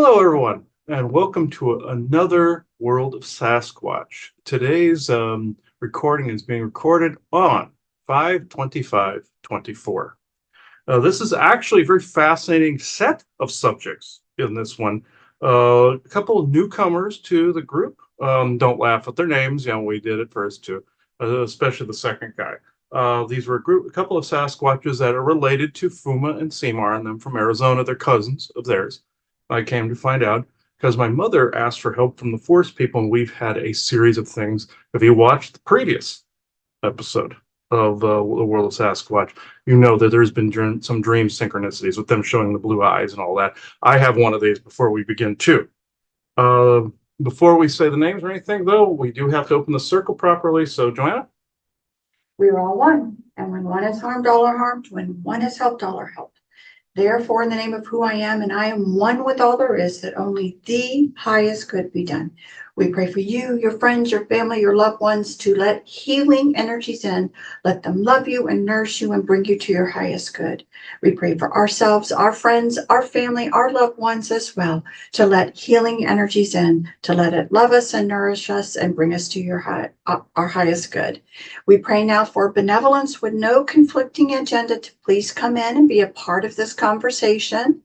Hello, everyone, and welcome to another World of Sasquatch. Today's recording is being recorded on 5/25/24. This is actually a very fascinating set of subjects in this one. A couple of newcomers to the group. Don't laugh at their names. We did it first too, especially the second guy. These were a couple of Sasquatches that are related to Fuma and Seymour, and them from Arizona. They're cousins of theirs. I came to find out because my mother asked for help from the forest people, and we've had a series of things. If you watched the previous episode of the World of Sasquatch, you know that there's been some dream synchronicities with them showing the blue eyes and all that. I have one of these before we begin too. Uh, Before we say the names or anything, though, we do have to open the circle properly. So, Joanna? We are all one, and when one is harmed, all are harmed. When one is helped, all are helped. Therefore, in the name of who I am, and I am one with all there is, that only the highest good be done. We pray for you, your friends, your family, your loved ones, to let healing energies in, let them love you and nourish you and bring you to your highest good. We pray for ourselves, our friends, our family, our loved ones as well, to let healing energies in, to let it love us and nourish us and bring us to our highest good. We pray now for benevolence with no conflicting agenda to please come in and be a part of this conversation.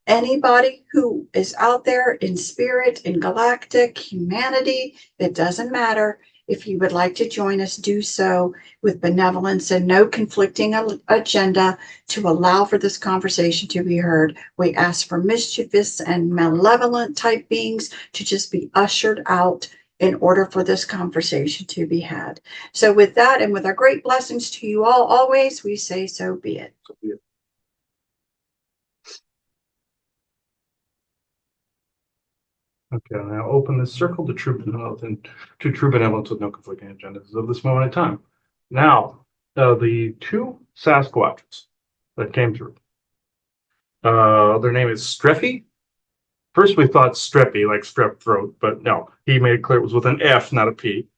Anybody who is out there in spirit, in galactic, humanity, it doesn't matter. If you would like to join us, do so with benevolence and no conflicting agenda to allow for this conversation to be heard. We ask for mischievous and malevolent type beings to just be ushered out in order for this conversation to be had. So with that, and with our great blessings to you all always, we say so be it. Okay, now open this circle to true benevolence with no conflicting agendas of this moment in time. Now, the two Sasquatches that came through. Their name is Streffy. First, we thought Streppy, like strep throat, but no, he made it clear it was with an F, not a P.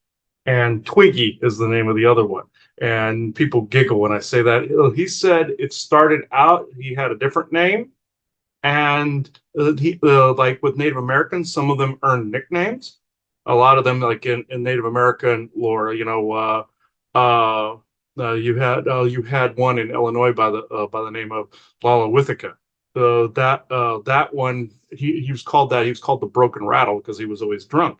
And Twiggy is the name of the other one. And people giggle when I say that. He said it started out, he had a different name. And like with Native Americans, some of them earned nicknames. A lot of them, like in Native American lore, you had one in Illinois by the name of Lalawithica. That one he was called that. He was called the Broken Rattle because he was always drunk.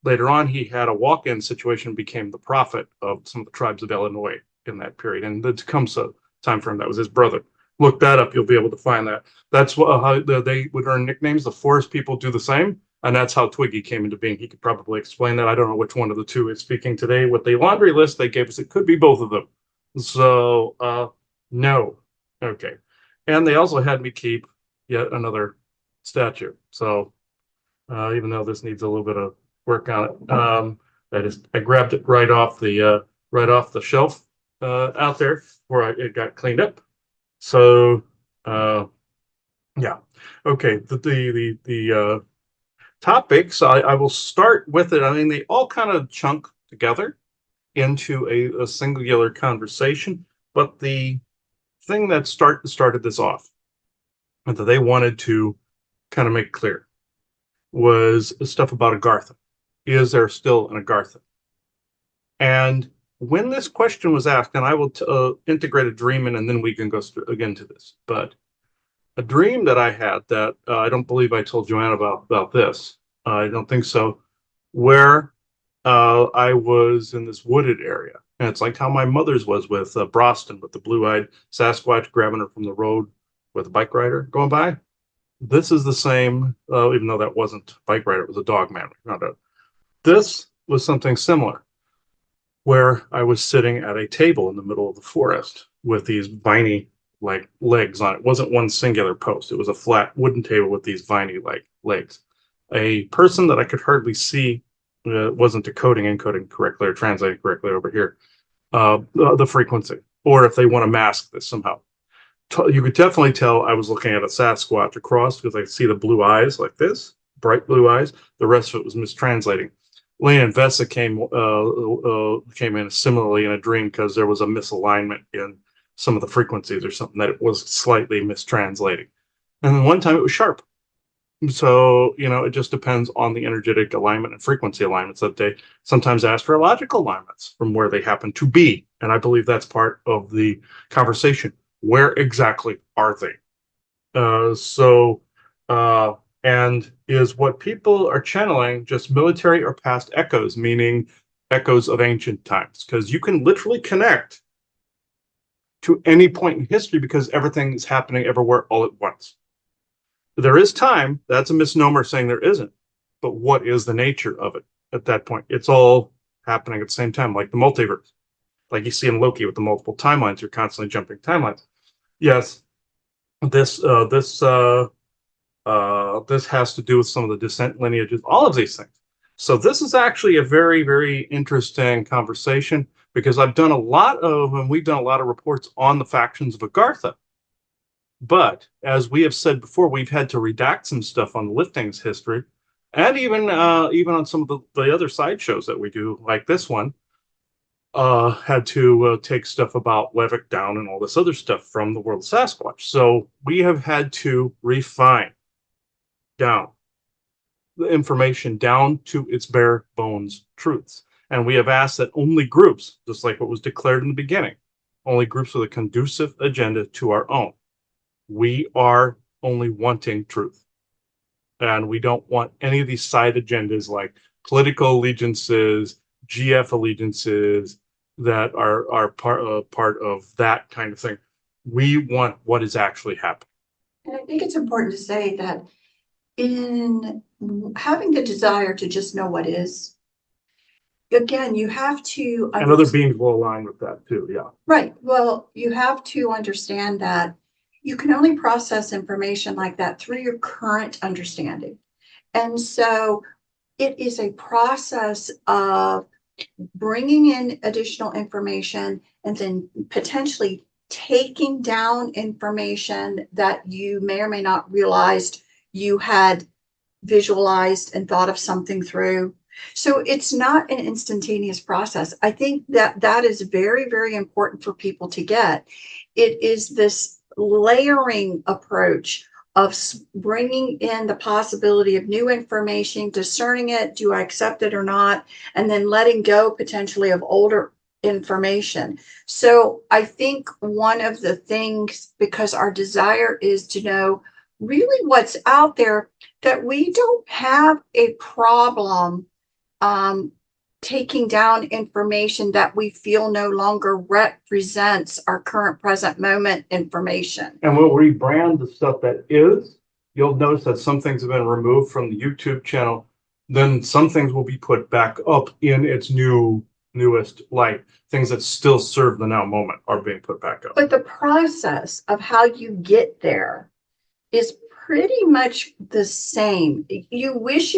Later on, he had a walk-in situation, became the prophet of some of the tribes of Illinois in that period. And the Tecumseh time frame, that was his brother. Look that up, you'll be able to find that. That's how they would earn nicknames. The forest people do the same, and that's how Twiggy came into being. He could probably explain that. I don't know which one of the two is speaking today. With the laundry list they gave us, it could be both of them. So, no. Okay. And they also had me keep yet another statue. So, even though this needs a little bit of work on it, I grabbed it right off the shelf out there where it got cleaned up. So, yeah. Okay. The topics, I will start with it. I mean, they all kind of chunk together into a singular conversation, but the thing that started this off and that they wanted to kind of make clear was stuff about Agartha. Is there still an Agartha? And when this question was asked, and I will integrate a dream in, and then we can go again to this, but a dream that I had that I don't believe I told Joanna about this. I don't think so. Where I was in this wooded area, and it's like how my mother's was with Broston, with the blue-eyed Sasquatch grabbing her from the road with a bike rider going by. This is the same, even though that wasn't a bike rider, it was a dog man. This was something similar, where I was sitting at a table in the middle of the forest with these viney like legs on it. It wasn't one singular post. It was a flat wooden table with these viney like legs. A person that I could hardly see wasn't encoding correctly or translating correctly over here, the frequency, or if they want to mask this somehow. You could definitely tell I was looking at a Sasquatch across because I see the blue eyes like this, bright blue eyes. The rest of it was mistranslating. Lane and Vessa came in similarly in a dream because there was a misalignment in some of the frequencies or something that it was slightly mistranslating. And then one time it was sharp. So, it just depends on the energetic alignment and frequency alignments that they sometimes astrological alignments from where they happen to be. And I believe that's part of the conversation. Where exactly are they? So, uh, and is what people are channeling just military or past echoes, meaning echoes of ancient times? Because you can literally connect to any point in history because everything is happening everywhere all at once. There is time. That's a misnomer saying there isn't. But what is the nature of it at that point? It's all happening at the same time, like the multiverse, like you see in Loki with the multiple timelines. You're constantly jumping timelines. Yes, this uh, this uh, this has to do with some of the descent lineages, all of these things. So this is actually a very, very interesting conversation because we've done a lot of reports on the factions of Agartha. But as we have said before, we've had to redact some stuff on the liftings history, and even on some of the other side shows that we do, like this one, had to take stuff about Levick down and all this other stuff from the World of Sasquatch. So we have had to refine down the information down to its bare bones truths. And we have asked that only groups, just like what was declared in the beginning, only groups with a conducive agenda to our own. We are only wanting truth. And we don't want any of these side agendas like political allegiances, GF allegiances that are part of that kind of thing. We want what is actually happening. And I think it's important to say that in having the desire to just know what is, again, you have to And other beings will align with that too. Yeah. Right. Well, you have to understand that you can only process information like that through your current understanding. And so it is a process of bringing in additional information and then potentially taking down information that you may or may not realized you had visualized and thought of something through. So it's not an instantaneous process. I think that that is very, very important for people to get. It is this layering approach of bringing in the possibility of new information, discerning it, do I accept it or not, and then letting go potentially of older information. So I think one of the things, because our desire is to know really what's out there, that we don't have a problem taking down information that we feel no longer represents our current present moment information. And we'll rebrand the stuff that is. You'll notice that some things have been removed from the YouTube channel. Then some things will be put back up in its newest light. Things that still serve the now moment are being put back up. But the process of how you get there is pretty much the same. You wish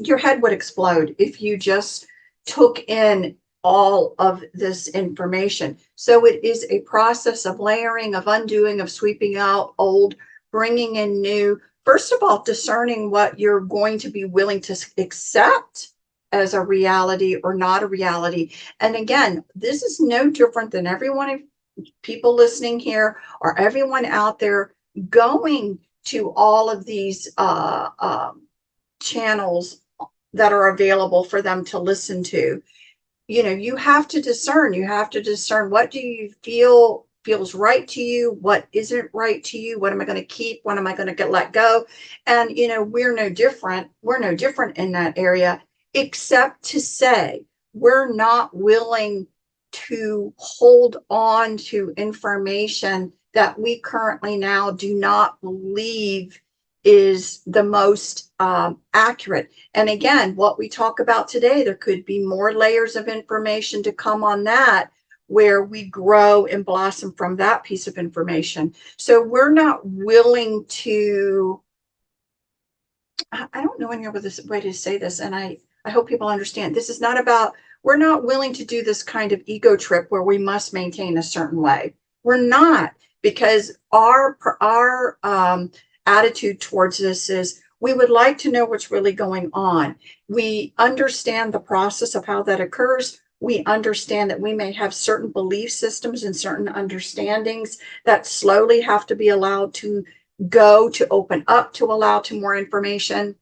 your head would explode if you just took in all of this information. So it is a process of layering, of undoing, of sweeping out old, bringing in new. First of all, discerning what you're going to be willing to accept as a reality or not a reality. And again, this is no different than everyone, people listening here or everyone out there going to all of these channels that are available for them to listen to. You have to discern. You have to discern, what do you feel feels right to you, what isn't right to you, what am I going to keep, what am I going to let go. And we're no different in that area, except to say we're not willing to hold on to information that we currently now do not believe is the most accurate. And again, what we talk about today, there could be more layers of information to come on that, where we grow and blossom from that piece of information. So we're not willing to, I don't know any other way to say this, and I hope people understand, this is not about, we're not willing to do this kind of ego trip where we must maintain a certain way. We're not, because our attitude towards this is, we would like to know what's really going on. We understand the process of how that occurs. We understand that we may have certain belief systems and certain understandings that slowly have to be allowed to go to open up to allow to more information.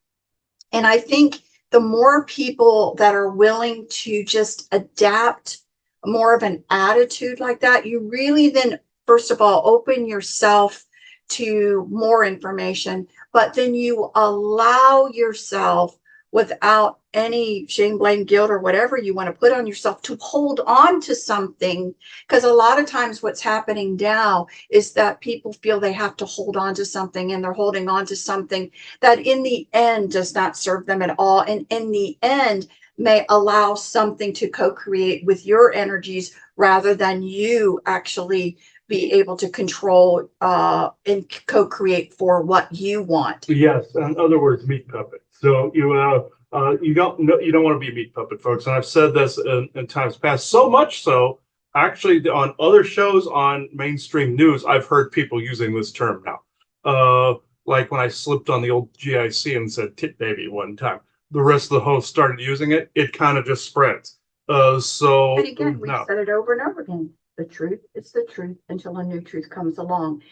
And I think the more people that are willing to just adapt more of an attitude like that, you really then, first of all, open yourself to more information, but then you allow yourself without any shame, blame, guilt, or whatever you want to put on yourself to hold on to something. Because a lot of times what's happening now is that people feel they have to hold on to something, and they're holding on to something that in the end does not serve them at all. And in the end may allow something to co-create with your energies rather than you actually be able to control and co-create for what you want. Yes, in other words, meat puppet. So you don't want to be a meat puppet, folks. And I've said this in times past. So much so, actually, on other shows on mainstream news, I've heard people using this term now. Like when I slipped on the old GIC and said "tit baby" one time, the rest of the hosts started using it. It kind of just spreads. So And again, we've no. said it over and over again. The truth is the truth until a new truth comes along.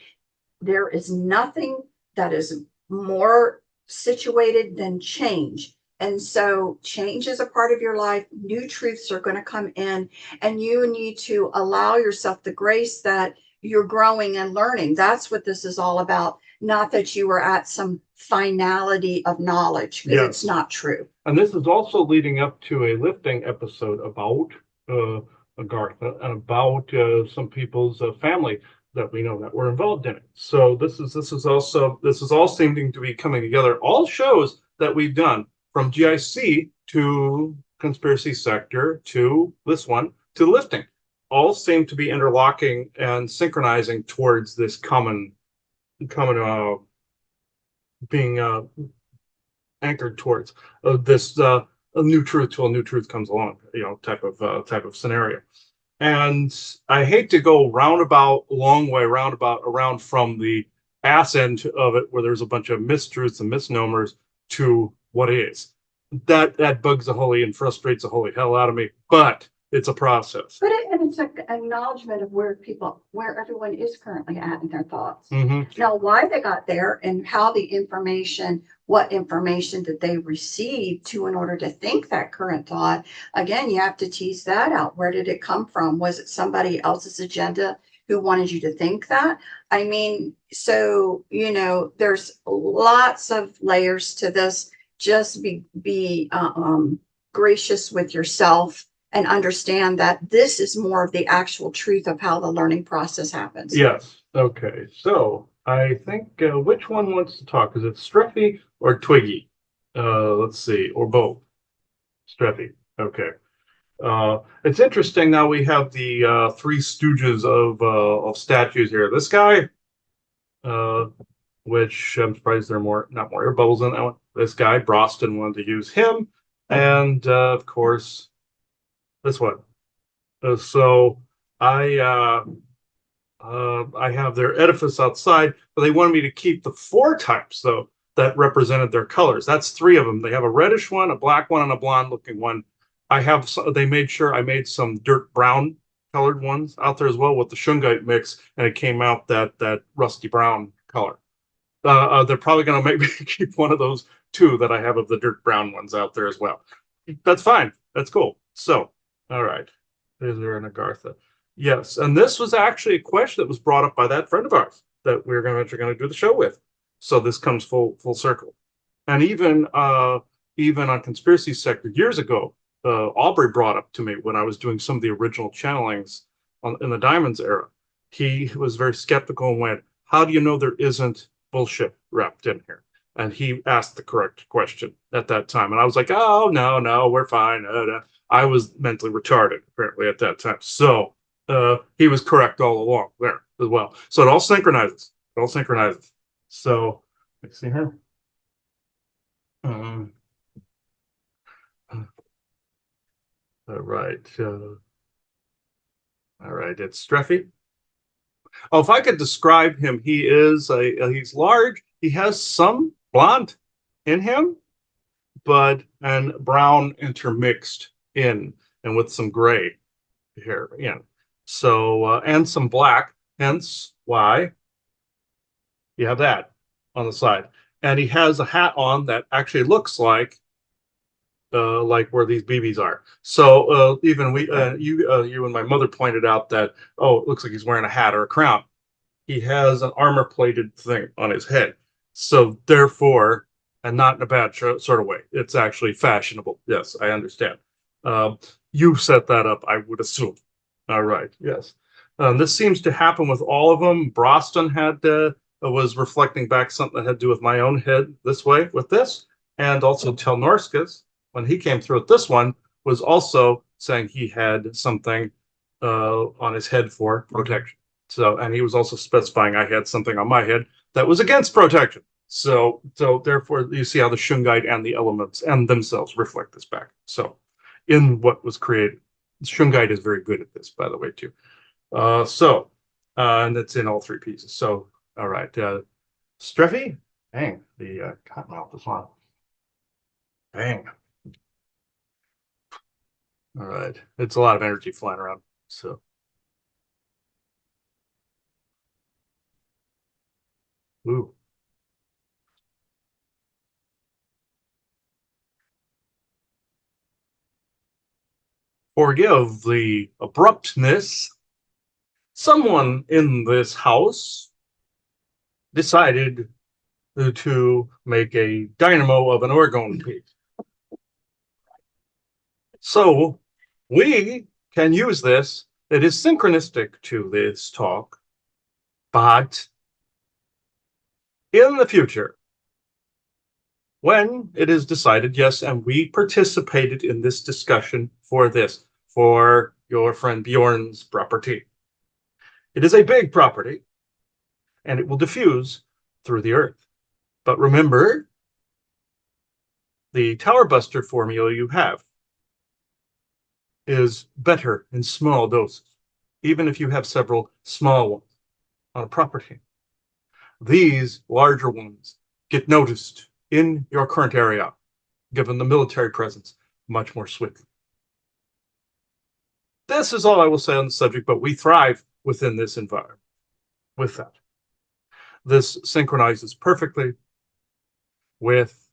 There is nothing that is more situated than change. And so change is a part of your life. New truths are going to come in, and you need to allow yourself the grace that you're growing and learning. That's what this is all about. Not that you are at some finality of knowledge, because Yes. it's not true. And this is also leading up to a lifting episode about Agartha and about some people's family that we know that were involved in it. So this is all seeming to be coming together. All shows that we've done, from GIC to Conspiracy Sector to this one to lifting, all seem to be interlocking and synchronizing towards this common being anchored towards this a new truth till a new truth comes along, type of scenario. And I hate to go long way roundabout around from the ass end of it, where there's a bunch of mistruths and misnomers, to what is. That bugs the holy and frustrates the holy hell out of me, but it's a process. But it's an acknowledgement of where everyone is currently at in their thoughts. Mm-hmm. Now, why they got there and how what information did they receive in order to think that current thought? Again, you have to tease that out. Where did it come from? Was it somebody else's agenda who wanted you to think that? I mean, so, there's lots of layers to this. Just be gracious with yourself and understand that this is more of the actual truth of how the learning process happens. Yes. Okay. So I think which one wants to talk? Is it Streffy or Twiggy? Let's see, or both. Streffy. Okay. It's interesting. Now we have the three stooges of statues here. This guy, which I'm surprised there are not more air bubbles in that one. This guy, Broston, wanted to use him, and of course, this one. So I have their edifice outside, but they wanted me to keep the four types though that represented their colors. That's three of them. They have a reddish one, a black one, and a blonde looking one. They made sure I made some dirt brown colored ones out there as well with the shungite mix, and it came out that rusty brown color. They're probably going to make me keep one of those two that I have of the dirt brown ones out there as well. That's fine. That's cool. So, all right. Is there an Agartha? Yes, and this was actually a question that was brought up by that friend of ours that we're going to do the show with. So this comes full circle. And even on Conspiracy Sector years ago, Aubrey brought up to me when I was doing some of the original channelings in the Diamonds era. He was very skeptical and went, "How do you know there isn't bullshit wrapped in here?" And he asked the correct question at that time, and I was like, "Oh no, we're fine." I was mentally retarded apparently at that time, so he was correct all along there as well. So it all synchronizes. So let's see here. All right. All right. It's Streffy. Oh, if I could describe him, he's large. He has some blonde in him, and brown intermixed in, and with some gray hair in. So and some black, hence why you have that. on the side, and he has a hat on that actually looks like where these BBs are. So even you and my mother pointed out that, oh, it looks like he's wearing a hat or a crown. He has an armor plated thing on his head. So therefore, and not in a bad sort of way, it's actually fashionable. Yes, I understand. Um, you set that up, I would assume. All right. Yes. This seems to happen with all of them. Broston was reflecting back something that had to do with my own head this way with this, and also Telnorskus, when he came through with this one, was also saying he had something on his head for protection. So, and he was also specifying I had something on my head that was against protection. So therefore, you see how the Shungite and the elements and themselves reflect this back. So, in what was created, Shungite is very good at this, by the way, too. And it's in all three pieces. So, all right, Streffy, bang, the cottonmouth is on. Bang. All right, it's a lot of energy flying around. So. Ooh. Forgive the abruptness. Someone in this house decided to make a dynamo of an orgone piece. So we can use this. It is synchronistic to this talk, but in the future, when it is decided, yes, and we participated in this discussion for this, for your friend Bjorn's property. It is a big property, and it will diffuse through the earth. But remember, the Tower Buster formula you have is better in small doses, even if you have several small ones on a property. These larger ones get noticed in your current area, given the military presence, much more swiftly. This is all I will say on the subject, but we thrive within this environment. With that, this synchronizes perfectly with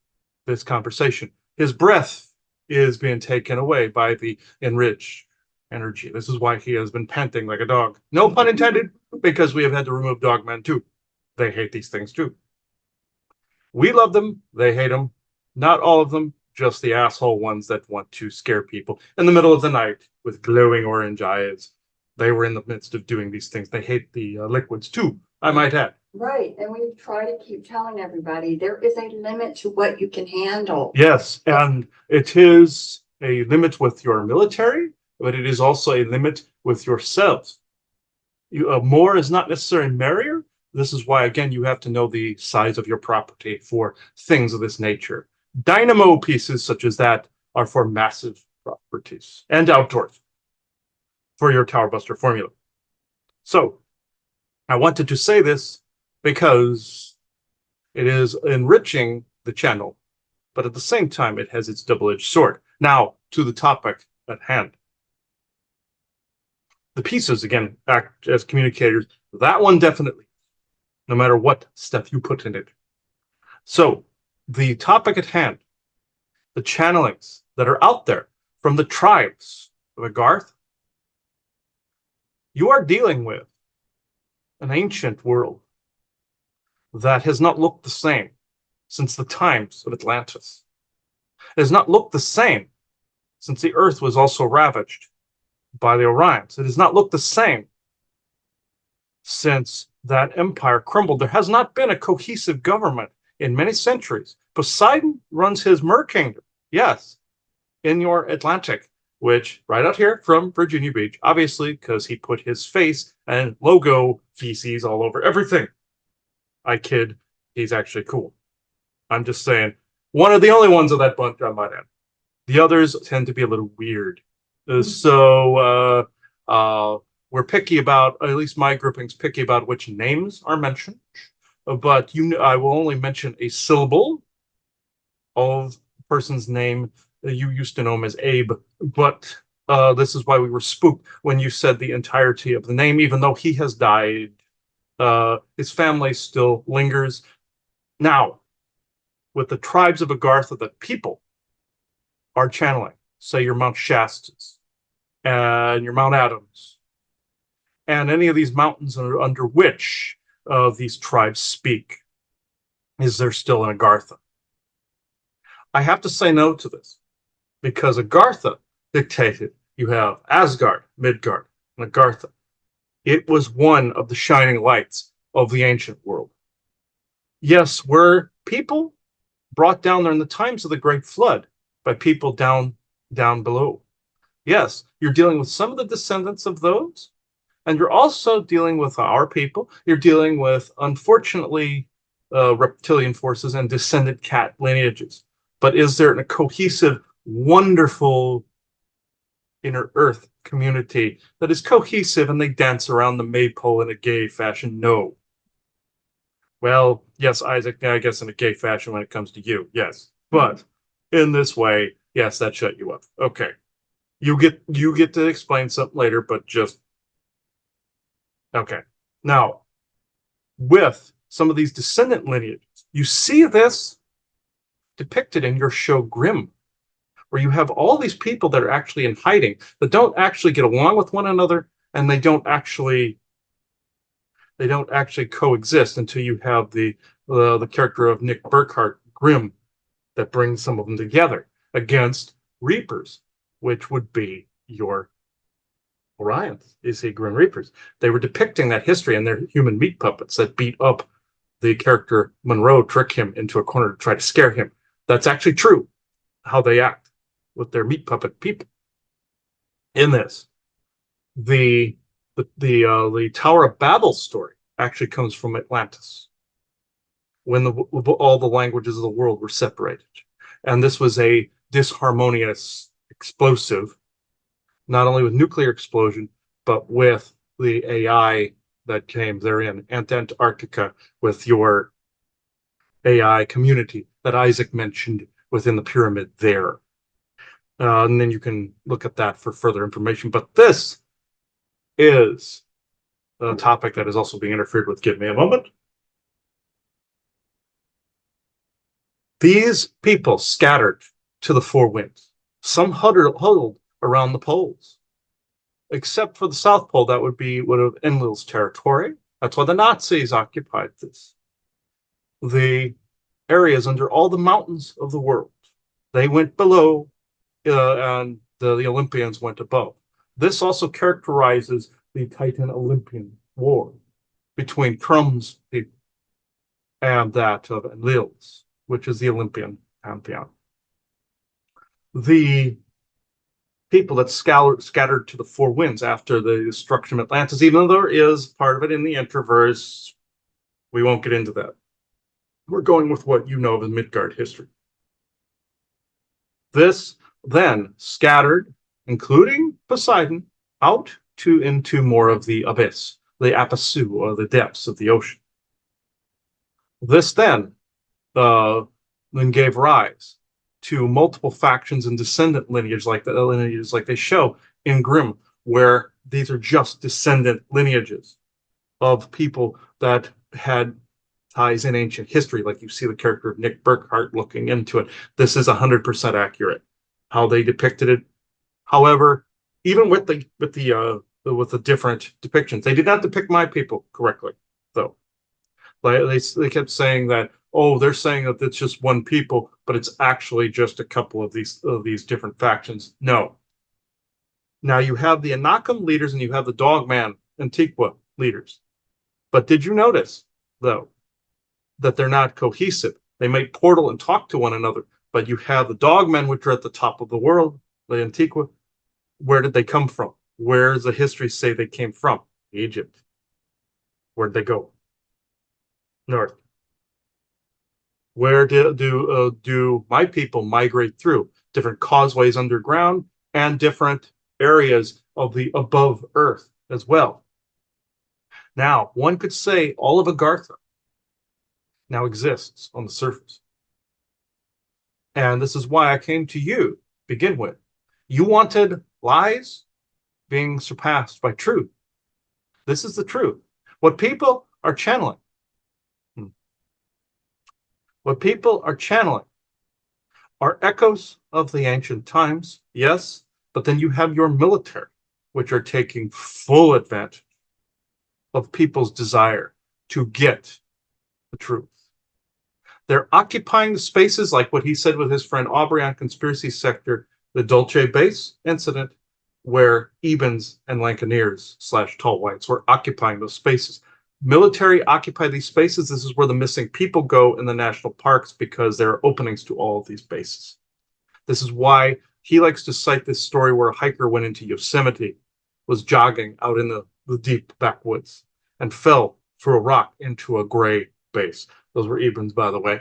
this conversation. His breath is being taken away by the enriched energy. This is why he has been panting like a dog. No pun intended, because we have had to remove dogmen too. They hate these things too. We love them, they hate them. Not all of them, just the asshole ones that want to scare people in the middle of the night with glowing orange eyes. They were in the midst of doing these things. They hate the liquids too, I might add. Right, and we try to keep telling everybody there is a limit to what you can handle. Yes, and it is a limit with your military, but it is also a limit with yourselves. More is not necessarily merrier. This is why, again, you have to know the size of your property for things of this nature. Dynamo pieces such as that are for massive properties and outdoors for your Tower Buster formula. So I wanted to say this because it is enriching the channel, but at the same time, it has its double-edged sword. Now, to the topic at hand. The pieces, again, act as communicators. That one definitely, no matter what stuff you put in it. So, the topic at hand, the channelings that are out there from the tribes of Agartha, you are dealing with an ancient world that has not looked the same since the times of Atlantis. It has not looked the same since the earth was also ravaged by the Orions. It has not looked the same since that empire crumbled. There has not been a cohesive government in many centuries. Poseidon runs his Mer Kingdom, yes, in your Atlantic, which right out here from Virginia Beach, obviously, because he put his face and logo feces all over everything. I kid, he's actually cool. I'm just saying, one of the only ones of that bunch I might add. The others tend to be a little weird. So we're picky about, at least my grouping's picky about which names are mentioned. But I will only mention a syllable of a person's name. You used to know him as Abe, but this is why we were spooked when you said the entirety of the name, even though he has died. His family still lingers. Now, with the tribes of Agartha that people are channeling, say your Mount Shastas and your Mount Adams, and any of these mountains under which these tribes speak, is there still an Agartha? I have to say no to this, because Agartha dictated you have Asgard, Midgard, and Agartha. It was one of the shining lights of the ancient world. Yes, were people brought down there in the times of the Great Flood by people down below. Yes, you're dealing with some of the descendants of those, and you're also dealing with our people. You're dealing with, unfortunately, reptilian forces and descendant cat lineages. But is there a cohesive, wonderful inner earth community that is cohesive and they dance around the maypole in a gay fashion? No. Well, yes, Isaac, I guess in a gay fashion when it comes to you, yes. But in this way, yes, that shut you up. Okay. You get to explain something later, but just okay. Now, with some of these descendant lineages, you see this depicted in your show Grimm, where you have all these people that are actually in hiding, that don't actually get along with one another, and they don't actually coexist until you have the character of Nick Burkhart Grimm that brings some of them together against Reapers, which would be your Orions, you see, Grim Reapers. They were depicting that history, and they're human meat puppets that beat up the character Monroe, trick him into a corner to try to scare him. That's actually true, how they act with their meat puppet people. In this, the the Tower of Babel story actually comes from Atlantis, when all the languages of the world were separated, and this was a disharmonious explosive, not only with nuclear explosion, but with the AI that came therein, and Antarctica with your AI community that Isaac mentioned within the pyramid there. And then you can look at that for further information. But this is a topic that is also being interfered with. Give me a moment. These people scattered to the four winds, some huddled around the poles, except for the South Pole. That would be one of Enlil's territory. That's why the Nazis occupied this. The areas under all the mountains of the world, they went below, and the Olympians went above. This also characterizes the Titan Olympian war between Crum's people and that of Enlil's, which is the Olympian pantheon. The people that scattered to the four winds after the destruction of Atlantis, even though there is part of it in the Introverse, we won't get into that. We're going with what you know of in Midgard history. This then scattered, including Poseidon, out into more of the abyss, the Apassu, or the depths of the ocean. This then gave rise to multiple factions and descendant lineages like they show in Grimm, where these are just descendant lineages of people that had ties in ancient history, like you see the character of Nick Burkhart looking into it. This is 100% accurate how they depicted it. However, even with the different depictions, they did not depict my people correctly, though. They kept saying that, oh, they're saying that it's just one people, but it's actually just a couple of these different factions. No. Now you have the Anakim leaders and you have the Dogman Antiqua leaders. But did you notice, though, that they're not cohesive? They may portal and talk to one another, but you have the Dogmen, which are at the top of the world, the Antiqua. Where did they come from? Where does the history say they came from? Egypt. Where'd they go? North. Where do my people migrate through? Different causeways underground and different areas of the above earth as well. Now, one could say all of Agartha now exists on the surface. And this is why I came to you to begin with. You wanted lies being surpassed by truth. This is the truth. What people are channeling What people are channeling are echoes of the ancient times, yes, but then you have your military, which are taking full advantage of people's desire to get the truth. They're occupying the spaces like what he said with his friend Aubrey on Conspiracy Sector, the Dulce Base incident, where Ebens and Lancaneers / tall whites were occupying those spaces. Military occupy these spaces. This is where the missing people go in the national parks because there are openings to all of these bases. This is why he likes to cite this story where a hiker went into Yosemite, was jogging out in the deep backwoods, and fell through a rock into a gray base. Those were Ebens, by the way,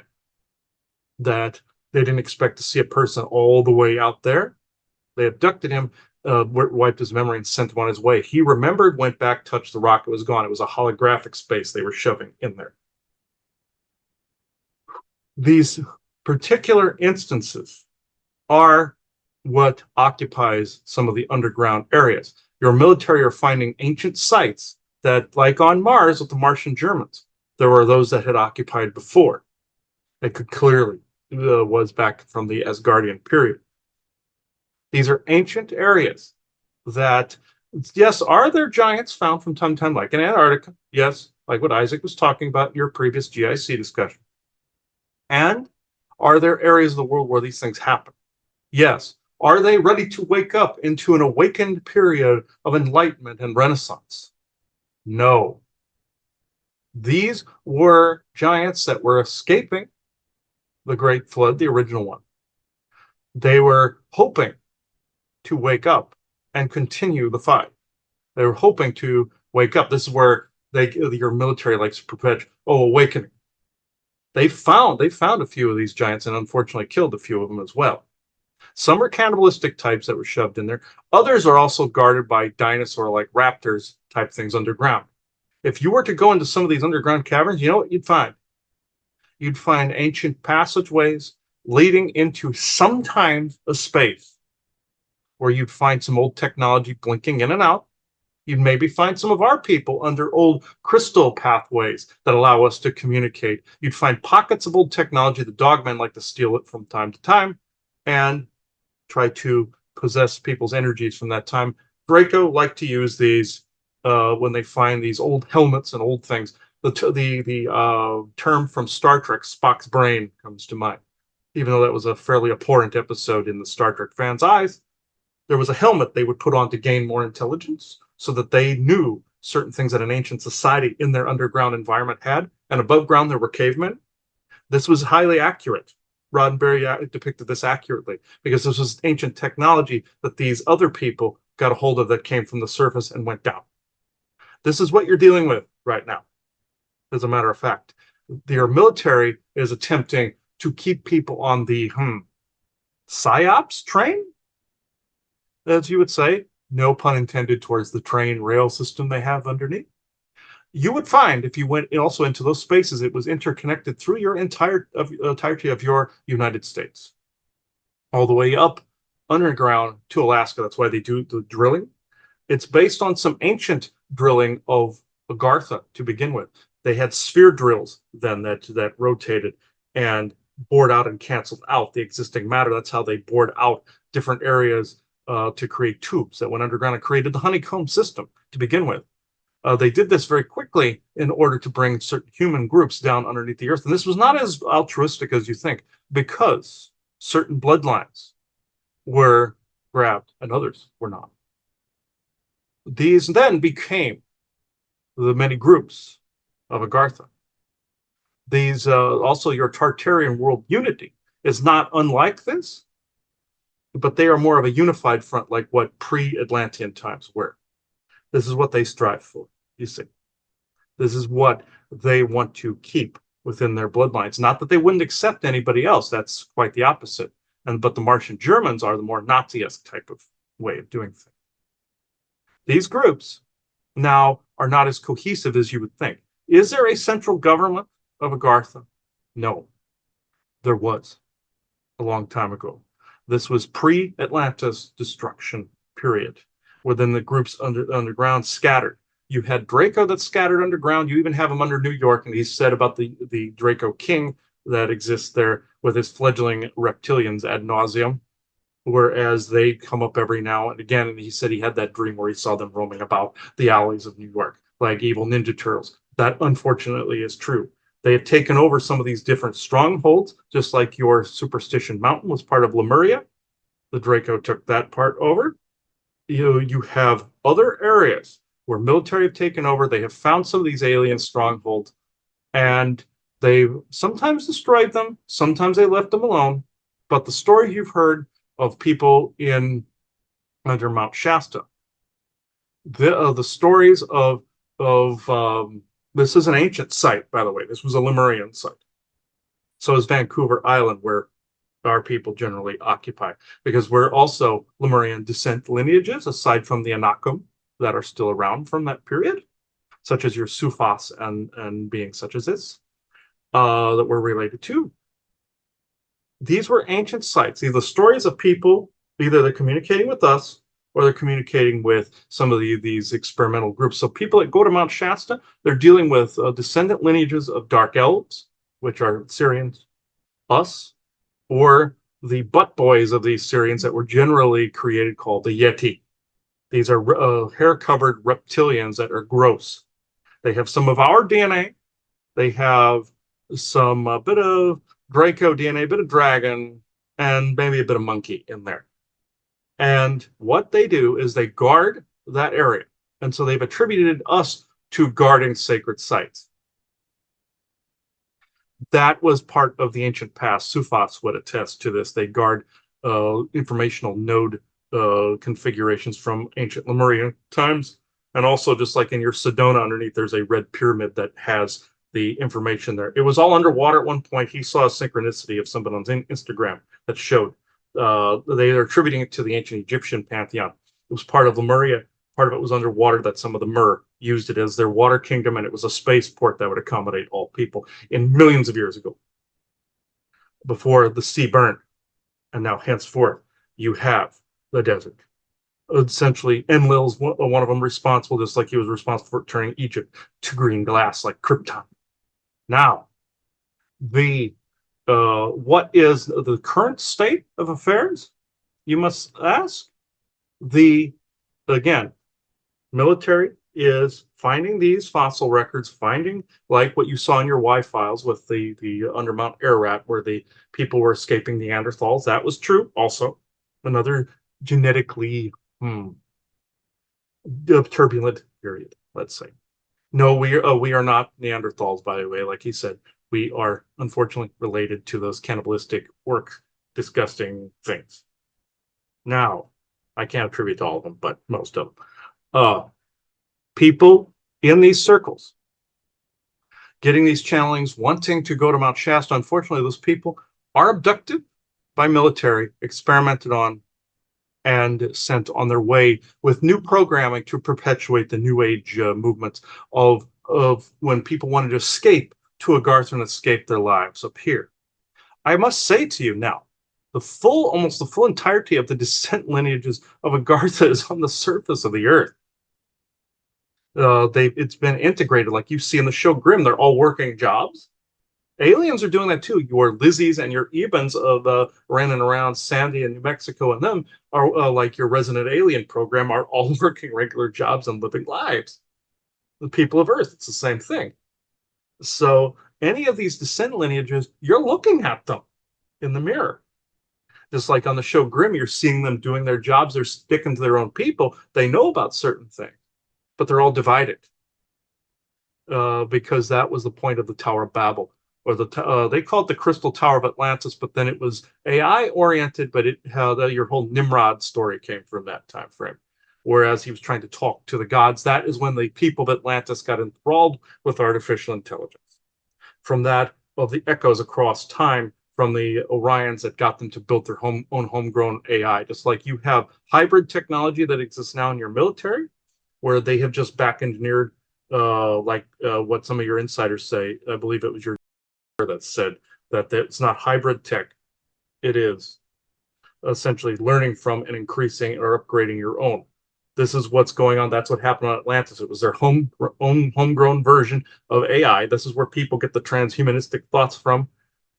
that they didn't expect to see a person all the way out there. They abducted him, wiped his memory, and sent him on his way. He remembered, went back, touched the rock, it was gone. It was a holographic space they were shoving in there. These particular instances are what occupies some of the underground areas. Your military are finding ancient sites that, like on Mars with the Martian Germans, there were those that had occupied before. It could clearly was back from the Asgardian period. These are ancient areas that, yes, are there giants found from time to time, like in Antarctica? Yes, like what Isaac was talking about in your previous GIC discussion. And are there areas of the world where these things happen? Yes. Are they ready to wake up into an awakened period of enlightenment and renaissance? No. These were giants that were escaping the Great Flood, the original one. They were hoping to wake up and continue the fight. They were hoping to wake up. This is where your military likes to perpetuate, awakening. They found a few of these giants and unfortunately killed a few of them as well. Some are cannibalistic types that were shoved in there. Others are also guarded by dinosaur-like raptors type things underground. If you were to go into some of these underground caverns, you know what you'd find? You'd find ancient passageways leading into sometimes a space where you'd find some old technology blinking in and out. You'd maybe find some of our people under old crystal pathways that allow us to communicate. You'd find pockets of old technology. The dogmen like to steal it from time to time and try to possess people's energies from that time. Draco like to use these when they find these old helmets and old things. The term from Star Trek, Spock's brain, comes to mind. Even though that was a fairly abhorrent episode in the Star Trek fans' eyes, there was a helmet they would put on to gain more intelligence so that they knew certain things that an ancient society in their underground environment had, and above ground there were cavemen. This was highly accurate. Roddenberry depicted this accurately because this was ancient technology that these other people got a hold of that came from the surface and went down. This is what you're dealing with right now, as a matter of fact. Their military is attempting to keep people on the psyops train, as you would say, no pun intended towards the train rail system they have underneath. You would find if you went also into those spaces, it was interconnected through your entirety of your United States, all the way up underground to Alaska. That's why they do the drilling. It's based on some ancient drilling of Agartha to begin with. They had sphere drills then that rotated and bored out and canceled out the existing matter. That's how they bored out different areas to create tubes that went underground and created the honeycomb system to begin with. They did this very quickly in order to bring certain human groups down underneath the earth. And this was not as altruistic as you think, because certain bloodlines were grabbed and others were not. These then became the many groups of Agartha. These also your Tartarian world unity is not unlike this, but they are more of a unified front, like what pre-Atlantean times were. This is what they strive for, you see. This is what they want to keep within their bloodlines. Not that they wouldn't accept anybody else. That's quite the opposite. But the Martian Germans are the more Nazi-esque type of way of doing things. These groups now are not as cohesive as you would think. Is there a central government of Agartha? No. There was a long time ago. This was pre-Atlantis destruction period, where then the groups underground scattered. You had Draco that scattered underground. You even have him under New York, and he said about the Draco King that exists there with his fledgling reptilians ad nauseum, whereas they come up every now and again. And he said he had that dream where he saw them roaming about the alleys of New York like evil Ninja Turtles. That unfortunately is true. They had taken over some of these different strongholds, just like your Superstition Mountain was part of Lemuria. The Draco took that part over. You have other areas where military have taken over. They have found some of these alien strongholds, and they've sometimes destroyed them, sometimes they left them alone. But the story you've heard of people in under Mount Shasta, the stories of this is an ancient site, by the way. This was a Lemurian site. So is Vancouver Island, where our people generally occupy, because we're also Lemurian descent lineages, aside from the Anakim that are still around from that period, such as your Sufas and beings such as this, that we're related to. These were ancient sites. These are the stories of people, either they're communicating with us or they're communicating with some of these experimental groups. So people that go to Mount Shasta, they're dealing with descendant lineages of dark elves, which are Syrians, us, or the butt boys of these Syrians that were generally created called the Yeti. These are hair-covered reptilians that are gross. They have some of our DNA. They have some bit of Draco DNA, a bit of dragon, and maybe a bit of monkey in there. And what they do is they guard that area. And so they've attributed us to guarding sacred sites. That was part of the ancient past. Sufats would attest to this. They guard informational node configurations from ancient Lemurian times. And also, just like in your Sedona underneath, there's a red pyramid that has the information there. It was all underwater at one point. He saw a synchronicity of somebody on Instagram that showed they are attributing it to the ancient Egyptian pantheon. It was part of Lemuria. Part of it was underwater, that some of the Mer used it as their water kingdom, and it was a spaceport that would accommodate all people in millions of years ago, before the sea burned. And now, henceforth, you have the desert. Essentially, Enlil's one of them responsible, just like he was responsible for turning Egypt to green glass like Krypton. Now, the what is the current state of affairs? You must ask. Again, military is finding these fossil records, finding like what you saw in your Y files with the under Mount Ararat, where the people were escaping Neanderthals. That was true. Also, another genetically turbulent period, let's say. No, we are not Neanderthals, by the way. Like he said, we are unfortunately related to those cannibalistic, disgusting things. Now, I can't attribute to all of them, but most of them. People in these circles getting these channelings, wanting to go to Mount Shasta. Unfortunately, those people are abducted by military, experimented on, and sent on their way with new programming to perpetuate the New Age movements of when people wanted to escape to Agartha and escape their lives up here. I must say to you now, almost the full entirety of the descent lineages of Agartha is on the surface of the earth. It's been integrated, like you see in the show Grimm. They're all working jobs. Aliens are doing that too. Your Lizzies and your Ebens of running around Sandy and New Mexico, and them are like your Resident Alien program, are all working regular jobs and living lives. The people of Earth, it's the same thing. So any of these descent lineages, you're looking at them in the mirror. Just like on the show Grimm, you're seeing them doing their jobs. They're sticking to their own people. They know about certain things, but they're all divided because that was the point of the Tower of Babel. Or they called it the Crystal Tower of Atlantis, but then it was AI oriented, but your whole Nimrod story came from that time frame. Whereas he was trying to talk to the gods, that is when the people of Atlantis got enthralled with artificial intelligence. From that, of the echoes across time from the Orions that got them to build their own homegrown AI. Just like you have hybrid technology that exists now in your military, where they have just back engineered, what some of your insiders say. I believe it was your that said that it's not hybrid tech. It is essentially learning from and increasing or upgrading your own. This is what's going on. That's what happened on Atlantis. It was their homegrown version of AI. This is where people get the transhumanistic thoughts from.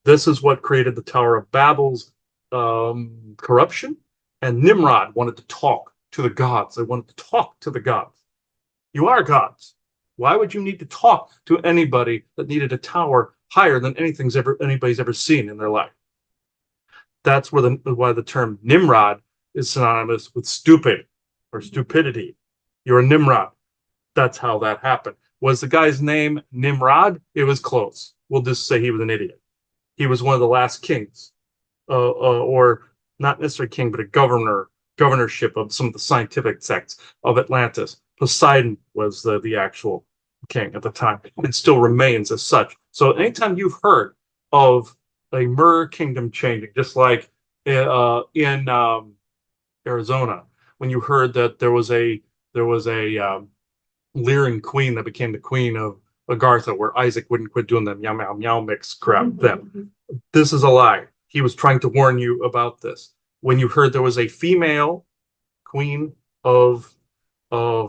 This is what created the Tower of Babel's corruption. And Nimrod wanted to talk to the gods. They wanted to talk to the gods. You are gods. Why would you need to talk to anybody that needed a tower higher than anybody's ever seen in their life? That's why the term Nimrod is synonymous with stupid or stupidity. You're a Nimrod. That's how that happened. Was the guy's name Nimrod? It was close. We'll just say he was an idiot. He was one of the last kings, or not necessarily king, but a governorship of some of the scientific sects of Atlantis. Poseidon was the actual king at the time, and still remains as such. So anytime you've heard of a Mer kingdom changing, just like in Arizona, when you heard that there was a Lyran queen that became the queen of Agartha, where Isaac wouldn't quit doing the meow meow meow mix crap. Then this is a lie. He was trying to warn you about this. When you heard there was a female queen of uh,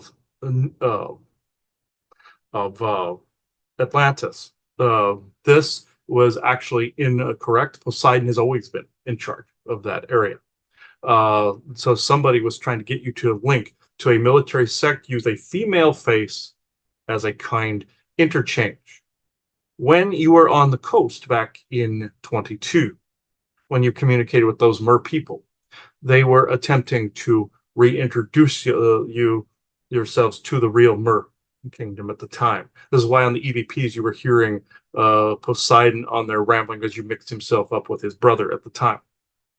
of Atlantis, this was actually incorrect. Poseidon has always been in charge of that area. So somebody was trying to get you to link to a military sect, use a female face as a kind interchange. When you were on the coast back in 22, when you communicated with those Mer people, they were attempting to reintroduce yourselves to the real Mer kingdom at the time. This is why on the EVPs you were hearing Poseidon on there rambling because you mixed himself up with his brother at the time.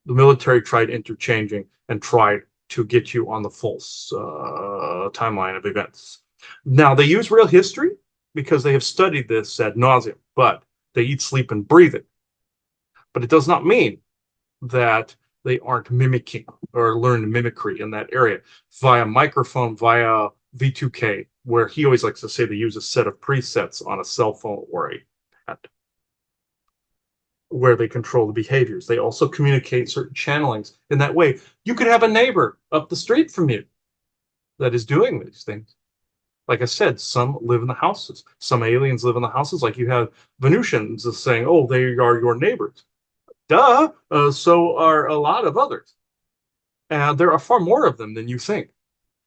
The military tried interchanging and tried to get you on the false timeline of events. Now, they use real history because they have studied this ad nauseum, but they eat, sleep, and breathe it. But it does not mean that they aren't mimicking or learned mimicry in that area via microphone, via V2K, where he always likes to say they use a set of presets on a cell phone or a pad, where they control the behaviors. They also communicate certain channelings in that way. You could have a neighbor up the street from you that is doing these things. Like I said, some live in the houses. Some aliens live in the houses. Like you have Venusians saying, oh, they are your neighbors. Duh. So are a lot of others. And there are far more of them than you think.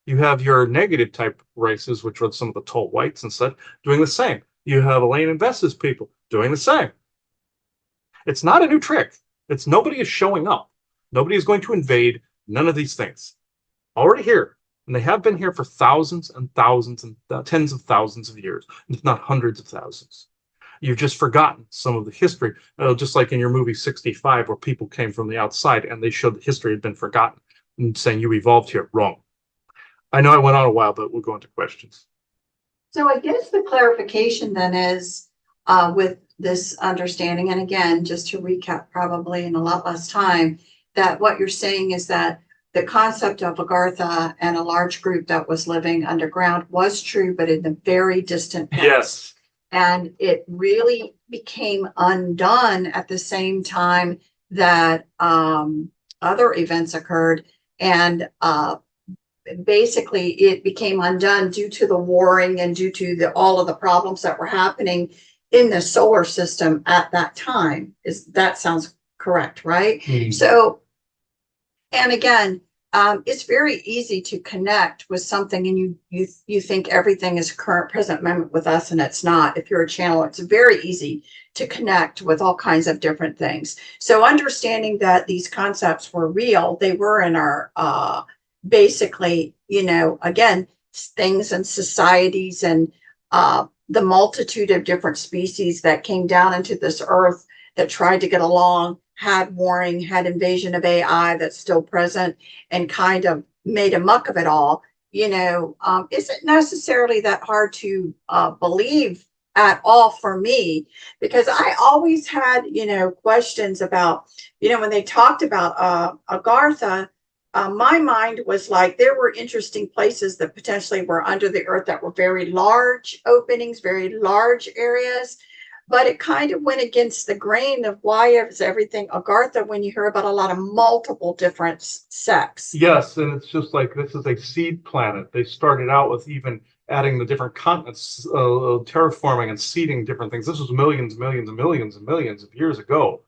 You have your negative type races, which are some of the tall whites and such, doing the same. You have Elaine and Vesta's people doing the same. It's not a new trick. It's nobody is showing up. Nobody is going to invade. None of these things. Already here. And they have been here for thousands and thousands and tens of thousands of years, if not hundreds of thousands. You've just forgotten some of the history, just like in your movie 65, where people came from the outside and they showed the history had been forgotten and saying you evolved here. Wrong. I know I went on a while, but we'll go into questions. So I guess the clarification then is with this understanding, and again, just to recap probably in a lot less time, that what you're saying is that the concept of Agartha and a large group that was living underground was true, but in the very distant past. Yes. And it really became undone at the same time that other events occurred. And basically it became undone due to the warring and due to all of the problems that were happening in the solar system at that time. That sounds correct, right? Mm. So, and again, it's very easy to connect with something and you think everything is current present moment with us, and it's not. If you're a channel, it's very easy to connect with all kinds of different things. So understanding that these concepts were real, they were in our basically, again, things and societies and the multitude of different species that came down into this earth that tried to get along, had warring, had invasion of AI that's still present, and kind of made a muck of it all, isn't necessarily that hard to believe at all for me, because I always had, questions about, when they talked about Agartha, my mind was like, there were interesting places that potentially were under the earth that were very large openings, very large areas. But it kind of went against the grain of why is everything Agartha when you hear about a lot of multiple different sects. Yes, and it's just like this is a seed planet. They started out with even adding the different continents, terraforming and seeding different things. This was millions, millions, and millions and millions of years ago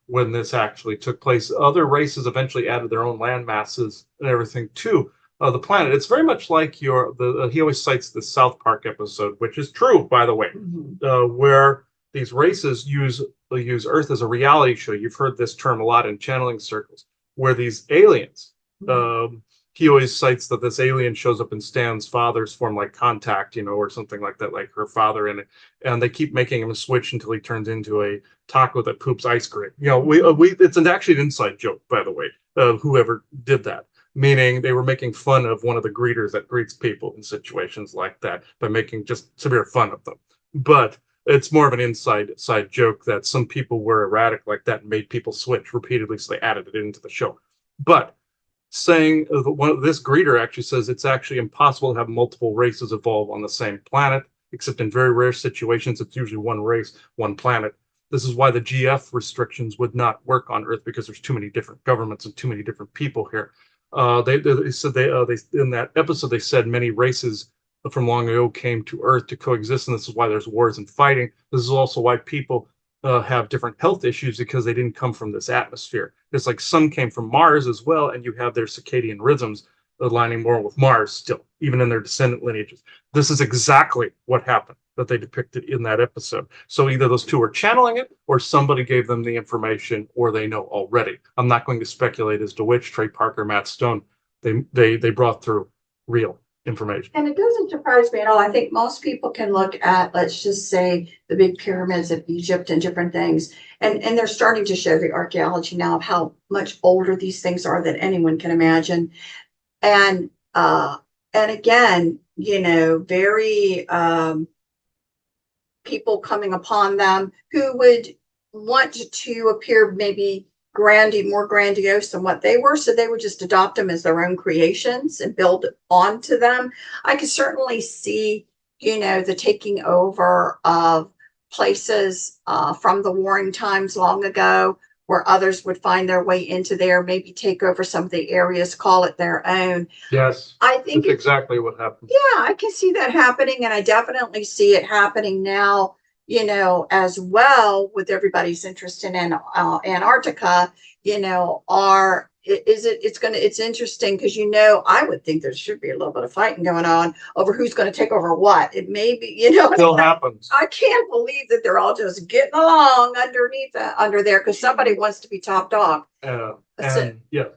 when this actually took place. Other races eventually added their own land masses and everything to the planet. It's very much like he always cites the South Park episode, which is true, by the way, where these races use Earth as a reality show. You've heard this term a lot in channeling circles, where these aliens, he always cites that this alien shows up in Stan's father's form, like Contact, or something like that, like her father in it, and they keep making him switch until he turns into a taco that poops ice cream. It's actually an inside joke, by the way, whoever did that, meaning they were making fun of one of the greeters that greets people in situations like that by making just severe fun of them. But it's more of an inside joke that some people were erratic like that and made people switch repeatedly, so they added it into the show. But saying this greeter actually says it's actually impossible to have multiple races evolve on the same planet, except in very rare situations. It's usually one race, one planet. This is why the GF restrictions would not work on Earth, because there's too many different governments and too many different people here. They said they in that episode they said many races from long ago came to Earth to coexist, and this is why there's wars and fighting. This is also why people have different health issues, because they didn't come from this atmosphere. It's like some came from Mars as well, and you have their circadian rhythms aligning more with Mars still, even in their descendant lineages. This is exactly what happened that they depicted in that episode. So either those two are channeling it, or somebody gave them the information, or they know already. I'm not going to speculate as to which. Trey Parker, Matt Stone, they brought through real information. And it doesn't surprise me at all. I think most people can look at, let's just say, the big pyramids of Egypt and different things, and they're starting to show the archaeology now of how much older these things are than anyone can imagine. And again, very people coming upon them who would want to appear maybe more grandiose than what they were, so they would just adopt them as their own creations and build onto them. I could certainly see, the taking over of places from the warring times long ago, where others would find their way into there, maybe take over some of the areas, call it their own. Yes, I think that's exactly what happened. Yeah, I can see that happening, and I definitely see it happening now, as well, with everybody's interest in Antarctica. It's interesting because I would think there should be a little bit of fighting going on over who's going to take over what. It may be, It still happens. I can't believe that they're all just getting along under there because somebody wants to be top dog. Yes.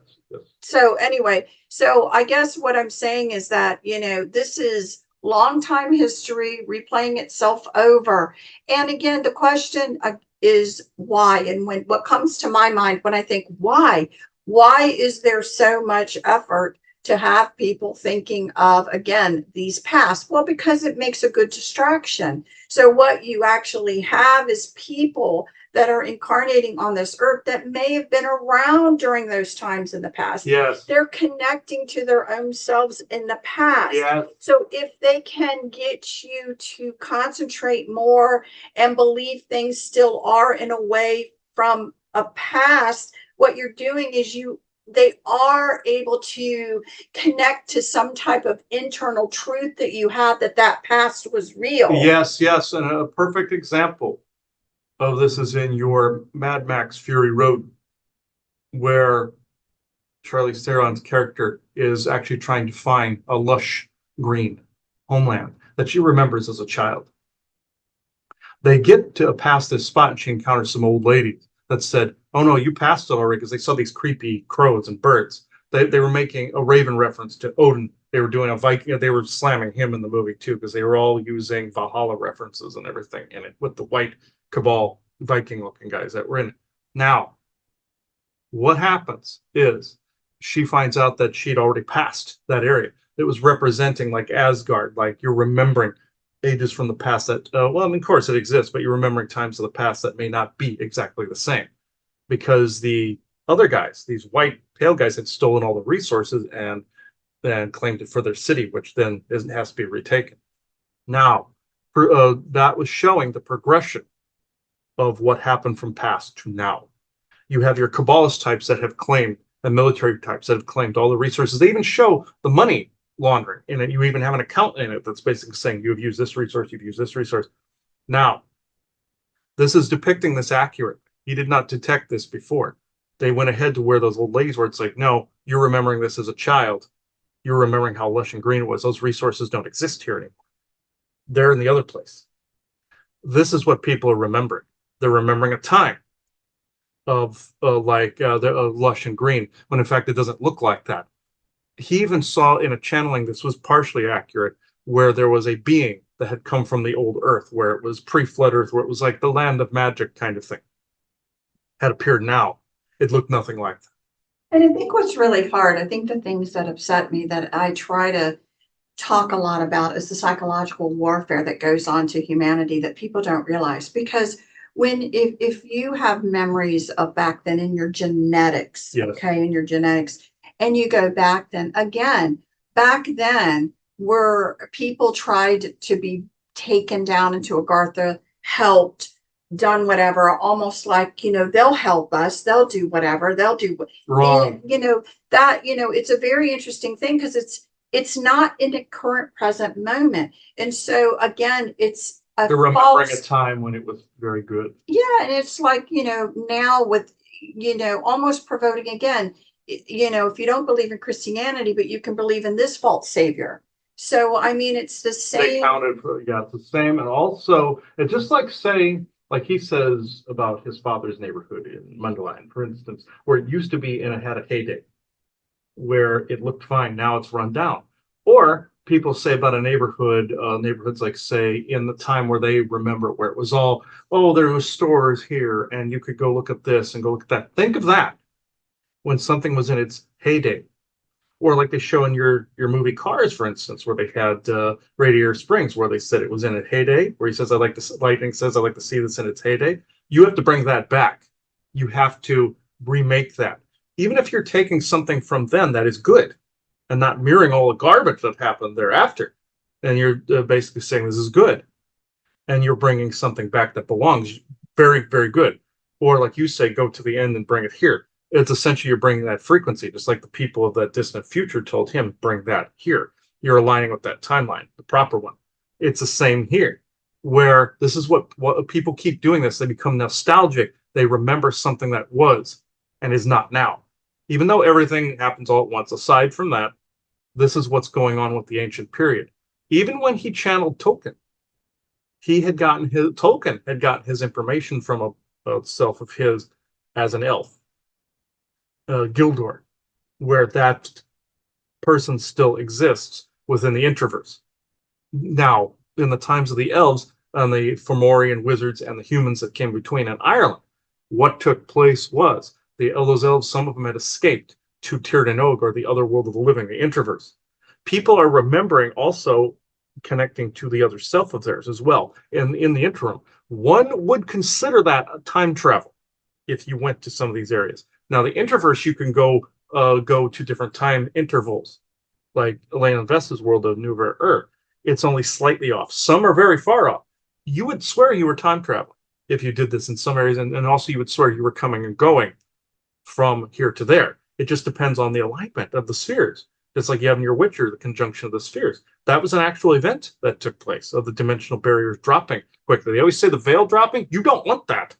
So anyway, I guess what I'm saying is that, this is long time history replaying itself over. And again, the question is why? And what comes to my mind when I think why is there so much effort to have people thinking of, again, these past? Well, because it makes a good distraction. So what you actually have is people that are incarnating on this earth that may have been around during those times in the past. Yes. They're connecting to their own selves in the past. Yes. So if they can get you to concentrate more and believe things still are in a way from a past, what you're doing is they are able to connect to some type of internal truth that you had, that past was real. Yes. And a perfect example of this is in your Mad Max Fury Road, where Charlize Theron's character is actually trying to find a lush green homeland that she remembers as a child. They get to past this spot and she encounters some old ladies that said, "Oh no, you passed it already," because they saw these creepy crows and birds. They were making a Raven reference to Odin. They were doing a Viking. They were slamming him in the movie too, because they were all using Valhalla references and everything in it with the white Cabal Viking-looking guys that were in it. Now, what happens is she finds out that she'd already passed that area. It was representing like Asgard, like you're remembering ages from the past that, well, of course it exists, but you're remembering times of the past that may not be exactly the same, because the other guys, these white pale guys, had stolen all the resources and then claimed it for their city, which then has to be retaken. Now, that was showing the progression of what happened from past to now. You have your Kabbalist types that have claimed, and military types that have claimed all the resources. They even show the money laundering. And you even have an account in it that's basically saying you have used this resource, you've used this resource. Now, this is depicting this accurately. He did not detect this before. They went ahead to where those old ladies were. It's like, no, you're remembering this as a child. You're remembering how lush and green it was. Those resources don't exist here anymore. They're in the other place. This is what people are remembering. They're remembering a time of the lush and green, when in fact it doesn't look like that. He even saw in a channeling, this was partially accurate, where there was a being that had come from the old earth, where it was pre-flood earth, where it was like the land of magic kind of thing, had appeared now. It looked nothing like that. And I think what's really hard, I think the things that upset me that I try to talk a lot about is the psychological warfare that goes on to humanity that people don't realize. Because if you have memories of back then in your genetics, Yes. okay, in your genetics, and you go back then again, back then where people tried to be taken down into Agartha, helped, done whatever, almost like, they'll help us, they'll do whatever, they'll do Wrong. that, it's a very interesting thing because it's not in the current present moment. And so again, it's a They're remembering false, a time when it was very good. yeah, and it's like, now with, almost provoking again, if you don't believe in Christianity, but you can believe in this false savior. So I mean, it's the They same. counted for, yeah, it's the same. And also, it's just like saying, like he says about his father's neighborhood in Mundelein, for instance, where it used to be and it had a heyday, where it looked fine. Now it's run down. Or people say about a neighborhood, neighborhoods like say in the time where they remember where it was all, oh, there was stores here and you could go look at this and go look at that. Think of that when something was in its heyday. Or like they show in your movie Cars, for instance, where they had Radiator Springs, where they said it was in its heyday, where he says, I like to, Lightning says, I like to see this in its heyday. You have to bring that back. You have to remake that. Even if you're taking something from then that is good and not mirroring all the garbage that happened thereafter, and you're basically saying this is good, and you're bringing something back that belongs, very, very good. Or like you say, go to the end and bring it here. It's essentially you're bringing that frequency, just like the people of that distant future told him, bring that here. You're aligning with that timeline, the proper one. It's the same here, where this is what people keep doing this. They become nostalgic. They remember something that was and is not now. Even though everything happens all at once, aside from that, this is what's going on with the ancient period. Even when he channeled Tolkien, Tolkien had gotten his information from a self of his as an elf, Gildor, where that person still exists within the Introverse. Now, in the times of the elves and the Fomorian wizards and the humans that came between in Ireland, what took place was those elves, some of them had escaped to Tir Nog, or the other world of the living, the Introverse. People are remembering also connecting to the other self of theirs as well. In the interim, one would consider that a time travel if you went to some of these areas. Now, the Introverse, you can go to different time intervals, like Elena Vesta's world of Nouveau Earth. It's only slightly off. Some are very far off. You would swear you were time traveling if you did this in some areas, and also you would swear you were coming and going from here to there. It just depends on the alignment of the spheres. Just like you have in your Witcher, the conjunction of the spheres. That was an actual event that took place of the dimensional barriers dropping quickly. They always say the veil dropping. You don't want that.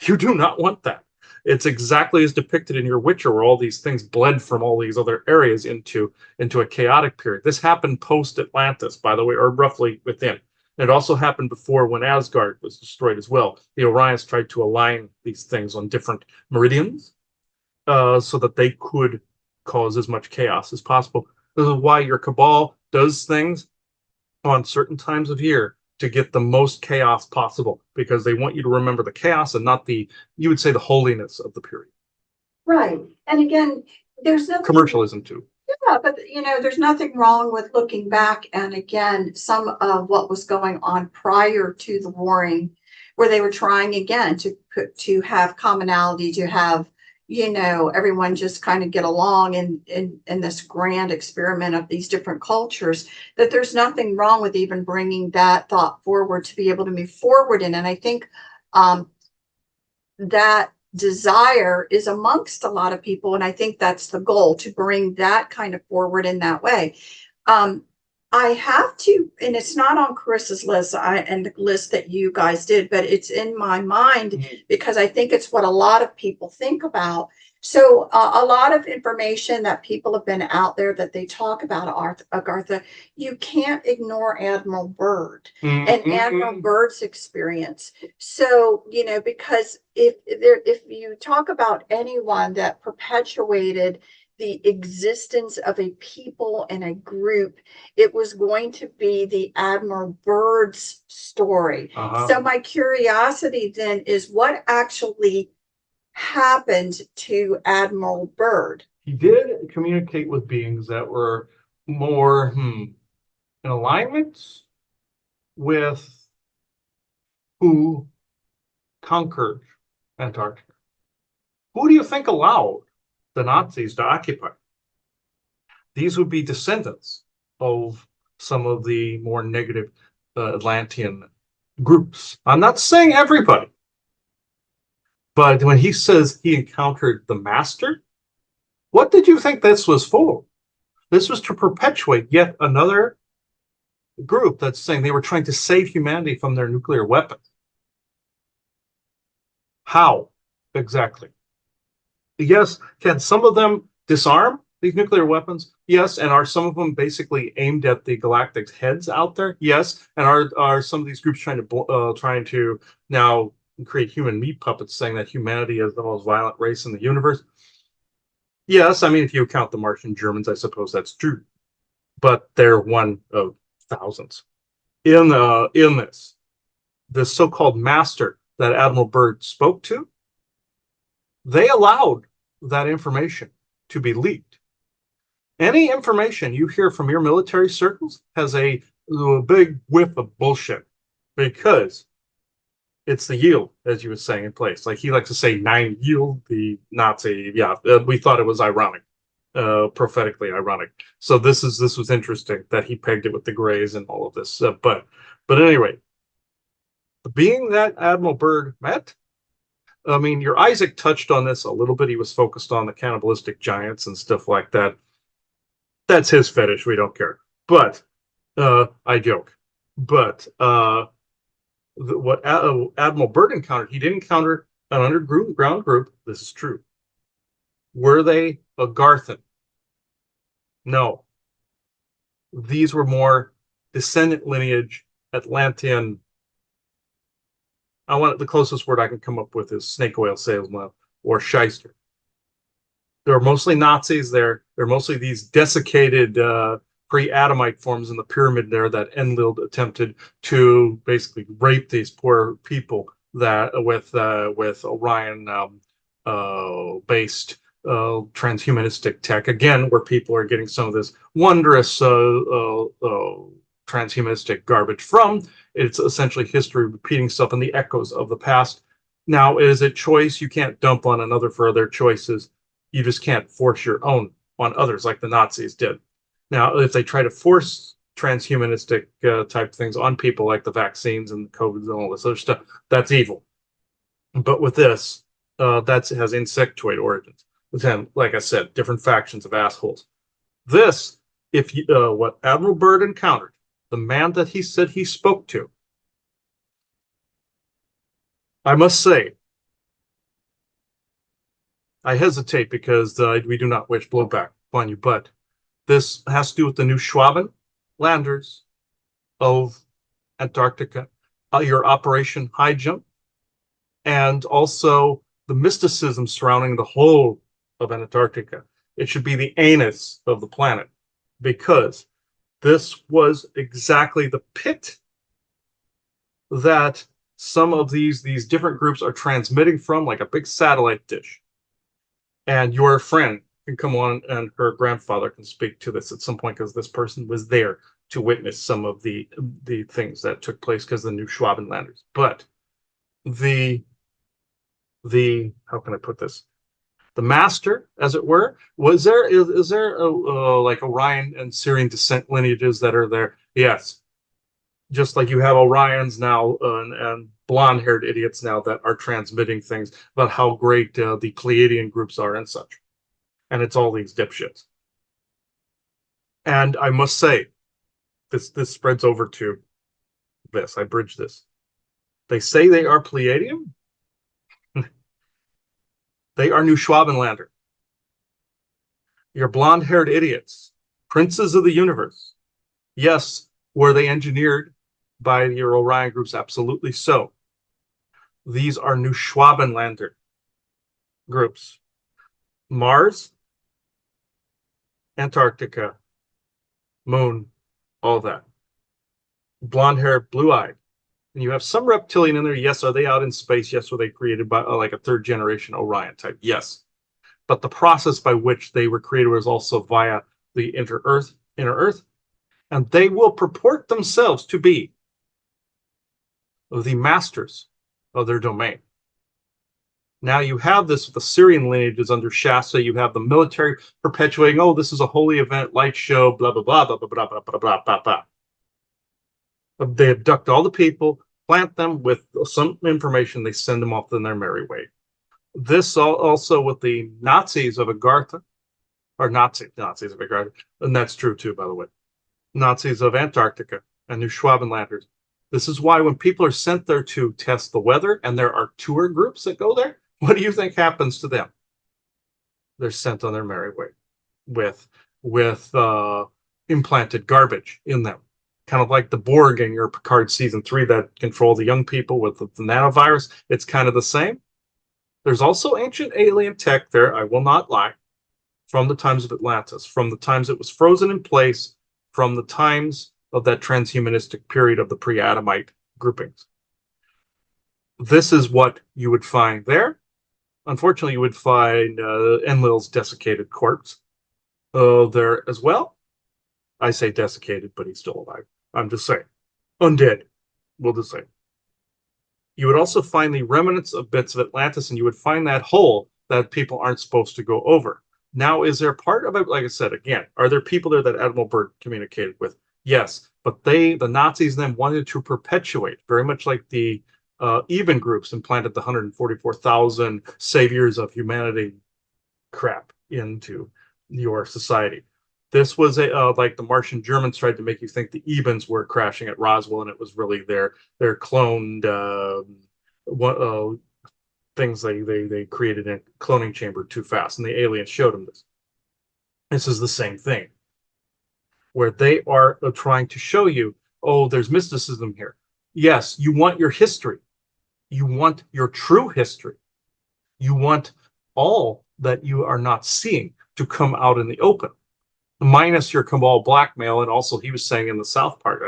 You do not want that. It's exactly as depicted in your Witcher, where all these things bled from all these other areas into a chaotic period. This happened post-Atlantis, by the way, or roughly within. It also happened before, when Asgard was destroyed as well. The Orions tried to align these things on different meridians so that they could cause as much chaos as possible. This is why your cabal does things on certain times of year to get the most chaos possible, because they want you to remember the chaos and not you would say, the holiness of the period. Right. And again, there's nothing. Commercialism too. Yeah, but there's nothing wrong with looking back and again, some of what was going on prior to the warring, where they were trying again to have commonality, to have, everyone just kind of get along in this grand experiment of these different cultures, that there's nothing wrong with even bringing that thought forward to be able to move forward in. And I think that desire is amongst a lot of people. And I think that's the goal, to bring that kind of forward in that way. I have to, and it's not on Carissa's list, and the list that you guys did, but it's in my mind because I think it's what a lot of people think about. So a lot of information that people have been out there that they talk about Agartha, you can't ignore Admiral Byrd and Admiral Byrd's experience. So, because if you talk about anyone that perpetuated the existence of a people and a group, it was going to be the Admiral Byrd's story. So my curiosity then is what actually happened to Admiral Byrd? He did communicate with beings that were more in alignment with who conquered Antarctica. Who do you think allowed the Nazis to occupy? These would be descendants of some of the more negative Atlantean groups. I'm not saying everybody, but when he says he encountered the master, what did you think this was for? This was to perpetuate yet another group that's saying they were trying to save humanity from their nuclear weapons. How exactly? Yes, can some of them disarm these nuclear weapons? Yes, and are some of them basically aimed at the galactic's heads out there? Yes, and are some of these groups trying to now create human meat puppets, saying that humanity is the most violent race in the universe? Yes, I mean if you count the Martian Germans, I suppose that's true, but they're one of thousands. In this so-called master that Admiral Byrd spoke to, they allowed that information to be leaked. Any information you hear from your military circles has a big whiff of bullshit because it's the yield, as you were saying, in place. Like he likes to say 9 yield, the Nazi. Yeah, we thought it was ironic, prophetically ironic. So this was interesting that he pegged it with the Greys and all of this. But anyway, being that Admiral Byrd met, I mean, your Isaac touched on this a little bit. He was focused on the cannibalistic giants and stuff like that. That's his fetish. We don't care. But I joke. But what Admiral Byrd encountered, he didn't encounter an underground group. This is true. Were they Agarthan? No. These were more descendant lineage Atlantean. The closest word I can come up with is snake oil salesman or shyster. There are mostly Nazis there. They're mostly these desiccated pre-Adamite forms in the pyramid there that Enlil attempted to basically rape these poor people that with Orion based transhumanistic tech. Again, where people are getting some of this wondrous transhumanistic garbage from. It's essentially history repeating stuff and the echoes of the past. Now, is it choice you can't dump on another for their choices? You just can't force your own on others like the Nazis did. Now, if they try to force transhumanistic type things on people like the vaccines and COVID and all this other stuff, that's evil. But with this, that has insectoid origins. Then, like I said, different factions of assholes. This, if you, what Admiral Byrd encountered, the man that he said he spoke to, I must say, I hesitate because we do not wish blowback upon you, but this has to do with the new Schwaben landers of Antarctica, your Operation High Jump, and also the mysticism surrounding the whole of Antarctica. It should be the anus of the planet because this was exactly the pit that some of these different groups are transmitting from, like a big satellite dish. And your friend can come on, and her grandfather can speak to this at some point because this person was there to witness some of the things that took place because of the new Schwabenlanders. But the how can I put this? The master, as it were, was there? Is there like Orion and Syrian descent lineages that are there? Yes, just like you have Orions now and blonde-haired idiots now that are transmitting things about how great the Pleiadian groups are and such. And it's all these dipshits. And I must say, this spreads over to this. I bridge this. They say they are Pleiadian. They are New Schwabenlander. You're blonde-haired idiots, princes of the universe. Yes, were they engineered by your Orion groups? Absolutely so. These are New Schwabenlander groups. Mars, Antarctica, Moon, all that. Blonde hair, blue eyed. And you have some reptilian in there. Yes, are they out in space? Yes, were they created by like a third generation Orion type? Yes. But the process by which they were created was also via the inner Earth, and they will purport themselves to be the masters of their domain. Now you have this with the Syrian lineages under Shasta. You have the military perpetuating, oh, this is a holy event, light show, blah, blah, blah, blah, blah, blah, blah, blah, blah, blah, blah. They abduct all the people, plant them with some information, they send them off on their merry way. This also with the Nazis of Agartha, or Nazis of Agartha, and that's true too, by the way. Nazis of Antarctica and New Schwabenlanders. This is why when people are sent there to test the weather, and there are tour groups that go there, what do you think happens to them? They're sent on their merry way with implanted garbage in them, kind of like the Borg in your Picard season 3 that control the young people with the nanovirus. It's kind of the same. There's also ancient alien tech there, I will not lie, from the times of Atlantis, from the times it was frozen in place, from the times of that transhumanistic period of the pre-Adamite groupings. This is what you would find there. Unfortunately, you would find Enlil's desiccated corpse there as well. I say desiccated, but he's still alive. I'm just saying. Undead, we'll just say. You would also find the remnants of bits of Atlantis, and you would find that hole that people aren't supposed to go over. Now, is there part of it, like I said, again, are there people there that Admiral Byrd communicated with? Yes, but the Nazis then wanted to perpetuate, very much like the even groups implanted the 144,000 saviors of humanity crap into your society. This was like the Martian Germans tried to make you think the Ebens were crashing at Roswell, and it was really their cloned things they created in a cloning chamber too fast, and the aliens showed them this. This is the same thing, where they are trying to show you, oh, there's mysticism here. Yes, you want your history. You want your true history. You want all that you are not seeing to come out in the open, minus your cabal blackmail. And also, he was saying in the South Park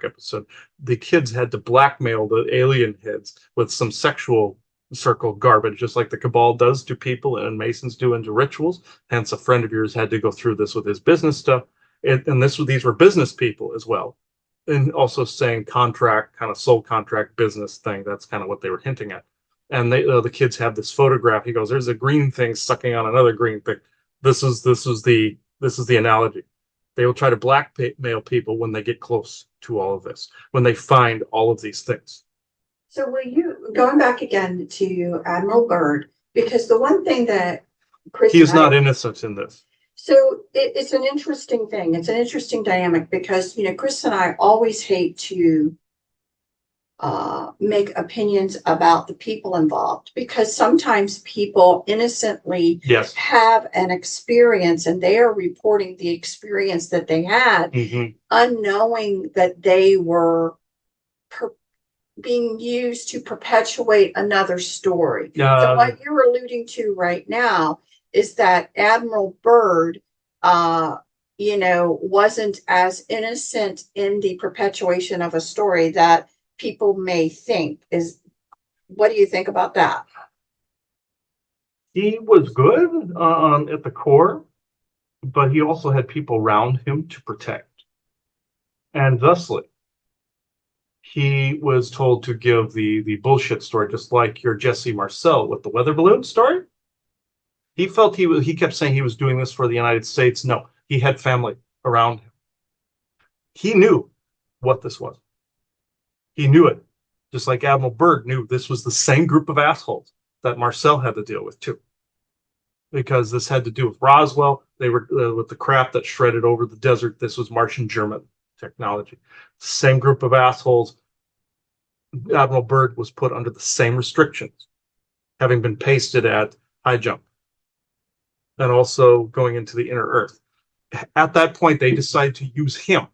episode, the kids had to blackmail the alien heads with some sexual circle garbage, just like the cabal does to people and Masons do into rituals. Hence, a friend of yours had to go through this with his business stuff. And these were business people as well. And also saying contract, kind of soul contract business thing. That's kind of what they were hinting at. And the kids have this photograph. He goes, "There's a green thing sucking on another green thing." This is the analogy. They will try to blackmail people when they get close to all of this, when they find all of these things. So going back again to Admiral Byrd, because the one thing that Chris he is not innocent in this. So it's an interesting thing. It's an interesting dynamic because, Chris and I always hate to make opinions about the people involved, because sometimes people innocently have an experience and they are reporting the experience that they had, unknowing that they were being used to perpetuate another story. So what you're alluding to right now is that Admiral Byrd, wasn't as innocent in the perpetuation of a story that people may think. What do you think about that? He was good at the core, but he also had people around him to protect. And thusly, he was told to give the bullshit story, just like your Jesse Marcel with the weather balloon story. He felt he kept saying he was doing this for the United States. No, he had family around him. He knew what this was. He knew it. Just like Admiral Byrd knew this was the same group of assholes that Marcel had to deal with too. because this had to do with Roswell. They were with the craft that shredded over the desert. This was Martian German technology. Same group of assholes. Admiral Byrd was put under the same restrictions, having been pasted at high jump and also going into the inner earth. At that point, they decided to use him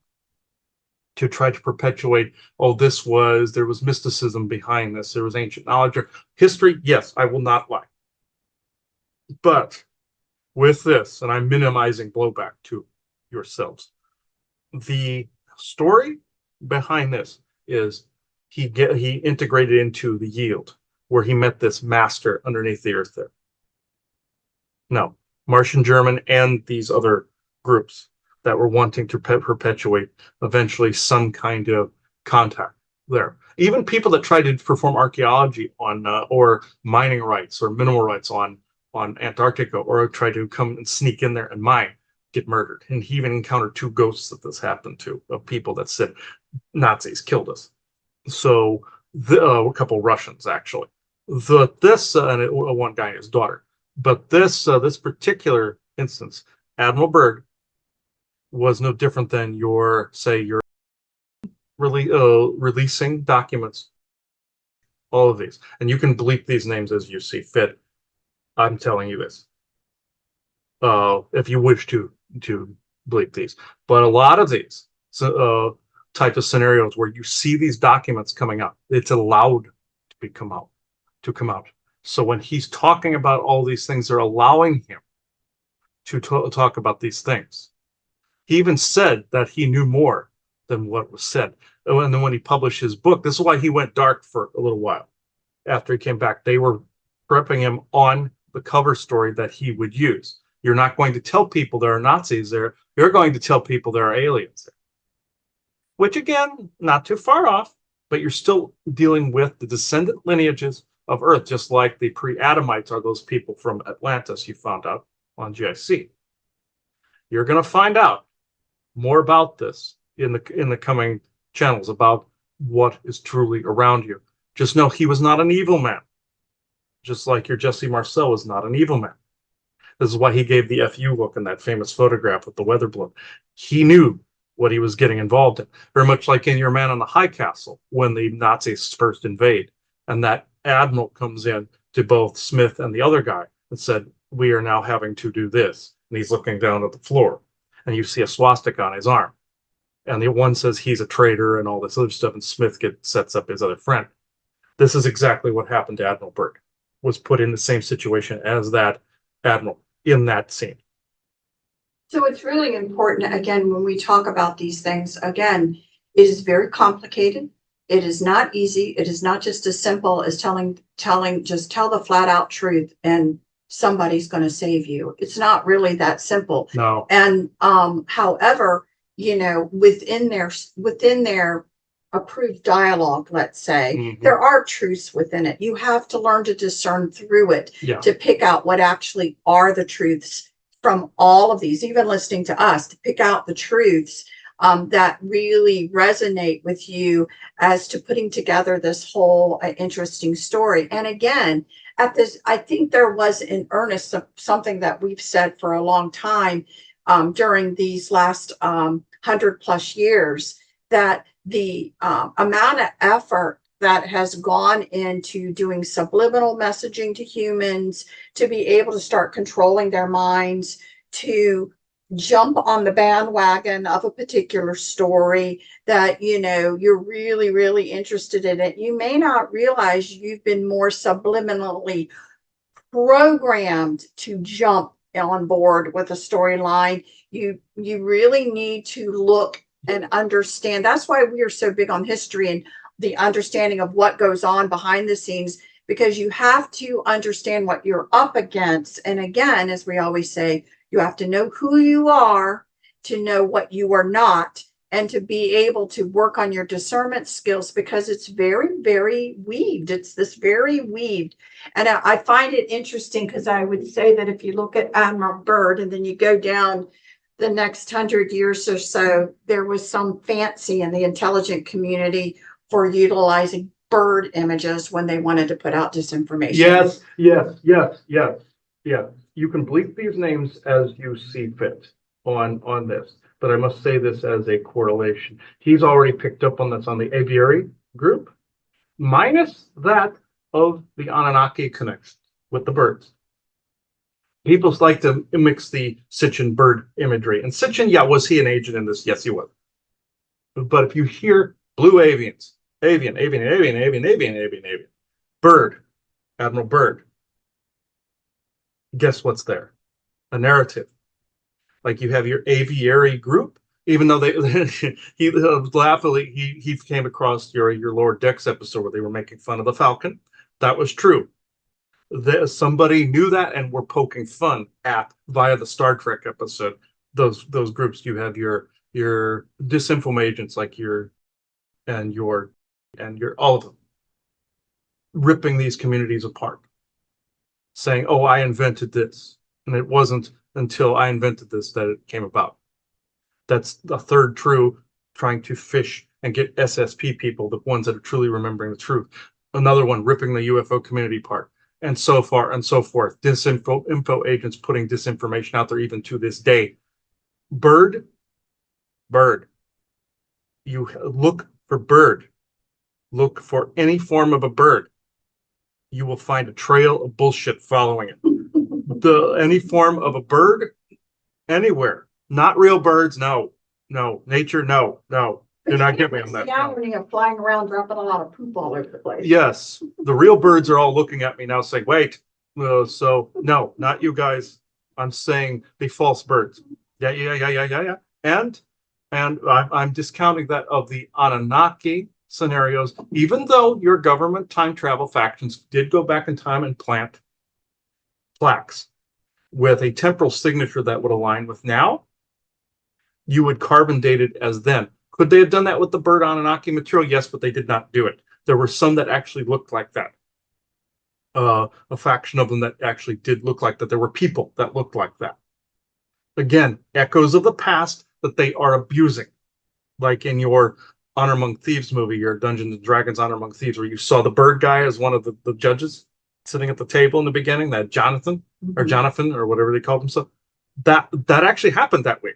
to try to perpetuate, oh, there was mysticism behind this. There was ancient knowledge or history. Yes, I will not lie. But with this, and I'm minimizing blowback to yourselves, the story behind this is he integrated into the yield where he met this master underneath the earth there. No, Martian German and these other groups that were wanting to perpetuate eventually some kind of contact there. Even people that tried to perform archaeology on or mining rights or mineral rights on Antarctica or try to come and sneak in there and mine get murdered. And he even encountered 2 ghosts that this happened to, of people that said Nazis killed us. So a couple of Russians actually. And one guy and his daughter. But this particular instance, Admiral Byrd was no different than your releasing documents, all of these, and you can bleep these names as you see fit. I'm telling you this, if you wish to bleep these, but a lot of these types of scenarios where you see these documents coming up, it's allowed to come out. So when he's talking about all these things, they're allowing him to talk about these things. He even said that he knew more than what was said. And then when he published his book, this is why he went dark for a little while. After he came back, they were prepping him on the cover story that he would use. You're not going to tell people there are Nazis there. You're going to tell people there are aliens there. Which, again, not too far off, but you're still dealing with the descendant lineages of Earth, just like the pre-Adamites are those people from Atlantis you found out on GIC. You're going to find out more about this in the coming channels about what is truly around you. Just know he was not an evil man, just like your Jesse Marcel was not an evil man. This is why he gave the FU look in that famous photograph with the weather balloon. He knew what he was getting involved in, very much like in Your Man on the High Castle when the Nazis first invade, and that admiral comes in to both Smith and the other guy and said, we are now having to do this. And he's looking down at the floor, and you see a swastika on his arm. And the one says he's a traitor and all this other stuff, and Smith sets up his other friend. This is exactly what happened to Admiral Byrd, was put in the same situation as that admiral in that scene. So it's really important, again, when we talk about these things, again, it is very complicated. It is not easy. It is not just as simple as just tell the flat out truth and somebody's going to save you. It's not really that simple. No. And however, within their approved dialogue, let's say, there are truths within it. You have to learn to discern through it to pick out what actually are the truths from all of these, even listening to us, to pick out the truths that really resonate with you as to putting together this whole interesting story. And again, I think there was in earnest something that we've said for a long time during these last 100+ years, that the amount of effort that has gone into doing subliminal messaging to humans, to be able to start controlling their minds, to jump on the bandwagon of a particular story that, you're really, really interested in it. You may not realize you've been more subliminally programmed to jump on board with a storyline. You really need to look and understand. That's why we are so big on history and the understanding of what goes on behind the scenes, because you have to understand what you're up against. And again, as we always say, you have to know who you are to know what you are not, and to be able to work on your discernment skills, because it's very, very weaved. It's this very weaved. And I find it interesting because I would say that if you look at Admiral Byrd and then you go down the next 100 years or so, there was some fancy in the intelligent community for utilizing bird images when they wanted to put out disinformation. Yes. you can bleep these names as you see fit on this, but I must say this as a correlation. He's already picked up on this on the aviary group, minus that of the Anunnaki connection with the birds. People like to mix the Sitchin bird imagery. And Sitchin, yeah, was he an agent in this? Yes, he was. But if you hear blue avians, avian, bird, Admiral Byrd, guess what's there? A narrative. Like you have your aviary group, even though he laughingly he came across your Lower Decks episode where they were making fun of the Falcon. That was true. Somebody knew that and were poking fun at via the Star Trek episode. Those groups, you have your disinfo agents like your all of them ripping these communities apart, saying, "Oh, I invented this," and it wasn't until I invented this that it came about. That's the third true, trying to fish and get SSP people, the ones that are truly remembering the truth. Another one ripping the UFO community apart, and so far and so forth. Info agents putting disinformation out there even to this day. Bird. You look for bird. Look for any form of a bird. You will find a trail of bullshit following it. Any form of a bird, anywhere. Not real birds, no. Nature, no. Do not get me on that. The irony of flying around, dropping a lot of poop all over the place. Yes, the real birds are all looking at me now saying, wait, so no, not you guys. I'm saying the false birds. Yeah. And I'm discounting that of the Anunnaki scenarios, even though your government time travel factions did go back in time and plant plaques with a temporal signature that would align with now, you would carbon date it as then. Could they have done that with the bird Anunnaki material? Yes, but they did not do it. There were some that actually looked like that. A faction of them that actually did look like that. There were people that looked like that. Again, echoes of the past that they are abusing. Like in your Honor Among Thieves movie, your Dungeons and Dragons Honor Among Thieves, where you saw the bird guy as one of the judges sitting at the table in the beginning, that Jonathan or whatever they called himself. That actually happened that way.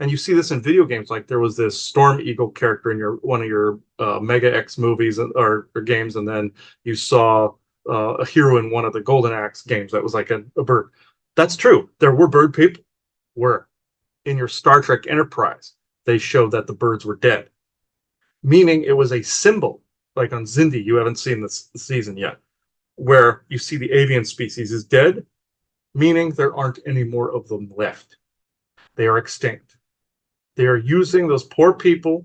And you see this in video games. Like there was this Storm Eagle character in one of your Mega X movies or games, and then you saw a hero in one of the Golden Axe games that was like a bird. That's true. There were bird people. In your Star Trek Enterprise, they showed that the birds were dead, meaning it was a symbol. Like on Xindi, you haven't seen this season yet, where you see the avian species is dead, meaning there aren't any more of them left. They are extinct. They are using those poor people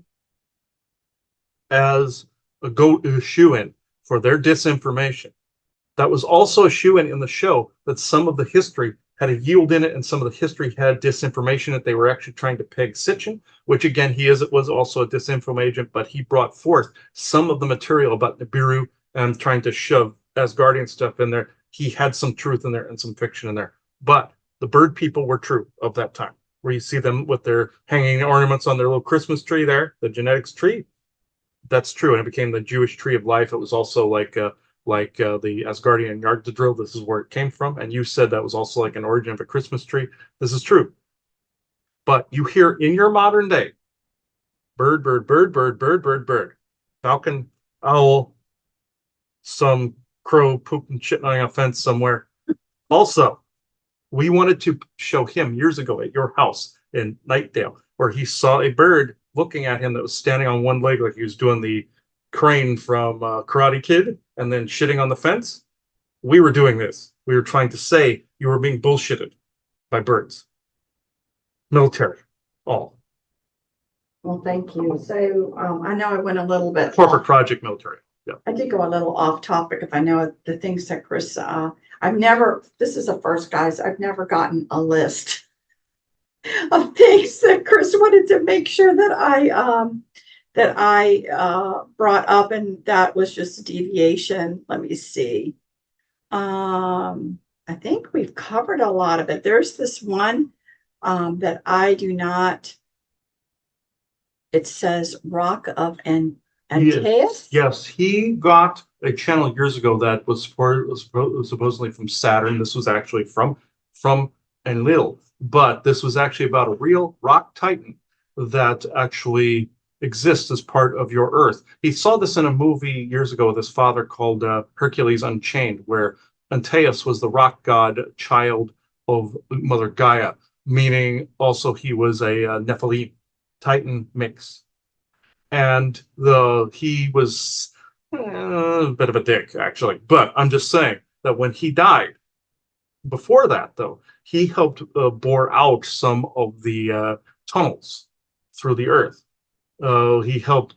as a shoe-in for their disinformation. That was also a shoe-in in the show, that some of the history had a yield in it, and some of the history had disinformation that they were actually trying to peg Sitchin, which again, was also a disinfo agent, but he brought forth some of the material about Nibiru and trying to shove Asgardian stuff in there. He had some truth in there and some fiction in there. But the bird people were true of that time, where you see them with their hanging ornaments on their little Christmas tree there, the genetics tree. That's true. And it became the Jewish tree of life. It was also like the Asgardian Yggdrasil. This is where it came from. And you said that was also like an origin of a Christmas tree. This is true. But you hear in your modern day, bird, falcon, owl, some crow pooping shitting on a fence somewhere. Also, we wanted to show him years ago at your house in Nightdale, where he saw a bird looking at him that was standing on one leg like he was doing the crane from Karate Kid and then shitting on the fence. We were doing this. We were trying to say you were being bullshitted by birds. Military, all. Well, thank you. So I know I went a little bit corporate project military. Yeah. I did go a little off topic. If I know the things that Chris, this is the first, guys, I've never gotten a list of things that Chris wanted to make sure that I brought up, and that was just a deviation. Let me see. I think we've covered a lot of it. There's this one that I do not. It says Rock of Antaeus. Yes, he got a channel years ago that was supposedly from Saturn. This was actually from from Enlil. But this was actually about a real rock titan that actually exists as part of your Earth. He saw this in a movie years ago with his father called Hercules Unchained, where Antaeus was the rock god child of Mother Gaia, meaning also he was a Nephilim Titan mix. And he was a bit of a dick, actually. But I'm just saying that when he died, before that, though, he helped bore out some of the tunnels through the earth. He helped.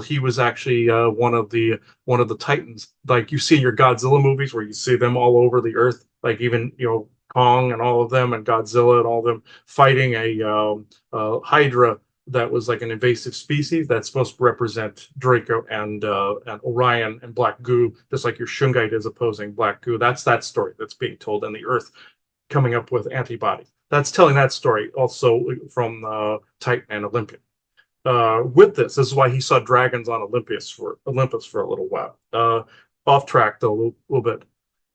He was actually one of the titans, like you see in your Godzilla movies, where you see them all over the earth, like even Kong and all of them, and Godzilla and all of them fighting a Hydra that was like an invasive species that's supposed to represent Draco and Orion and Black Goo, just like your Shungite is opposing Black Goo. That's that story that's being told in the Earth, coming up with antibodies. That's telling that story also from Titan and Olympian. This is why he saw dragons on Olympus for a little while. Off track though, little bit.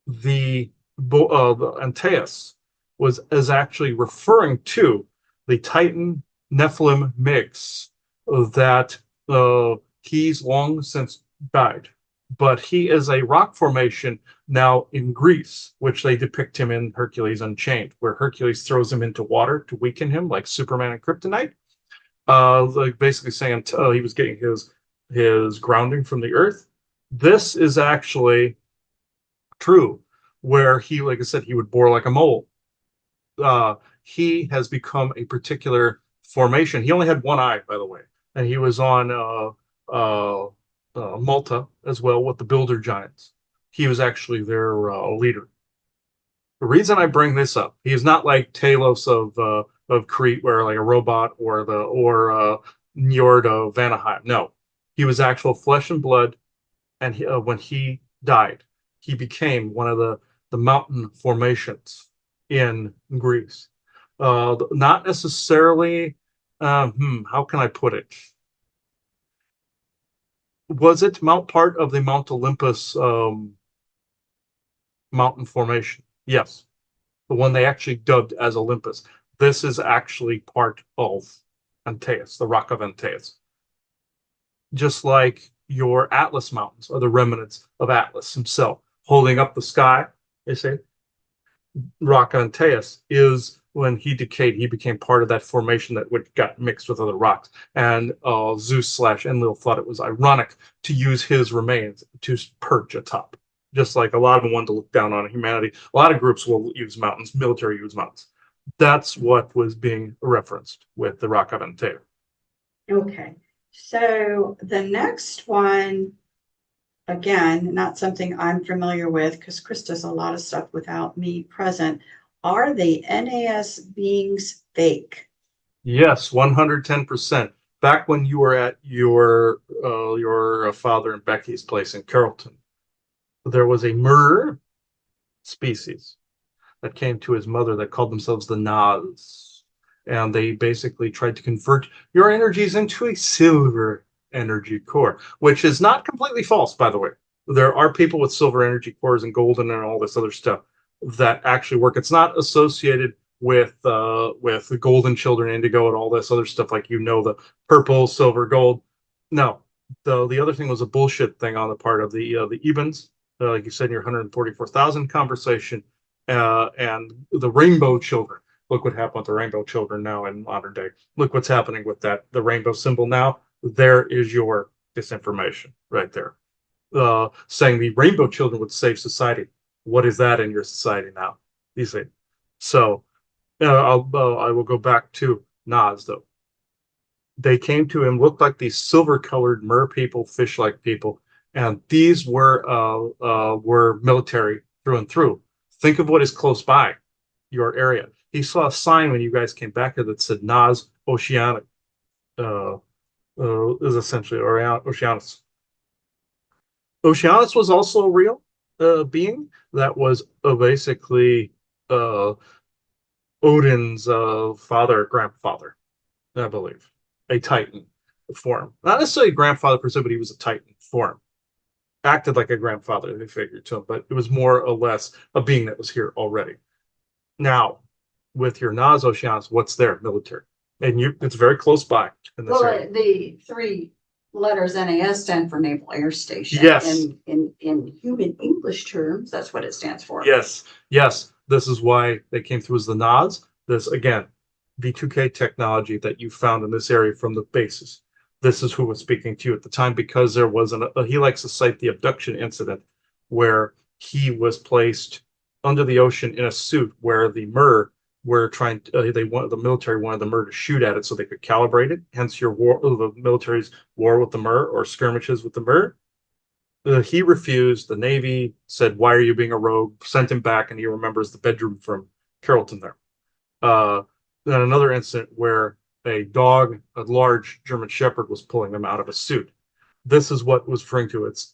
The Antaeus is actually referring to the Titan Nephilim mix that he's long since died, but he is a rock formation now in Greece, which they depict him in Hercules Unchained, where Hercules throws him into water to weaken him, like Superman and Kryptonite. Like basically saying he was getting his grounding from the earth. This is actually true, where he, like I said, he would bore like a mole. He has become a particular formation. He only had one eye, by the way, and he was on Malta as well with the Builder Giants. He was actually their leader. The reason I bring this up, he is not like Talos of Crete, where like a robot, or Njord of Vanaheim. No, he was actual flesh and blood, and when he died, he became one of the mountain formations in Greece. Not necessarily. How can I put it? Was it part of the Mount Olympus mountain formation? Yes, the one they actually dubbed as Olympus. This is actually part of Antaeus, the Rock of Antaeus. Just like your Atlas Mountains are the remnants of Atlas himself, holding up the sky, you see? Rock Antaeus is when he decayed, he became part of that formation that got mixed with other rocks. And Zeus / Enlil thought it was ironic to use his remains to perch atop. Just like a lot of them wanted to look down on humanity. A lot of groups will use mountains, military use mountains. That's what was being referenced with the Rock of Antaeus. Okay, so the next one, again, not something I'm familiar with because Chris does a lot of stuff without me present. Are the NAS beings fake? Yes, 110%. Back when you were at your father and Becky's place in Carrollton, there was a myrrh species that came to his mother that called themselves the Nas. And they basically tried to convert your energies into a silver energy core, which is not completely false, by the way. There are people with silver energy cores and golden and all this other stuff that actually work. It's not associated with the golden children, indigo, and all this other stuff, like the purple, silver, gold. No, the other thing was a bullshit thing on the part of the Ebens, like you said in your 144,000 conversation, and the rainbow children. Look what happened with the rainbow children now in modern day. Look what's happening with the rainbow symbol now. There is your disinformation right there. Saying the rainbow children would save society. What is that in your society now? You see. So I will go back to Nas, though. They came to him, looked like these silver-colored mer people, fish-like people, and these were military through and through. Think of what is close by your area. He saw a sign when you guys came back here that said Nas Oceanic. Is essentially Oceanus. Oceanus was also a real being that was basically Odin's father, grandfather, I believe, a Titan form. Not necessarily a grandfather per se, but he was a Titan form. Acted like a grandfather, they figured to him, but it was more or less a being that was here already. Now, with your NAS Oceanus, what's there? Military. And it's very close by in this Well, area. the three letters NAS stand for Naval Air Station. Yes. In human English terms, that's what it stands for. Yes. Yes. This is why they came through as the NAS. This, again, V2K technology that you found in this area from the bases. This is who was speaking to you at the time, because there was he likes to cite the abduction incident where he was placed under the ocean in a suit where the MER were trying the military wanted the MER to shoot at it so they could calibrate it. Hence your war, the military's war with the MER, or skirmishes with the MER. He refused. The Navy said, "Why are you being a rogue?" Sent him back, and he remembers the bedroom from Carrollton there. Uh, then another incident where a dog, a large German Shepherd, was pulling them out of a suit. This is what was referring to. It's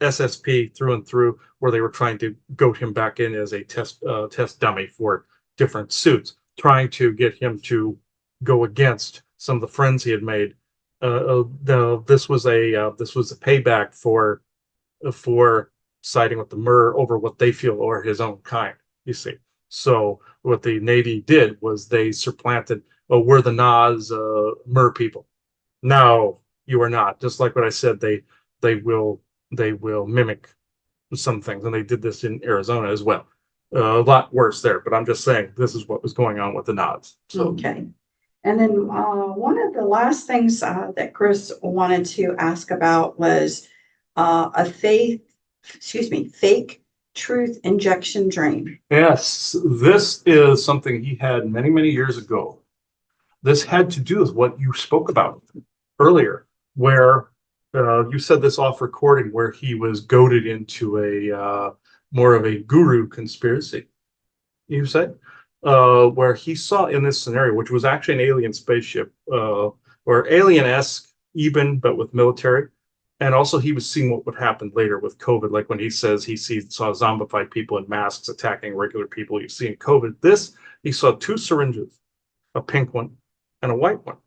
SSP through and through, where they were trying to goat him back in as a test dummy for different suits, trying to get him to go against some of the friends he had made. This was a payback for siding with the MER over what they feel or his own kind. You see, so what the Navy did was they supplanted. Oh, we're the NAS MER people. No, you are not. Just like what I said, they will mimic some things, and they did this in Arizona as well. A lot worse there, but I'm just saying this is what was going on with the NAS. So Okay. And then one of the last things that Chris wanted to ask about was a fake truth injection drain. yes, this is something he had many, many years ago. This had to do with what you spoke about earlier, where you said this off recording, where he was goaded into a more of a guru conspiracy. You said where he saw in this scenario, which was actually an alien spaceship, or alien-esque even, but with military. And also he was seeing what would happen later with COVID, like when he says saw zombified people in masks attacking regular people. You see in COVID, he saw two syringes, a pink one and a white one.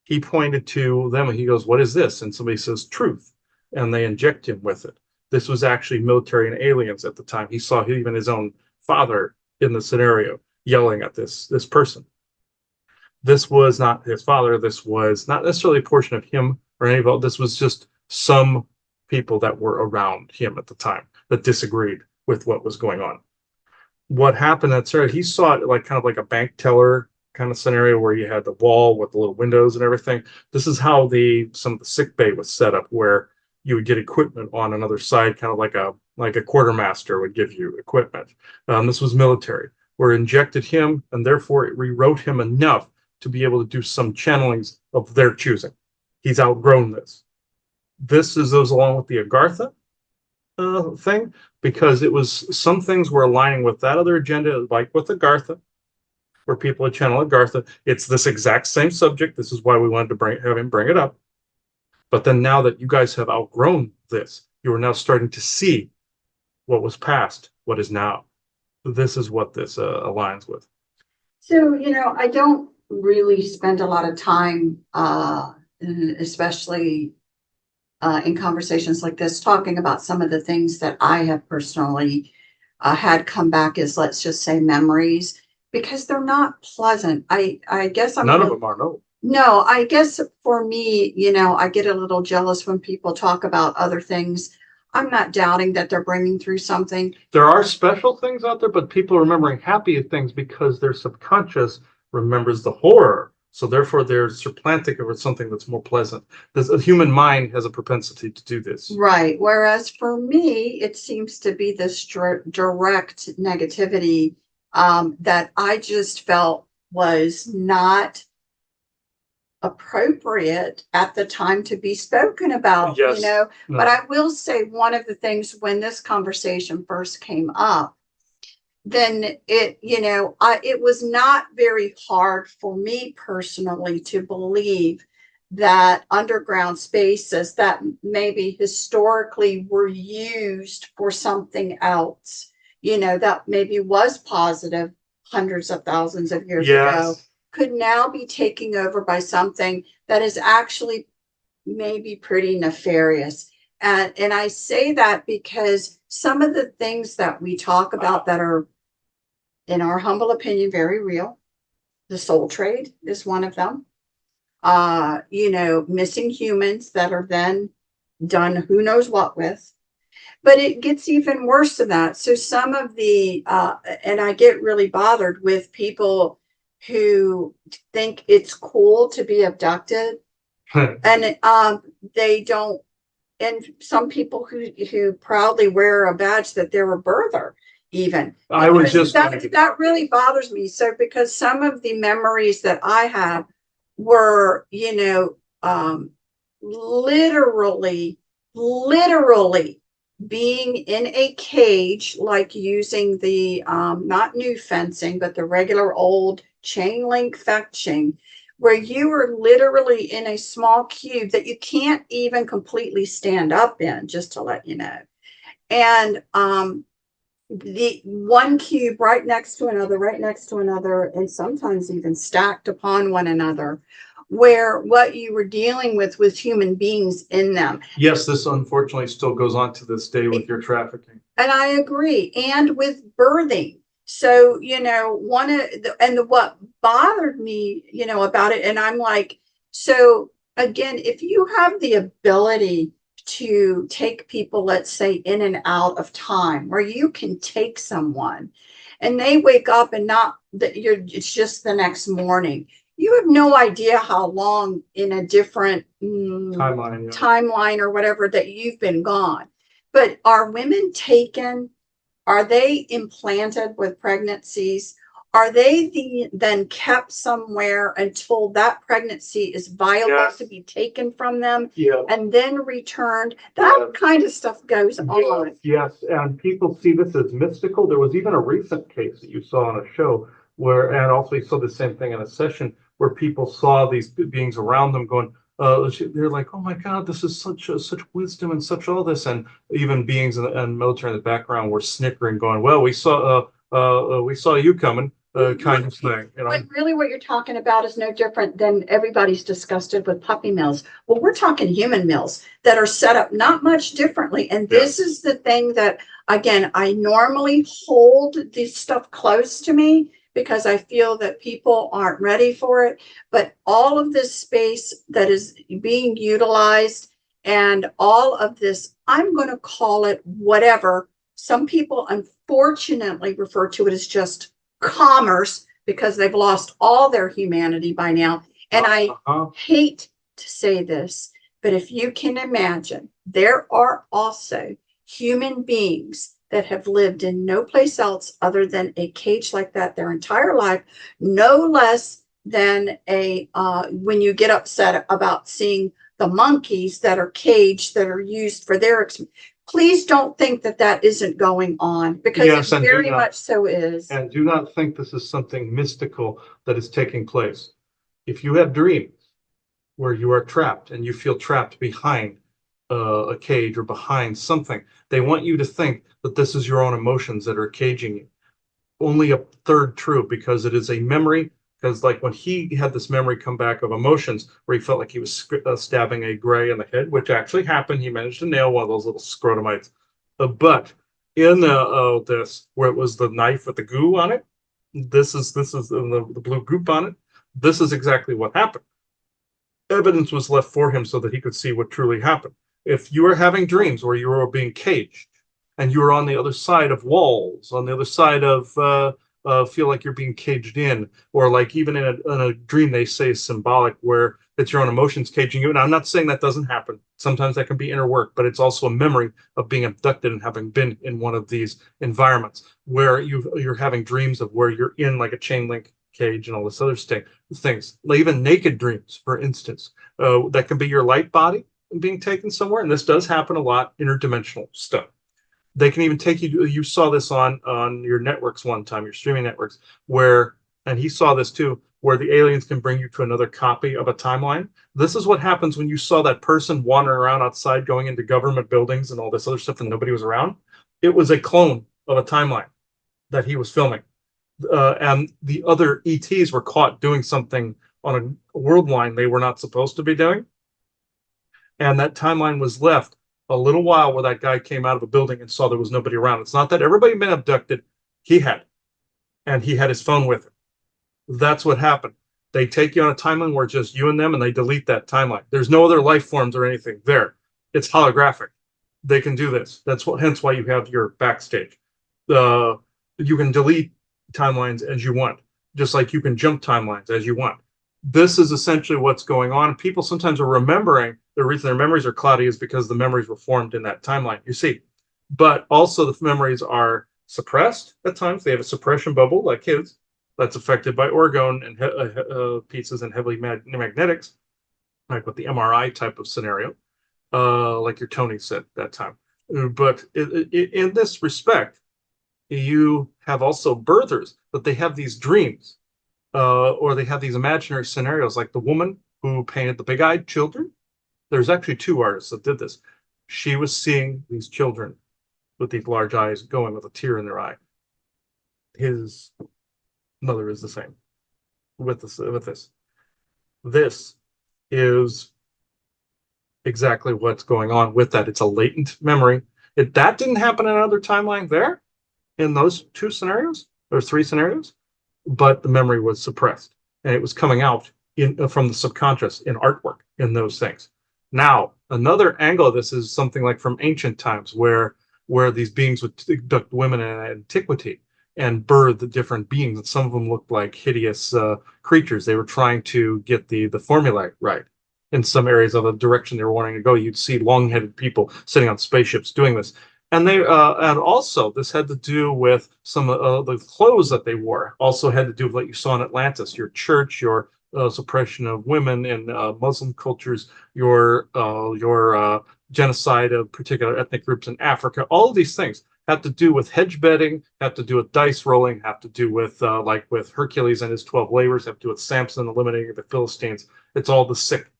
He pointed to them and he goes, "What is this?" And somebody says, "Truth." And they inject him with it. This was actually military and aliens at the time. He saw even his own father in the scenario yelling at this person. This was not his father. This was not necessarily a portion of him or any of this was just some people that were around him at the time that disagreed with what was going on. What happened at Sarah, he saw it like kind of like a bank teller kind of scenario where you had the wall with the little windows and everything. This is how some of the sick bay was set up, where you would get equipment on another side, kind of like a quartermaster would give you equipment. This was military, where it injected him, and therefore it rewrote him enough to be able to do some channelings of their choosing. He's outgrown this. This goes along with the Agartha thing, because it was some things were aligning with that other agenda, like with Agartha, where people had channeled Agartha. It's this exact same subject. This is why we wanted to have him bring it up. But then now that you guys have outgrown this, you are now starting to see what was past, what is now. This is what this aligns with. So, I don't really spend a lot of time, especially in conversations like this, talking about some of the things that I have personally had come back as, let's just say, memories, because they're not pleasant. I guess none of them are. No, I guess for me, I get a little jealous when people talk about other things. I'm not doubting that they're bringing through something. There are special things out there, but people are remembering happy things because their subconscious remembers the horror. So therefore, they're supplanting it with something that's more pleasant. The human mind has a propensity to do this. Right. Whereas for me, it seems to be this direct negativity that I just felt was not appropriate at the time to be spoken about. Yes. No. But I will say, one of the things when this conversation first came up, then it was not very hard for me personally to believe that underground spaces that maybe historically were used for something else, that maybe was positive hundreds of thousands of years ago, could now be taken over by something that is actually maybe pretty nefarious. And I say that because some of the things that we talk about that are in our humble opinion, very real. The soul trade is one of them. Missing humans that are then done who knows what with. But it gets even worse than that. So some of the, and I get really bothered with people who think it's cool to be abducted, and they don't. And some people who proudly wear a badge that they're a birther, even. I was just that really bothers me. So because some of the memories that I have were, literally being in a cage, like using the not new fencing, but the regular old chain link fencing, where you were literally in a small cube that you can't even completely stand up in, just to let you know. And the one cube right next to another, and sometimes even stacked upon one another, where what you were dealing with was human beings in them. Yes, this unfortunately still goes on to this day with your trafficking. And I agree. And with birthing. So, what bothered me, about it, and I'm like, so again, if you have the ability to take people, let's say, in and out of time, where you can take someone and they wake up and not that it's just the next morning. You have no idea how long in a different timeline or whatever that you've been gone. But are women taken? Are they implanted with pregnancies? Are they then kept somewhere until that pregnancy is viable to be taken from them and then returned? That kind of stuff goes on. Yes, and people see this as mystical. There was even a recent case that you saw on a show and also you saw the same thing in a session where people saw these beings around them going, they're like, oh my God, this is such wisdom and such all this, and even beings and military in the background were snickering, going, well, we saw you coming, kind of thing. But really, what you're talking about is no different than everybody's disgusted with puppy mills. Well, we're talking human mills that are set up not much differently, and this is the thing that, again, I normally hold this stuff close to me, because I feel that people aren't ready for it. But all of this space that is being utilized and all of this, I'm going to call it whatever. Some people unfortunately refer to it as just commerce, because they've lost all their humanity by now. And I hate to say this, but if you can imagine, there are also human beings that have lived in no place else other than a cage like that their entire life, no less than when you get upset about seeing the monkeys that are caged, that are used for their please don't think that isn't going on, because it very much so is. And do not think this is something mystical that is taking place. If you have dreams where you are trapped and you feel trapped behind a cage or behind something, they want you to think that this is your own emotions that are caging you. Only a third true, because it is a memory. Because like when he had this memory come back of emotions where he felt like he was stabbing a gray in the head, which actually happened. He managed to nail one of those little scrotumites. But in this, where it was the knife with the goo on it, this is the blue goop on it. This is exactly what happened. Evidence was left for him so that he could see what truly happened. If you are having dreams where you are being caged and you are on the other side of walls, on the other side of feel like you're being caged in, or like even in a dream they say is symbolic, where it's your own emotions caging you. And I'm not saying that doesn't happen. Sometimes that can be inner work, but it's also a memory of being abducted and having been in one of these environments where you're having dreams of where you're in like a chain link cage and all this other things, like even naked dreams, for instance, that can be your light body being taken somewhere. And this does happen a lot, interdimensional stuff. They can even take you saw this on your networks one time, your streaming networks, and he saw this too, where the aliens can bring you to another copy of a timeline. This is what happens when you saw that person wandering around outside, going into government buildings and all this other stuff, and nobody was around. It was a clone of a timeline that he was filming. And the other ETs were caught doing something on a world line they were not supposed to be doing. And that timeline was left a little while where that guy came out of a building and saw there was nobody around. It's not that everybody had been abducted. He had. and he had his phone with him. That's what happened. They take you on a timeline where it's just you and them, and they delete that timeline. There's no other life forms or anything there. It's holographic. They can do this. That's what, hence why you have your backstage. You can delete timelines as you want, just like you can jump timelines as you want. This is essentially what's going on. People sometimes are remembering, the reason their memories are cloudy is because the memories were formed in that timeline, you see. But also the memories are suppressed at times. They have a suppression bubble like his that's affected by orgone and pieces and heavily magnetics, like with the MRI type of scenario, like your Tony said that time. But in this respect, you have also birthers, but they have these dreams, or they have these imaginary scenarios, like the woman who painted the big-eyed children. There's actually two artists that did this. She was seeing these children with these large eyes going with a tear in their eye. His mother is the same with this. This is exactly what's going on with that. It's a latent memory. That didn't happen in another timeline there in those two scenarios or three scenarios, but the memory was suppressed and it was coming out from the subconscious in artwork in those things. Now, another angle of this is something like from ancient times where these beings would abduct women in antiquity and birth the different beings, and some of them looked like hideous creatures. They were trying to get the formula right in some areas of the direction they were wanting to go. You'd see long-headed people sitting on spaceships doing this. And and also this had to do with some of the clothes that they wore. Also had to do with what you saw in Atlantis, your church, your suppression of women in Muslim cultures, your genocide of particular ethnic groups in Africa. All of these things have to do with hedge betting, have to do with dice rolling, have to do with like with Hercules and his 12 labors, have to do with Samson eliminating the Philistines. It's all this sick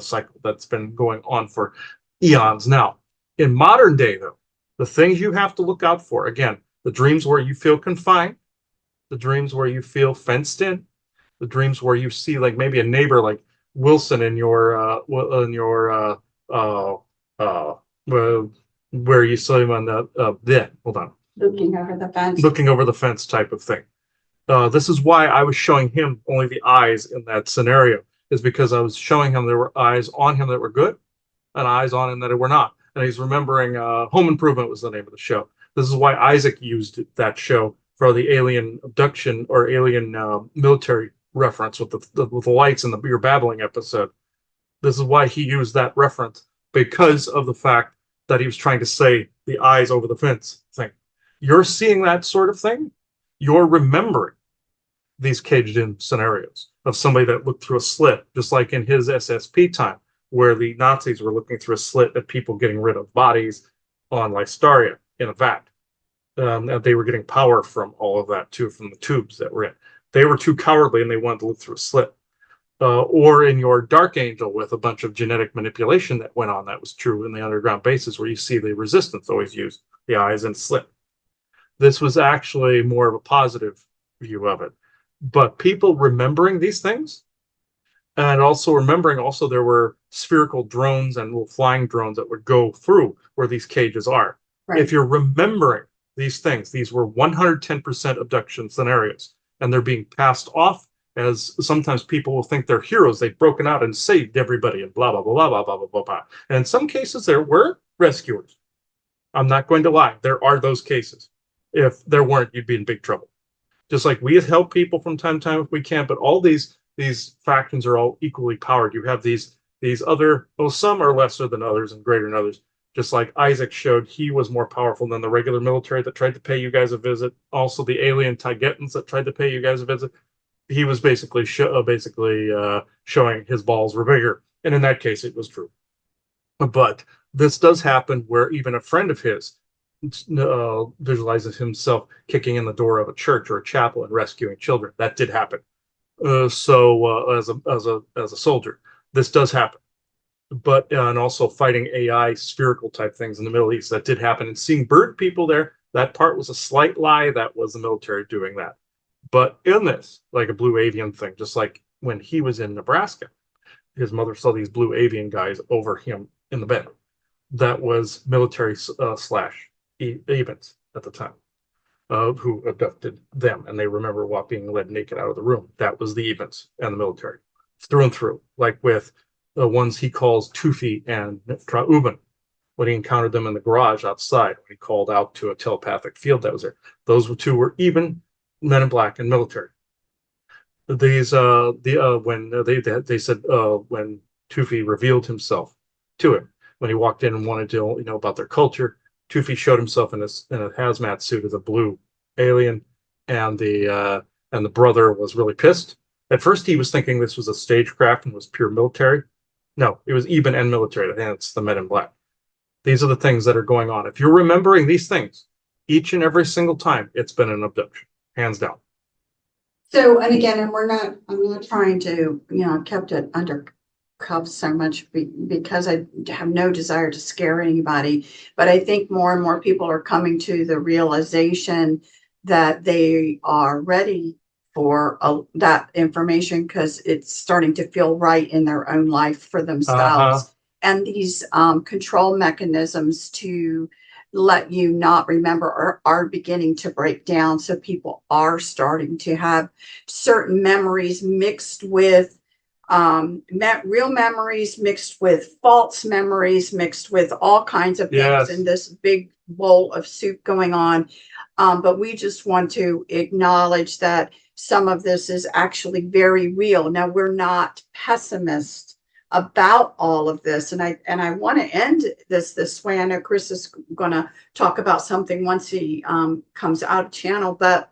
cycle that's been going on for eons now. In modern day, though, the things you have to look out for, again, the dreams where you feel confined, the dreams where you feel fenced in, the dreams where you see like maybe a neighbor like Wilson in your where you saw him on hold on, Looking over the fence. looking over the fence type of thing. This is why I was showing him only the eyes in that scenario, is because I was showing him there were eyes on him that were good and eyes on him that were not. And he's remembering Home Improvement was the name of the show. This is why Isaac used that show for the alien abduction or alien military reference with the lights in the You're Babbling episode. This is why he used that reference, because of the fact that he was trying to say the eyes over the fence thing. You're seeing that sort of thing. You're remembering these caged in scenarios of somebody that looked through a slit, just like in his SSP time, where the Nazis were looking through a slit at people getting rid of bodies on Lystaria in a vat. And they were getting power from all of that too, from the tubes that were in. They were too cowardly and they wanted to look through a slit. Or in your Dark Angel with a bunch of genetic manipulation that went on. That was true in the underground bases where you see the resistance always used the eyes and slit. This was actually more of a positive view of it. But people remembering these things, and also remembering also there were spherical drones and little flying drones that would go through where these cages are. Right. If you're remembering these things, these were 110% abduction scenarios, and they're being passed off as sometimes people will think they're heroes. They've broken out and saved everybody and blah, blah, blah, blah, blah, blah, blah, blah. And in some cases, there were rescuers. I'm not going to lie. There are those cases. If there weren't, you'd be in big trouble. Just like we have helped people from time to time if we can, but all these factions are all equally powered. You have these other, well, some are lesser than others and greater than others. Just like Isaac showed, he was more powerful than the regular military that tried to pay you guys a visit. Also, the alien Tigetans that tried to pay you guys a visit. He was basically showing his balls were bigger, and in that case, it was true. But this does happen where even a friend of his visualizes himself kicking in the door of a church or a chapel and rescuing children. That did happen. As a soldier, this does happen. But and also fighting AI spherical type things in the Middle East, that did happen. And seeing bird people there, that part was a slight lie. That was the military doing that. But in this, like a blue avian thing, just like when he was in Nebraska, his mother saw these blue avian guys over him in the bed. That was military slash agents at the time. who abducted them, and they remember being led naked out of the room. That was the Evans and the military, through and through. Like with the ones he calls Tufi and Trauben, when he encountered them in the garage outside, when he called out to a telepathic field that was there. Those two were even men in black and military. These when they said when Tufi revealed himself to him when he walked in and wanted to about their culture, Tufi showed himself in a hazmat suit as a blue alien, and the brother was really pissed. At first, he was thinking this was a stagecraft and was pure military. No, it was even and military. And it's the men in black. These are the things that are going on. If you're remembering these things each and every single time, it's been an abduction, hands down. So, and again, and I'm not trying to, I've kept it under cuffs so much because I have no desire to scare anybody. But I think more and more people are coming to the realization that they are ready for that information because it's starting to feel right in their own life for themselves. And these control mechanisms to let you not remember are beginning to break down. So people are starting to have certain memories mixed with real memories, mixed with false memories, mixed with all kinds of things in this big bowl of soup going on. But we just want to acknowledge that some of this is actually very real. Now, we're not pessimists about all of this. And I want to end this way. I know Chris is going to talk about something once he comes out of channel, but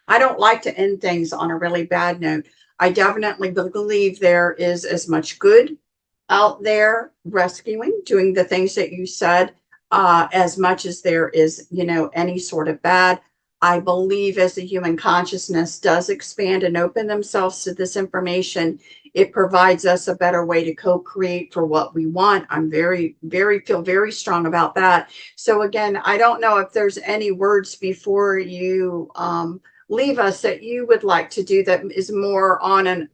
I don't like to end things on a really bad note. I definitely believe there is as much good out there rescuing, doing the things that you said, as much as there is, any sort of bad. I believe as the human consciousness does expand and open themselves to this information, it provides us a better way to co-create for what we want. I'm feel very strong about that. So again, I don't know if there's any words before you leave us that you would like to do that is more on an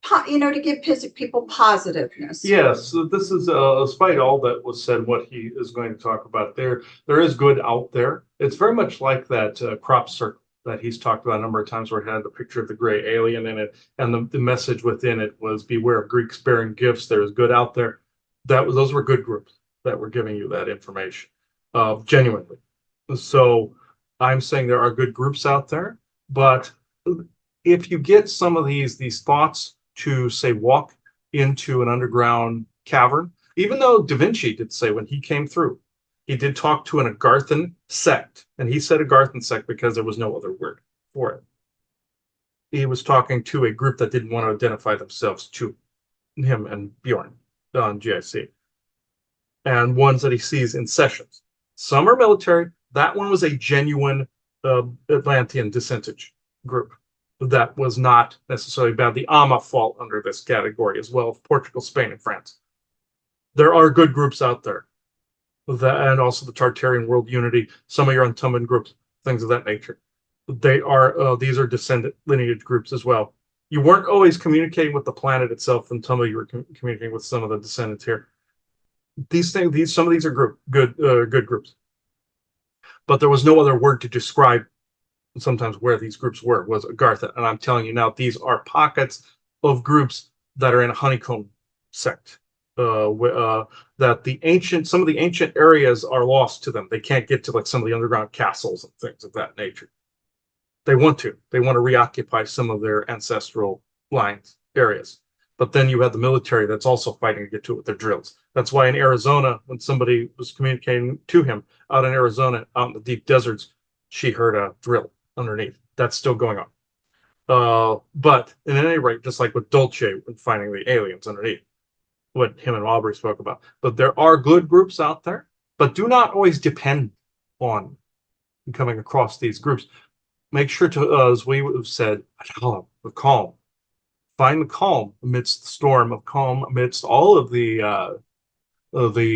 to give people positiveness. Yes, so this is despite all that was said, what he is going to talk about there is good out there. It's very much like that crop circle that he's talked about a number of times, where it had the picture of the gray alien in it, and the message within it was beware of Greeks bearing gifts. There is good out there. Those were good groups that were giving you that information, genuinely. So I'm saying there are good groups out there, but if you get some of these thoughts to say walk into an underground cavern, even though Da Vinci did say when he came through, he did talk to an Agarthan sect, and he said Agarthan sect because there was no other word for it. He was talking to a group that didn't want to identify themselves to him and Bjorn on GIC, and ones that he sees in sessions. Some are military. That one was a genuine Atlantean dissentage group. That was not necessarily bad. The Ama fall under this category as well, Portugal, Spain, and France. There are good groups out there. And also the Tartarian World Unity, some of your Untumban groups, things of that nature. These are descendant lineage groups as well. You weren't always communicating with the planet itself until you were communicating with some of the descendants here. Some of these are good groups. But there was no other word to describe sometimes where these groups was Agartha. And I'm telling you now, these are pockets of groups that are in a honeycomb sect. That some of the ancient areas are lost to them. They can't get to like some of the underground castles and things of that nature. They want to reoccupy some of their ancestral areas. But then you have the military that's also fighting to get to it with their drills. That's why in Arizona, when somebody was communicating to him out in Arizona, out in the deep deserts, she heard a drill underneath. That's still going on. But at any rate, just like with Dolce when finding the aliens underneath, what him and Aubrey spoke about. But there are good groups out there, but do not always depend on coming across these groups. Make sure to, as we have said, with calm. Find the calm amidst the storm, of calm amidst all of the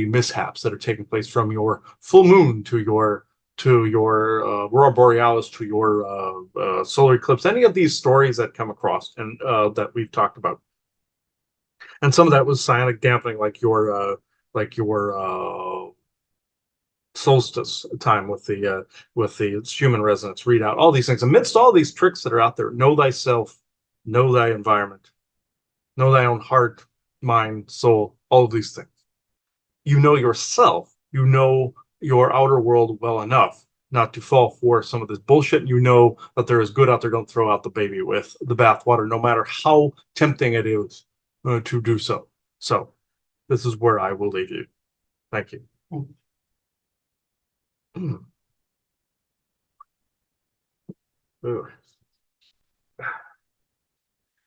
mishaps that are taking place, from your full moon to your aurora borealis to your solar eclipse. Any of these stories that come across and that we've talked about, and some of that was psionic dampening, like your solstice time with the human resonance readout, all these things. Amidst all these tricks that are out there, know thyself, know thy environment, know thy own heart, mind, soul, all of these things. You know yourself, you know your outer world well enough not to fall for some of this bullshit. You know that there is good out there. Don't throw out the baby with the bathwater, no matter how tempting it is to do so. So this is where I will leave you. Thank you. Ugh.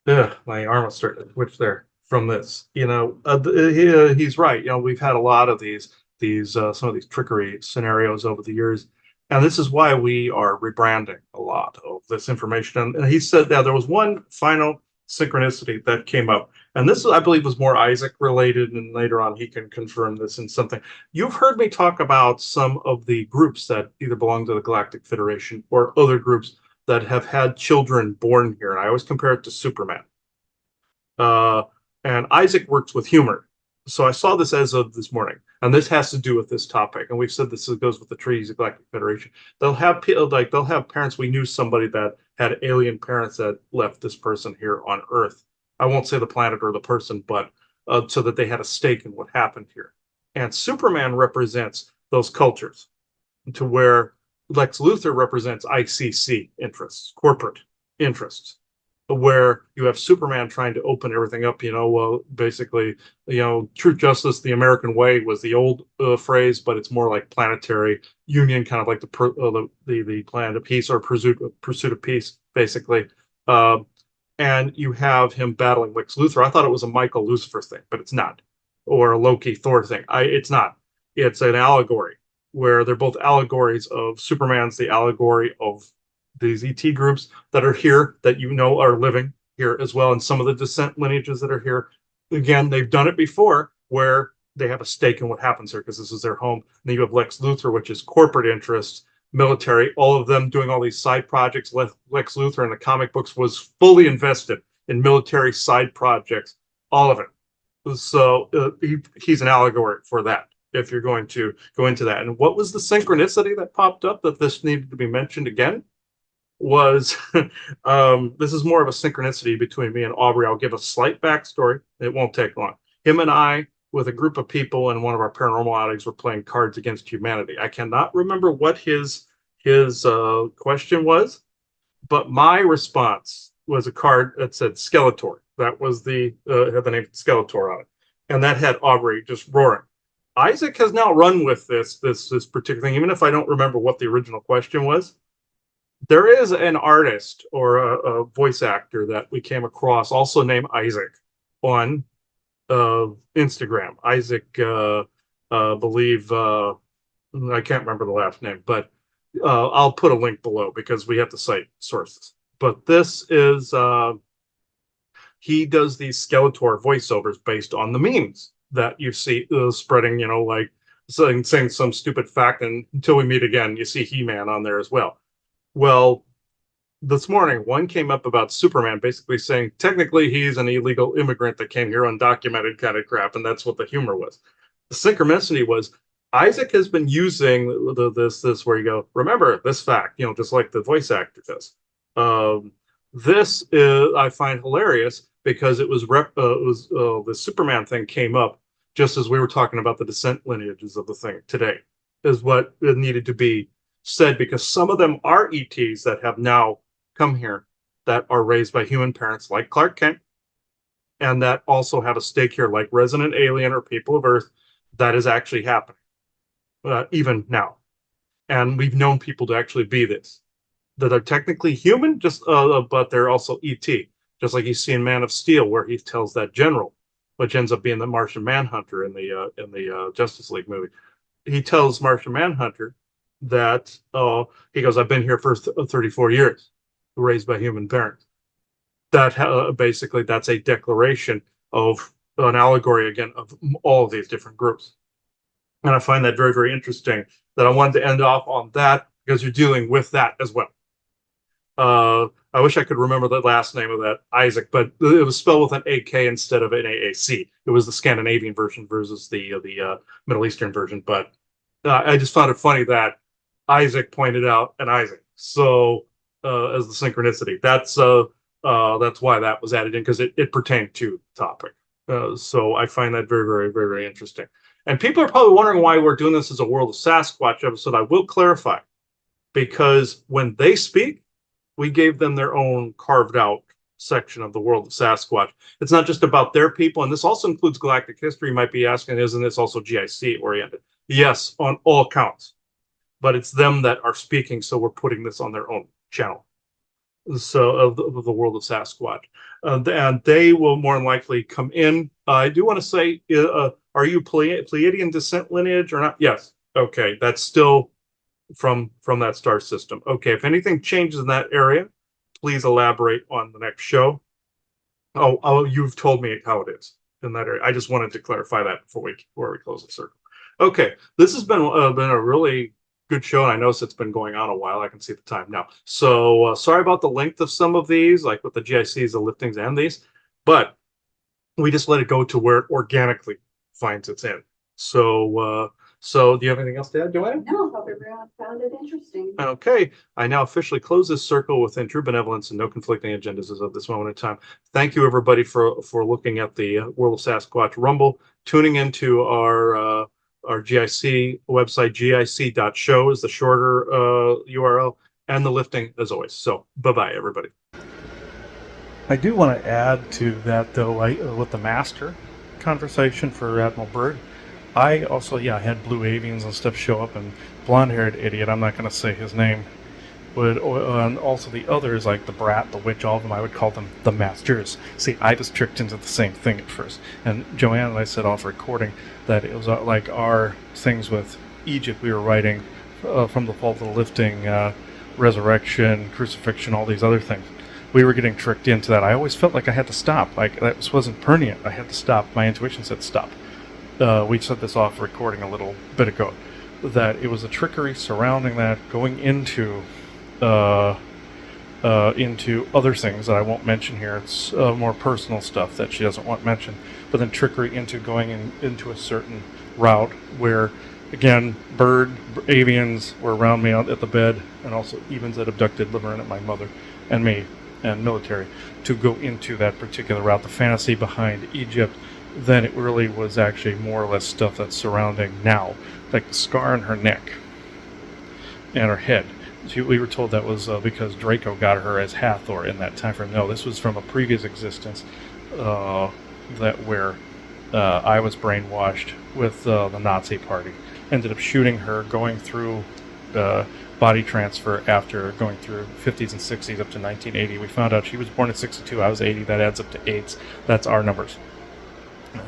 Ugh, my arm was starting to twitch there from this. He's right. We've had a lot of these some of these trickery scenarios over the years, and this is why we are rebranding a lot of this information. And he said that there was one final synchronicity that came up, and this, I believe, was more Isaac related, and later on he can confirm this in something. You've heard me talk about some of the groups that either belong to the Galactic Federation or other groups that have had children born here, and I always compare it to Superman. Uh, and Isaac works with humor. So I saw this as of this morning, and this has to do with this topic. And we've said this goes with the Treaties of Galactic Federation. They'll have parents. We knew somebody that had alien parents that left this person here on Earth. I won't say the planet or the person, but so that they had a stake in what happened here. And Superman represents those cultures, to where Lex Luthor represents ICC interests, corporate interests, where you have Superman trying to open everything up. Well, basically, truth, justice, the American way was the old phrase, but it's more like planetary union, kind of like the plan of peace or pursuit of peace, basically. And you have him battling Lex Luthor. I thought it was a Michael Lucifer thing, but it's not, or a Loki Thor thing. It's not. It's an allegory where they're both allegories of Superman's the allegory of these ET groups that are here that are living here as well, and some of the descent lineages that are here. Again, they've done it before where they have a stake in what happens here because this is their home. And then you have Lex Luthor, which is corporate interests, military, all of them doing all these side projects. Lex Luthor in the comic books was fully invested in military side projects, all of it. So he's an allegory for that, if you're going to go into that. And what was the synchronicity that popped up that this needed to be mentioned again? Was this is more of a synchronicity between me and Aubrey. I'll give a slight backstory. It won't take long. Him and I, with a group of people in one of our paranormal outings, were playing Cards Against Humanity. I cannot remember what his question was, but my response was a card that said Skeletor. That was had the name Skeletor on it, and that had Aubrey just roaring. Isaac has now run with this particular thing, even if I don't remember what the original question was. There is an artist or a voice actor that we came across, also named Isaac, on Instagram. Isaac, believe, I can't remember the last name, but I'll put a link below because we have to cite sources. But this is, he does these Skeletor voiceovers based on the memes that you see spreading, like saying some stupid fact, and until we meet again, you see He-Man on there as well. Well, this morning, one came up about Superman, basically saying technically he's an illegal immigrant that came here undocumented kind of crap, and that's what the humor was. The synchronicity was Isaac has been using this where you go, remember this fact, just like the voice actor does. This is, I find hilarious because it was the Superman thing came up just as we were talking about the descent lineages of the thing today, is what it needed to be said, because some of them are ETs that have now come here that are raised by human parents like Clark Kent, and that also have a stake here like Resident Alien or People of Earth. That is actually happening even now. And we've known people to actually be this, that are technically human, but they're also ET, just like you see in Man of Steel, where he tells that general, which ends up being the Martian Manhunter in the Justice League movie. He tells Martian Manhunter that he goes, I've been here for 34 years, raised by human parents. That basically, that's a declaration of an allegory again of all of these different groups. And I find that very, very interesting, that I wanted to end off on that because you're dealing with that as well. I wish I could remember the last name of that, Isaac, but it was spelled with an AK instead of an AAC. It was the Scandinavian version versus the Middle Eastern version, but I just found it funny that Isaac pointed out an Isaac. So as the synchronicity, that's why that was added in, because it pertained to the topic. So I find that very, very, very, very interesting. And people are probably wondering why we're doing this as a World of Sasquatch episode. I will clarify, because when they speak, we gave them their own carved out section of the World of Sasquatch. It's not just about their people, and this also includes galactic history. You might be asking, isn't this also GIC oriented? Yes, on all counts, but it's them that are speaking, so we're putting this on their own channel. So of the World of Sasquatch, and they will more than likely come in. I do want to say, are you Pleiadian descent lineage or not? Yes. Okay, that's still from that star system. Okay, if anything changes in that area, please elaborate on the next show. Oh, you've told me how it is in that area. I just wanted to clarify that before we close the circle. Okay, this has been a really good show, and I notice it's been going on a while. I can see the time now. So sorry about the length of some of these, like with the GICs, the liftings, and these, but we just let it go to where it organically finds its end. So do you have anything else to add, Joanna? No, hope everyone found it interesting. Okay, I now officially close this circle within true benevolence and no conflicting agendas as of this moment in time. Thank you, everybody, for looking at the World of Sasquatch Rumble, tuning into our GIC website. GIC.show is the shorter URL, and the lifting as always. So bye-bye, everybody. I do want to add to that, though, with the master conversation for Admiral Byrd. I also, had blue avians and stuff show up, and blonde-haired idiot, I'm not going to say his name, would, and also the others, like the Brat, the Witch, all of them, I would call them the Masters. See, I was tricked into the same thing at first. And Joanna and I said off recording that it was like our things with Egypt we were writing from the fall to the lifting, resurrection, crucifixion, all these other things. We were getting tricked into that. I always felt like I had to stop. Like, that wasn't pertinent. I had to stop. My intuition said stop. We said this off recording a little bit ago, that it was a trickery surrounding that, going into other things that I won't mention here. It's more personal stuff that she doesn't want mentioned, but then trickery into going into a certain route where, again, avians were around me at the bed, and also evens that abducted Laverne and my mother and me and military to go into that particular route. The fantasy behind Egypt, then it really was actually more or less stuff that's surrounding now, like the scar on her neck and her head. We were told that was because Draco got her as Hathor in that time frame. No, this was from a previous existence where I was brainwashed with the Nazi party. Ended up shooting her, going through body transfer after going through 50s and 60s up to 1980. We found out she was born in 62, I was 80, that adds up to 8s. That's our numbers.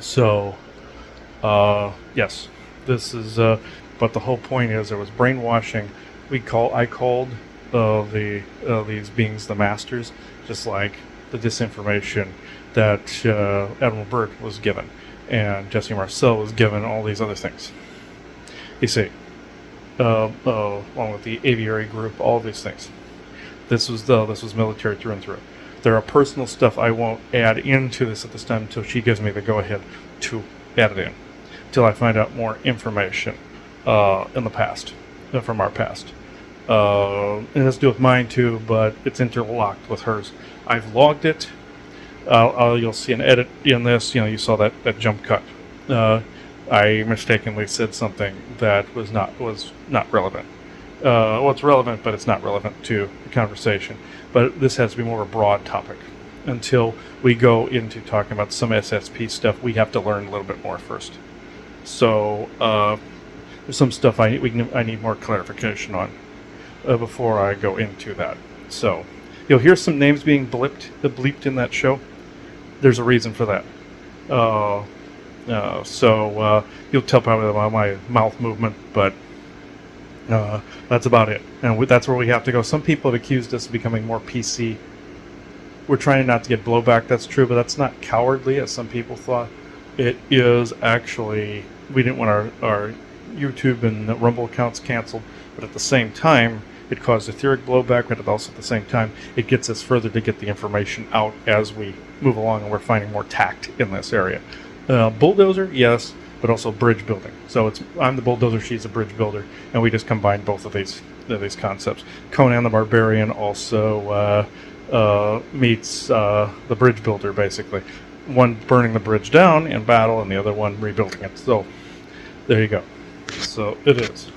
So, yes, this is, but the whole point is there was brainwashing. I called these beings the Masters, just like the disinformation that Admiral Byrd was given, and Jesse Marcel was given, all these other things. You see, along with the aviary group, all these things. This was military through and through. There are personal stuff I won't add into this at this time until she gives me the go-ahead to add it in, till I find out more information in the past, from our past. It has to do with mine too, but it's interlocked with hers. I've logged it. You'll see an edit in this. You saw that jump cut. I mistakenly said something that was not relevant. Well, it's relevant, but it's not relevant to the conversation. But this has to be more of a broad topic. Until we go into talking about some SSP stuff, we have to learn a little bit more first. So there's some stuff I need more clarification on before I go into that. So you'll hear some names being bleeped in that show. There's a reason for that. So you'll tell probably by my mouth movement, but that's about it. And that's where we have to go. Some people have accused us of becoming more PC. We're trying not to get blowback, that's true, but that's not cowardly, as some people thought. It is actually, we didn't want our YouTube and Rumble accounts canceled, but at the same time, it caused etheric blowback, but also at the same time, it gets us further to get the information out as we move along, and we're finding more tact in this area. Bulldozer, yes. but also bridge building. So I'm the bulldozer, she's a bridge builder, and we just combined both of these concepts. Conan the Barbarian also meets the bridge builder, basically. One burning the bridge down in battle, and the other one rebuilding it. So there you go. So it is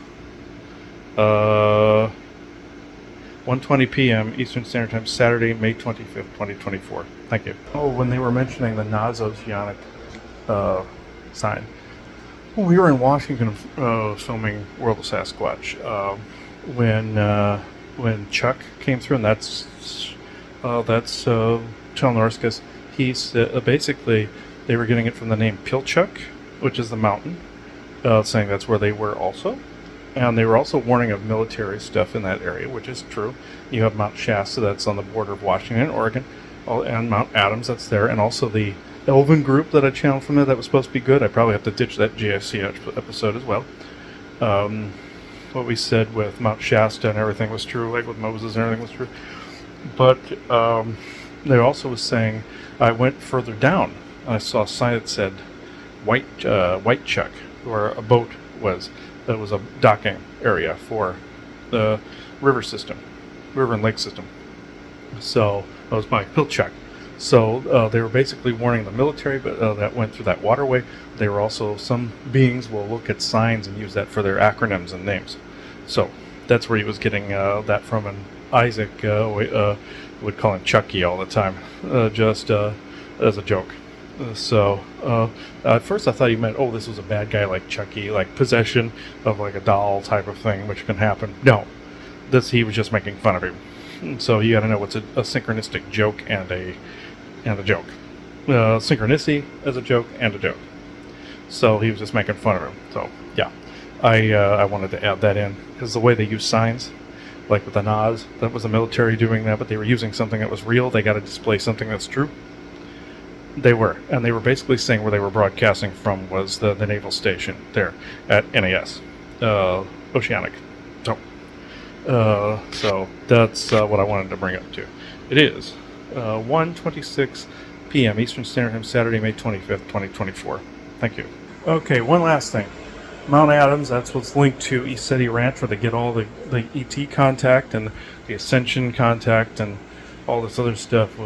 1:20 p.m. Eastern Standard Time, Saturday, May 25th, 2024. Thank you. Oh, when they were mentioning the Oceanic sign, well, we were in Washington filming World of Sasquatch when Chuck came through, and that's Chelnorscus. He's basically, they were getting it from the name Pilchuck, which is the mountain, saying that's where they were also. And they were also warning of military stuff in that area, which is true. You have Mount Shasta, that's on the border of Washington and Oregon, and Mount Adams, that's there, and also the Elven group that I channeled from there that was supposed to be good. I probably have to ditch that GIC episode as well. What we said with Mount Shasta and everything was true, like with Moses and everything was true. But they also was saying, I went further down, and I saw a sign that said White Chuck, where a boat was. That was a docking area for the river and lake system. So that was by Pilchuck. So they were basically warning the military, but that went through that waterway. They were also, some beings will look at signs and use that for their acronyms and names. So that's where he was getting that from. And Isaac would call him Chucky all the time, just as a joke. So at first I thought he meant, oh, this was a bad guy like Chucky, like possession of like a doll type of thing, which can happen. No, he was just making fun of him. So you got to know what's a synchronistic joke and a joke. Synchronicity as a joke and a joke. So he was just making fun of him. So yeah, I wanted to add that in because the way they use signs, like with the Nas, that was the military doing that, but they were using something that was real. They got to display something that's true. They were basically saying where they were broadcasting from was the naval station there at NAS, Oceanic. So that's what I wanted to bring up too. It is 1:26 p.m. Eastern Standard Time, Saturday, May 25th, 2024. Thank you. Okay, one last thing. Mount Adams, that's what's linked to East Ranch, where they get all the ET contact and the Ascension contact and all this other stuff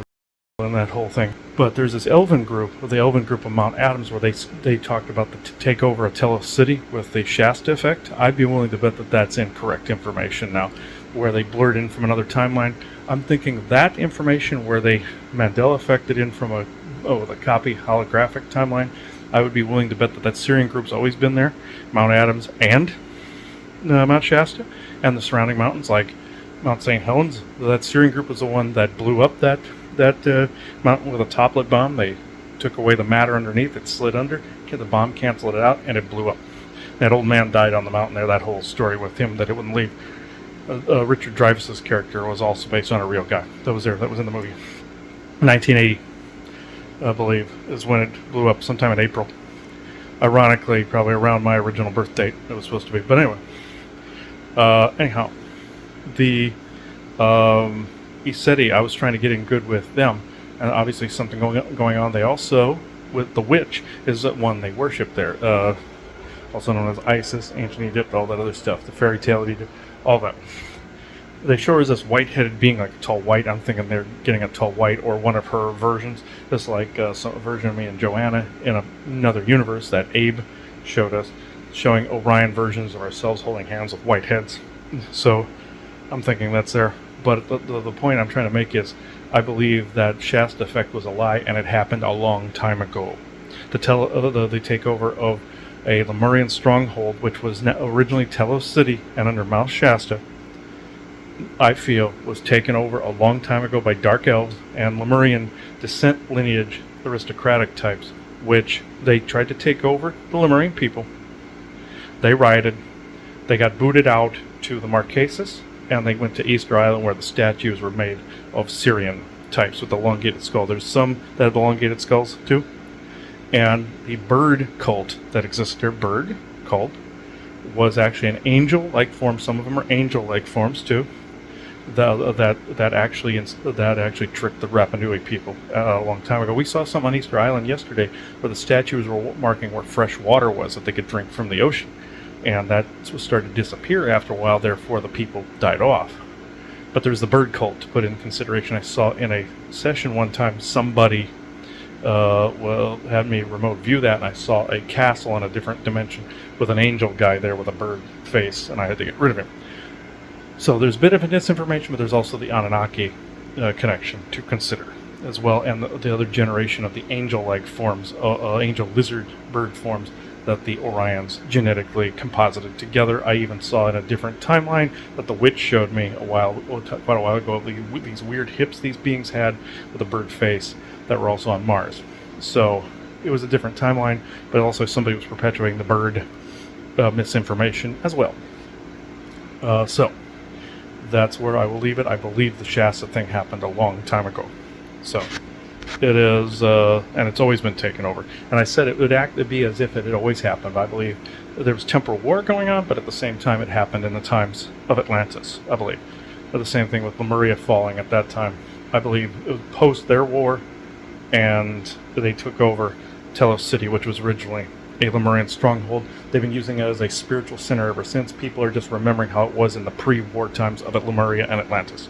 and that whole thing. But there's this Elven group, the Elven group of Mount Adams, where they talked about the takeover of Telos City with the Shasta effect. I'd be willing to bet that that's incorrect information now, where they blurred in from another timeline. I'm thinking that information where they Mandela affected in from the copy holographic timeline. I would be willing to bet that Syrian group's always been there, Mount Adams and Mount Shasta, and the surrounding mountains like Mount St. Helens. That Syrian group was the one that blew up that mountain with a toplet bomb. They took away the matter underneath, it slid under, the bomb canceled it out, and it blew up. That old man died on the mountain there, that whole story with him, that it wouldn't leave. Richard Dreyfuss's character was also based on a real guy that was there, that was in the movie. 1980, I believe, is when it blew up, sometime in April. Ironically, probably around my original birth date it was supposed to be. But anyway, anyhow, the Iseti, I was trying to get in good with them, and obviously something going on. They also, with the witch, is that one they worship there, also known as Isis, ancient Egypt, all that other stuff, the fairy tale of Egypt, all that. They show her as this white-headed being, like a tall white. I'm thinking they're getting a tall white or one of her versions, just like a version of me and Joanna in another universe that Abe showed us, showing Orion versions of ourselves holding hands with white heads. So I'm thinking that's there. But the point I'm trying to make is, I believe that Shasta effect was a lie, and it happened a long time ago. The takeover of a Lemurian stronghold, which was originally Telos City and under Mount Shasta, I feel was taken over a long time ago by dark elves and Lemurian descent lineage aristocratic types, which they tried to take over the Lemurian people. They rioted. They got booted out to the Marquesas, and they went to Easter Island, where the statues were made of Syrian types with elongated skull. There's some that have elongated skulls too. And the bird cult that exists there, bird cult, was actually an angel-like form. Some of them are angel-like forms too. that actually tricked the Rapa Nui people a long time ago. We saw some on Easter Island yesterday where the statues were marking where fresh water was that they could drink from the ocean, and that started to disappear after a while. Therefore, the people died off. But there's the bird cult to put in consideration. I saw in a session one time somebody had me remote view that, and I saw a castle in a different dimension with an angel guy there with a bird face, and I had to get rid of him. So there's a bit of misinformation, but there's also the Anunnaki connection to consider as well, and the other generation of the angel-like forms, angel lizard bird forms that the Orions genetically composited together. I even saw in a different timeline that the witch showed me quite a while ago, these weird hips these beings had with a bird face that were also on Mars. So it was a different timeline, but also somebody was perpetuating the bird misinformation as well. So that's where I will leave it. I believe the Shasta thing happened a long time ago. So it is, and it's always been taken over. And I said it would be as if it had always happened. I believe there was temporal war going on, but at the same time it happened in the times of Atlantis, I believe. But the same thing with Lemuria falling at that time. I believe it was post their war, and they took over Telos City, which was originally a Lemurian stronghold. They've been using it as a spiritual center ever since. People are just remembering how it was in the pre-war times of Lemuria and Atlantis.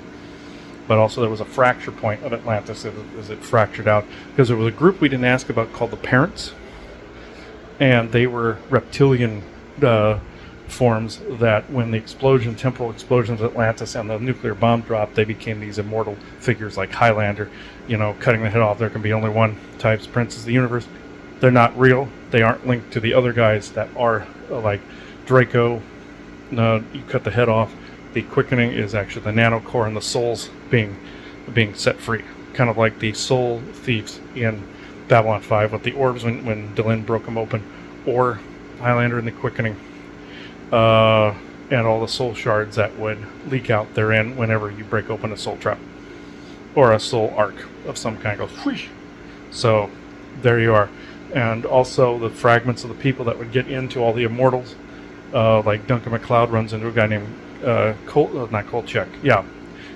But also there was a fracture point of Atlantis as it fractured out, because there was a group we didn't ask about called the Parents, and they were reptilian forms that when the temporal explosions of Atlantis and the nuclear bomb dropped, they became these immortal figures like Highlander, cutting the head off. There can be only one type, Prince of the Universe. They're not real. They aren't linked to the other guys that are like Draco. You cut the head off. The quickening is actually the nanocore and the souls being set free. Kind of like the soul thieves in Babylon 5 with the orbs when Delin broke them open, or Highlander and the quickening. And all the soul shards that would leak out therein whenever you break open a soul trap. Or a soul arc of some kind goes whoosh. So there you are. And also the fragments of the people that would get into all the immortals. Like Duncan MacLeod runs into a guy named not Kolchak. Yeah.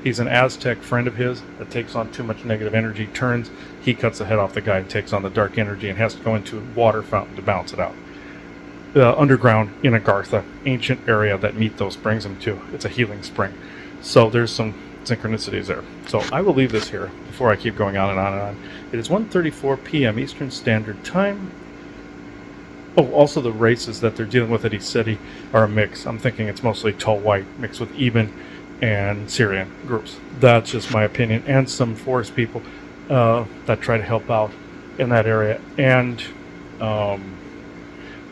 He's an Aztec friend of his that takes on too much negative energy, turns, he cuts the head off the guy and takes on the dark energy and has to go into a water fountain to balance it out. Underground in Agartha, ancient area that Mythos brings him to. It's a healing spring. So there's some synchronicities there. So I will leave this here before I keep going on and on and on. It is 1:34 p.m. Eastern Standard Time. Oh, also the races that they're dealing with at East City are a mix. I'm thinking it's mostly tall white mixed with Eben and Syrian groups. That's just my opinion. And some forest people that try to help out in that area. And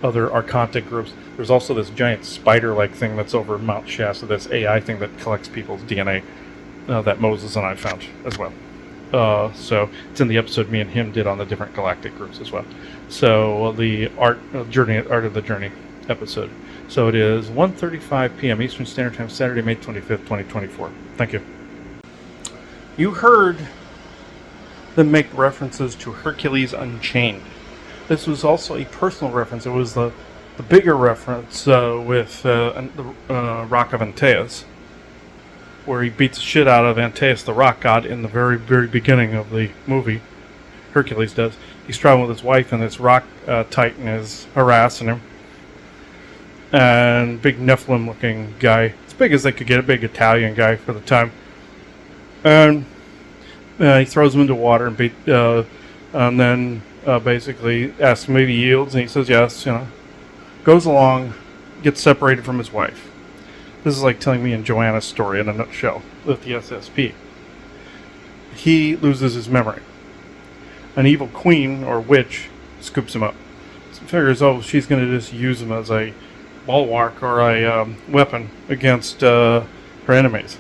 other Archontic groups. There's also this giant spider-like thing that's over Mount Shasta, this AI thing that collects people's DNA that Moses and I found as well. So it's in the episode me and him did on the different galactic groups as well. So the Art of the Journey episode. So it is 1:35 p.m. Eastern Standard Time, Saturday, May 25th, 2024. Thank you. You heard them make references to Hercules Unchained. This was also a personal reference. It was the bigger reference with the Rock of Antaeus, where he beats the shit out of Antaeus, the rock god, in the very, very beginning of the movie. Hercules does. He's traveling with his wife, and this rock titan is harassing him. And big Nephilim-looking guy, as big as they could get, a big Italian guy for the time. And he throws him into water and then basically asks him if he yields, and he says yes. Goes along, gets separated from his wife. This is like telling me and Joanna's story in a nutshell with the SSP. He loses his memory. An evil queen or witch scoops him up. So figures, she's going to just use him as a bulwark or a weapon against her enemies.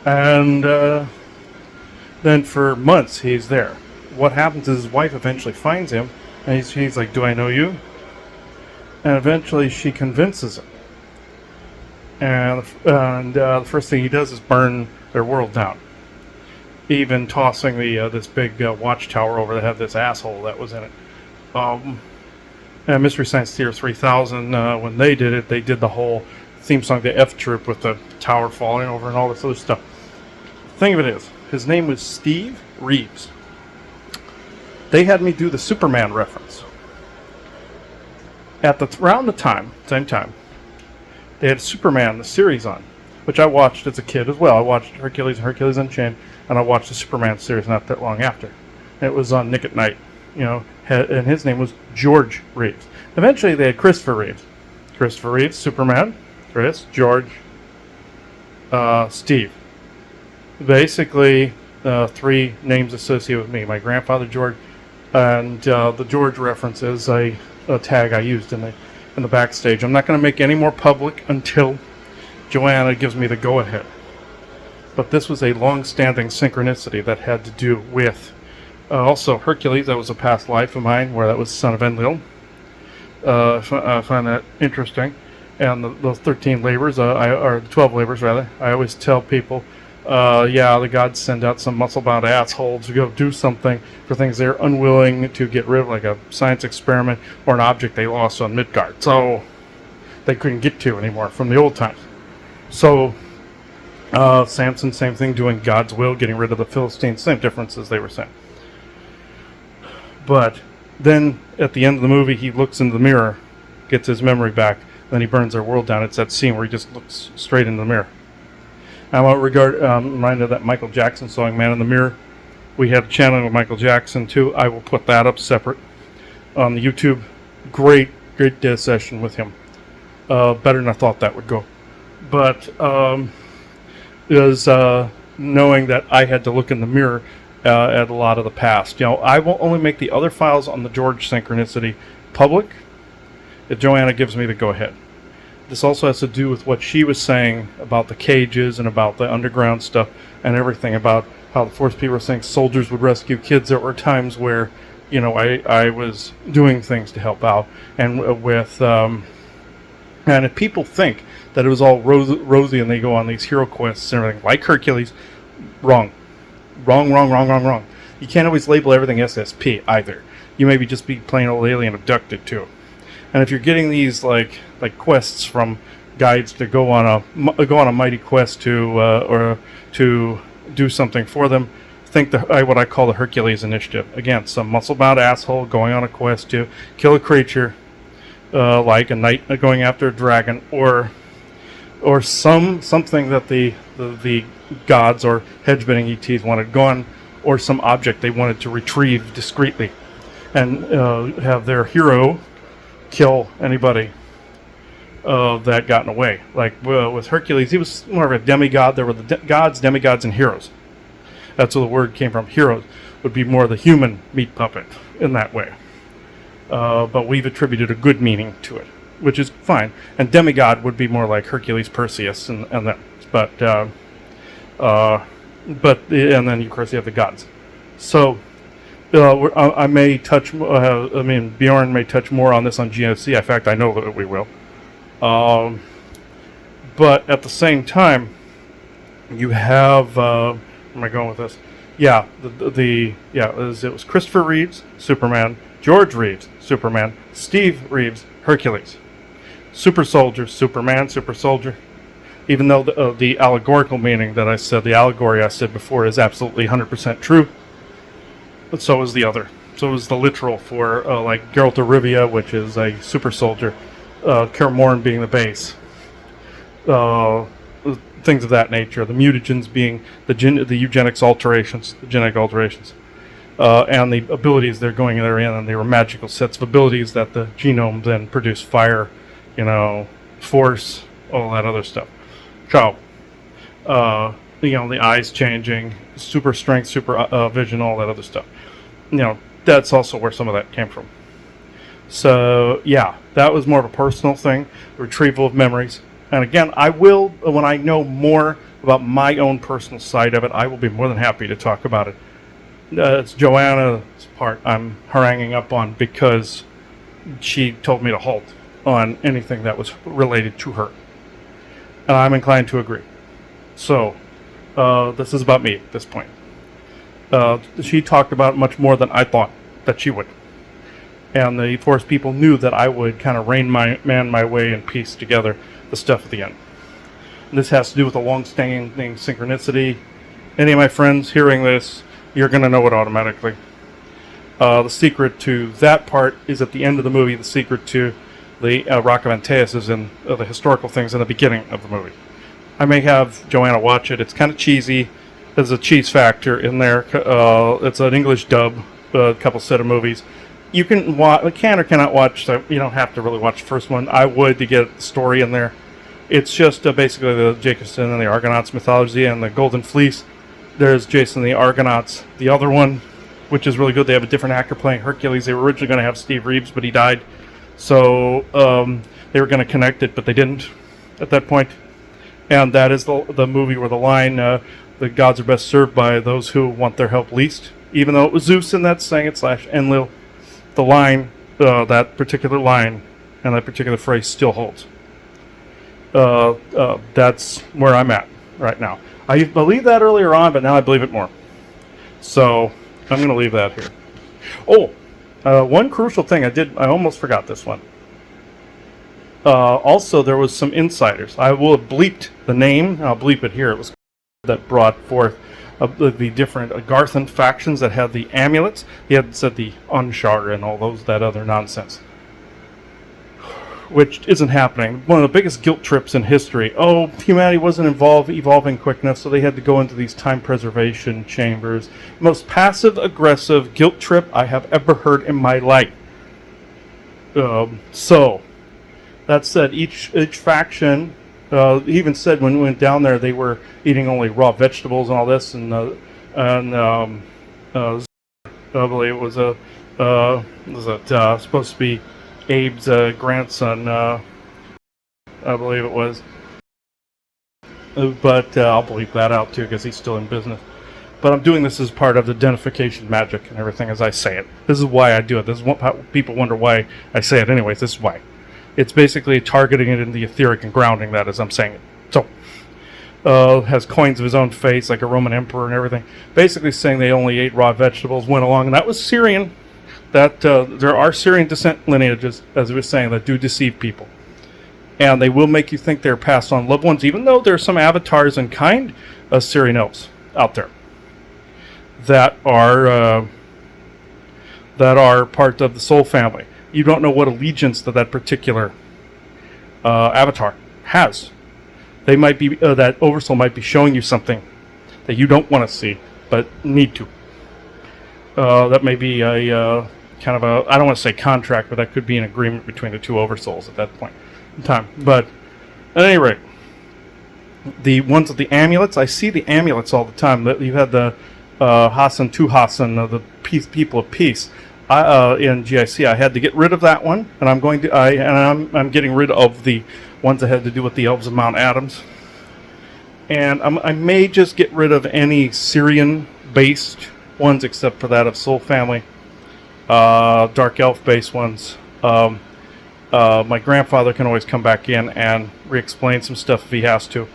And then for months he's there. What happens is his wife eventually finds him, and he's like, "Do I know you?" And eventually she convinces him. And the first thing he does is burn their world down. Even tossing this big watchtower over that had this asshole that was in it. And Mystery Science Theater 3000, when they did it, they did the whole theme song, the F Troop, with the tower falling over and all this other stuff. The thing of it is, his name was Steve Reeves. They had me do the Superman reference. Around the same time, they had Superman, the series on, which I watched as a kid as well. I watched Hercules and Hercules Unchained, and I watched the Superman series not that long after. It was on Nick at Night, and his name was George Reeves. Eventually, they had Christopher Reeves. Christopher Reeves, Superman, Chris, George, Steve. Basically, 3 names associated with me. My grandfather, George, and the George reference is a tag I used in the backstage. I'm not going to make any more public until Joanna gives me the go-ahead. But this was a long-standing synchronicity that had to do with also Hercules. That was a past life of mine where that was son of Enlil. I find that interesting. And those 13 labors, or 12 labors rather, I always tell people, the gods send out some muscle-bound assholes to go do something for things they're unwilling to get rid of, like a science experiment or an object they lost on Midgard. So they couldn't get to anymore from the old times. So Samson, same thing, doing God's will, getting rid of the Philistines, same differences they were saying. But then at the end of the movie, he looks in the mirror, gets his memory back, then he burns their world down. It's that scene where he just looks straight in the mirror. I'm reminded of that Michael Jackson song, Man in the Mirror. We had a channel with Michael Jackson too. I will put that up separate on the YouTube. Great session with him. Better than I thought that would go. But it was knowing that I had to look in the mirror at a lot of the past. I will only make the other files on the George synchronicity public if Joanna gives me the go-ahead. This also has to do with what she was saying about the cages and about the underground stuff and everything, about how the Force people were saying soldiers would rescue kids. There were times where, I was doing things to help out. And and if people think that it was all rosy and they go on these hero quests and everything, like Hercules, wrong. Wrong. You can't always label everything SSP either. You maybe just be plain old alien abducted too. And if you're getting these like quests from guides to go on a mighty quest to do something for them, think what I call the Hercules initiative. Again, some muscle-bound asshole going on a quest to kill a creature, like a knight going after a dragon, or something that the gods or hedge-bending ETs wanted gone, or some object they wanted to retrieve discreetly, and have their hero kill anybody that got in the way. Like with Hercules, he was more of a demigod. There were the gods, demigods, and heroes. That's where the word came from. Heroes would be more the human meat puppet in that way. But we've attributed a good meaning to it, which is fine. And demigod would be more like Hercules, Perseus, and that. But and then of course you have the gods. So I may touch. Bjorn may touch more on this on GOC. In fact, I know that we will. But at the same time, you have. Where am I going with this? Yeah, it was Christopher Reeves, Superman. George Reeves, Superman. Steve Reeves, Hercules. Super Soldier, Superman, Super Soldier. Even though the allegorical meaning that I said, the allegory I said before, is absolutely 100% true, but so is the other. So is the literal for like Geralt of Rivia, which is a super soldier, Kaer Morhen being the base, things of that nature. The mutagens being the eugenics alterations, the genetic alterations, and the abilities they're going therein, and they were magical sets of abilities that the genome then produced: fire, force, all that other stuff. So, the eyes changing, super strength, super vision, all that other stuff. That's also where some of that came from. So, yeah, that was more of a personal thing, retrieval of memories. And again, I will, when I know more about my own personal side of it, I will be more than happy to talk about it. It's Joanna's part I'm haranguing up on because she told me to halt on anything that was related to her. And I'm inclined to agree. So, this is about me at this point. She talked about it much more than I thought that she would. And the forest people knew that I would kind of man my way and piece together the stuff at the end. And this has to do with a long-standing synchronicity. Any of my friends hearing this, you're going to know it automatically. The secret to that part is at the end of the movie. The secret to the Rock of Antaeus is in the historical things in the beginning of the movie. I may have Joanna watch it. It's kind of cheesy. There's a cheese factor in there. It's an English dub, a couple set of movies. You can or cannot watch. You don't have to really watch the first one. I would to get the story in there. It's just basically the Jacobson and the Argonauts mythology and the Golden Fleece. There's Jason and the Argonauts. The other one, which is really good, they have a different actor playing Hercules. They were originally going to have Steve Reeves, but he died. So they were going to connect it, but they didn't at that point. And that is the movie where the line, the gods are best served by those who want their help least. Even though it was Zeus in that sang it / Enlil, the line, that particular line and that particular phrase still holds. That's where I'm at right now. I believed that earlier on, but now I believe it more. So I'm going to leave that here. Oh, one crucial thing I almost forgot this one. Also, there was some insiders. I will have bleeped the name. I'll bleep it here. It was that brought forth the different Agarthan factions that had the amulets. He had said the Unshar and all that other nonsense, which isn't happening. One of the biggest guilt trips in history. Oh, humanity wasn't evolving quick enough, so they had to go into these time preservation chambers. Most passive-aggressive guilt trip I have ever heard in my life. So, that said, each faction, he even said when we went down there they were eating only raw vegetables and all this, and I believe it was supposed to be Abe's grandson, I believe it was. But I'll bleep that out too because he's still in business. But I'm doing this as part of the identification magic and everything as I say it. This is why I do it. This is what people wonder why I say it anyways. This is why. It's basically targeting it in the etheric and grounding that as I'm saying it. So, has coins of his own face like a Roman emperor and everything. Basically saying they only ate raw vegetables, went along, and that was Syrian. That there are Syrian descent lineages, as we were saying, that do deceive people. And they will make you think they're passed on loved ones, even though there are some avatars and kind of Syrian elves out there that are part of the soul family. You don't know what allegiance that particular avatar has. They might be that oversoul might be showing you something that you don't want to see, but need to. That may be a kind of a, I don't want to say contract, but that could be an agreement between the two oversouls at that point in time. But at any rate, the ones with the amulets, I see the amulets all the time. You had the Hassan to Hassan, the people of peace. In GIC, I had to get rid of that one, and I'm getting rid of the ones that had to do with the elves of Mount Adams. And I may just get rid of any Syrian-based ones except for that of Soul Family, Dark Elf-based ones. My grandfather can always come back in and re-explain some stuff if he has to.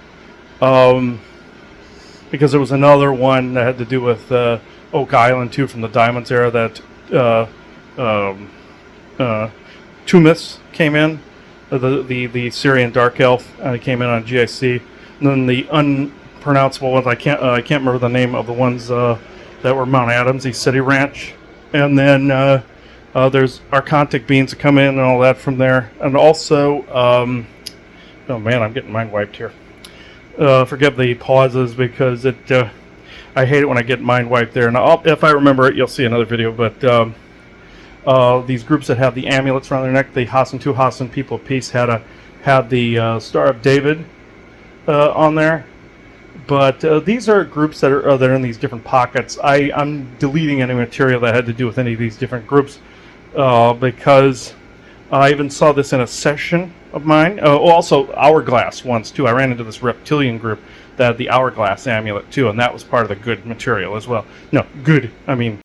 Because there was another one that had to do with Oak Island, too, from the Diamonds era, that two myths came in. The Syrian Dark Elf came in on GIC. And then the unpronounceable ones, I can't remember the name of the ones that were Mount Adams, the City Ranch. And then there's Archontic beings that come in and all that from there. And also, oh man, I'm getting mind wiped here. Forgive the pauses because I hate it when I get mind wiped there. And if I remember it, you'll see another video. But these groups that have the amulets around their neck, the Hassan to Hassan People of Peace had the Star of David on there. But these are groups that are in these different pockets. I'm deleting any material that had to do with any of these different groups because I even saw this in a session of mine. Also, Hourglass once, too. I ran into this reptilian group that had the Hourglass amulet, too, and that was part of the good material as well. No, good. I mean,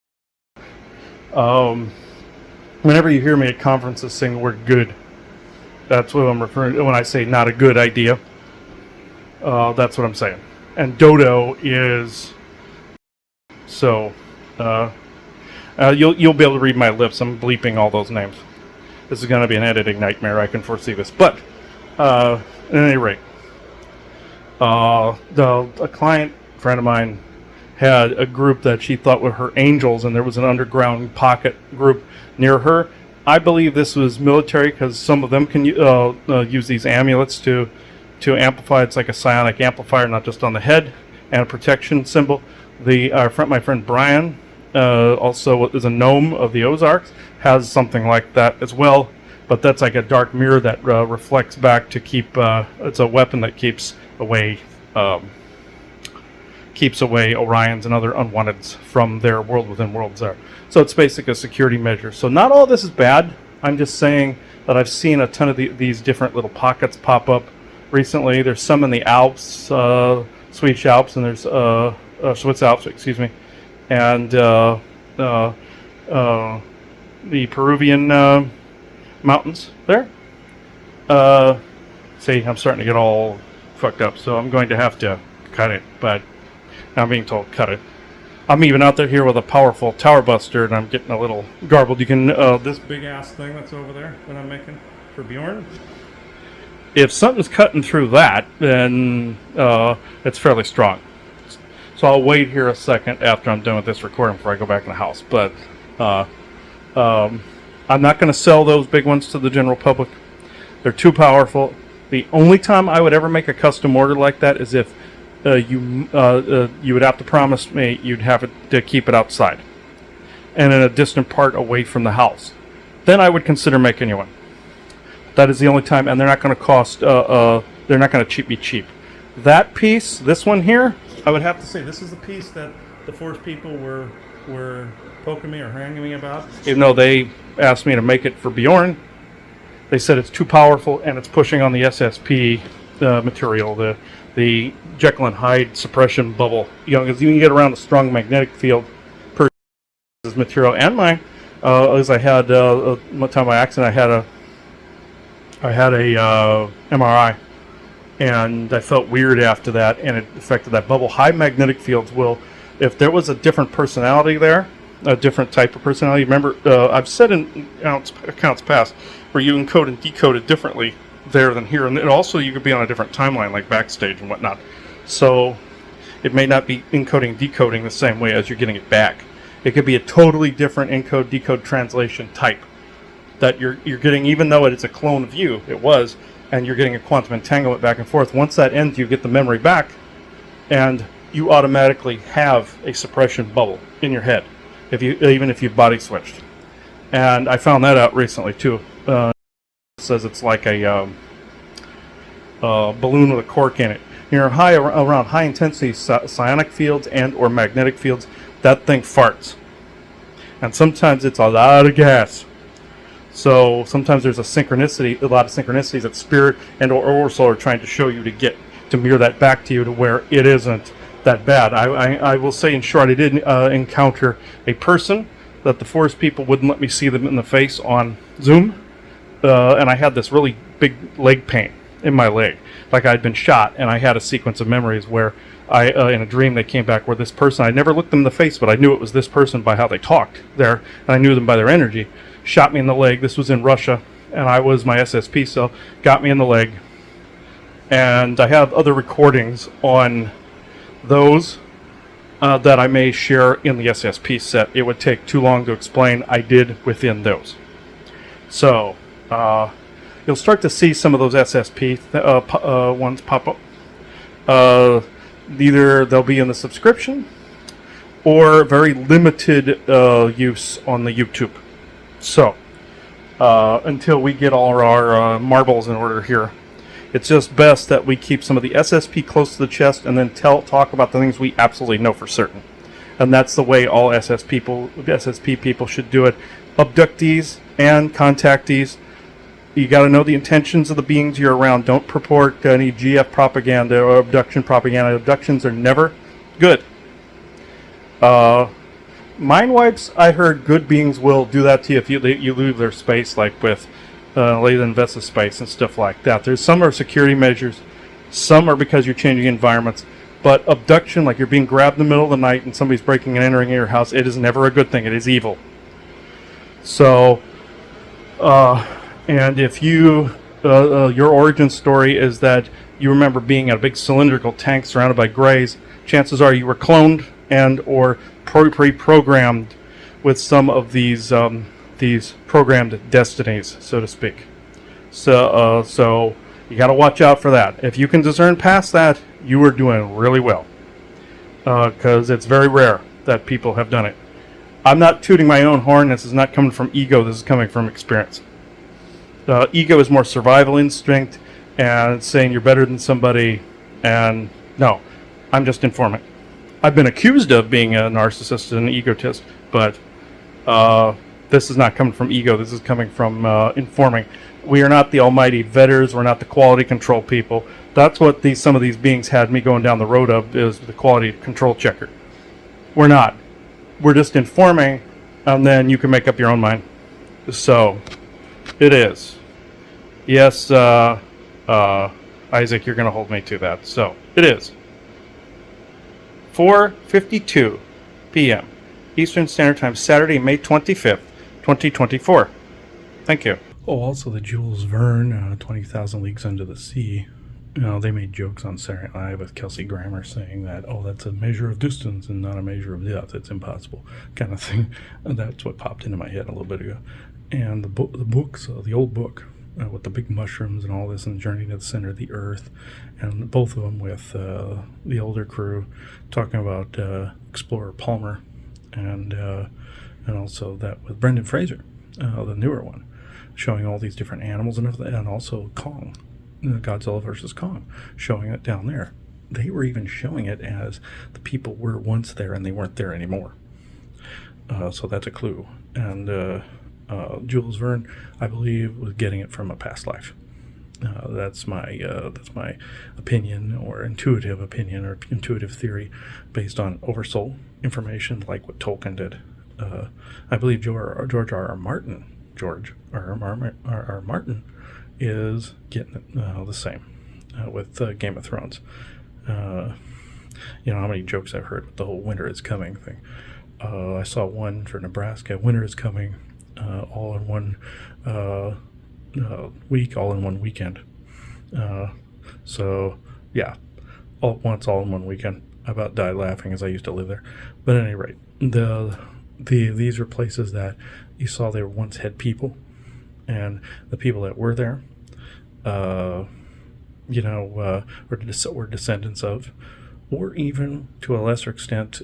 whenever you hear me at conferences saying the word good, that's what I'm referring to when I say not a good idea. That's what I'm saying. And Dodo is... So, You'll be able to read my lips. I'm bleeping all those names. This is going to be an editing nightmare. I can foresee this. But at any rate, a client friend of mine had a group that she thought were her angels, and there was an underground pocket group near her. I believe this was military because some of them can use these amulets to amplify. It's like a psionic amplifier, not just on the head, and a protection symbol. My friend Brian, also is a gnome of the Ozarks, has something like that as well, but that's like a dark mirror that reflects back to keep. It's a weapon that keeps away Orions and other unwanteds from their world within worlds there. So it's basically a security measure. So not all this is bad. I'm just saying that I've seen a ton of these different little pockets pop up recently. There's some in the Alps, Swedish Alps, and there's Swiss Alps, excuse me, and the Peruvian mountains there. See, I'm starting to get all fucked up, so I'm going to have to cut it, but I'm being told cut it. I'm even out there here with a powerful tower buster, and I'm getting a little garbled. You can, this big ass thing that's over there that I'm making for Bjorn, if something's cutting through that, then it's fairly strong. So I'll wait here a second after I'm done with this recording before I go back in the house. But I'm not going to sell those big ones to the general public. They're too powerful. The only time I would ever make a custom order like that is if you would have to promise me you'd have to keep it outside and in a distant part away from the house. Then I would consider making you one. That is the only time, and they're not going to cost. They're not going to be cheap. That piece, this one here, I would have to say this is the piece that the Force people were poking me or haranguing me about. Even though they asked me to make it for Bjorn, they said it's too powerful and it's pushing on the SSP material, the Jekyll and Hyde suppression bubble. You know, because you can get around a strong magnetic field per this material. And mine, as I had one time by accident, I had a MRI, and I felt weird after that, and it affected that bubble. High magnetic fields will, if there was a different personality there, a different type of personality. Remember, I've said in accounts past where you encode and decode it differently there than here, and also you could be on a different timeline, like backstage and whatnot. So it may not be encoding and decoding the same way as you're getting it back. It could be a totally different encode decode translation type that you're getting, even though it's a clone of you, it was, and you're getting a quantum entanglement back and forth. Once that ends, you get the memory back, and you automatically have a suppression bubble in your head, even if you've body switched. And I found that out recently too. It says it's like a balloon with a cork in it. You're around high intensity psionic fields and or magnetic fields, that thing farts, and sometimes it's a lot of gas. So sometimes there's a lot of synchronicities that Spirit and or Orso are trying to show you to mirror that back to you to where it isn't that bad. I will say in short, I did encounter a person that the Force people wouldn't let me see them in the face on Zoom, and I had this really big leg pain in my leg, like I'd been shot, and I had a sequence of memories where in a dream they came back where this person, I never looked them in the face, but I knew it was this person by how they talked there, and I knew them by their energy. Shot me in the leg. This was in Russia, and I was my SSP cell. Got me in the leg, and I have other recordings on those that I may share in the SSP set. It would take too long to explain. I did within those. So you'll start to see some of those SSP ones pop up. Either they'll be in the subscription or very limited use on the YouTube. So, until we get all our marbles in order here, it's just best that we keep some of the SSP close to the chest and then talk about the things we absolutely know for certain. And that's the way all SSP people should do it. Abductees and contactees, you got to know the intentions of the beings you're around. Don't purport any GF propaganda or abduction propaganda. Abductions are never good. Mind wipes, I heard good beings will do that to you if you leave their space, like with Leyland Investa space and stuff like that. There's some are security measures, some are because you're changing environments. But abduction, like you're being grabbed in the middle of the night and somebody's breaking and entering your house, it is never a good thing. It is evil. So, and if you, your origin story is that you remember being in a big cylindrical tank surrounded by grays, chances are you were cloned and or pre-programmed with some of these programmed destinies, so to speak. So you got to watch out for that. If you can discern past that, you are doing really well, because it's very rare that people have done it. I'm not tooting my own horn. This is not coming from ego. This is coming from experience. Ego is more survival instinct and saying you're better than somebody. And no, I'm just informing. I've been accused of being a narcissist and an egotist, but this is not coming from ego. This is coming from informing. We are not the almighty vetters. We're not the quality control people. That's what some of these beings had me going down the road of, is the quality control checker. We're not. We're just informing, and then you can make up your own mind. So, it is. Yes, Isaac, you're going to hold me to that. So, it is. 4:52 p.m. Eastern Standard Time, Saturday, May 25th, 2024. Thank you. Oh, also the Jules Verne, 20,000 Leagues Under the Sea. You know, they made jokes on Saturday Night Live with Kelsey Grammer saying that, oh, that's a measure of distance and not a measure of depth. It's impossible, kind of thing. And that's what popped into my head a little bit ago. And the books, the old book, with the big mushrooms and all this, and Journey to the Center of the Earth, and both of them with the older crew talking about Explorer Palmer, and also that with Brendan Fraser, the newer one, showing all these different animals and everything, and also Kong. Godzilla versus Kong, showing it down there. They were even showing it as the people were once there and they weren't there anymore. So that's a clue. And Jules Verne, I believe, was getting it from a past life. That's my opinion, or intuitive opinion, or intuitive theory, based on oversoul information, like what Tolkien did. I believe George R. R. Martin is getting it the same with Game of Thrones. You know how many jokes I've heard with the whole winter is coming thing. I saw one for Nebraska, winter is coming, all in one week, all in one weekend. So yeah, all at once, all in one weekend. I about died laughing as I used to live there. But at any rate, these were places that you saw they once had people, and the people that were there, were descendants of, or even to a lesser extent,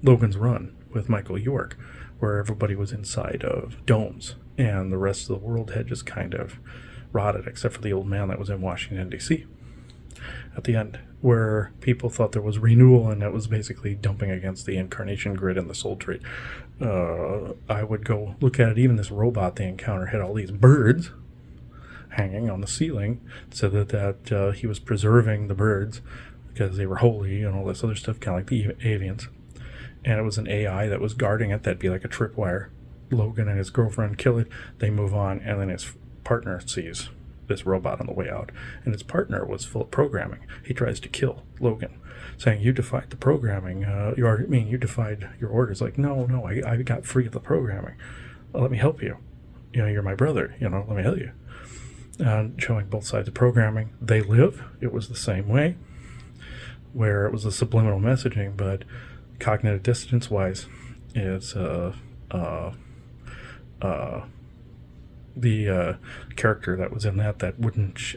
Logan's Run with Michael York, where everybody was inside of domes, and the rest of the world had just kind of rotted, except for the old man that was in Washington, D.C. at the end, where people thought there was renewal, and that was basically dumping against the incarnation grid and the soul tree. I would go look at it. Even this robot they encountered had all these birds hanging on the ceiling, so that he was preserving the birds because they were holy and all this other stuff, kind of like the avians. And it was an AI that was guarding it. That'd be like a tripwire. Logan and his girlfriend kill it. They move on, and then his partner sees this robot on the way out, and his partner was full of programming. He tries to kill Logan, saying, "You defied the programming. You defied your orders." Like, no, I got free of the programming. Let me help you. You're my brother. Let me help you. And showing both sides of programming. They Live, it was the same way, where it was a subliminal messaging, but cognitive dissonance wise, it's the character that was in that wouldn't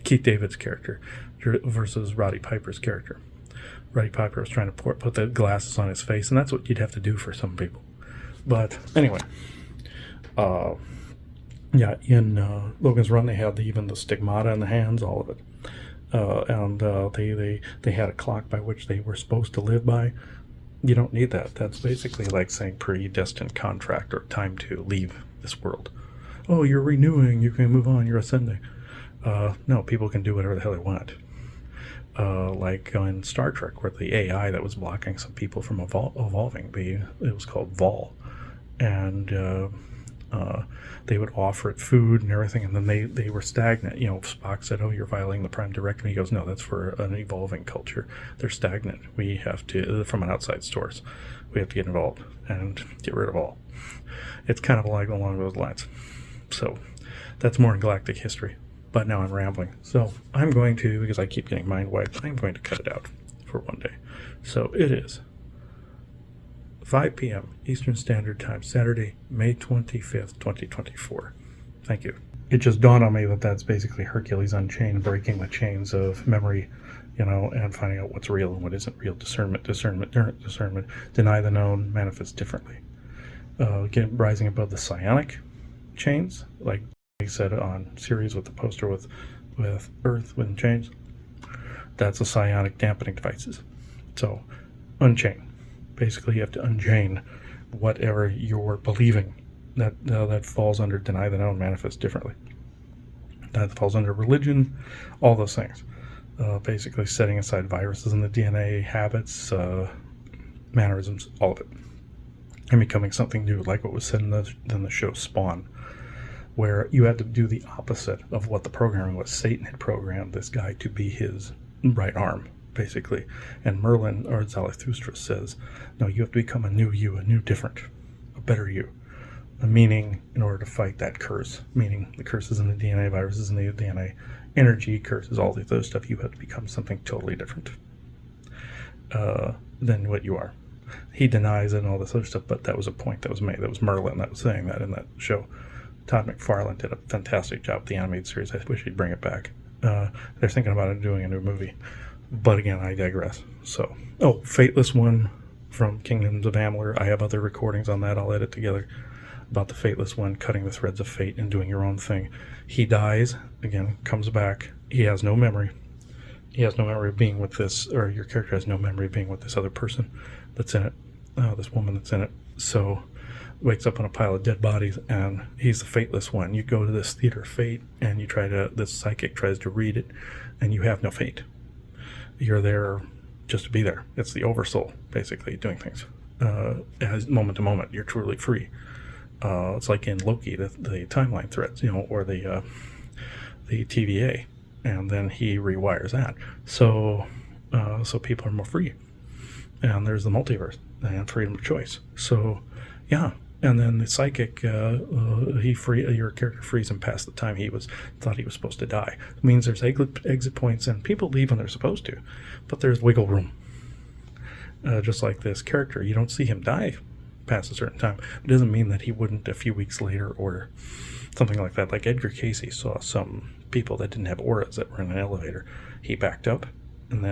Keith David's character versus Roddy Piper's character. Roddy Piper was trying to put the glasses on his face, and that's what you'd have to do for some people. But anyway, in Logan's Run, they had even the stigmata in the hands, all of it. And they had a clock by which they were supposed to live by. You don't need that. That's basically like saying predestined contract, or time to leave this world. Oh, you're renewing, you can move on, you're ascending. No, people can do whatever the hell they want. Like in Star Trek, where the AI that was blocking some people from evolving, it was called Vol. And They would offer it food and everything, and then they were stagnant. Spock said, "Oh, you're violating the Prime Directive." He goes, "No, that's for an evolving culture. They're stagnant. We have to, from an outside source, we have to get involved and get rid of all." It's kind of like along those lines. So that's more in galactic history. But now I'm rambling. So I'm going to, because I keep getting mind wiped, I'm going to cut it out for one day. So it is 5 p.m. Eastern Standard Time, Saturday, May 25th, 2024. Thank you. It just dawned on me that that's basically Hercules Unchained, breaking the chains of memory, and finding out what's real and what isn't real. Discernment. Deny the known, manifest differently. Rising above the psionic chains, like he said on series with the poster with Earth with chains. That's the psionic dampening devices. So, unchain. Basically, you have to unchain whatever you're believing. That falls under deny the known, manifest differently. That falls under religion, all those things. Basically, setting aside viruses in the DNA, habits, mannerisms, all of it, and becoming something new, like what was said in the show Spawn, where you had to do the opposite of what the programming was. Satan had programmed this guy to be his right arm, basically. And Merlin, or Zarathustra, says, no, you have to become a new you, a new different, a better you. Meaning, in order to fight that curse, meaning the curses in the DNA, viruses in the DNA, energy, curses, all the other stuff, you have to become something totally different than what you are. He denies it and all this other stuff, but that was a point that was made. That was Merlin that was saying that in that show. Todd McFarlane did a fantastic job with the animated series. I wish he'd bring it back. They're thinking about it doing a new movie. But again, I digress. So, Fateless One from Kingdoms of Amalur. I have other recordings on that I'll edit together about the Fateless One, cutting the threads of fate and doing your own thing. He dies, again, comes back. He has no memory. He has no memory of being with this, or your character has no memory of being with this other person that's in it, this woman that's in it. So, wakes up on a pile of dead bodies, and he's the Fateless One. You go to this theater of fate, and this psychic tries to read it, and you have no fate. You're there just to be there. It's the oversoul, basically, doing things. As moment to moment, you're truly free. It's like in Loki, the timeline threads, or the TVA, and then he rewires that. So people are more free. And there's the multiverse and freedom of choice. So, yeah. And then the psychic, your character frees him past the time thought he was supposed to die. It means there's exit points, and people leave when they're supposed to, but there's wiggle room. Just like this character, you don't see him die past a certain time. It doesn't mean that he wouldn't a few weeks later or something like that. Like Edgar Cayce saw some people that didn't have auras that were in an elevator. He backed up, and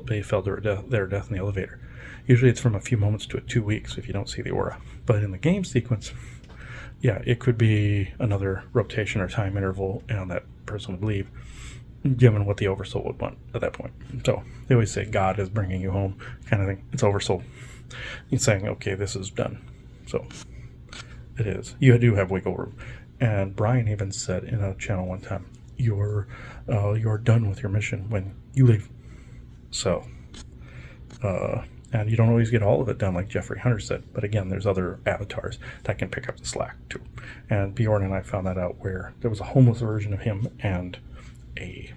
they fell to their death in the elevator. Usually it's from a few moments to 2 weeks if you don't see the aura. But in the game sequence, yeah, it could be another rotation or time interval, and that person would leave, given what the oversoul would want at that point. So they always say God is bringing you home, kind of thing. It's oversoul. He's saying, okay, this is done. So it is. You do have wiggle room. And Brian even said in a channel one time, you're done with your mission when you leave. So, and you don't always get all of it done, like Jeffrey Hunter said. But again, there's other avatars that can pick up the slack too. And Bjorn and I found that out, where there was a homeless version of him and a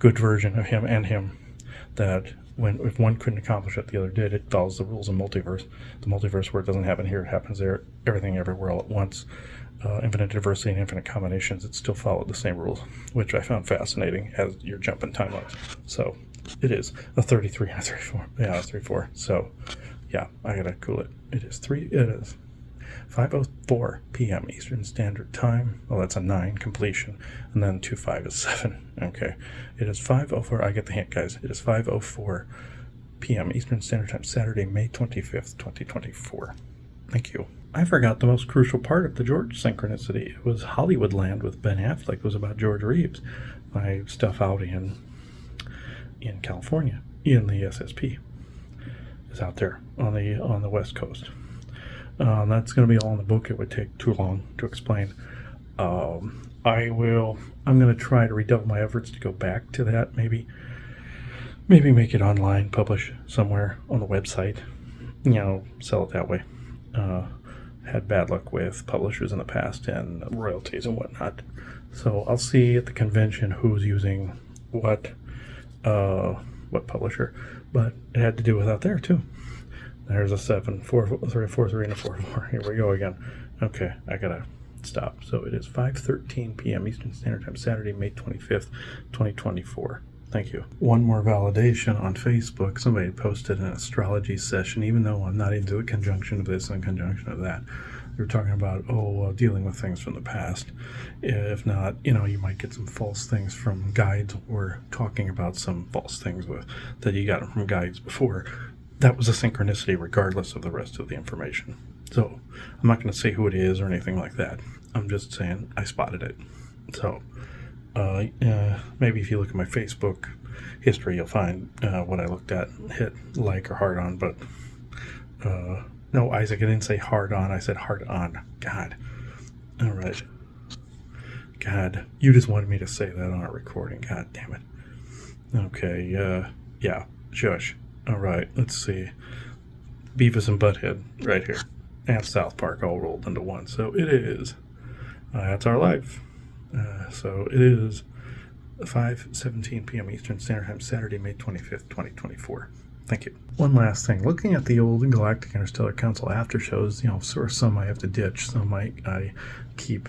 good version of him and him, that if one couldn't accomplish what the other did, it follows the rules of multiverse. The multiverse, where it doesn't happen here, it happens there. Everything everywhere all at once. Infinite diversity and infinite combinations, it still followed the same rules, which I found fascinating as you're jumping timelines. So it is a 33 and a 34. Yeah, a 34. So yeah, I gotta cool it. It is 5:04 p.m. Eastern Standard Time. Well, that's a 9 completion, and then 2:05 is 7. Okay, it is 5:04. I get the hint, guys. It is 5:04 p.m. Eastern Standard Time, Saturday, May 25th, 2024. Thank you. I forgot the most crucial part of the George synchronicity. It was Hollywoodland with Ben Affleck. It was about George Reeves. My stuff out in California, in the SSP, is out there on the West Coast. That's going to be all in the book. It would take too long to explain. I'm going to try to redouble my efforts to go back to that. Maybe make it online, publish somewhere on the website. Sell it that way. had bad luck with publishers in the past and royalties and whatnot. So I'll see at the convention who's using what publisher, but it had to do with out there too. There's a 7, 4, 3, 4, 3, and a 4, 4. Here we go again. Okay, I gotta stop. So it is 5:13 p.m. Eastern Standard Time, Saturday, May 25th, 2024. Thank you. One more validation on Facebook. Somebody posted an astrology session, even though I'm not into a conjunction of this and conjunction of that. They were talking about, dealing with things from the past. If not, you might get some false things from guides, or talking about some false things that you got from guides before. That was a synchronicity regardless of the rest of the information. So I'm not going to say who it is or anything like that. I'm just saying I spotted it. So maybe if you look at my Facebook history, you'll find what I looked at, hit like or heart on. But no, Isaac, I didn't say hard on. I said heart on. God. All right. God, you just wanted me to say that on a recording. God damn it. Okay. Yeah. Shush. All right. Let's see. Beavis and Butthead right here, and South Park all rolled into one. So it is. That's our life. So it is 5:17 p.m. Eastern Standard Time, Saturday, May 25th, 2024. Thank you. One last thing. Looking at the old Galactic Interstellar Council after shows, sort of some I have to ditch, some I keep.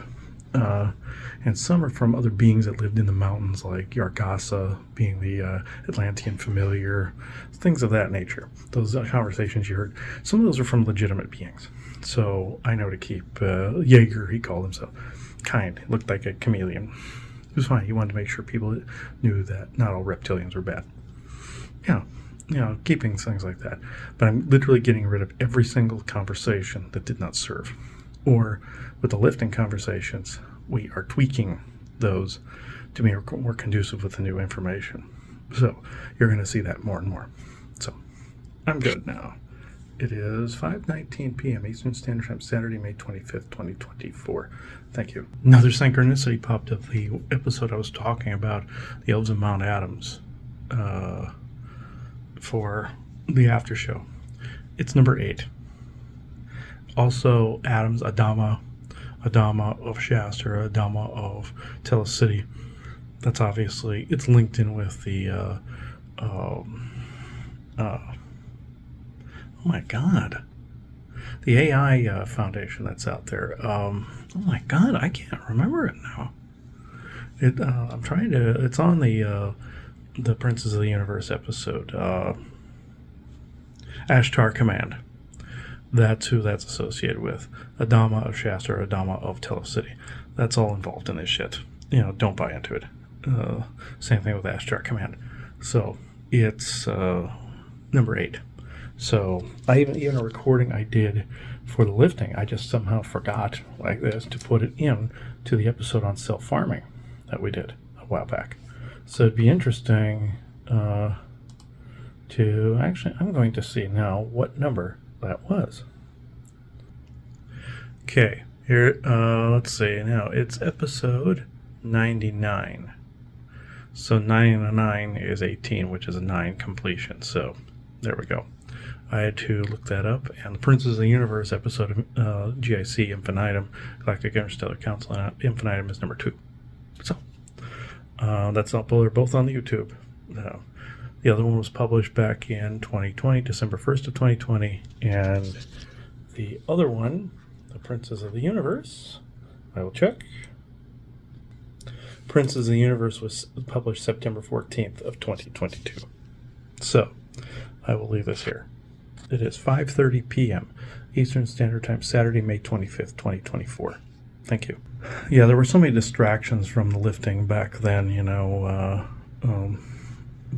And some are from other beings that lived in the mountains, like Agartha being the Atlantean familiar, things of that nature. Those conversations you heard, some of those are from legitimate beings. So I know to keep Jaeger, he called himself, kind. He looked like a chameleon. It was fine. He wanted to make sure people knew that not all reptilians were bad. Keeping things like that. But I'm literally getting rid of every single conversation that did not serve. Or with the lifting conversations, we are tweaking those to be more conducive with the new information. So you're going to see that more and more. So I'm good now. It is 5:19 p.m. Eastern Standard Time, Saturday, May 25th, 2024. Thank you. Another synchronicity popped up. The episode I was talking about, the Elves of Mount Adams, for the after show. It's number 8. Also, Adams, Adama of Shasta, Adama of Telecity. That's obviously, it's linked in with the, oh my God, the AI foundation that's out there. Oh my God, I can't remember it now. I'm trying to, it's on the Princes of the Universe episode, Ashtar Command. That's who that's associated with. Adama of Shasta, or Adama of Telecity. That's all involved in this shit. Don't buy into it. Same thing with Ashtar Command. So it's number 8. So I even a recording I did for the lifting, I just somehow forgot like this to put it in to the episode on self-farming that we did a while back. So it'd be interesting to actually, I'm going to see now what number that was. Okay, here, let's see now. It's episode 99. So 99 is 18, which is a 9 completion. So there we go. I had to look that up. And the Princes of the Universe episode of GIC Infinitum, Galactic Interstellar Council, and Infinitum is number 2. So that's up. They're both on the YouTube. The other one was published back in 2020, December 1st of 2020. And the other one, the Princes of the Universe, I will check. Princes of the Universe was published September 14th of 2022. So I will leave this here. It is 5:30 p.m. Eastern Standard Time, Saturday, May 25th, 2024. Thank you. Yeah, there were so many distractions from the lifting back then,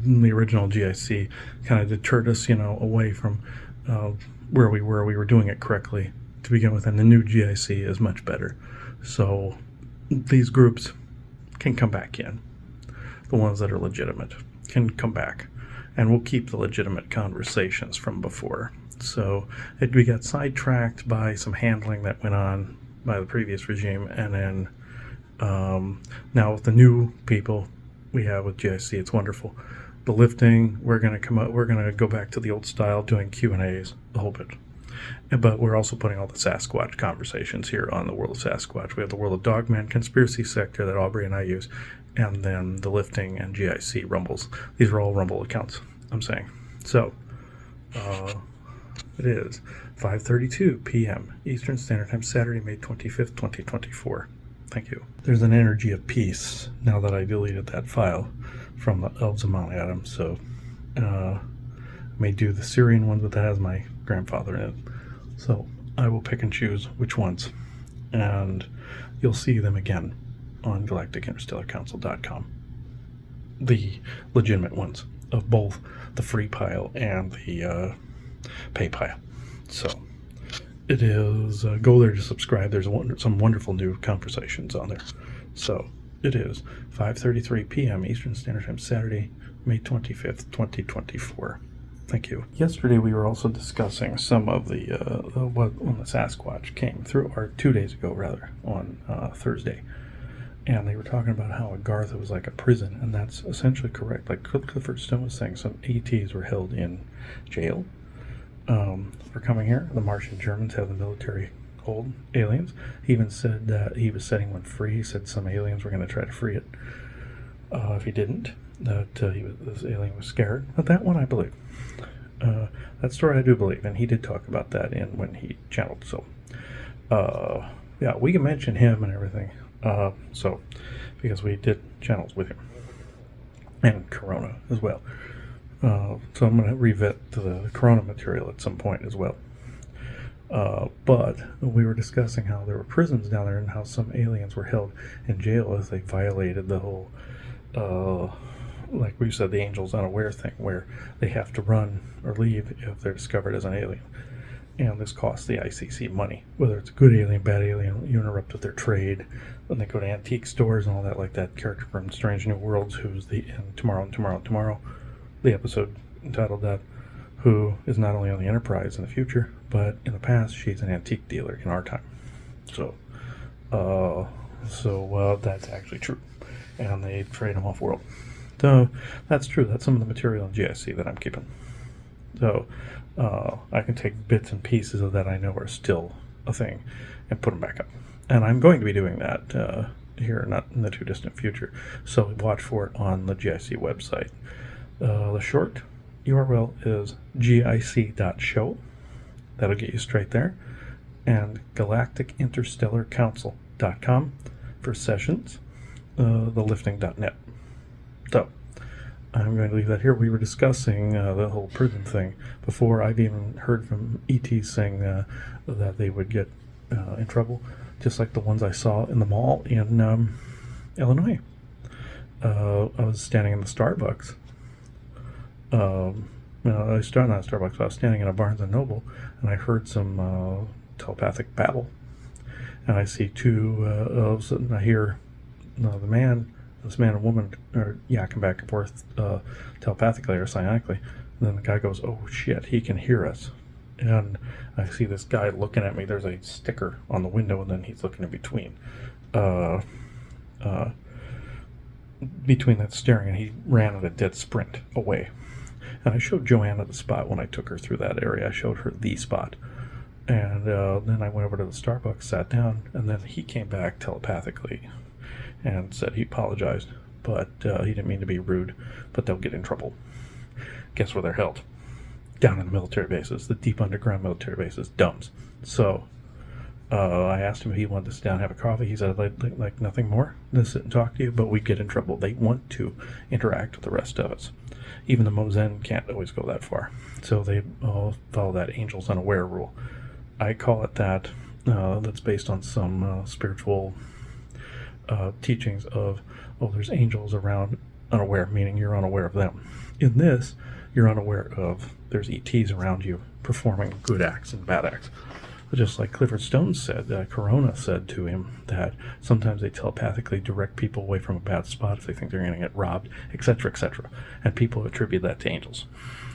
the original GIC kind of deterred us, away from where we were. We were doing it correctly to begin with, and the new GIC is much better. So these groups can come back in. The ones that are legitimate can come back, and we'll keep the legitimate conversations from before. So we got sidetracked by some handling that went on by the previous regime, and then now with the new people we have with GIC, it's wonderful. The lifting, we're going to go back to the old style, doing Q&As, the whole bit. But we're also putting all the Sasquatch conversations here on the World of Sasquatch. We have the World of Dogman Conspiracy Sector that Aubrey and I use, and then the Lifting and GIC Rumbles. These are all Rumble accounts, I'm saying. So, it is 5:32 p.m. Eastern Standard Time, Saturday, May 25th, 2024. Thank you. There's an energy of peace now that I deleted that file from the Elves of Mount Adam, so I may do the Syrian one, but that has my grandfather in it. So I will pick and choose which ones, and you'll see them again on galacticinterstellarcouncil.com. The legitimate ones of both the free pile and the pay pile. So it is, go there to subscribe. There's some wonderful new conversations on there. So it is 5:33 p.m. Eastern Standard Time, Saturday, May 25th, 2024. Thank you. Yesterday we were also discussing some of the when the Sasquatch came through, or 2 days ago rather, on Thursday. And they were talking about how Agartha was like a prison, and that's essentially correct. Like Clifford Stone was saying, some ETs were held in jail for coming here. The Martian Germans have the military hold aliens. He even said that he was setting one free. He said some aliens were going to try to free it. If he didn't, that this alien was scared. But that one I believe. That story I do believe, and he did talk about that in when he channeled. So, yeah, we can mention him and everything. So, because we did channels with him, and Corona as well. So I'm going to revet the Corona material at some point as well. But we were discussing how there were prisons down there and how some aliens were held in jail as they violated the whole, like we said, the Angels Unaware thing, where they have to run or leave if they're discovered as an alien. And this costs the ICC money, whether it's a good alien, bad alien, you interrupt with their trade, when they go to antique stores and all that, like that character from Strange New Worlds, who's the Tomorrow, the episode entitled that, who is not only on the Enterprise in the future, but in the past, she's an antique dealer in our time. So that's actually true. And they trade them off-world. So that's true. That's some of the material in GIC that I'm keeping. So I can take bits and pieces of that I know are still a thing and put them back up. And I'm going to be doing that here, not in the too distant future. So watch for it on the GIC website. The short URL is gic.show. That'll get you straight there. And galacticinterstellarcouncil.com for sessions. Thelifting.net. So I'm going to leave that here. We were discussing the whole prison thing before. I've even heard from ETs saying that they would get in trouble, just like the ones I saw in the mall in Illinois. I was standing in the Starbucks. I started not at Starbucks. I was standing in a Barnes and Noble, and I heard some telepathic babble. And I see two. All of a sudden, I hear this man and woman are yakking back and forth telepathically or psionically. And then the guy goes, "Oh shit, he can hear us." And I see this guy looking at me. There's a sticker on the window, and then he's looking in between. Between that staring, and he ran at a dead sprint away. And I showed Joanna the spot when I took her through that area. I showed her the spot. And then I went over to the Starbucks, sat down, and then he came back telepathically and said he apologized, but he didn't mean to be rude, but they'll get in trouble. Guess where they're held? Down in the military bases, the deep underground military bases, DUMBs. So I asked him if he wanted to sit down and have a coffee. He said, I'd like nothing more than sit and talk to you, but we get in trouble. They want to interact with the rest of us. Even the Mozen can't always go that far. So they follow that Angels Unaware rule. I call it that. That's based on some spiritual teachings of, there's angels around unaware, meaning you're unaware of them. In this, you're unaware of, there's ETs around you performing good acts and bad acts. Just like Clifford Stone said, Corona said to him that sometimes they telepathically direct people away from a bad spot if they think they're going to get robbed, etc., etc. And people attribute that to angels.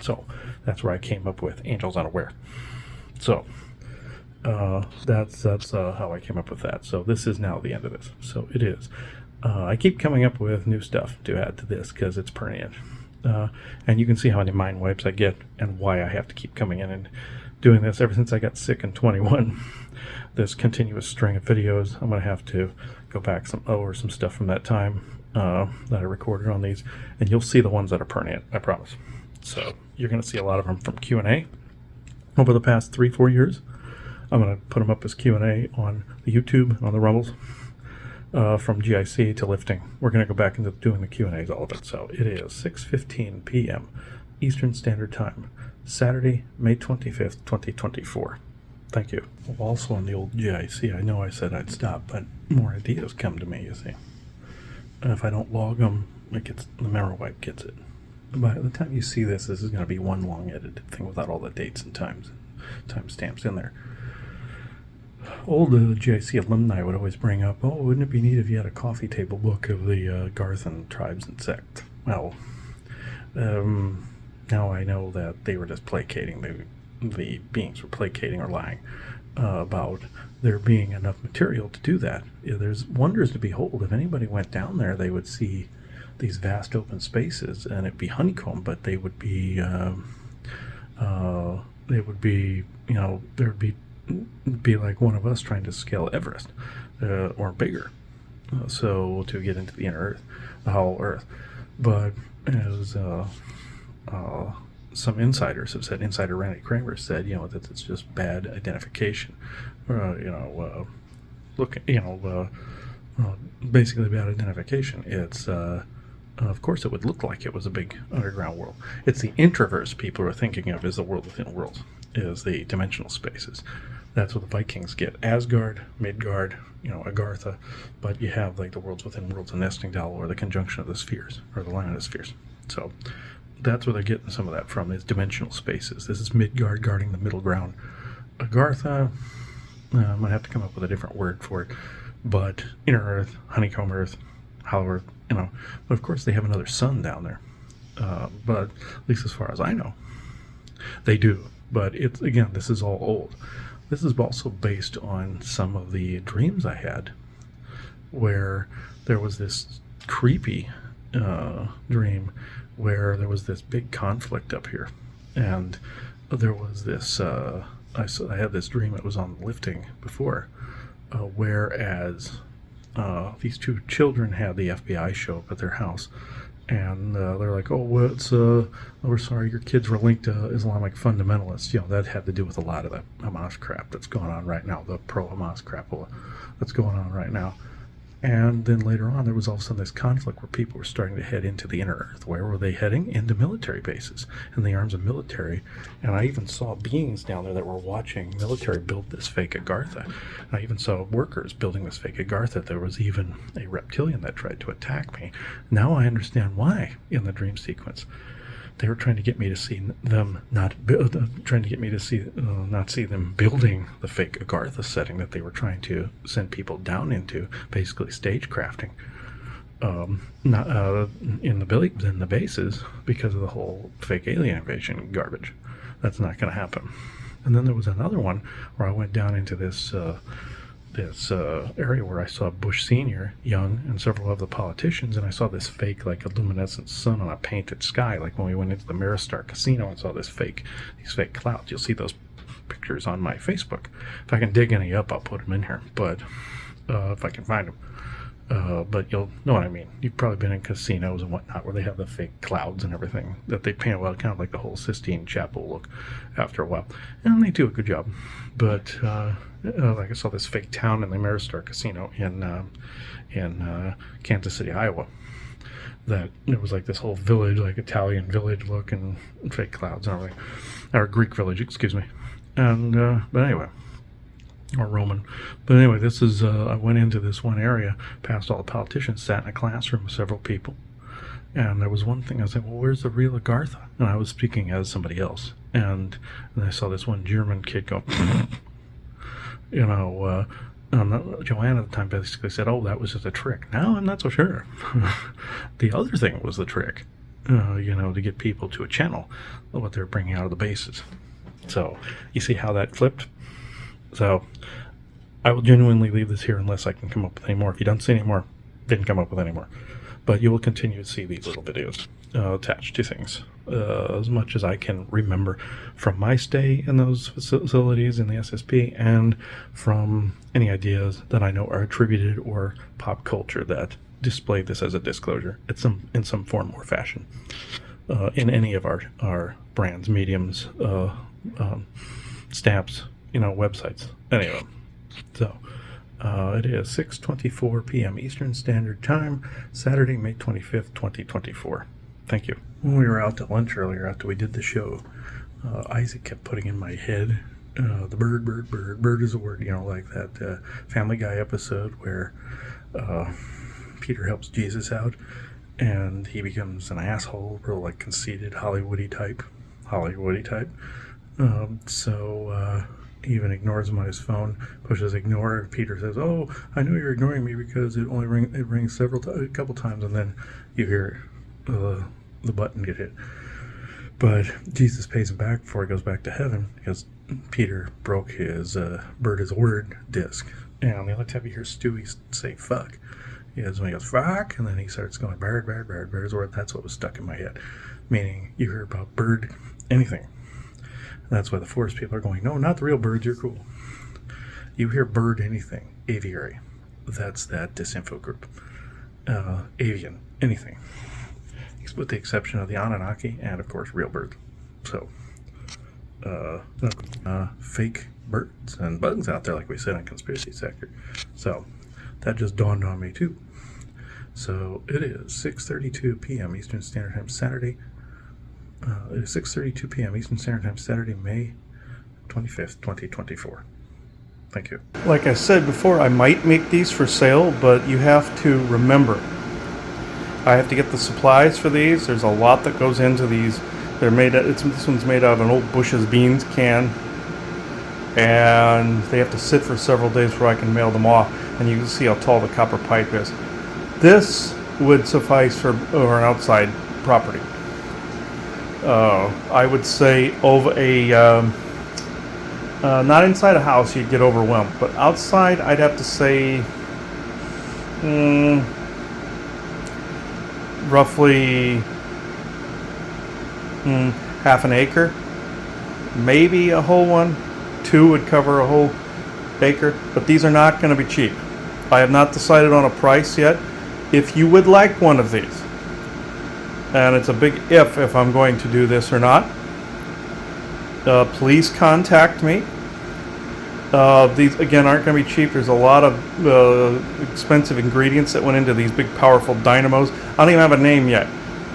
So that's where I came up with Angels Unaware. So that's how I came up with that. So this is now the end of this. So it is. I keep coming up with new stuff to add to this because it's pertinent. And you can see how many mind wipes I get and why I have to keep coming in and doing this ever since I got sick in 21. This continuous string of videos. I'm going to have to go back over some stuff from that time that I recorded on these, and you'll see the ones that are pertinent, I promise. So you're going to see a lot of them from Q&A over the past 3-4 years. I'm going to put them up as Q&A on the YouTube, on the Rumbles, from GIC to lifting. We're going to go back into doing the Q&As, all of it. So it is 6:15 p.m. Eastern Standard Time, Saturday, May 25th, 2024. Thank you. Also on the old GIC, I know I said I'd stop, but more ideas come to me, you see. And if I don't log them, the memory wipe gets it. By the time you see this is going to be one long edited thing without all the dates and timestamps in there. Old GIC alumni would always bring up, oh, wouldn't it be neat if you had a coffee table book of the Agarthan tribes and sect? Well, now I know that they were just placating, the beings were placating or lying about there being enough material to do that. There's wonders to behold. If anybody went down there, they would see these vast open spaces, and it'd be honeycomb, but they would be, there'd be like one of us trying to scale Everest or bigger, so to get into the inner earth, the hollow earth. But as some insiders have said, insider Randy Kramer said, that it's just bad identification, basically bad identification. It's of course it would look like it was a big underground world. It's the introverse people are thinking of as the world within worlds, is the dimensional spaces. That's what the Vikings get. Asgard, Midgard, Agartha, but you have like the worlds within worlds, the nesting doll, or the conjunction of the spheres, or the line of the spheres. So that's where they're getting some of that from, is dimensional spaces. This is Midgard guarding the middle ground. Agartha, I might have to come up with a different word for it, but inner earth, honeycomb earth, hollow earth, but of course they have another sun down there. But at least as far as I know, they do. But it's, again, this is all old. This is also based on some of the dreams I had, where there was this creepy dream where there was this big conflict up here, and there was this I had this dream, it was on lifting before, whereas these two children had the FBI show up at their house, and they're like, we're sorry, your kids were linked to Islamic fundamentalists. That had to do with a lot of the Hamas crap that's going on right now, the pro-Hamas crap that's going on right now. And then later on, there was all of a sudden this conflict where people were starting to head into the inner earth. Where were they heading? Into military bases, in the arms of military. And I even saw beings down there that were watching military build this fake Agartha. I even saw workers building this fake Agartha. There was even a reptilian that tried to attack me. Now I understand why in the dream sequence. They were trying to get me to see them not see them building the fake Agartha setting that they were trying to send people down into, basically stagecrafting, in the bases, because of the whole fake alien invasion garbage. That's not going to happen. And then there was another one where I went down into this area where I saw Bush Sr., Young, and several of the politicians, and I saw this fake, like, a luminescent sun on a painted sky, like when we went into the Mirror Casino and saw these fake clouds. You'll see those pictures on my Facebook. If I can dig any up, I'll put them in here, but if I can find them. But you'll know what I mean. You've probably been in casinos and whatnot where they have the fake clouds and everything that they paint, well, kind of like the whole Sistine Chapel look after a while. And they do a good job. But like I saw this fake town in the Mirror Casino in Kansas City, Iowa. That it was like this whole village, like Italian village look, and fake clouds and everything. Or Greek village, excuse me. And, but anyway. Or Roman. But anyway, this is, I went into this one area, past all the politicians, sat in a classroom with several people. And there was one thing, I said, well, where's the real Agartha? And I was speaking as somebody else. And I saw this one German kid go, Joanna at the time basically said, oh, that was just a trick. Now I'm not so sure. The other thing was the trick, to get people to a channel what they're bringing out of the bases. So you see how that flipped? So I will genuinely leave this here unless I can come up with any more. If you don't see any more, didn't come up with any more. but you will continue to see these little videos attached to things as much as I can remember from my stay in those facilities in the SSP, and from any ideas that I know are attributed or pop culture that display this as a disclosure in some form or fashion in any of our brands, mediums, stamps, websites, any of them. So it is 6:24 p.m. Eastern Standard Time, Saturday, May 25th, 2024. Thank you. When we were out at lunch earlier after we did the show, Isaac kept putting in my head the bird is a word, like that Family Guy episode where Peter helps Jesus out and he becomes an asshole, real like conceited Hollywoody type. So he even ignores him on his phone, pushes ignore. Peter says, "Oh, I know you're ignoring me because it rings a couple times," and then you hear the button get hit. But Jesus pays him back before he goes back to heaven because Peter broke his bird is a word disc. And the only time you hear Stewie say fuck is when he goes fuck, and then he starts going bird is a word. That's what was stuck in my head. Meaning you hear about bird anything. That's why the forest people are going, no, not the real birds, you're cool. You hear bird anything, aviary. That's that disinfo group. Avian, anything. With the exception of the Anunnaki and, of course, real birds. So, fake birds and bugs out there, like we said in Conspiracy Sector. So, that just dawned on me, too. So, it is 6:32 p.m. Eastern Standard Time, Saturday. It is 6:32 p.m. Eastern Standard Time, Saturday, May 25th, 2024. Thank you. Like I said before, I might make these for sale, but you have to remember, I have to get the supplies for these. There's a lot that goes into these. They're made. This one's made out of an old Bush's Beans can, and they have to sit for several days before I can mail them off. And you can see how tall the copper pipe is. This would suffice for an outside property. I would say over not inside a house you'd get overwhelmed, but outside I'd have to say roughly half an acre, maybe a whole one. 2 would cover a whole acre, but these are not going to be cheap. I have not decided on a price yet. If you would like one of these, and it's a big if I'm going to do this or not, please contact me. These, again, aren't going to be cheap. There's a lot of expensive ingredients that went into these big, powerful dynamos. I don't even have a name yet.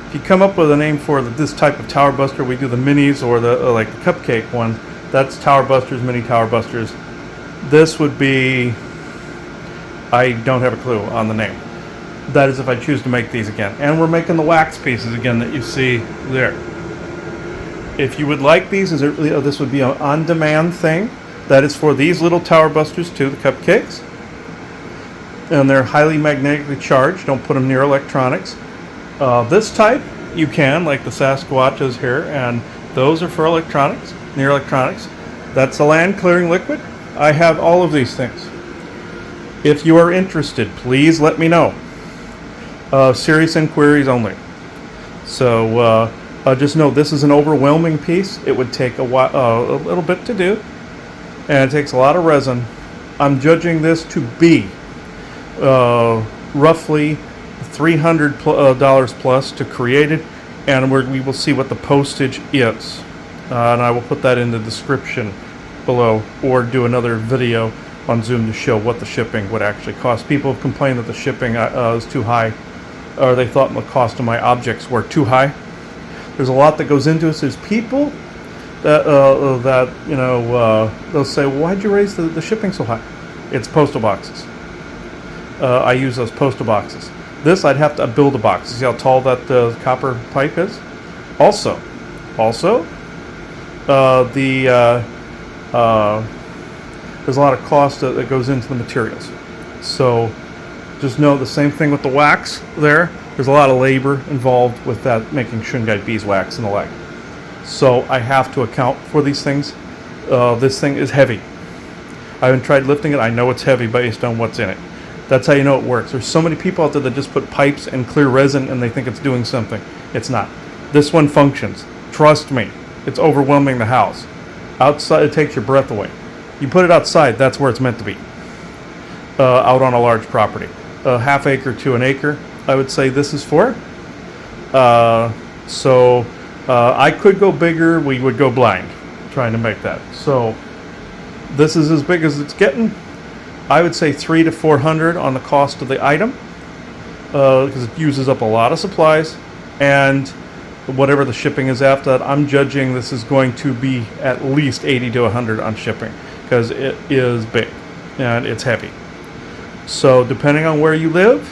If you come up with a name for this type of Tower Buster, we do the minis or the like the cupcake one. That's Tower Busters, mini Tower Busters. This would be, I don't have a clue on the name. That is if I choose to make these again. And we're making the wax pieces again that you see there. If you would like these, this would be an on-demand thing. That is for these little Tower Busters too, the cupcakes. And they're highly magnetically charged. Don't put them near electronics. This type, you can, like the Sasquatches here, and those are for electronics, near electronics. That's a land clearing liquid. I have all of these things. If you are interested, please let me know. Serious inquiries only. So just know this is an overwhelming piece. It would take a little bit to do, and it takes a lot of resin. I'm judging this to be roughly $300 plus to create it, and we will see what the postage is. And I will put that in the description below, or do another video on Zoom to show what the shipping would actually cost. People have complained that the shipping is too high, or they thought the cost of my objects were too high. There's a lot that goes into it. There's people that they'll say, well, why'd you raise the shipping so high? It's postal boxes. I use those postal boxes. This, I'd have to build a box. See how tall that copper pipe is? Also, there's a lot of cost that goes into the materials. So just know the same thing with the wax there. There's a lot of labor involved with that, making shungite beeswax and the like. So I have to account for these things. This thing is heavy. I haven't tried lifting it. I know it's heavy based on what's in it. That's how you know it works. There's so many people out there that just put pipes and clear resin and they think it's doing something. It's not. This one functions. Trust me. It's overwhelming the house. Outside, it takes your breath away. You put it outside, that's where it's meant to be. Out on a large property. A half acre to an acre, I would say this is for. I could go bigger. We would go blind trying to make that. So this is as big as it's getting. I would say 300 to 400 on the cost of the item because it uses up a lot of supplies, and whatever the shipping is after that, I'm judging this is going to be at least 80 to 100 on shipping because it is big and it's heavy. So depending on where you live,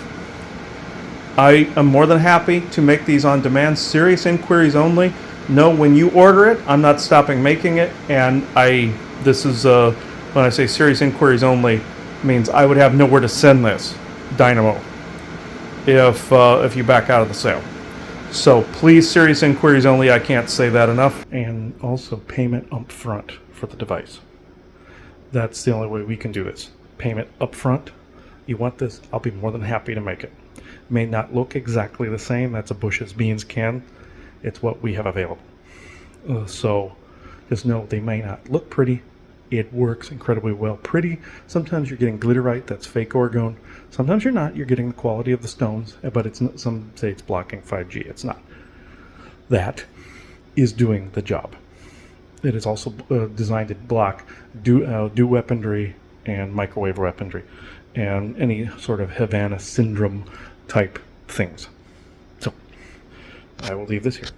I am more than happy to make these on demand. Serious inquiries only. No, when you order it, I'm not stopping making it, and this is when I say serious inquiries only, means I would have nowhere to send this dynamo if you back out of the sale. So please, serious inquiries only. I can't say that enough. And also payment up front for the device. That's the only way we can do this. Payment up front. You want this? I'll be more than happy to make it. May not look exactly the same. That's a Bush's Beans can. It's what we have available. So just know they may not look pretty. It works incredibly well. Pretty. Sometimes you're getting glitterite, that's fake orgone. Sometimes you're not. You're getting the quality of the stones, but it's not, some say it's blocking 5G. It's not. That is doing the job. It is also designed to block do weaponry and microwave weaponry and any sort of Havana syndrome type things. So I will leave this here.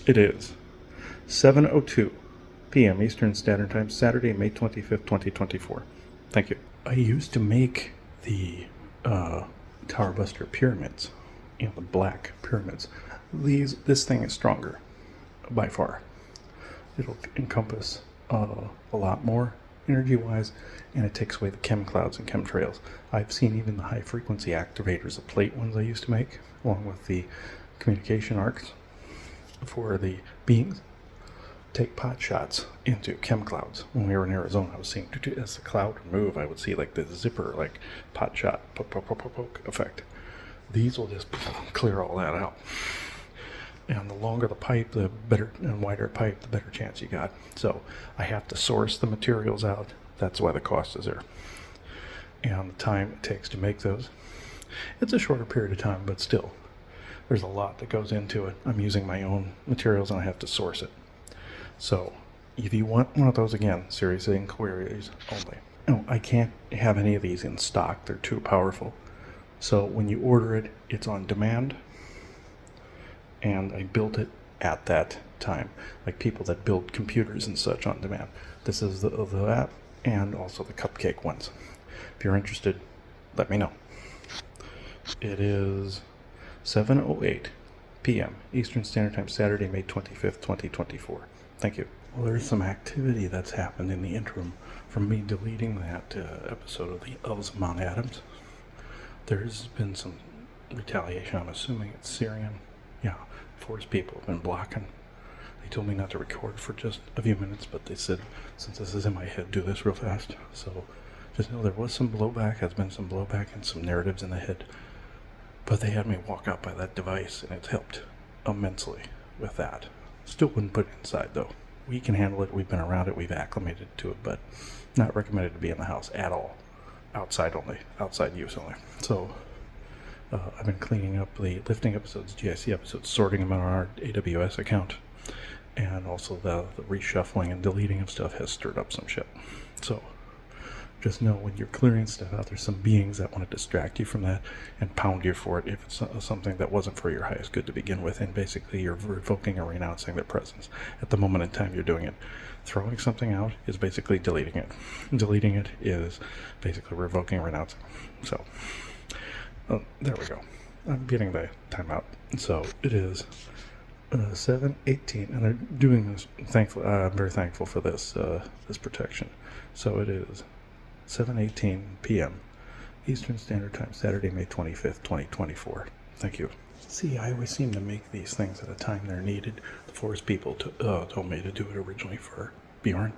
It is 7:02 p.m. Eastern Standard Time, Saturday, May 25th, 2024. Thank you. I used to make the Tower Buster pyramids, the black pyramids. This thing is stronger by far. It'll encompass a lot more energy-wise, and it takes away the chem clouds and chemtrails. I've seen even the high-frequency activators, the plate ones I used to make, along with the communication arcs for the beings, take pot shots into chem clouds. When we were in Arizona, I was seeing, as the cloud would move, I would see like the zipper, like pot shot, poke, poke, poke, poke, poke effect. These will just clear all that out. And the longer the pipe, the better, and wider pipe, the better chance you got. So I have to source the materials out. That's why the cost is there. And the time it takes to make those. It's a shorter period of time, but still, there's a lot that goes into it. I'm using my own materials and I have to source it. So if you want one of those, again, serious inquiries only. No, I can't have any of these in stock. They're too powerful. So when you order it, it's on demand. And I built it at that time, like people that build computers and such on demand. This is the app and also the cupcake ones. If you're interested, let me know. It is 7:08 p.m. Eastern Standard Time, Saturday, May 25th, 2024. Thank you. Well, there's some activity that's happened in the interim from me deleting that episode of the Elves of Mount Adams. There's been some retaliation. I'm assuming it's Syrian. Yeah, forest people have been blocking. They told me not to record for just a few minutes, but they said, since this is in my head, do this real fast. So just know there was some blowback, has been some blowback and some narratives in the head. But they had me walk out by that device, and it's helped immensely with that. Still wouldn't put it inside, though. We can handle it. We've been around it. We've acclimated to it, but not recommended to be in the house at all. Outside only. Outside use only. So I've been cleaning up the lifting episodes, GIC episodes, sorting them on our AWS account. And also the reshuffling and deleting of stuff has stirred up some shit. So just know when you're clearing stuff out, there's some beings that want to distract you from that and pound you for it if it's something that wasn't for your highest good to begin with. And basically you're revoking or renouncing their presence at the moment in time you're doing it. Throwing something out is basically deleting it. Deleting it is basically revoking or renouncing. So there we go. I'm getting the timeout. So it is 7:18, and they're doing this. Thankful. I'm very thankful for this this protection. So it is 7:18 p.m. Eastern Standard Time, Saturday, May 25th, 2024. Thank you. See, I always seem to make these things at a time they're needed. The forest people told me to do it originally for Bjorn.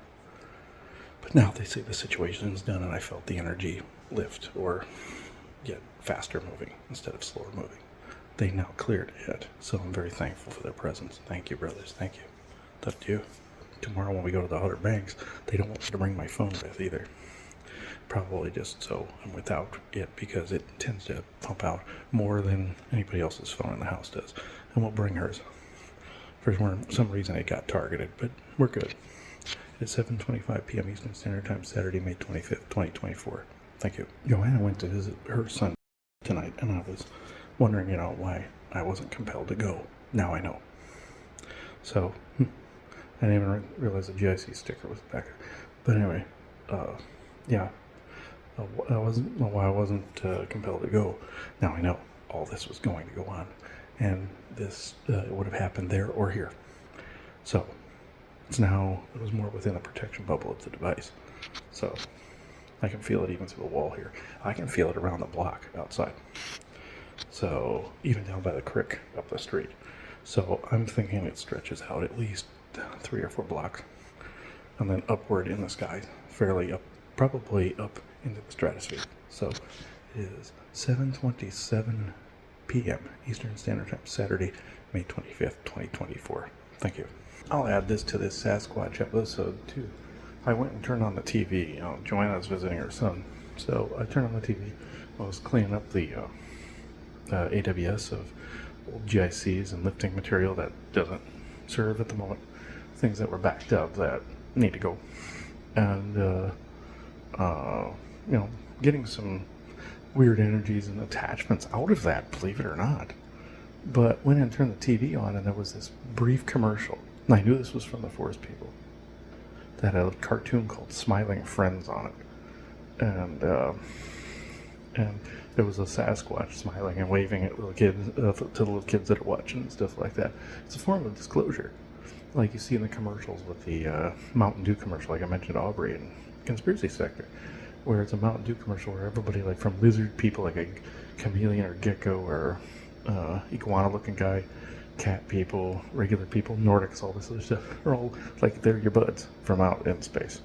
But now they say the situation's done and I felt the energy lift, or get faster moving instead of slower moving. They now cleared it, so I'm very thankful for their presence. Thank you, brothers. Thank you. Love you. Tomorrow when we go to the Outer Banks, they don't want me to bring my phone with either. Probably just so I'm without it, because it tends to pump out more than anybody else's phone in the house does. And we'll bring hers. For some reason it got targeted, but we're good. It's 7:25 p.m. Eastern Standard Time, Saturday, May 25th, 2024. Thank you. Joanna went to visit her son tonight, and I was wondering, why I wasn't compelled to go. Now I know. So, I didn't even realize the GIC sticker was back. But anyway, yeah. I wasn't compelled to go. Now I know all this was going to go on, and this would have happened there or here. So it was more within the protection bubble of the device. So I can feel it even through the wall here. I can feel it around the block outside. So even down by the creek up the street. So I'm thinking it stretches out at least 3 or 4 blocks, and then upward in the sky, fairly up, probably up into the stratosphere. So it is 7:27 p.m. Eastern Standard Time, Saturday, May 25th, 2024. Thank you. I'll add this to this Sasquatch episode too. I went and turned on the TV. Joanna's visiting her son, so I turned on the TV. I was cleaning up the AWS of old GICs and lifting material that doesn't serve at the moment. Things that were backed up that need to go. And getting some weird energies and attachments out of that, believe it or not. But went and turned the TV on, and there was this brief commercial. And I knew this was from the Forest People. That had a cartoon called Smiling Friends on it. And there was a Sasquatch smiling and waving at little kids, to the little kids that are watching and stuff like that. It's a form of disclosure. Like you see in the commercials with the Mountain Dew commercial, like I mentioned Aubrey and Conspiracy Sector, where it's a Mountain Dew commercial where everybody, like from lizard people, like a chameleon or gecko or iguana-looking guy, cat people, regular people, Nordics, all this other stuff, are all like they're your buds from out in space.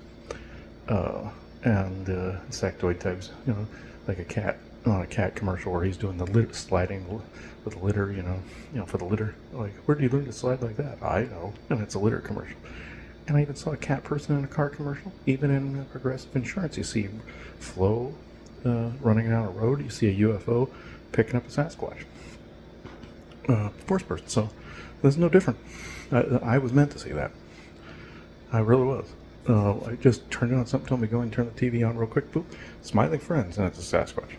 And insectoid types, like a cat on a cat commercial where he's doing the sliding with the litter, for the litter. Like, where do you learn to slide like that? I know. And it's a litter commercial. And I even saw a cat person in a car commercial. Even in Progressive Insurance, you see Flo running down a road. You see a UFO picking up a Sasquatch. Force person. So there's no different. I was meant to see that. I really was. I just turned it on. Something told me go and turn the TV on real quick. Boop. Smiling Friends, and it's a Sasquatch.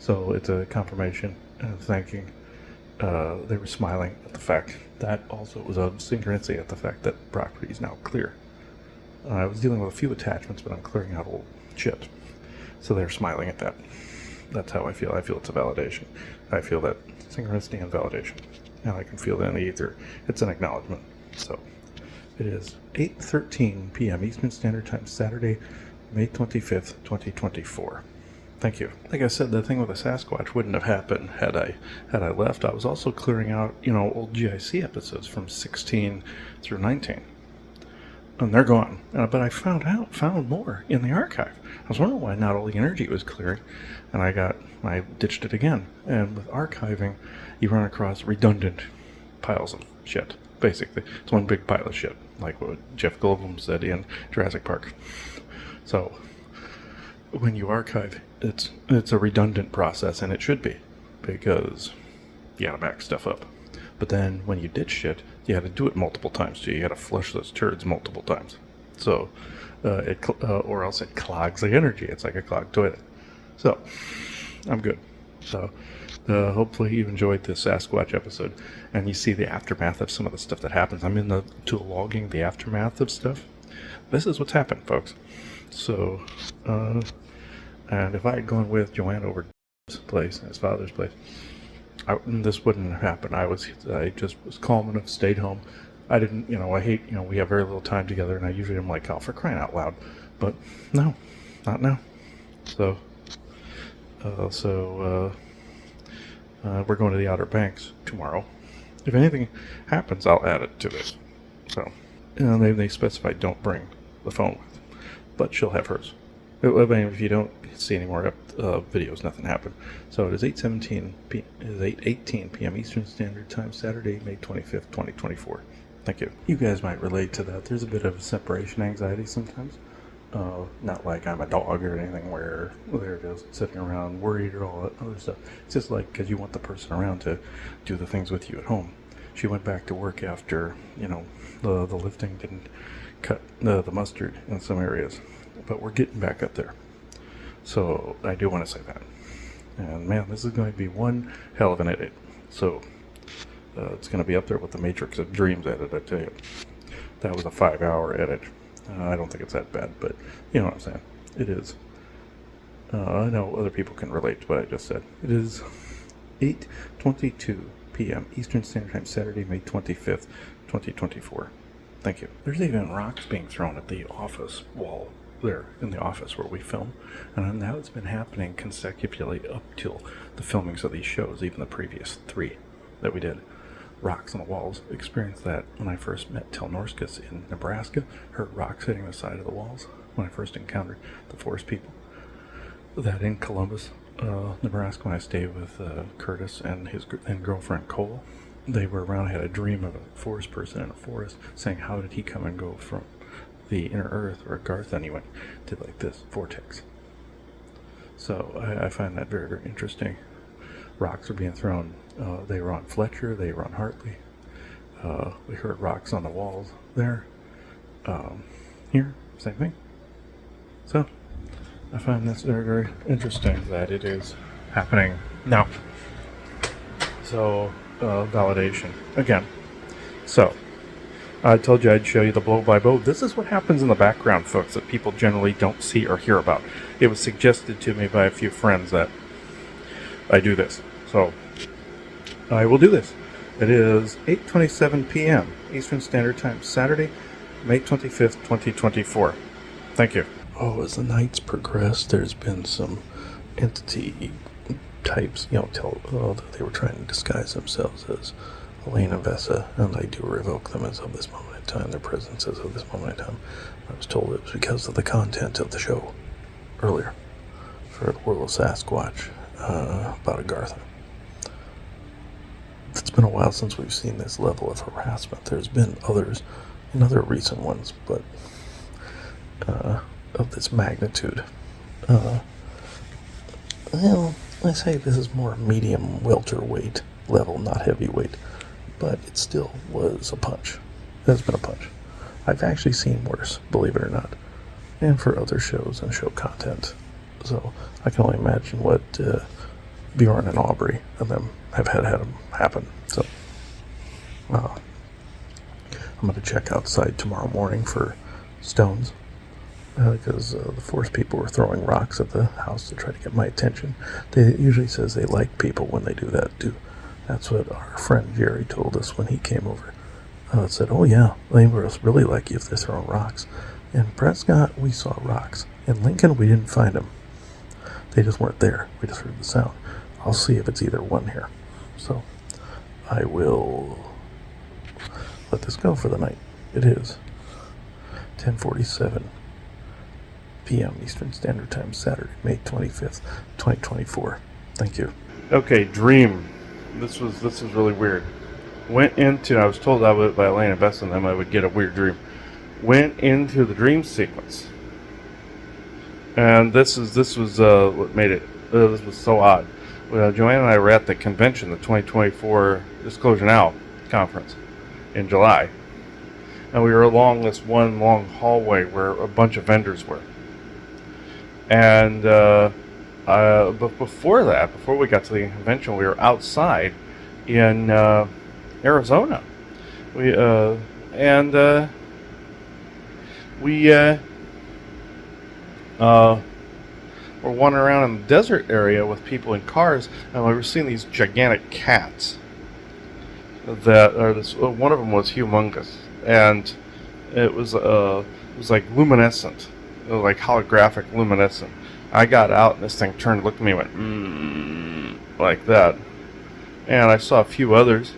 So it's a confirmation and thanking. They were smiling at the fact that also it was a synchronicity at the fact that property is now clear. I was dealing with a few attachments, but I'm clearing out old shit. So they're smiling at that. That's how I feel. I feel it's a validation. I feel that synchronicity and validation. And I can feel that in the ether. It's an acknowledgement. So it is 8:13 p.m. Eastern Standard Time, Saturday, May 25th, 2024. Thank you. Like I said, the thing with the Sasquatch wouldn't have happened had I left. I was also clearing out, old GIC episodes from 16 through 19. And they're gone. But I found more in the archive. I was wondering why not all the energy was clearing. And I ditched it again. And with archiving, you run across redundant piles of shit. Basically, it's one big pile of shit, like what Jeff Goldblum said in Jurassic Park. So when you archive, it's a redundant process, and it should be, because you gotta back stuff up. But then when you ditch shit, you gotta do it multiple times too. You gotta flush those turds multiple times. So or else it clogs the energy. It's like a clogged toilet. So I'm good. So hopefully you enjoyed this Sasquatch episode, and you see the aftermath of some of the stuff that happens. I'm in the tool logging the aftermath of stuff. This is what's happened, folks. So, and if I had gone with Joanna over to his place, his father's place, this wouldn't have happened. I just was calm enough, stayed home. I didn't, I hate, we have very little time together, and I usually am like, oh, for crying out loud. But no, not now. So, we're going to the Outer Banks tomorrow. If anything happens, I'll add it to this. So, they specify don't bring the phone with, but she'll have hers. I mean, if you don't see any more videos, nothing happened. So it is 8:18 p.m. Eastern Standard Time, Saturday, May 25th, 2024. Thank you. You guys might relate to that. There's a bit of separation anxiety sometimes. Not like I'm a dog or anything where they're just sitting around worried or all that other stuff. It's just like because you want the person around to do the things with you at home. She went back to work after, the lifting didn't cut the mustard in some areas. But we're getting back up there. So I do want to say that. And man, this is going to be one hell of an edit. So it's going to be up there with the Matrix of Dreams edit, I tell you. That was a 5-hour edit. I don't think it's that bad, but you know what I'm saying. It is. I know other people can relate to what I just said. It is 8:22 p.m. Eastern Standard Time, Saturday, May 25th, 2024. Thank you. There's even rocks being thrown at the office wall there in the office where we film, and now it's been happening consecutively up till the filmings of these shows, even the previous 3 that we did. Rocks on the walls. Experienced that when I first met Telnorskus in Nebraska. Heard rocks hitting the side of the walls when I first encountered the forest people. That in Columbus, Nebraska, when I stayed with Curtis and his girlfriend Cole. They were around. I had a dream of a forest person in a forest saying, how did he come and go from the inner earth, or Agartha, and he went, did like this, vortex. So I find that very, very interesting. Rocks are being thrown. They were on Fletcher, they were on Hartley. We heard rocks on the walls there. Here, same thing. So I find this very, very interesting that it is happening now. So validation again. So I told you I'd show you the blow-by-blow. This is what happens in the background, folks, that people generally don't see or hear about. It was suggested to me by a few friends that I do this. So I will do this. It is 8:27 p.m. Eastern Standard Time, Saturday, May 25th, 2024. Thank you. Oh, as the nights progress, there's been some entity types, that they were trying to disguise themselves as Elaine and Vessa, and I do revoke them as of this moment in time, their presence as of this moment in time. I was told it was because of the content of the show earlier for World of Sasquatch about Agartha. It's been a while since we've seen this level of harassment. There's been others and other recent ones, but of this magnitude. Well, I say this is more medium welterweight level, not heavyweight, but it still was a punch. It has been a punch. I've actually seen worse, believe it or not, and for other shows and show content. So I can only imagine what Bjorn and Aubrey and them have had them happen. So I'm going to check outside tomorrow morning for stones, because the forest people were throwing rocks at the house to try to get my attention. They usually says they like people when they do that too. That's what our friend Jerry told us when he came over. Said, oh yeah, they must really like you if they're throwing rocks. In Prescott, we saw rocks. In Lincoln, we didn't find them. They just weren't there. We just heard the sound. I'll see if it's either one here. So I will let this go for the night. It is 10:47 p.m. Eastern Standard Time, Saturday, May 25th, 2024. Thank you. Okay, dream. This was really weird. I was told I would, by Elaine and Bess and them, I would get a weird dream. Went into the dream sequence. And this was what made it, this was so odd. Joanna and I were at the convention, the 2024 Disclosure Now conference in July. And we were along this one long hallway where a bunch of vendors were. And but before we got to the convention, we were outside in Arizona. We were wandering around in the desert area with people in cars, and we were seeing these gigantic cats. One of them was humongous, and it was like luminescent, like holographic luminescent. I got out, and this thing turned, looked at me, and went like that. And I saw a few others.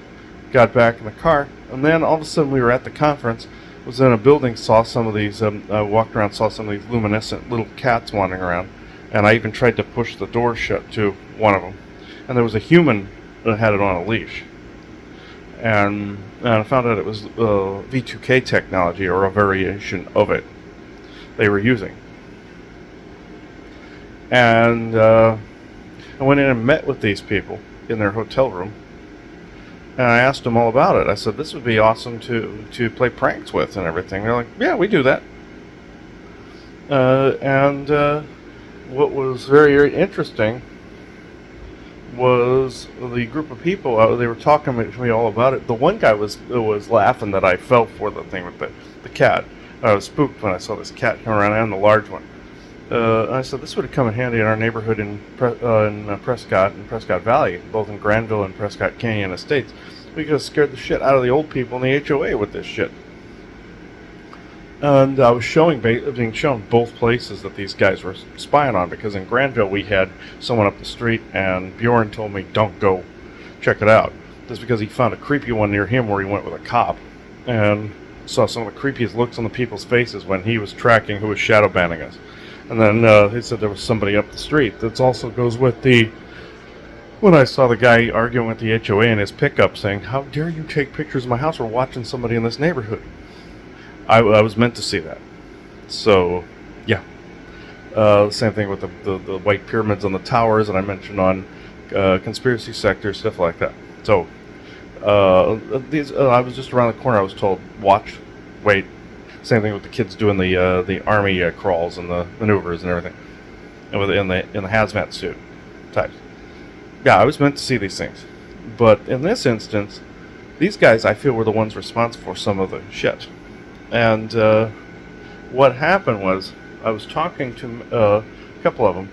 Got back in the car, and then all of a sudden we were at the conference, was in a building, saw some of these, I walked around, saw some of these luminescent little cats wandering around, and I even tried to push the door shut to one of them. And there was a human that had it on a leash. And I found out it was V2K technology, or a variation of it they were using. And I went in and met with these people in their hotel room. And I asked them all about it. I said, this would be awesome to play pranks with and everything. They're like, yeah, we do that. And what was very, very interesting was the group of people, they were talking to me all about it. The one guy was laughing that I fell for the thing with the cat. I was spooked when I saw this cat come around, and the large one. I said, this would have come in handy in our neighborhood in Prescott and Prescott Valley, both in Granville and Prescott Canyon Estates. We could have scared the shit out of the old people in the HOA with this shit. And I was being shown both places that these guys were spying on, because in Granville we had someone up the street, and Bjorn told me, don't go check it out. Just because he found a creepy one near him where he went with a cop, and saw some of the creepiest looks on the people's faces when he was tracking who was shadow banning us. And then he said there was somebody up the street. That also goes with when I saw the guy arguing with the HOA in his pickup saying, how dare you take pictures of my house? We're watching somebody in this neighborhood. I was meant to see that. So, yeah. Same thing with the white pyramids on the towers that I mentioned on conspiracy sector, stuff like that. So, I was just around the corner. I was told, watch, wait. Same thing with the kids doing the army crawls and the maneuvers and everything, and in the hazmat suit types. Yeah, I was meant to see these things, but in this instance, these guys I feel were the ones responsible for some of the shit. And what happened was I was talking to a couple of them,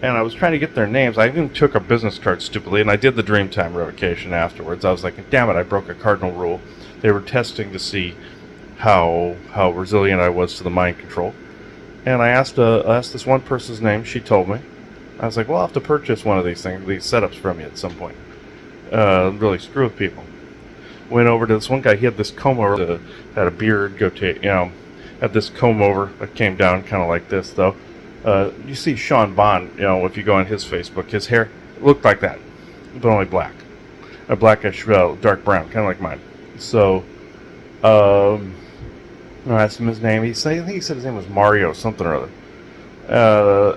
and I was trying to get their names. I even took a business card stupidly, and I did the Dreamtime revocation afterwards. I was like, damn it, I broke a cardinal rule. They were testing to see how resilient I was to the mind control. And I asked this one person's name. She told me. I was like, well, I'll have to purchase one of these setups from you at some point. Really screw with people. Went over to this one guy. He had this comb over, had a beard, goatee, had this comb over that came down kind of like this, though. You see Sean Bond, if you go on his Facebook, his hair looked like that, but only black. A blackish, dark brown, kind of like mine. So, I asked him his name. I think he said his name was Mario something or other.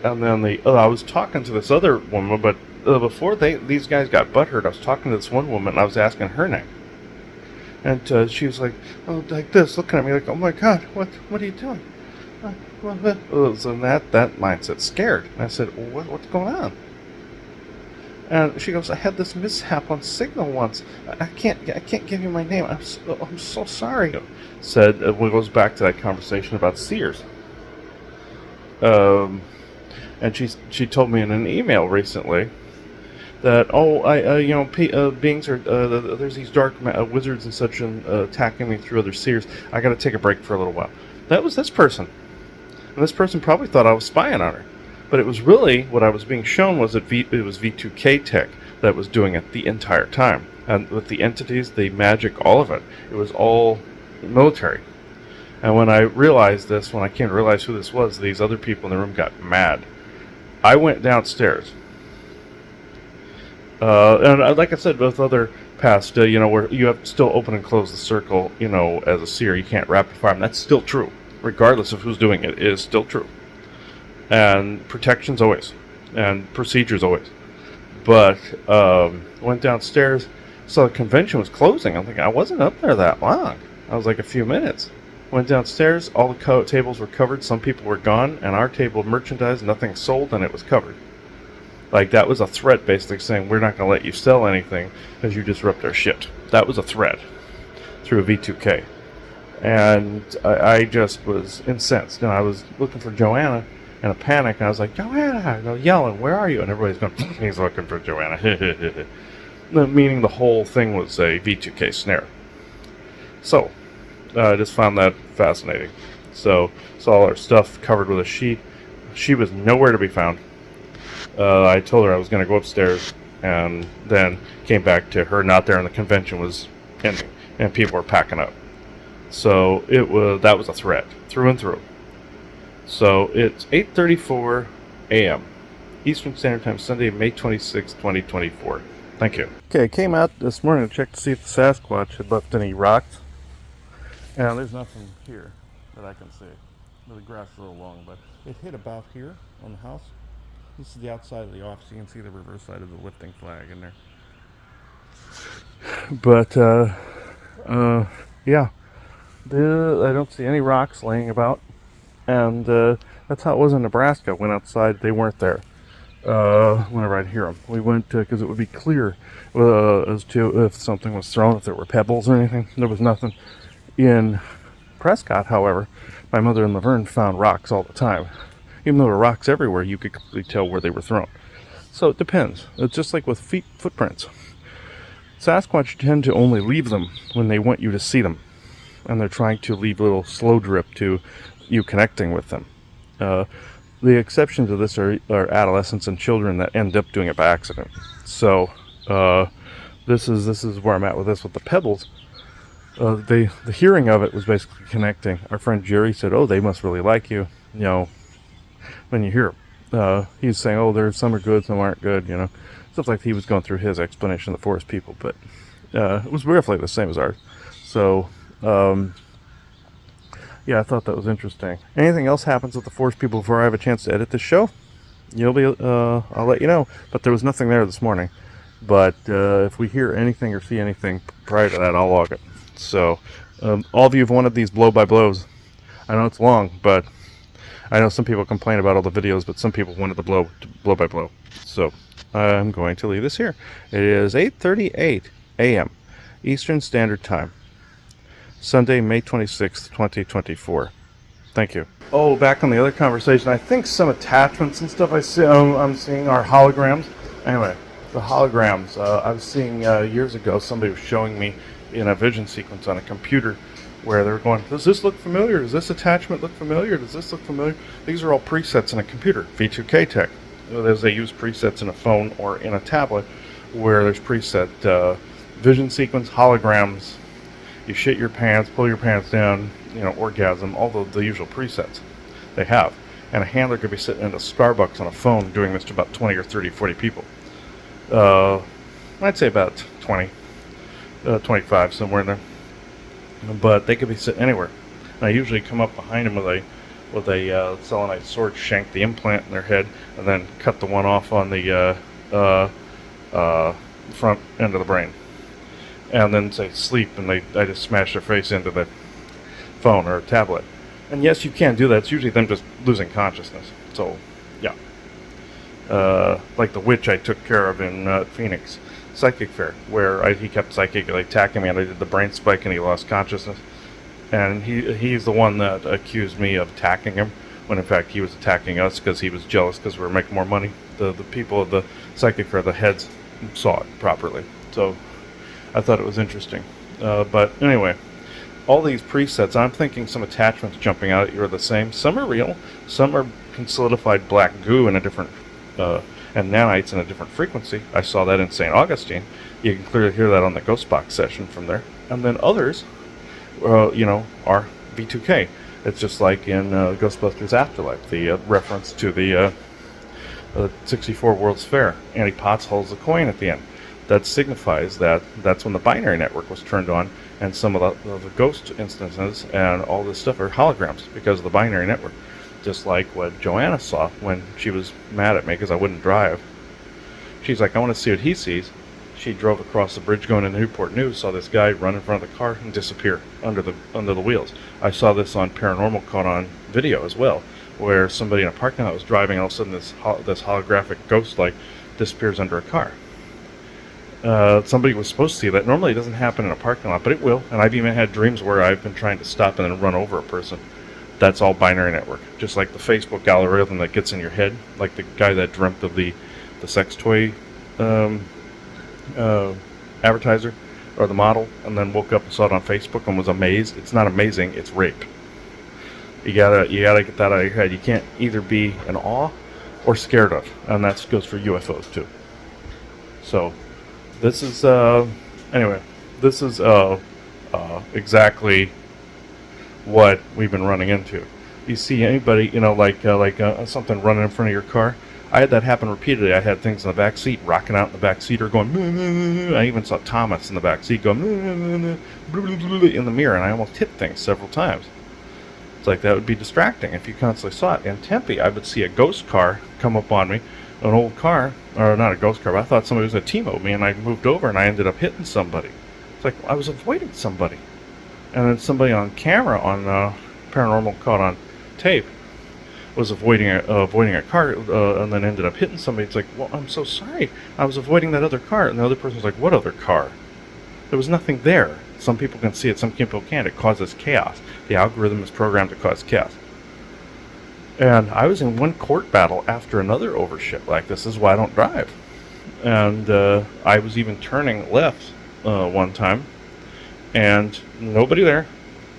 And then I was talking to this other woman, but before these guys got butthurt, I was talking to this one woman, and I was asking her name. And she was like, oh, like this, looking at me like, oh my God, what are you doing? So that mindset, scared. And I said, what's going on? And she goes, I had this mishap on Signal once. I can't give you my name. I'm so sorry. Said it goes back to that conversation about Sears. And she told me in an email recently that beings are there's these dark wizards and such attacking me through other Sears. I got to take a break for a little while. That was this person, and this person probably thought I was spying on her. But it was really, what I was being shown was it was V2K tech that was doing it the entire time. And with the entities, the magic, all of it, it was all military. And when I realized this, when I came to realize who this was, these other people in the room got mad. I went downstairs. And like I said, with other past, where you have to still open and close the circle, as a seer, you can't rapid fire them. That's still true. Regardless of who's doing it, it is still true. And protections always, and procedures always. But went downstairs, saw the convention was closing. I'm thinking, I wasn't up there that long. I was like a few minutes. Went downstairs, all the tables were covered, some people were gone, and our table of merchandise, nothing sold, and it was covered. Like, that was a threat, basically saying, we're not going to let you sell anything because you disrupt our shit. That was a threat through a V2K. And I just was incensed. And I was looking for Joanna in a panic, and I was like, Joanna, I was yelling, where are you? And everybody's going, he's looking for Joanna. Meaning the whole thing was a V2K snare. So, I just found that fascinating. So, saw all our stuff covered with a sheet. She was nowhere to be found. I told her I was going to go upstairs, and then came back to her not there, and the convention was ending, and people were packing up. So that was a threat through and through. So it's 8:34 a.m. Eastern Standard Time, Sunday, May 26, 2024. Thank you. Okay, I came out this morning to check to see if the Sasquatch had left any rocks. And there's nothing here that I can see. The grass is a little long, but it hit about here on the house. This is the outside of the office. You can see the reverse side of the lifting flag in there. But, yeah. I don't see any rocks laying about. And that's how it was in Nebraska. Went outside, they weren't there. Whenever I'd hear them, we went because it would be clear as to if something was thrown, if there were pebbles or anything. There was nothing. In Prescott, however, my mother and Laverne found rocks all the time. Even though there were rocks everywhere, you could completely tell where they were thrown. So it depends. It's just like with footprints. Sasquatch tend to only leave them when they want you to see them, and they're trying to leave a little slow drip to you connecting with them. The exceptions to this are adolescents and children that end up doing it by accident. So this is where I'm at with this with the pebbles. The hearing of it was basically connecting. Our friend Jerry said, "Oh, they must really like you," when you hear them. He's saying, "Oh, there's some are good, some aren't good," stuff like he was going through his explanation of the forest people, but it was roughly the same as ours. So. Yeah, I thought that was interesting. Anything else happens with the forest people before I have a chance to edit this show, I'll let you know. But there was nothing there this morning. But if we hear anything or see anything prior to that, I'll log it. So, all of you have wanted these blow-by-blows. I know it's long, but I know some people complain about all the videos, but some people wanted the blow-by-blow. So, I'm going to leave this here. It is 8:38 a.m. Eastern Standard Time. Sunday, May 26th, 2024. Thank you. Oh, back on the other conversation, I think some attachments and stuff I'm seeing are holograms. Anyway, the holograms, I was seeing years ago, somebody was showing me in a vision sequence on a computer where they were going, does this look familiar? Does this attachment look familiar? Does this look familiar? These are all presets in a computer, V2K tech. As they use presets in a phone or in a tablet where there's preset vision sequence, holograms, you shit your pants, pull your pants down, orgasm, all the usual presets they have. And a handler could be sitting in a Starbucks on a phone doing this to about 20 or 30, 40 people. I'd say about 20, 25, somewhere in there. But they could be sitting anywhere. And I usually come up behind them with a selenite sword, shank the implant in their head, and then cut the one off on the front end of the brain. And then say sleep, and I just smash their face into the phone or tablet. And yes, you can do that. It's usually them just losing consciousness. So, yeah. Like the witch I took care of in Phoenix Psychic Fair, where he kept psychically attacking me, and I did the brain spike, and he lost consciousness. And he's the one that accused me of attacking him, when in fact he was attacking us because he was jealous because we were making more money. The people of the Psychic Fair, the heads, saw it properly. So I thought it was interesting. But anyway, all these presets, I'm thinking some attachments jumping out at you are the same. Some are real, some are solidified black goo in a different, and nanites in a different frequency. I saw that in St. Augustine. You can clearly hear that on the Ghost Box session from there. And then others, are V2K. It's just like in Ghostbusters Afterlife, the reference to the 64 World's Fair. Annie Potts holds a coin at the end. That signifies that's when the binary network was turned on, and some of the ghost instances and all this stuff are holograms because of the binary network. Just like what Joanna saw when she was mad at me because I wouldn't drive. She's like, I want to see what he sees. She drove across the bridge going into Newport News, saw this guy run in front of the car and disappear under the wheels. I saw this on Paranormal, caught on video as well, where somebody in a parking lot was driving, and all of a sudden this holographic ghost disappears under a car. Somebody was supposed to see that. Normally it doesn't happen in a parking lot, but it will. And I've even had dreams where I've been trying to stop and then run over a person. That's all binary network. Just like the Facebook algorithm that gets in your head, like the guy that dreamt of the sex toy advertiser or the model, and then woke up and saw it on Facebook and was amazed. It's not amazing, it's rape. You gotta get that out of your head. You can't either be in awe or scared of, and that goes for UFOs too. So this is exactly what we've been running into. You see anybody, like something running in front of your car? I had that happen repeatedly. I had things in the back seat, rocking out in the back seat, or going. I even saw Thomas in the back seat going in the mirror, and I almost hit things several times. It's like that would be distracting if you constantly saw it. In Tempe, I would see a ghost car come up on me, an old car, or not a ghost car, but I thought somebody was going to T-mob me, and I moved over, and I ended up hitting somebody. It's like I was avoiding somebody. And then somebody on camera on Paranormal caught on tape was avoiding a car and then ended up hitting somebody. It's like, well, I'm so sorry. I was avoiding that other car. And the other person was like, what other car? There was nothing there. Some people can see it, some people can't. It causes chaos. The algorithm is programmed to cause chaos. And I was in one court battle after another over shit like this. This is why I don't drive. And I was even turning left one time, and nobody there.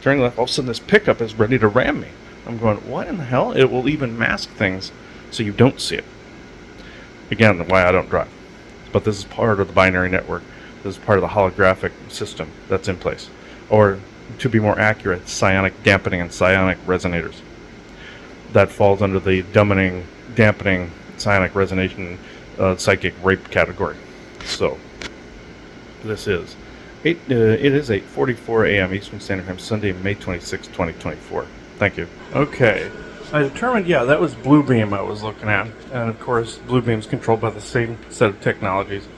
Turning left, all of a sudden this pickup is ready to ram me. I'm going, what in the hell? It will even mask things so you don't see it. Again, why I don't drive. But this is part of the binary network. This is part of the holographic system that's in place. Or, to be more accurate, psionic dampening and psionic resonators. That falls under the dampening, psionic resonation, psychic rape category. So, this is. It is 8:44 a.m. Eastern Standard Time, Sunday, May 26, 2024. Thank you. Okay. I determined, that was Bluebeam I was looking at. And of course, Bluebeam's controlled by the same set of technologies.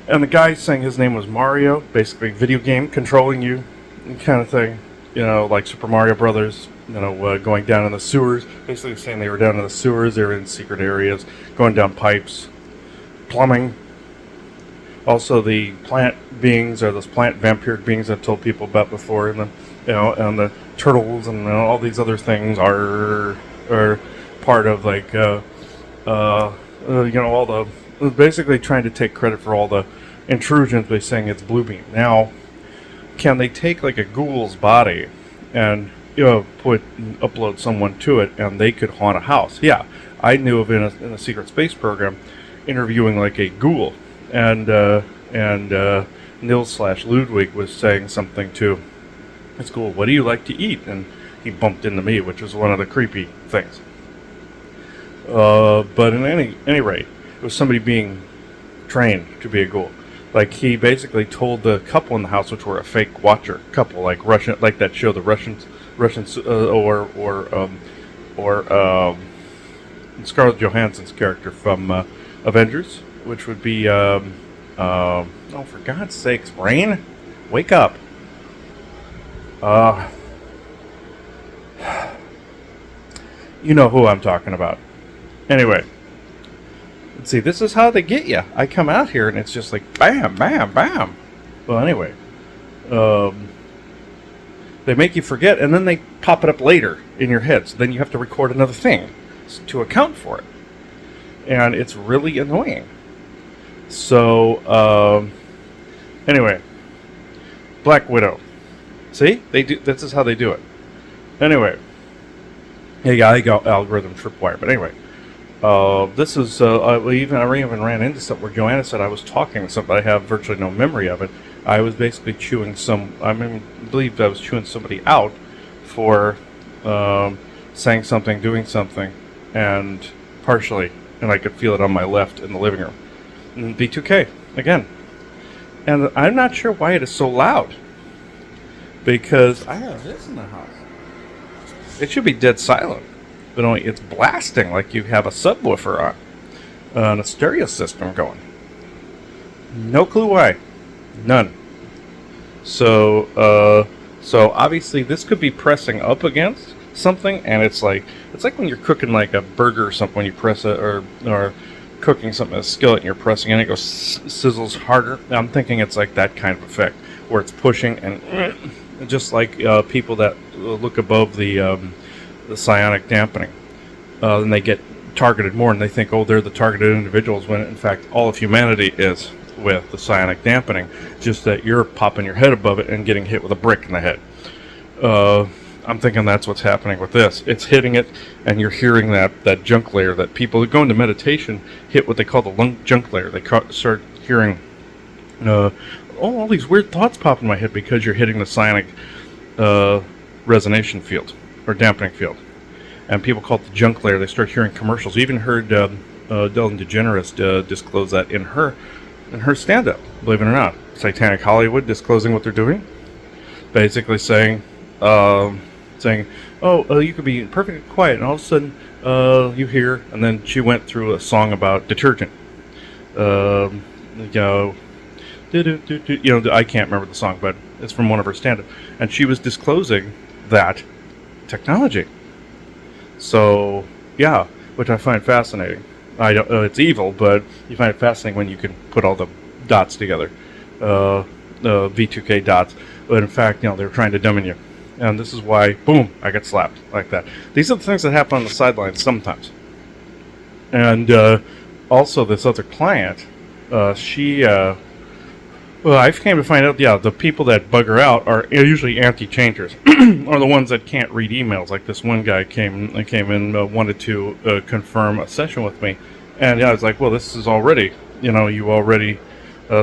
And the guy saying his name was Mario, basically video game controlling you kind of thing. Like Super Mario Brothers, going down in the sewers. Basically saying they were down in the sewers, they were in secret areas, going down pipes, plumbing. Also, the plant beings, or those plant vampiric beings I've told people about before, and and the turtles and all these other things are part of all the, basically trying to take credit for all the intrusions by saying it's Bluebeam. Now, can they take like a ghoul's body and upload someone to it, and they could haunt a house? Yeah, I knew of in a secret space program interviewing like a ghoul. And Nils/Ludwig was saying something to this ghoul, what do you like to eat? And he bumped into me, which was one of the creepy things. But in any rate, it was somebody being trained to be a ghoul. Like, he basically told the couple in the house, which were a fake watcher couple, like Russian, like that show, the Russians, or Scarlett Johansson's character from Avengers, which would be, oh, for God's sakes, Brain, wake up. You know who I'm talking about. Anyway, let's see, this is how they get you. I come out here and it's just like, bam, bam, bam. Well, anyway, they make you forget, and then they pop it up later in your head, so then you have to record another thing to account for it. And it's really annoying. So, anyway, Black Widow. See? They do. This is how they do it. Anyway. Yeah, I got algorithm tripwire. But anyway, this is, I even ran into something where Joanna said I was talking to somebody. I have virtually no memory of it. I was basically chewing I believed I was chewing somebody out for saying something, doing something, and partially, and I could feel it on my left in the living room. And B2K, again. And I'm not sure why it is so loud. Because I have this in the house. It should be dead silent. But only it's blasting like you have a subwoofer on. And a stereo system going. No clue why. None. So obviously this could be pressing up against something, and it's like when you're cooking like a burger or something, when you press it, or cooking something in a skillet and you're pressing and it goes sizzles harder. I'm thinking it's like that kind of effect where it's pushing, and just like people that look above the psionic dampening, then they get targeted more, and they think, oh, they're the targeted individuals, when in fact all of humanity is with the psionic dampening, just that you're popping your head above it and getting hit with a brick in the head. I'm thinking that's what's happening with this. It's hitting it, and you're hearing that junk layer that people who go into meditation hit what they call the junk layer. They start hearing, all these weird thoughts pop in my head because you're hitting the psionic resonation field or dampening field, and people call it the junk layer. They start hearing commercials. You even heard Ellen DeGeneres disclose that in her stand-up. Believe it or not, Satanic Hollywood disclosing what they're doing, basically saying, "Oh, you could be perfectly quiet, and all of a sudden, you hear." And then she went through a song about detergent. I can't remember the song, but it's from one of her stand-up, and she was disclosing that technology. So, yeah, which I find fascinating. I don't. It's evil, but you find it fascinating when you can put all the dots together, V2K dots. But in fact, they're trying to dummy you, and this is why, boom, I get slapped like that. These are the things that happen on the sidelines sometimes. And also, this other client, she. Well, I came to find out, the people that bug her out are usually anti-changers, or the ones that can't read emails. Like this one guy came in, wanted to confirm a session with me, and I was like, well, this is already, you already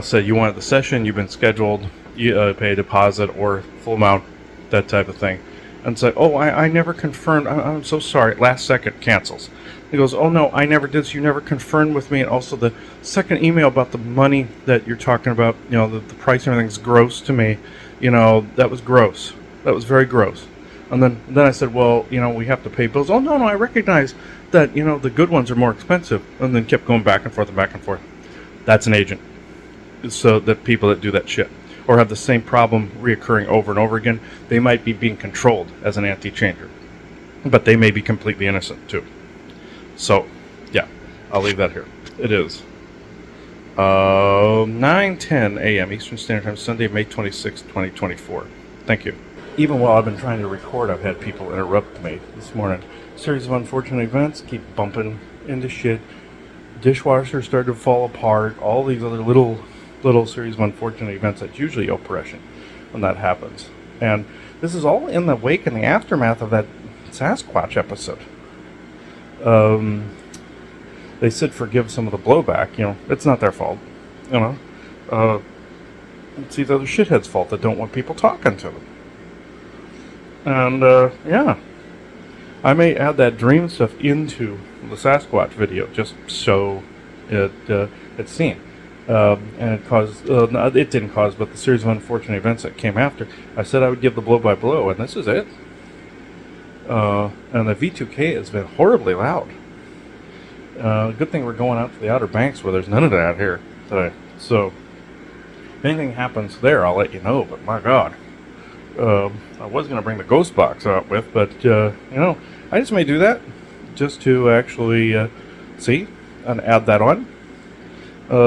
said you wanted the session, you've been scheduled, you pay a deposit or full amount, that type of thing. And it's like, oh, I never confirmed, I'm so sorry, last second cancels. He goes, oh no, I never did. So you never confirmed with me. And also the second email about the money that you're talking about, the price and everything's gross to me. That was gross. That was very gross. And then I said, well, we have to pay bills. Oh no, I recognize that, the good ones are more expensive. And then kept going back and forth and back and forth. That's an agent. So the people that do that shit, or have the same problem reoccurring over and over again, they might be being controlled as an anti-changer, but they may be completely innocent too. So, yeah, I'll leave that here. It is 9:10 a.m. Eastern Standard Time, Sunday, May 26, 2024. Thank you. Even while I've been trying to record, I've had people interrupt me this morning. Series of unfortunate events keep bumping into shit. Dishwasher started to fall apart. All these other little series of unfortunate events. That's usually oppression when that happens. And this is all in the wake and the aftermath of that Sasquatch episode. They said forgive some of the blowback. It's not their fault. It's these other shitheads' fault that don't want people talking to them. And yeah, I may add that dream stuff into the Sasquatch video just so it's seen. And it caused, it didn't cause, but the series of unfortunate events that came after. I said I would give the blow by blow, and this is it. And the V2K has been horribly loud. Good thing we're going out to the Outer Banks where there's none of that here today. So, if anything happens there, I'll let you know, but my God. I was going to bring the ghost box out with, but, I just may do that just to actually see and add that on.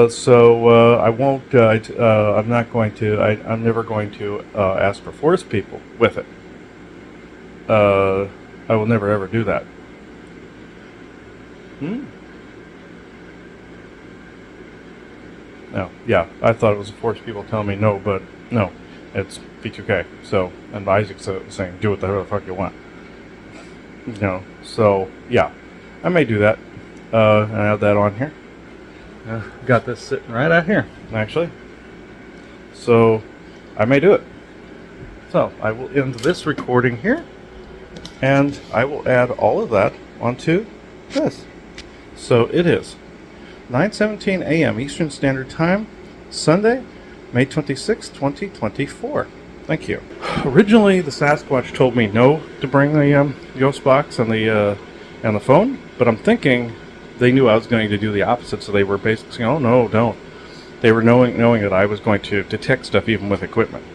So I won't. I'm not going to. I'm never going to ask for force people with it. I will never ever do that. No. Yeah, I thought it was force people telling me no, but no, it's B2K. So, and Isaac's saying do what the hell the fuck you want. So yeah, I may do that. And add that on here. Got this sitting right out here, actually. So, I may do it. So, I will end this recording here, and I will add all of that onto this. So, it is 9:17 a.m. Eastern Standard Time, Sunday, May 26, 2024. Thank you. Originally, the Sasquatch told me no to bring the ghost box and the phone, but I'm thinking they knew I was going to do the opposite, so they were basically saying, oh no, don't. They were knowing that I was going to detect stuff even with equipment.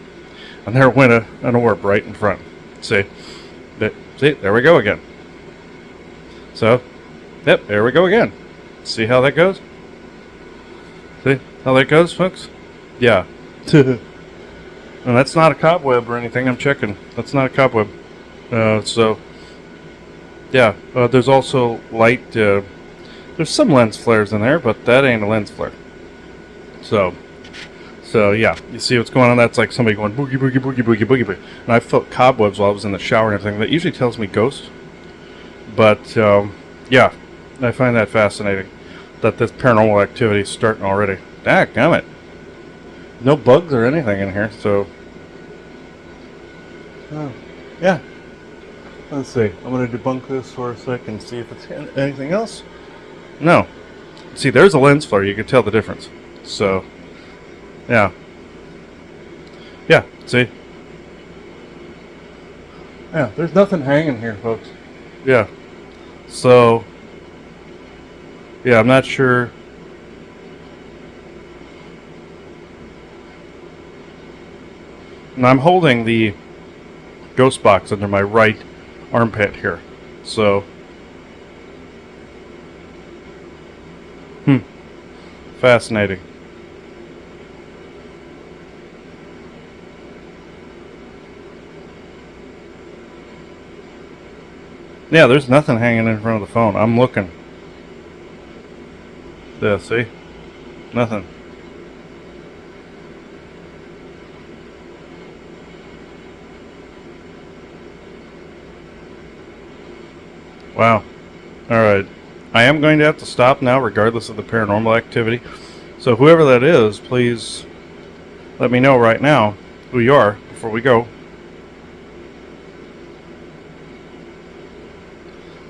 And there went an orb right in front. See, there we go again. So, yep, there we go again. See how that goes? See how that goes, folks? Yeah. And that's not a cobweb or anything, I'm checking. That's not a cobweb. So, yeah, there's also light. There's some lens flares in there, but that ain't a lens flare. So yeah, you see what's going on? That's like somebody going boogie, boogie, boogie, boogie, boogie, boogie. And I felt cobwebs while I was in the shower and everything. That usually tells me ghost. But, yeah, I find that fascinating. That this paranormal activity is starting already. Dadgummit. No bugs or anything in here, so Oh, yeah. Let's see. I'm going to debunk this for a second, see if it's anything else. No. See, there's a lens flare. You can tell the difference. So, yeah. Yeah, see? Yeah, there's nothing hanging here, folks. Yeah. So, yeah, I'm not sure. And I'm holding the ghost box under my right armpit here. So, fascinating. Yeah, there's nothing hanging in front of the phone. I'm looking. Yeah, see? Nothing. Wow. Alright. I am going to have to stop now, regardless of the paranormal activity. So whoever that is, please let me know right now who you are before we go.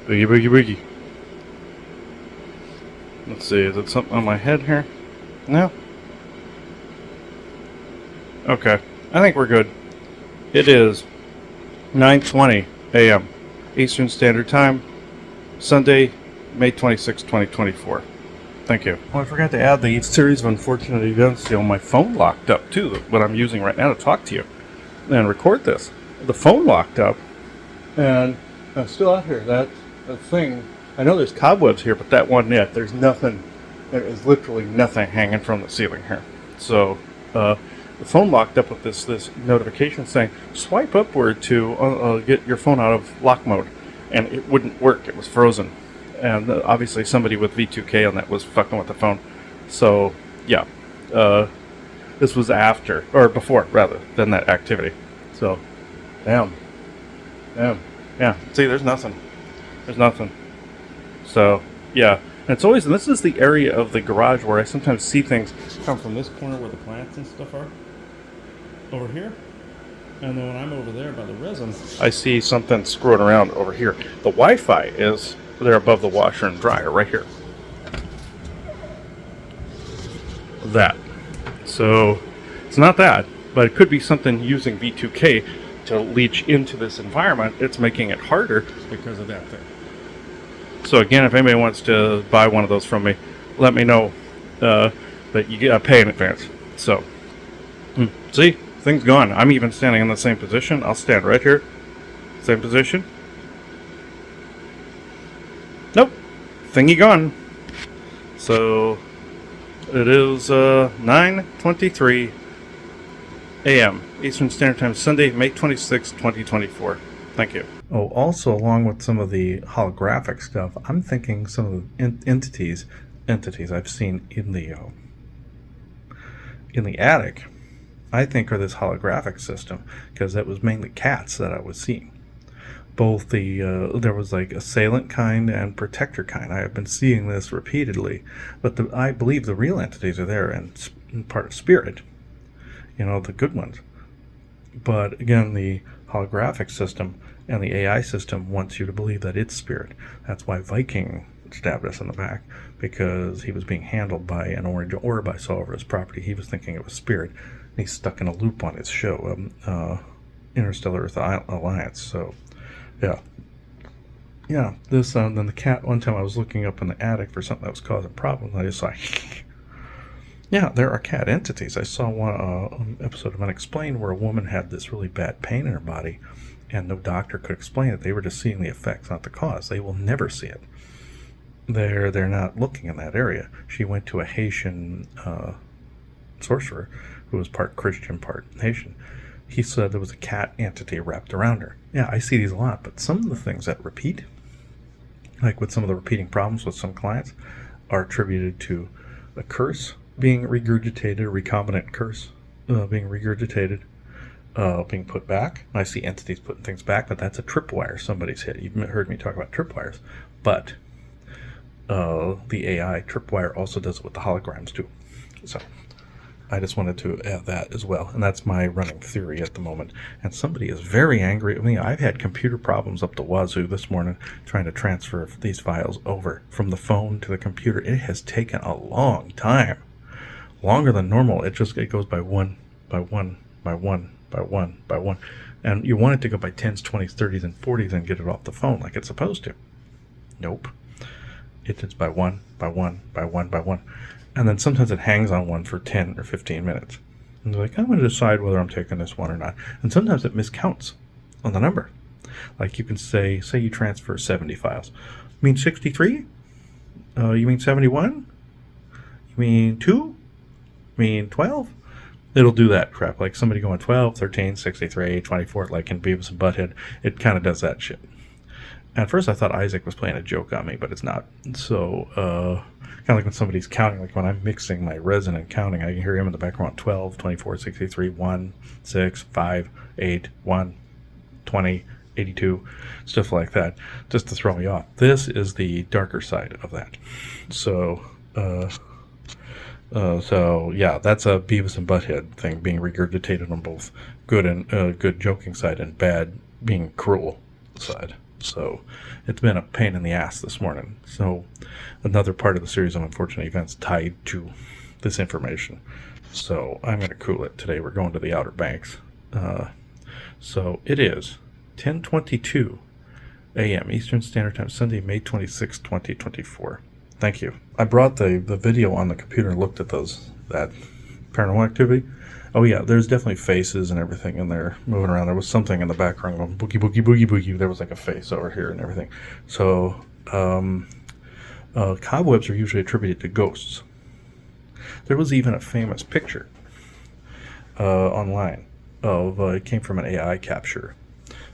Boogie, boogie, boogie. Let's see, is it something on my head here? No? Okay, I think we're good. It is 9:20 a.m. Eastern Standard Time, Sunday, May 26, 2024. Thank you. Oh, I forgot to add the series of unfortunate events. My phone locked up, too, what I'm using right now to talk to you and record this. The phone locked up, and I'm still out here. That thing, I know there's cobwebs here, but that one, there's nothing. There is literally nothing hanging from the ceiling here. So, the phone locked up with this notification saying, swipe upward to get your phone out of lock mode. And it wouldn't work. It was frozen. And obviously somebody with V2K on that was fucking with the phone. So, yeah. This was after, or before, rather, than that activity. So, damn. Yeah, see, there's nothing. There's nothing. So, yeah. And it's always, and this is the area of the garage where I sometimes see things come from this corner where the plants and stuff are. Over here. And then when I'm over there by the resin, I see something screwing around over here. The Wi-Fi is there above the washer and dryer, right here. That. So, it's not that, but it could be something using V2K to leach into this environment. It's making it harder because of that thing. So again, if anybody wants to buy one of those from me, let me know. But you gotta pay in advance. So, see? Thing's gone. I'm even standing in the same position. I'll stand right here. Same position. Nope. Thingy gone. So, it is 9:23 a.m. Eastern Standard Time, Sunday, May 26, 2024. Thank you. Oh, also, along with some of the holographic stuff, I'm thinking some of the entities I've seen in the attic, I think are this holographic system, because that was mainly cats that I was seeing. Both there was like assailant kind and protector kind. I have been seeing this repeatedly, but I believe the real entities are there and part of spirit, the good ones. But again, the holographic system and the AI system wants you to believe that it's spirit. That's why Viking stabbed us in the back, because he was being handled by an orange orb I saw over his property. He was thinking it was spirit. And he's stuck in a loop on his show, Interstellar Earth Alliance. So, yeah. This then the cat. One time I was looking up in the attic for something that was causing problems. I just saw. Yeah, there are cat entities. I saw one episode of Unexplained where a woman had this really bad pain in her body, and no doctor could explain it. They were just seeing the effects, not the cause. They will never see it. They're not looking in that area. She went to a Haitian sorcerer who was part Christian, part Haitian. He said there was a cat entity wrapped around her. Yeah, I see these a lot, but some of the things that repeat, like with some of the repeating problems with some clients, are attributed to a curse being regurgitated, a recombinant curse being regurgitated, being put back. I see entities putting things back, but that's a tripwire somebody's hit. You've heard me talk about tripwires, but the AI tripwire also does it with the holograms too. So, I just wanted to add that as well. And that's my running theory at the moment. And somebody is very angry at me. I've had computer problems up the wazoo this morning trying to transfer these files over from the phone to the computer. It has taken a long time. Longer than normal. It goes by one, by one, by one, by one, by one. And you want it to go by 10s, 20s, 30s, and 40s and get it off the phone like it's supposed to. Nope. It's by one, by one, by one, by one. And then sometimes it hangs on one for 10 or 15 minutes. And they're like, I'm going to decide whether I'm taking this one or not. And sometimes it miscounts on the number. Like you can say you transfer 70 files. You mean 63? You mean 71? You mean 2? You mean 12? It'll do that crap. Like somebody going 12, 13, 63, 24, like in Beavis and Butthead. It kind of does that shit. At first I thought Isaac was playing a joke on me, but it's not. So, kind of like when somebody's counting, like when I'm mixing my resin and counting, I can hear him in the background, 12, 24, 63, 1, 6, 5, 8, 1, 20, 82, stuff like that, just to throw me off. This is the darker side of that. So yeah, that's a Beavis and Butthead thing being regurgitated on both good and good joking side and bad being cruel side. So it's been a pain in the ass this morning. So another part of the series of unfortunate events tied to this information. So I'm going to cool it today. We're going to the Outer Banks. So it is 10:22 a.m. Eastern Standard Time, Sunday, May 26, 2024. Thank you. I brought the video on the computer and looked at that paranormal activity. Oh yeah, there's definitely faces and everything in there moving around. There was something in the background going boogie, boogie, boogie, boogie. There was like a face over here and everything. So cobwebs are usually attributed to ghosts. There was even a famous picture online of it came from an AI capture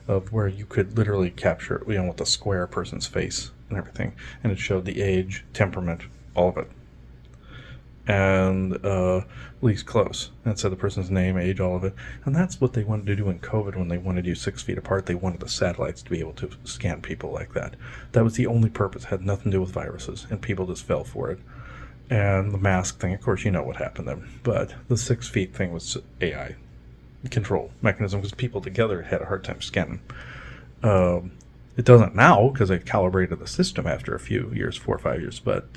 of where you could literally capture, with a square person's face and everything, and it showed the age, temperament, all of it. And at least close. And it said the person's name, age, all of it. And that's what they wanted to do in COVID when they wanted you 6 feet apart. They wanted the satellites to be able to scan people like that. That was the only purpose. It had nothing to do with viruses. And people just fell for it. And the mask thing, of course, you know what happened then. But the 6 feet thing was AI control mechanism because people together had a hard time scanning. It doesn't now because they calibrated the system after a few years, 4 or 5 years. But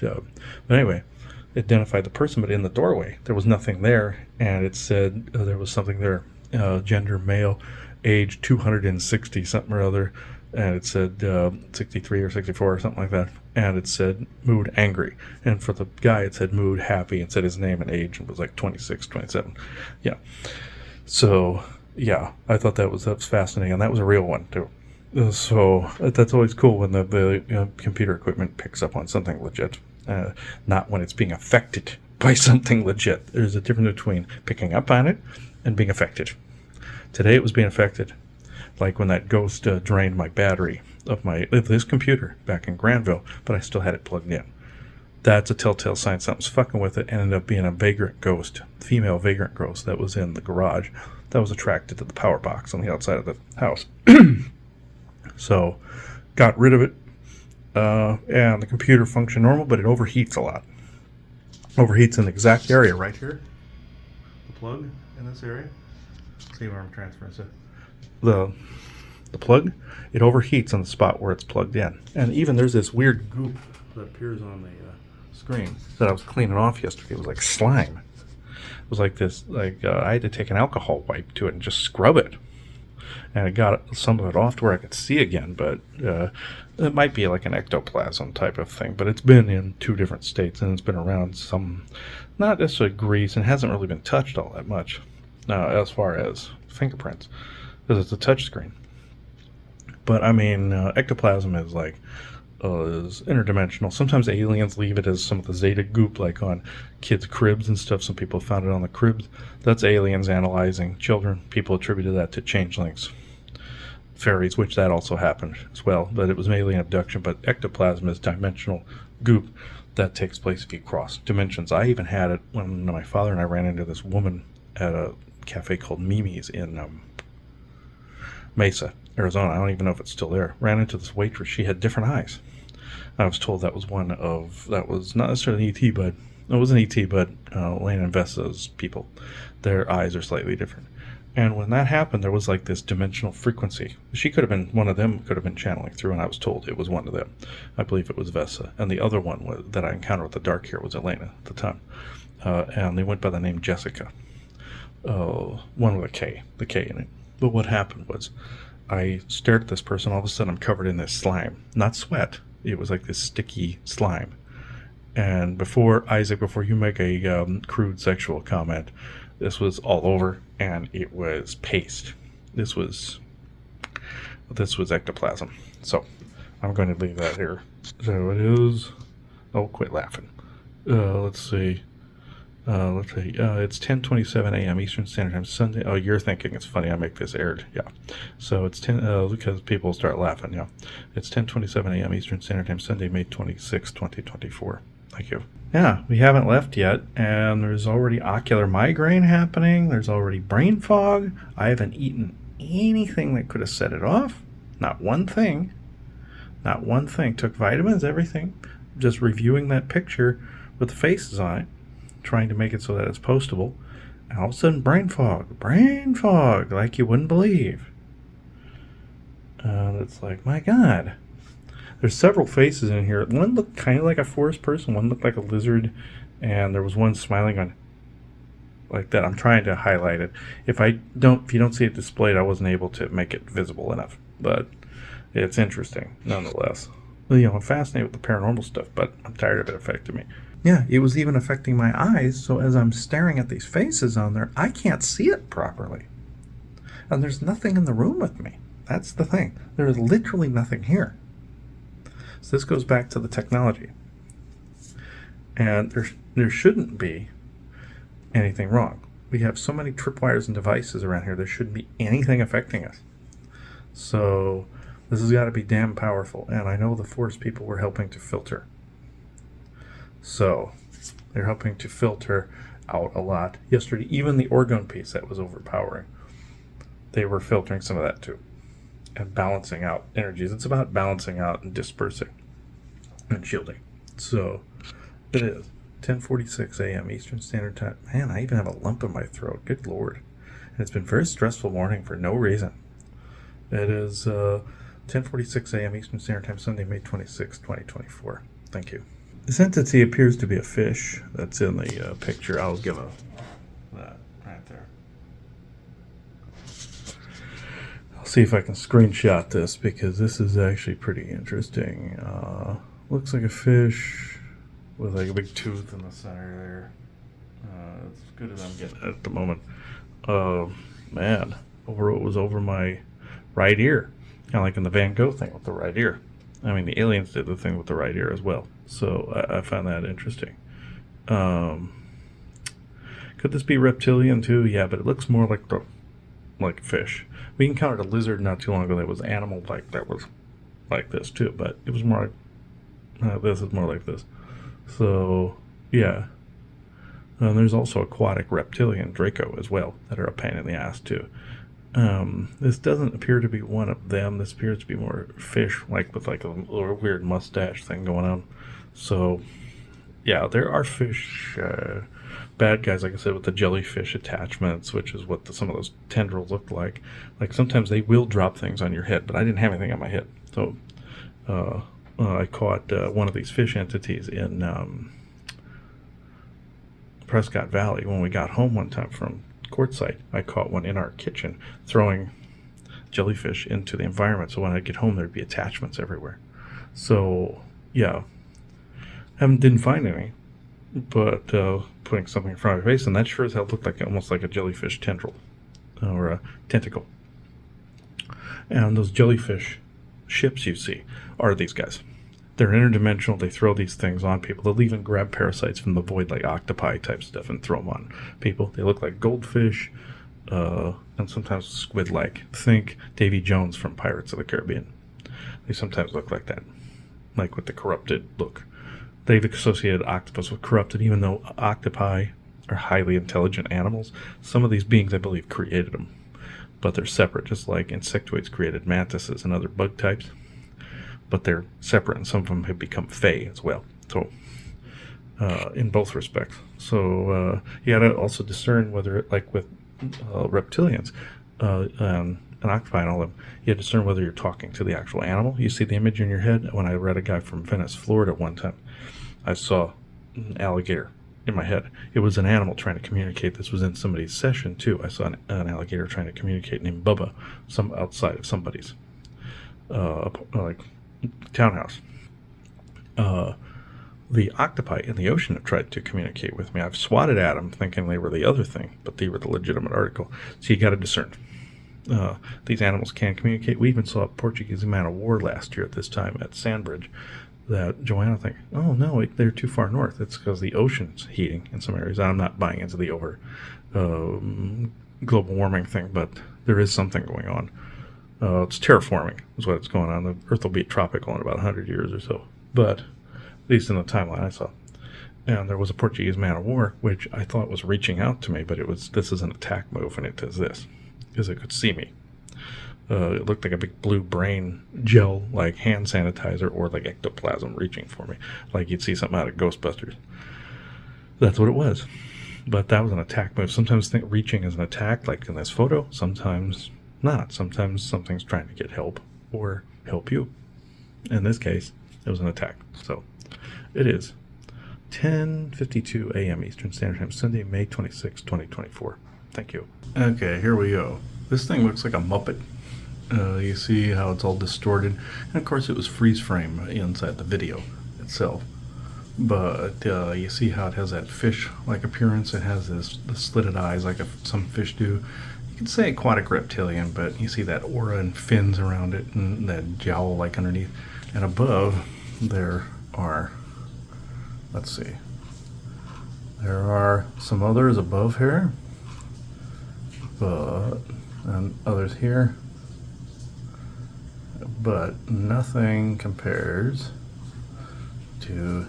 anyway, identified the person, but in the doorway there was nothing there, and it said there was something there, gender male, age 260 something or other, and it said 63 or 64 or something like that, and it said mood angry, and for the guy it said mood happy, and said his name and age, and it was like 26, 27. Yeah, so yeah, I thought that was fascinating, and that was a real one too. So that's always cool when the computer equipment picks up on something legit. Not when it's being affected by something legit. There's a difference between picking up on it and being affected. Today it was being affected. Like when that ghost drained my battery of this computer back in Granville, but I still had it plugged in. That's a telltale sign something's fucking with it, and ended up being a vagrant ghost, female vagrant ghost that was in the garage that was attracted to the power box on the outside of the house. So, got rid of it. And the computer functioned normal, but it overheats a lot. Overheats in the exact area right here. The plug in this area. See where I'm transferring it. The plug, it overheats on the spot where it's plugged in. And even there's this weird goop that appears on the screen that I was cleaning off yesterday. It was like slime. It was like this, I had to take an alcohol wipe to it and just scrub it. And I got some of it off to where I could see again, but it might be like an ectoplasm type of thing. But it's been in 2 different states, and it's been around some, not necessarily grease, and hasn't really been touched all that much as far as fingerprints, because it's a touch screen. But I mean, ectoplasm is like is interdimensional. Sometimes aliens leave it as some of the Zeta goop, like on kids' cribs and stuff. Some people found it on the cribs. That's aliens analyzing children. People attributed that to changelings, fairies, which that also happened as well. But it was an alien abduction. But ectoplasm is dimensional goop that takes place if you cross dimensions. I even had it when my father and I ran into this woman at a cafe called Mimi's in Mesa, Arizona. I don't even know if it's still there. Ran into this waitress. She had different eyes. I was told that was not necessarily ET, but It wasn't ET, but Lane and Vesta's people. Their eyes are slightly different. And when that happened, there was like this dimensional frequency. She could have been, one of them could have been channeling through, and I was told it was one of them. I believe it was Vesta. And the other one that I encountered with the dark hair was Elena at the time. And they went by the name Jessica. One with the K in it. But what happened was, I stared at this person, all of a sudden I'm covered in this slime. Not sweat, it was like this sticky slime. And Isaac, before you make a crude sexual comment, this was all over, and it was paste. This was ectoplasm. So I'm going to leave that here. So it is. Oh, quit laughing. Let's see. It's 10:27 a.m. Eastern Standard Time, Sunday. Oh, you're thinking it's funny I make this aired. Yeah. So it's 10 because people start laughing. Yeah. It's 10:27 a.m. Eastern Standard Time, Sunday, May 26, 2024. Thank you. Yeah, we haven't left yet, and there's already ocular migraine happening. There's already brain fog. I haven't eaten anything that could have set it off. Not one thing. Not one thing. Took vitamins, everything. Just reviewing that picture with the faces on it, trying to make it so that it's postable. And all of a sudden, brain fog, like you wouldn't believe. It's like, my God. There's several faces in here. One looked kind of like a forest person, one looked like a lizard, and there was one smiling on like that. I'm trying to highlight it. If you don't see it displayed, I wasn't able to make it visible enough. But it's interesting, nonetheless. Well, I'm fascinated with the paranormal stuff, but I'm tired of it affecting me. Yeah, it was even affecting my eyes, so as I'm staring at these faces on there, I can't see it properly. And there's nothing in the room with me. That's the thing. There is literally nothing here. So this goes back to the technology. And there shouldn't be anything wrong. We have so many tripwires and devices around here, there shouldn't be anything affecting us. So this has got to be damn powerful. And I know the forest people were helping to filter. So they're helping to filter out a lot. Yesterday, even the orgone piece that was overpowering, they were filtering some of that too. And balancing out energies. It's about balancing out and dispersing and shielding. So it is 10:46 a.m. Eastern Standard Time. Man, I even have a lump in my throat. Good Lord. And it's been a very stressful morning for no reason. It is 10:46 a.m. Eastern Standard Time, Sunday, May 26, 2024. Thank you. This entity appears to be a fish that's in the picture. I'll give that right there. See if I can screenshot this because this is actually pretty interesting. Looks like a fish with like a big tooth in the center there. As good as I'm getting at the moment. Man, it was over my right ear. Kind of like in the Van Gogh thing with the right ear. I mean, the aliens did the thing with the right ear as well. So I found that interesting. Could this be reptilian too? Yeah, but it looks more like fish. We encountered a lizard not too long ago that was animal-like, that was like this too, but it was more like this is more like this. So, yeah. And there's also aquatic reptilian Draco as well that are a pain in the ass too. This doesn't appear to be one of them. This appears to be more fish, like with like a little weird mustache thing going on. So, yeah, there are fish bad guys, like I said, with the jellyfish attachments, which is what some of those tendrils look like. Like sometimes they will drop things on your head, but I didn't have anything on my head. So I caught one of these fish entities in Prescott Valley when we got home one time from Quartzsite. I caught one in our kitchen throwing jellyfish into the environment. So when I get home, there'd be attachments everywhere. So yeah, didn't find any. But putting something in front of your face, and that sure as hell looked like almost like a jellyfish tendril or a tentacle. And those jellyfish ships you see are these guys. They're interdimensional. They throw these things on people. They'll even grab parasites from the void, like octopi type stuff, and throw them on people. They look like goldfish and sometimes squid-like. Think Davy Jones from Pirates of the Caribbean. They sometimes look like that, like with the corrupted look. They've associated octopus with corrupted, even though octopi are highly intelligent animals. Some of these beings, I believe, created them, but they're separate, just like insectoids created mantises and other bug types. But they're separate, and some of them have become fey as well. So, in both respects. So you got to also discern whether, like with reptilians and octopi and all of them, you have to discern whether you're talking to the actual animal. You see the image in your head. When I read a guy from Venice, Florida one time, I saw an alligator in my head. It was an animal trying to communicate. This was in somebody's session too. I saw an alligator trying to communicate named Bubba, some outside of somebody's like townhouse. The octopi in the ocean have tried to communicate with me. I've swatted at them thinking they were the other thing, but they were the legitimate article. So you got to discern. These animals can communicate. We even saw a Portuguese man of war last year at this time at Sandbridge that Joanna think, oh no, they're too far north. It's because the ocean's heating in some areas. I'm not buying into the over global warming thing, but there is something going on. It's terraforming is what it's going on. The Earth will be tropical in about 100 years or so. But at least in the timeline I saw. And there was a Portuguese man of war, which I thought was reaching out to me, but this is an attack move, and it does this, because it could see me. It looked like a big blue brain gel, like hand sanitizer, or like ectoplasm reaching for me, like you'd see something out of Ghostbusters. That's what it was. But that was an attack move. Sometimes reaching is an attack, like in this photo. Sometimes not. Sometimes something's trying to get help or help you. In this case, it was an attack. So it is 10:52 a.m. Eastern Standard Time, Sunday, May 26, 2024. Thank you. Okay, here we go. This thing looks like a Muppet. You see how it's all distorted. And of course it was freeze frame inside the video itself. But you see how it has that fish-like appearance. It has the slitted eyes like some fish do. You could say aquatic reptilian, but you see that aura and fins around it and that jowl like underneath. And above there are, let's see, there are some others above here, and others here, but nothing compares to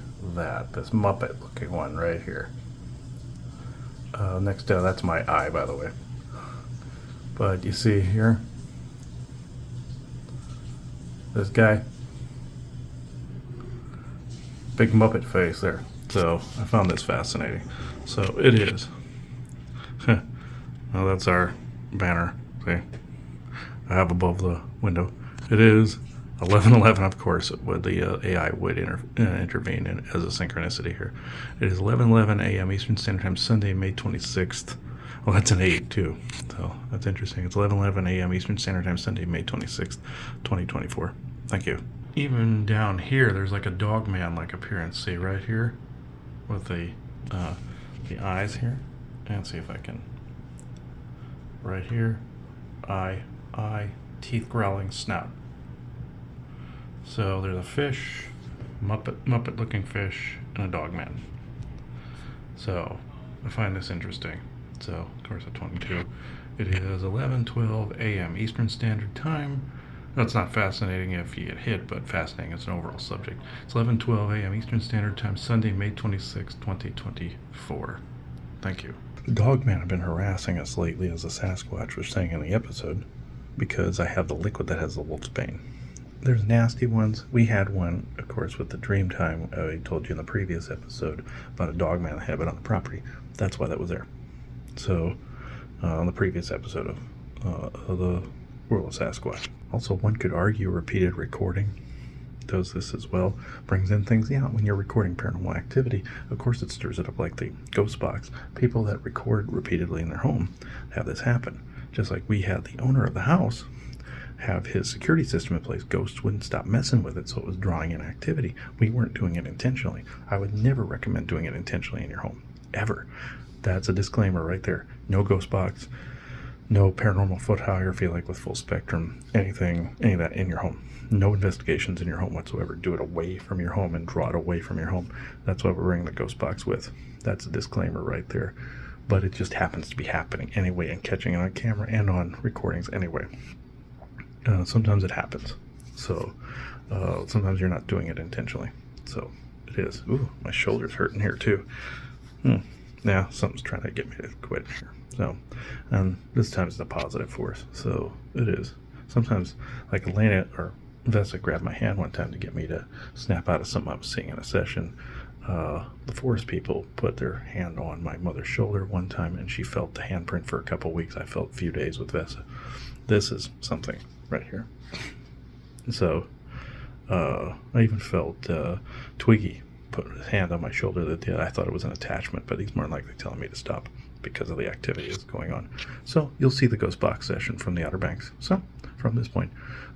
this Muppet looking one right here. Next down, that's my eye, by the way. But you see here, this guy, big Muppet face there. So I found this fascinating. So it is. Well, that's our banner. See, I have above the window. It is 11:11. Of course, the AI would intervene as a synchronicity here. It is 11:11 a.m. Eastern Standard Time, Sunday, May 26th. Well, that's an 8 too. So that's interesting. It's 11:11 a.m. Eastern Standard Time, Sunday, May 26th, 2024. Thank you. Even down here, there's like a dog man-like appearance. See right here, with the eyes here, and see if I can. Right here, eye, teeth growling, snout. So there's a fish, Muppet-looking fish, and a dog man. So I find this interesting. So of course at 22, it is 11:12 a.m. Eastern Standard Time. That's not fascinating if you get hit, but fascinating as an overall subject. It's 11:12 a.m. Eastern Standard Time, Sunday, May 26, 2024. Thank you. The dog man have been harassing us lately, as the Sasquatch was saying in the episode, because I have the liquid that has the wolf's bane. There's nasty ones. We had one, of course, with the dream time I told you in the previous episode about a dog man that had it on the property. That's why that was there. So, on the previous episode of the World of Sasquatch. Also, one could argue repeated recording does this as well. Brings in things, when you're recording paranormal activity, of course it stirs it up like the ghost box. People that record repeatedly in their home have this happen. Just like we had the owner of the house have his security system in place. Ghosts wouldn't stop messing with it, so it was drawing in activity. We weren't doing it intentionally. I would never recommend doing it intentionally in your home, ever. That's a disclaimer right there. No ghost box, no paranormal photography like with full spectrum, any of that in your home. No investigations in your home whatsoever. Do it away from your home and draw it away from your home. That's what we're bringing the ghost box with. That's a disclaimer right there. But it just happens to be happening anyway and catching it on camera and on recordings anyway. Sometimes it happens. So sometimes you're not doing it intentionally. So it is. Ooh, my shoulder's hurting here too. Yeah, something's trying to get me to quit here. So, and this time it's a positive force. So it is. Sometimes, like Elena or Vesa grabbed my hand one time to get me to snap out of something I was seeing in a session. the forest people put their hand on my mother's shoulder one time, and she felt the handprint for a couple weeks. I felt a few days with Vesa. This is something right here. So I even felt Twiggy put his hand on my shoulder. That I thought it was an attachment, but he's more than likely telling me to stop because of the activity that's going on. So you'll see the ghost box session from the Outer Banks. So from this point,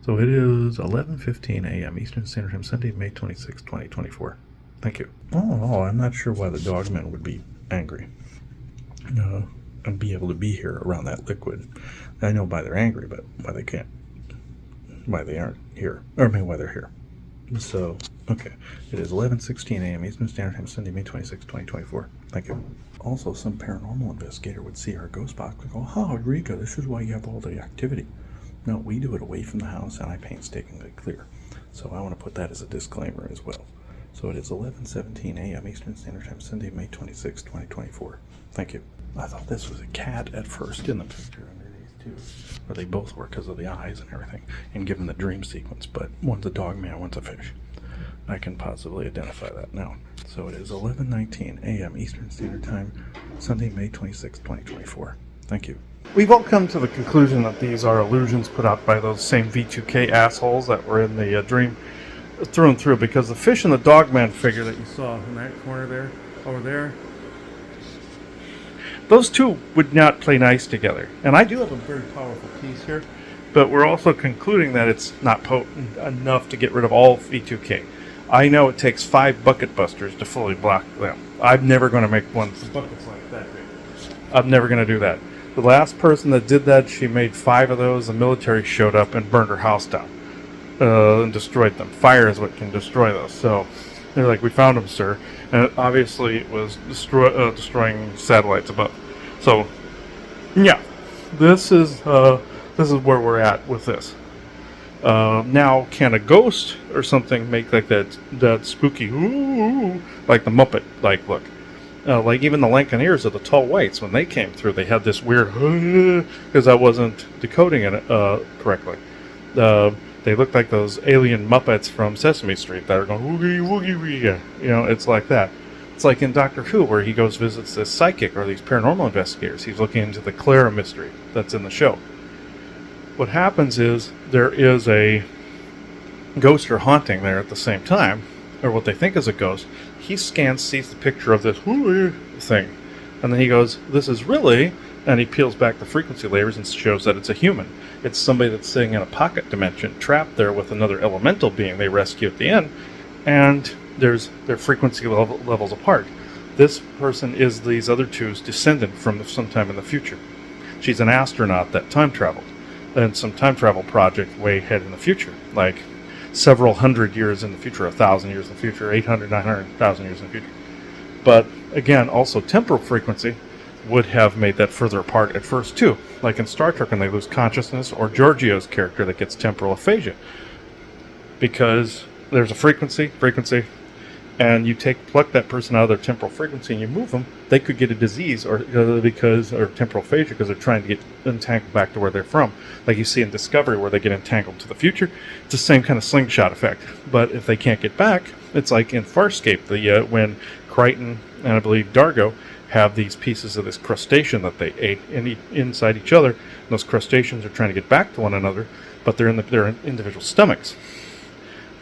so it is 11:15 a.m. Eastern Standard Time, Sunday, May 26, 2024. Thank you. Oh, I'm not sure why the dogmen would be angry and be able to be here around that liquid. I know why they're angry, but why they can't, why they aren't here, or I mean why they're here. So, okay, it is 11:16 a.m. Eastern Standard Time, Sunday, May 26, 2024. Thank you. Also, some paranormal investigator would see our ghost box and go, "Oh, Rika, this is why you have all the activity." No, we do it away from the house, and I painstakingly clear. So I want to put that as a disclaimer as well. So it is 11:17 a.m. Eastern Standard Time, Sunday, May 26, 2024. Thank you. I thought this was a cat at first in the picture underneath too, or they both were because of the eyes and everything, and given the dream sequence. But one's a dog man, one's a fish. I can possibly identify that now. So it is 11:19 a.m. Eastern Standard Time, Sunday, May 26, 2024. Thank you. We've all come to the conclusion that these are illusions put out by those same V2K assholes that were in the dream through and through, because the fish and the dogman figure that you saw in that corner there, over there, those two would not play nice together. And I do have a very powerful piece here, but we're also concluding that it's not potent enough to get rid of all V2K. I know it takes 5 bucket busters to fully block them. I'm never going to make one buckets like that big. I'm never going to do that. The last person that did that, she made 5 of those. The military showed up and burned her house down and destroyed them. Fire is what can destroy those. So they're like, "We found them, sir." And obviously it was destroying satellites above. So yeah, this is where we're at with this. Now, can a ghost or something make like that spooky ooh, like the Muppet like look? Like even the Lancaneers of the Tall Whites, when they came through, they had this weird because I wasn't decoding it correctly. They looked like those alien Muppets from Sesame Street that are going woogie woogie woogie. You know, it's like that. It's like in Doctor Who, where he goes visits this psychic or these paranormal investigators. He's looking into the Clara mystery that's in the show. What happens is there is a ghost or haunting there at the same time, or what they think is a ghost. He scans, sees the picture of this thing, and then he goes, "This is really," and he peels back the frequency layers and shows that it's a human. It's somebody that's sitting in a pocket dimension, trapped there with another elemental being they rescue at the end, and their frequency levels apart. This person is these other two's descendant from sometime in the future. She's an astronaut that time traveled, and some time travel project way ahead in the future, like several hundred years in the future, 1,000 years in the future, 800, 900,000 years in the future. But again, also temporal frequency would have made that further apart at first too, like in Star Trek when they lose consciousness, or Giorgio's character that gets temporal aphasia, because there's a frequency, and you pluck that person out of their temporal frequency and you move them, they could get a disease or temporal aphasia because they're trying to get entangled back to where they're from. Like you see in Discovery where they get entangled to the future. It's the same kind of slingshot effect. But if they can't get back, it's like in Farscape, when Crichton and I believe Dargo have these pieces of this crustacean that they ate inside each other. And those crustaceans are trying to get back to one another, but they're in their individual stomachs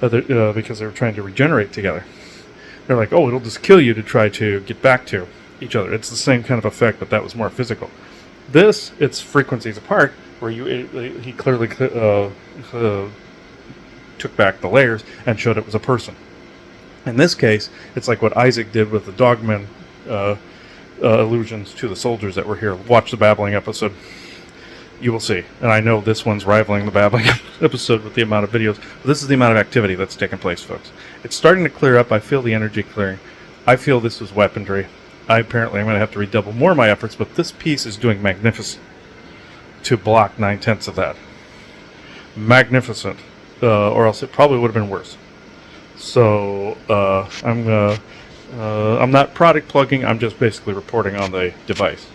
because they're trying to regenerate together. They're like, "Oh, it'll just kill you to try to get back to each other." It's the same kind of effect, but that was more physical. This, it's frequencies apart, where he clearly took back the layers and showed it was a person. In this case, it's like what Isaac did with the dogmen illusions to the soldiers that were here. Watch the Babbling episode. You will see. And I know this one's rivaling the Babbling episode with the amount of videos. But this is the amount of activity that's taking place, folks. It's starting to clear up. I feel the energy clearing. I feel this was weaponry. I'm going to have to redouble more of my efforts, but this piece is doing magnificent to block 9/10 of that. Magnificent. Or else it probably would have been worse. So, I'm not product plugging. I'm just basically reporting on the device.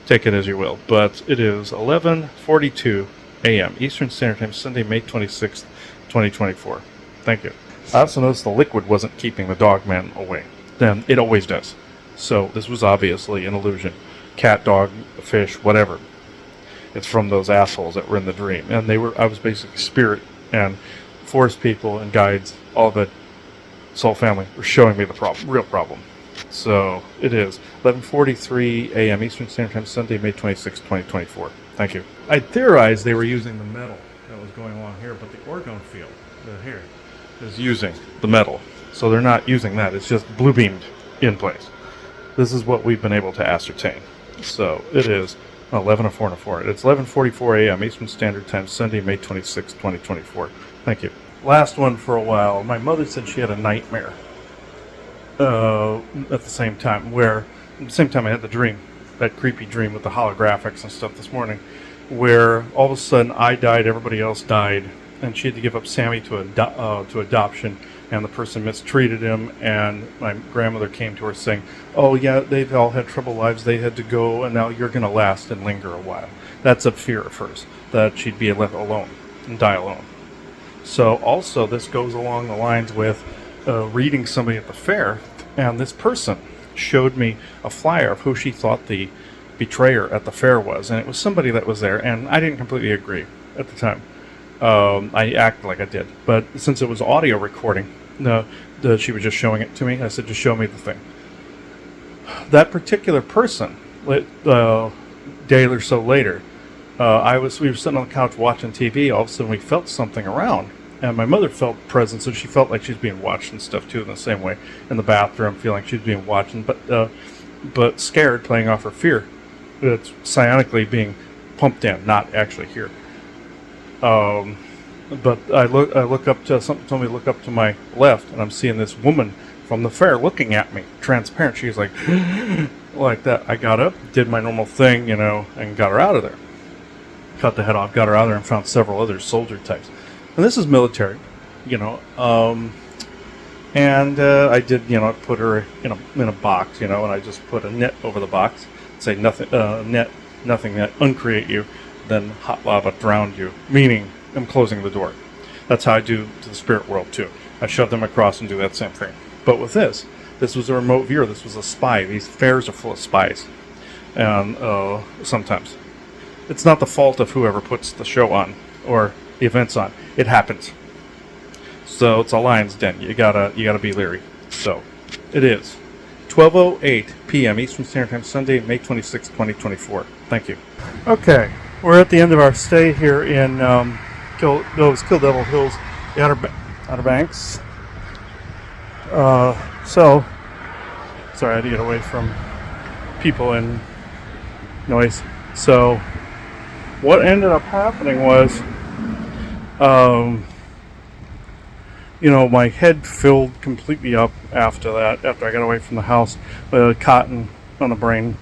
Take it as you will. But it is 11:42 a.m. Eastern Standard Time, Sunday, May 26th, 2024. Thank you. I also noticed the liquid wasn't keeping the dogman away. then it always does. So this was obviously an illusion. Cat, dog, fish, whatever. It's from those assholes that were in the dream. And I was basically spirit and forest people and guides, all of it, soul family, were showing me the problem, real problem. So it is 11:43 a.m. Eastern Standard Time, Sunday, May 26, 2024. Thank you. I theorized they were using the metal that was going along here, but the orgone field here is using the metal. So they're not using that. It's just blue beamed in place. This is what we've been able to ascertain. So it is 11:04. It's 11:44 a.m. Eastern Standard Time, Sunday, May 26, 2024. Thank you. Last one for a while. My mother said she had a nightmare at the same time, I had the dream, that creepy dream with the holographics and stuff this morning, where all of a sudden I died, everybody else died, and she had to give up Sammy to adoption, and the person mistreated him, and my grandmother came to her saying, oh yeah, they've all had troubled lives, they had to go, and now you're going to last and linger a while. That's a fear of hers, that she'd be left alone and die alone. So also this goes along the lines with reading somebody at the fair, and this person showed me a flyer of who she thought the betrayer at the fair was, and it was somebody that was there, and I didn't completely agree at the time. I acted like I did, but since it was audio recording, she was just showing it to me. I said, just show me the thing. That particular person, day or so later, we were sitting on the couch watching TV. All of a sudden, we felt something around, and my mother felt presence, so she felt like she's being watched and stuff too. In the same way, in the bathroom, feeling she's being watched, but scared, playing off her fear. It's psionically being pumped in, not actually here. But I look up to something. Told me to look up to my left, and I'm seeing this woman from the fair looking at me, transparent. She's like, like that. I got up, did my normal thing, and got her out of there. Cut the head off, got her out of there, and found several other soldier types. And this is military, and I did, put her in a box, and I just put a net over the box, say nothing that uncreate you, then hot lava drowned you, meaning I'm closing the door. That's how I do to the spirit world too. I shove them across and do that same thing. But with this was a remote viewer. This was a spy. These fairs are full of spies, and sometimes it's not the fault of whoever puts the show on or the events on. It happens. So it's a lion's den. You gotta be leery. So it is 12:08 p.m. Eastern Standard Time, Sunday, May 26, 2024. Thank you. Okay, we're at the end of our stay here in Kill Devil Hills, the Outer Banks. So sorry, I had to get away from people and noise. So what ended up happening was, my head filled completely up after that, after I got away from the house, with cotton on the brain.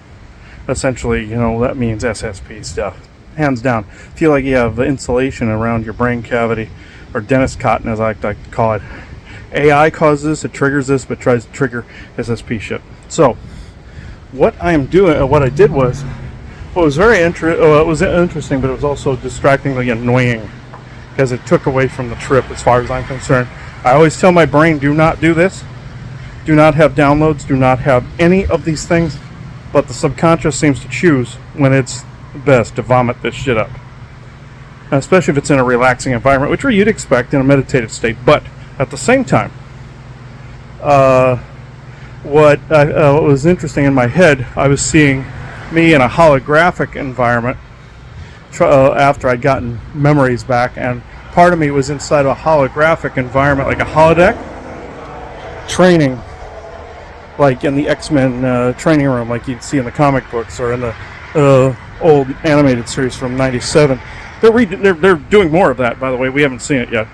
Essentially, that means SSP stuff. Hands down. Feel like you have insulation around your brain cavity, or dentist cotton, as I like to call it. AI causes this, it triggers this, but tries to trigger SSP shit. So, what I did was, it was very interesting, but it was also distractingly annoying, because it took away from the trip as far as I'm concerned. I always tell my brain, do not do this. Do not have downloads. Do not have any of these things. But the subconscious seems to choose when it's best to vomit this shit up. And especially if it's in a relaxing environment, which you'd expect in a meditative state. But at the same time, what was interesting in my head, I was seeing me in a holographic environment after I'd gotten memories back, and part of me was inside a holographic environment, like a holodeck, training, like in the X-Men training room, like you'd see in the comic books or in the old animated series from '97. They're doing more of that, by the way. We haven't seen it yet,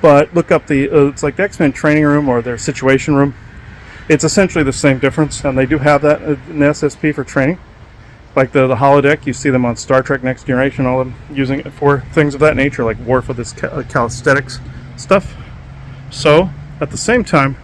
but look up it's like the X-Men training room or their situation room. It's essentially the same difference, and they do have that in SSP for training. Like the holodeck, you see them on Star Trek Next Generation, all of them using it for things of that nature, like war for this calisthenics stuff. So, at the same time,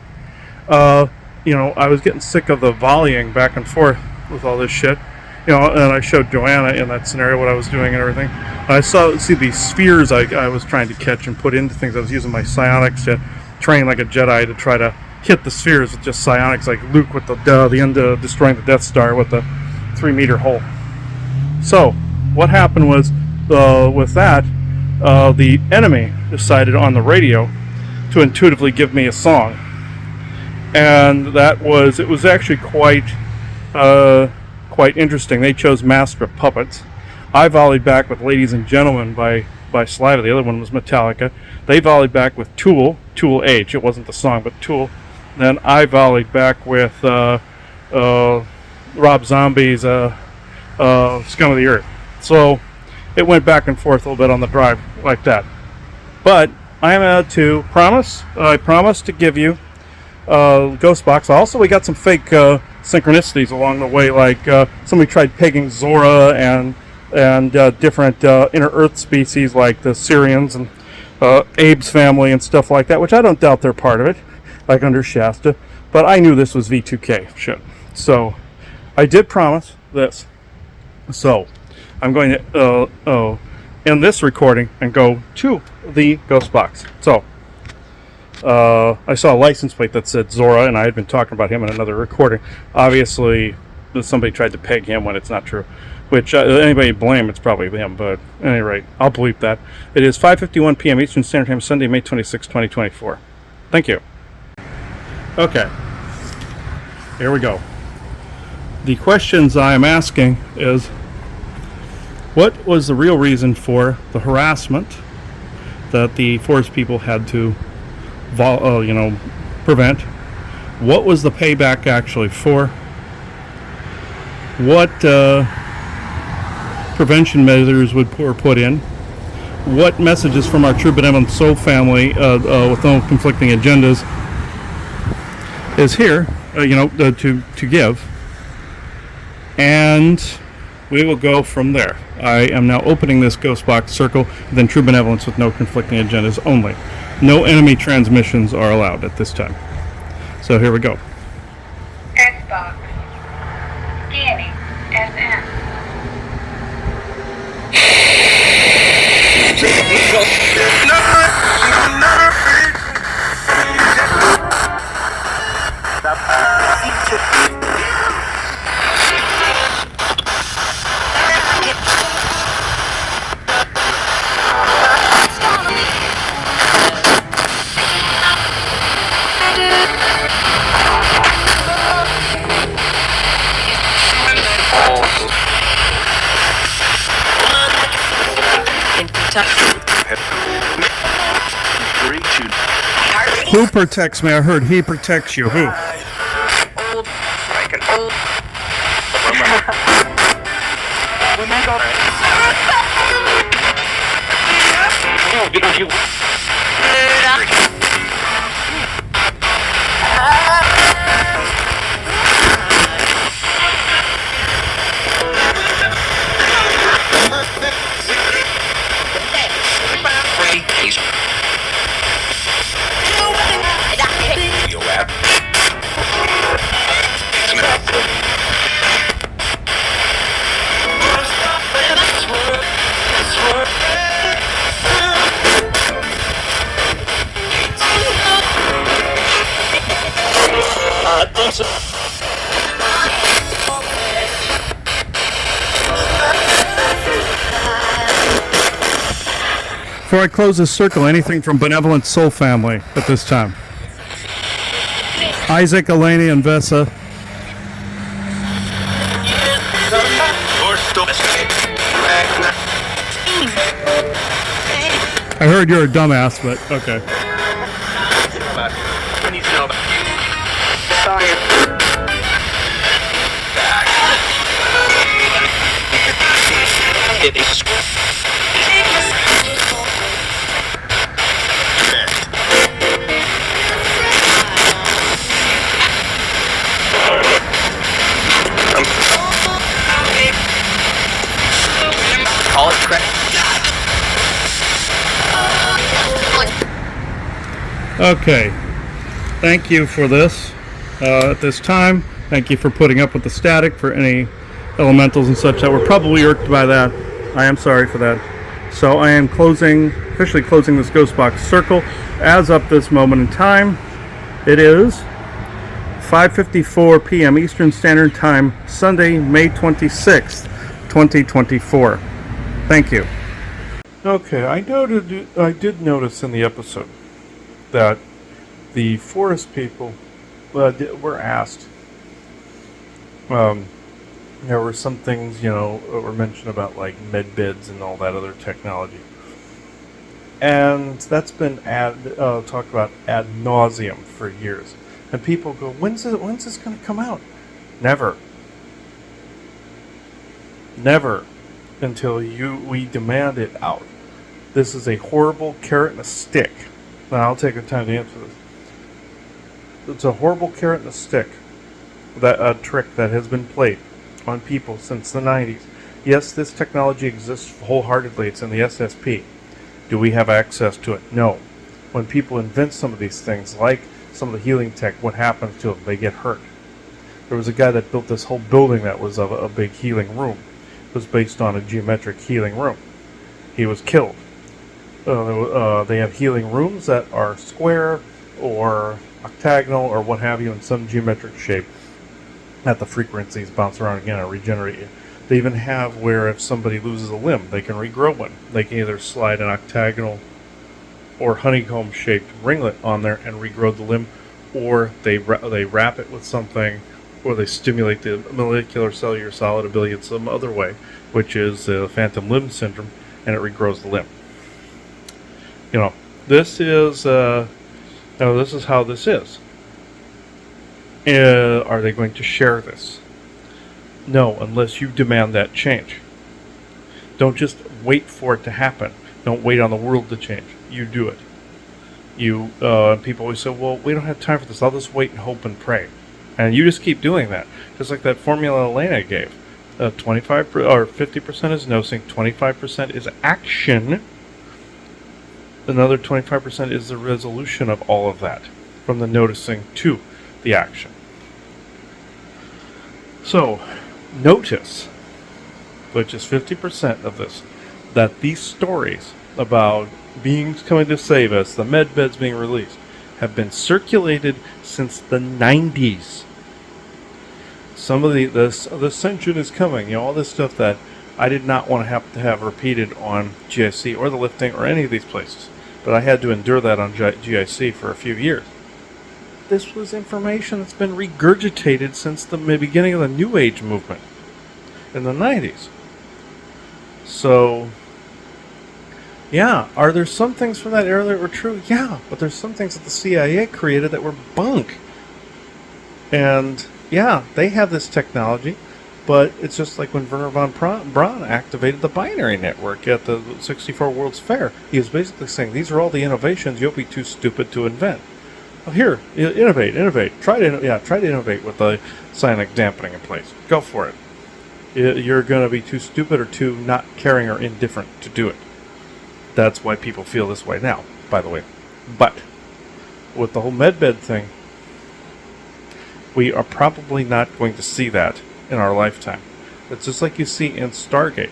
I was getting sick of the volleying back and forth with all this shit. And I showed Joanna in that scenario what I was doing and everything. And I see these spheres I was trying to catch and put into things. I was using my psionics to train like a Jedi to try to hit the spheres with just psionics, like Luke with the end of destroying the Death Star with the 3-meter hole. So what happened was, with that, the enemy decided on the radio to intuitively give me a song, and it was actually quite interesting. They chose Master of Puppets. I volleyed back with Ladies and Gentlemen by Saliva. The other one was Metallica. They volleyed back with Tool H. It wasn't the song, but Tool. Then I volleyed back with Rob Zombie's Scum of the Earth. So it went back and forth a little bit on the drive like that. But I am to promise. I promise to give you Ghost Box. Also, we got some fake synchronicities along the way. Like somebody tried pegging Zora and different inner Earth species like the Syrians and Abe's family and stuff like that, which I don't doubt they're part of it, like under Shasta. But I knew this was V2K shit. So I did promise this. So I'm going to end this recording and go to the Ghost Box. So I saw a license plate that said Zora, and I had been talking about him in another recording. Obviously, somebody tried to peg him when it's not true. Which anybody blame, it's probably him. But at any rate, I'll bleep that. It is 5:51 p.m. Eastern Standard Time, Sunday, May 26, 2024. Thank you. Okay. Here we go. The questions I am asking is, what was the real reason for the harassment that the forest people had to, prevent? What was the payback actually for? What prevention measures were put in? What messages from our true benevolent soul family with no conflicting agendas is here, to give, and we will go from there. I am now opening this Ghost Box circle, then true benevolence with no conflicting agendas only. No enemy transmissions are allowed at this time. So here we go. Xbox. Scanning. SM. Who protects me? I heard he protects you. Who? Before I close this circle, anything from Benevolent Soul Family at this time? Isaac, Eleni, and Vesa. I heard you're a dumbass, but okay. Okay, thank you for this. At this time, thank you for putting up with the static, for any elementals and such that were probably irked by that. I am sorry for that. So I am officially closing this Ghost Box circle. As of this moment in time, it is 5:54 p.m. Eastern Standard Time, Sunday, May 26th, 2024. Thank you. Okay, I did notice in the episode that the forest people were asked. There were some things, that were mentioned about like med beds and all that other technology, and that's been talked about ad nauseum for years. And people go, "When's this going to come out?" Never until we demand it out. This is a horrible carrot and a stick. Now I'll take the time to answer this. It's a horrible carrot and a stick. That a trick that has been played on people since the 90s. Yes, this technology exists wholeheartedly. It's in the SSP. Do we have access to it? No. When people invent some of these things, like some of the healing tech, what happens to them? They get hurt. There was a guy that built this whole building that was a big healing room. It was based on a geometric healing room. He was killed. They have healing rooms that are square or octagonal or what have you in some geometric shape. That the frequencies bounce around again and regenerate you. They even have where if somebody loses a limb, they can regrow one. They can either slide an octagonal or honeycomb-shaped ringlet on there and regrow the limb, or they wrap it with something, or they stimulate the molecular cellular solid ability in some other way, which is phantom limb syndrome, and it regrows the limb. This is how this is. Are they going to share this? No, unless you demand that change. Don't just wait for it to happen. Don't wait on the world to change. You do it. People always say, "Well, we don't have time for this. I'll just wait and hope and pray." And you just keep doing that, just like that formula Elena gave. 25 or 50% is nosing, 25% is action. Another 25% is the resolution of all of that, from the noticing to the action. So, notice, which is 50% of this, that these stories about beings coming to save us, the med beds being released, have been circulated since the 90s. Some of the ascension is coming, all this stuff that I did not want to have repeated on GIC or the lifting or any of these places. But I had to endure that on GIC for a few years. This was information that's been regurgitated since the beginning of the New Age movement in the 90s. So, yeah, are there some things from that era that were true? Yeah, but there's some things that the CIA created that were bunk. And, yeah, they have this technology, but it's just like when Werner von Braun activated the binary network at the 64 World's Fair. He was basically saying, these are all the innovations you'll be too stupid to invent. Well, here, innovate. Try to innovate with the psionic dampening in place. Go for it. You're going to be too stupid or too not caring or indifferent to do it. That's why people feel this way now, by the way. But with the whole medbed thing, we are probably not going to see that in our lifetime. It's just like you see in Stargate,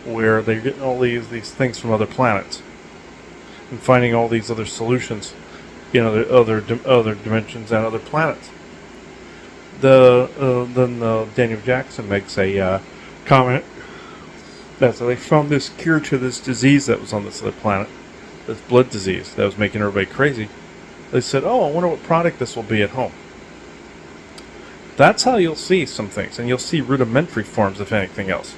where they're getting all these things from other planets and finding all these other solutions, other dimensions and other planets. Then Daniel Jackson makes a comment that they found this cure to this disease that was on this other planet, this blood disease that was making everybody crazy. They said, "Oh, I wonder what product this will be at home." That's how you'll see some things, and you'll see rudimentary forms, if anything else.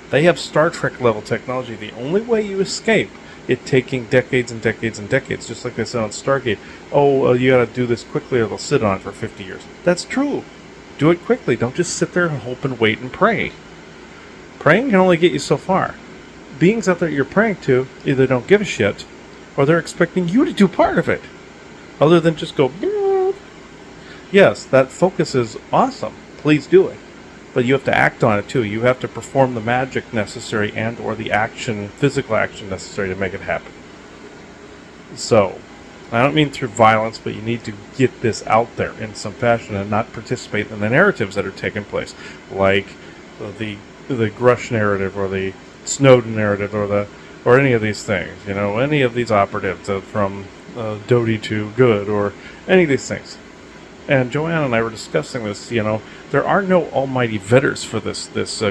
They have Star Trek level technology. The only way you escape it taking decades and decades and decades, just like they said on Stargate. You gotta do this quickly or they'll sit on it for 50 years. That's true. Do it quickly. Don't just sit there and hope and wait and pray. Praying can only get you so far. Beings out there you're praying to either don't give a shit, or they're expecting you to do part of it. Other than just go, "Beep." Yes, that focus is awesome. Please do it. But you have to act on it too. You have to perform the magic necessary and or the action, physical action necessary to make it happen. So, I don't mean through violence, but you need to get this out there in some fashion and not participate in the narratives that are taking place, like the Grush narrative or the Snowden narrative or any of these things. Any of these operatives from Doty to Good or any of these things. And Joanna and I were discussing this. There are no almighty vetters for this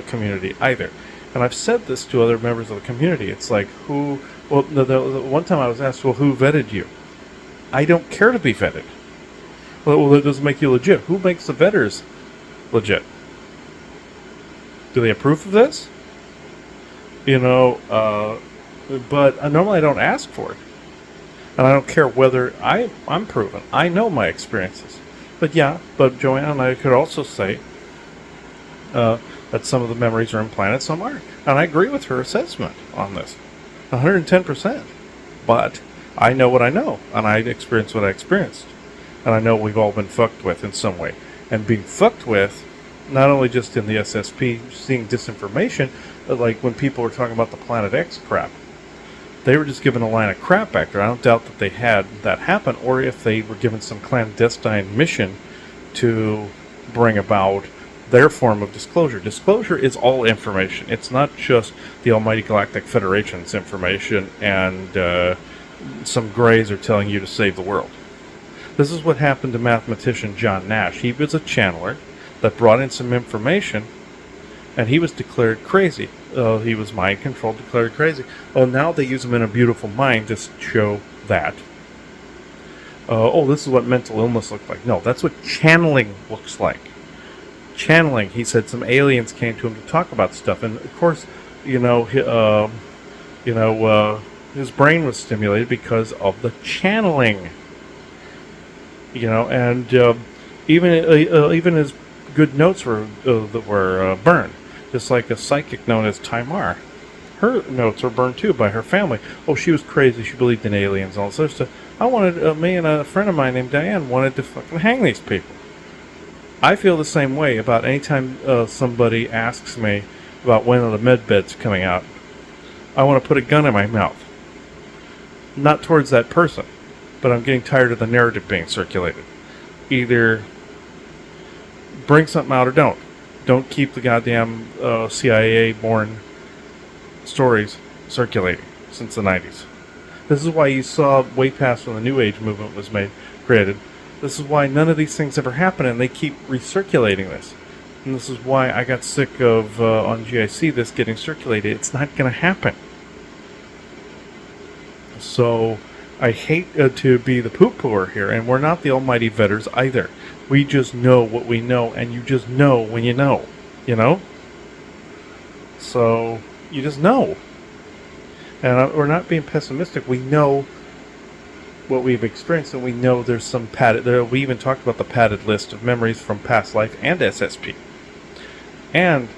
community either. And I've said this to other members of the community. It's like, who? Well, the one time I was asked, well, who vetted you? I don't care to be vetted. Well, it doesn't make you legit. Who makes the vetters legit? Do they approve of this? But normally I don't ask for it. And I don't care whether I'm proven. I know my experiences. But Joanna and I could also say that some of the memories are implanted, some aren't. And I agree with her assessment on this. 110%. But I know what I know, and I experienced what I experienced. And I know we've all been fucked with in some way. And being fucked with, not only just in the SSP, seeing disinformation, but like when people were talking about the Planet X crap. They were just given a line of crap back there. I don't doubt that they had that happen, or if they were given some clandestine mission to bring about their form of disclosure. Disclosure is all information. It's not just the Almighty Galactic Federation's information and some grays are telling you to save the world. This is what happened to mathematician John Nash. He was a channeler that brought in some information, and he was declared crazy. He was mind controlled, declared crazy. Oh, now they use him in A Beautiful Mind to show that. This is what mental illness looks like. No, that's what channeling looks like. Channeling, he said some aliens came to him to talk about stuff, and of course, his brain was stimulated because of the channeling. And even his good notes were burned. Just like a psychic known as Tamar. Her notes were burned too by her family. Oh, she was crazy. She believed in aliens and all this other stuff. Me and a friend of mine named Diane wanted to fucking hang these people. I feel the same way about any time somebody asks me about when are the med beds coming out. I want to put a gun in my mouth. Not towards that person, but I'm getting tired of the narrative being circulated. Either bring something out or don't. Don't keep the goddamn CIA-born stories circulating since the 90s. This is why you saw way past when the New Age movement was created. This is why none of these things ever happen, and they keep recirculating this. And this is why I got sick of, on GIC, this getting circulated. It's not going to happen. So, I hate to be the poo-pooer here, and we're not the almighty vetters either. We just know what we know, and you just know when you know, So, you just know. And we're not being pessimistic. We know what we've experienced, and we know there's some padded... we even talked about the padded list of memories from past life and SSP. And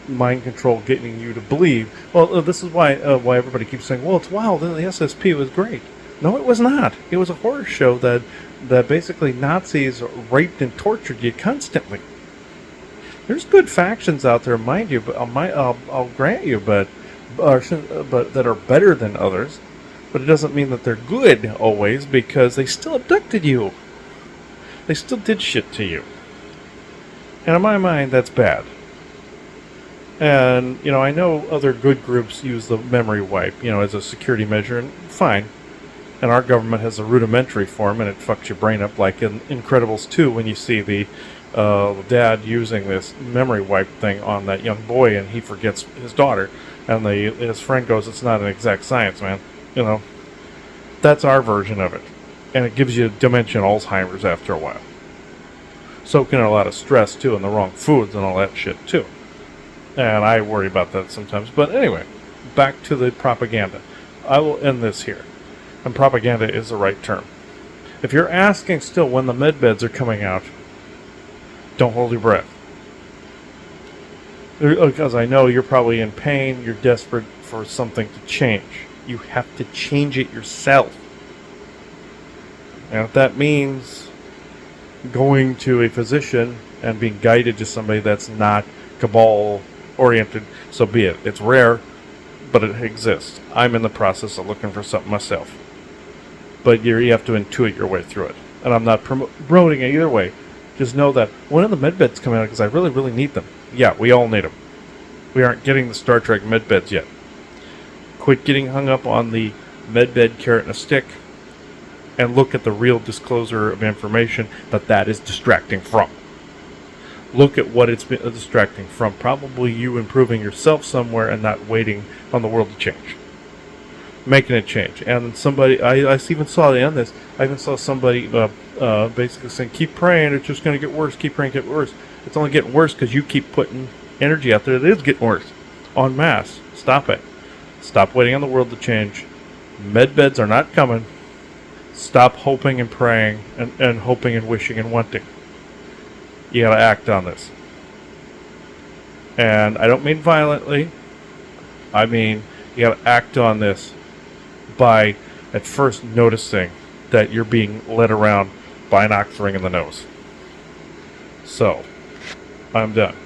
mind control getting you to believe... Well, this is why everybody keeps saying, well, it's wild, the SSP was great. No, it was not. It was a horror show that basically Nazis raped and tortured you constantly. There's good factions out there, mind you, but I'll grant you, but that are better than others. But it doesn't mean that they're good always, because they still abducted you. They still did shit to you. And in my mind, that's bad. And I know other good groups use the memory wipe, as a security measure, and fine. And our government has a rudimentary form, and it fucks your brain up, like in Incredibles 2, when you see the dad using this memory wipe thing on that young boy, and he forgets his daughter, and his friend goes, "It's not an exact science, man." That's our version of it, and it gives you dementia and Alzheimer's after a while. Soaking in a lot of stress too, and the wrong foods and all that shit too. And I worry about that sometimes. But anyway, back to the propaganda. I will end this here. And propaganda is the right term. If you're asking still when the med beds are coming out, don't hold your breath. Because I know you're probably in pain, you're desperate for something to change. You have to change it yourself. And if that means going to a physician and being guided to somebody that's not cabal oriented, so be it. It's rare, but it exists. I'm in the process of looking for something myself. But you have to intuit your way through it. And I'm not promoting it either way. Just know that when are the med beds coming out, because I really, really need them. Yeah, we all need them. We aren't getting the Star Trek med beds yet. Quit getting hung up on the med bed carrot and a stick. and look at the real disclosure of information that is distracting from. Look at what it's been distracting from. Probably you improving yourself somewhere and not waiting on the world to change. Making it change. And somebody, I even saw on this, I even saw somebody basically saying, keep praying, it's just going to get worse, keep praying, get worse. It's only getting worse because you keep putting energy out there. It is getting worse. En masse. Stop it. Stop waiting on the world to change. Med beds are not coming. Stop hoping and praying and hoping and wishing and wanting. You gotta act on this. And I don't mean violently. I mean, you gotta act on this by at first noticing that you're being led around by an ox ring in the nose. So, I'm done.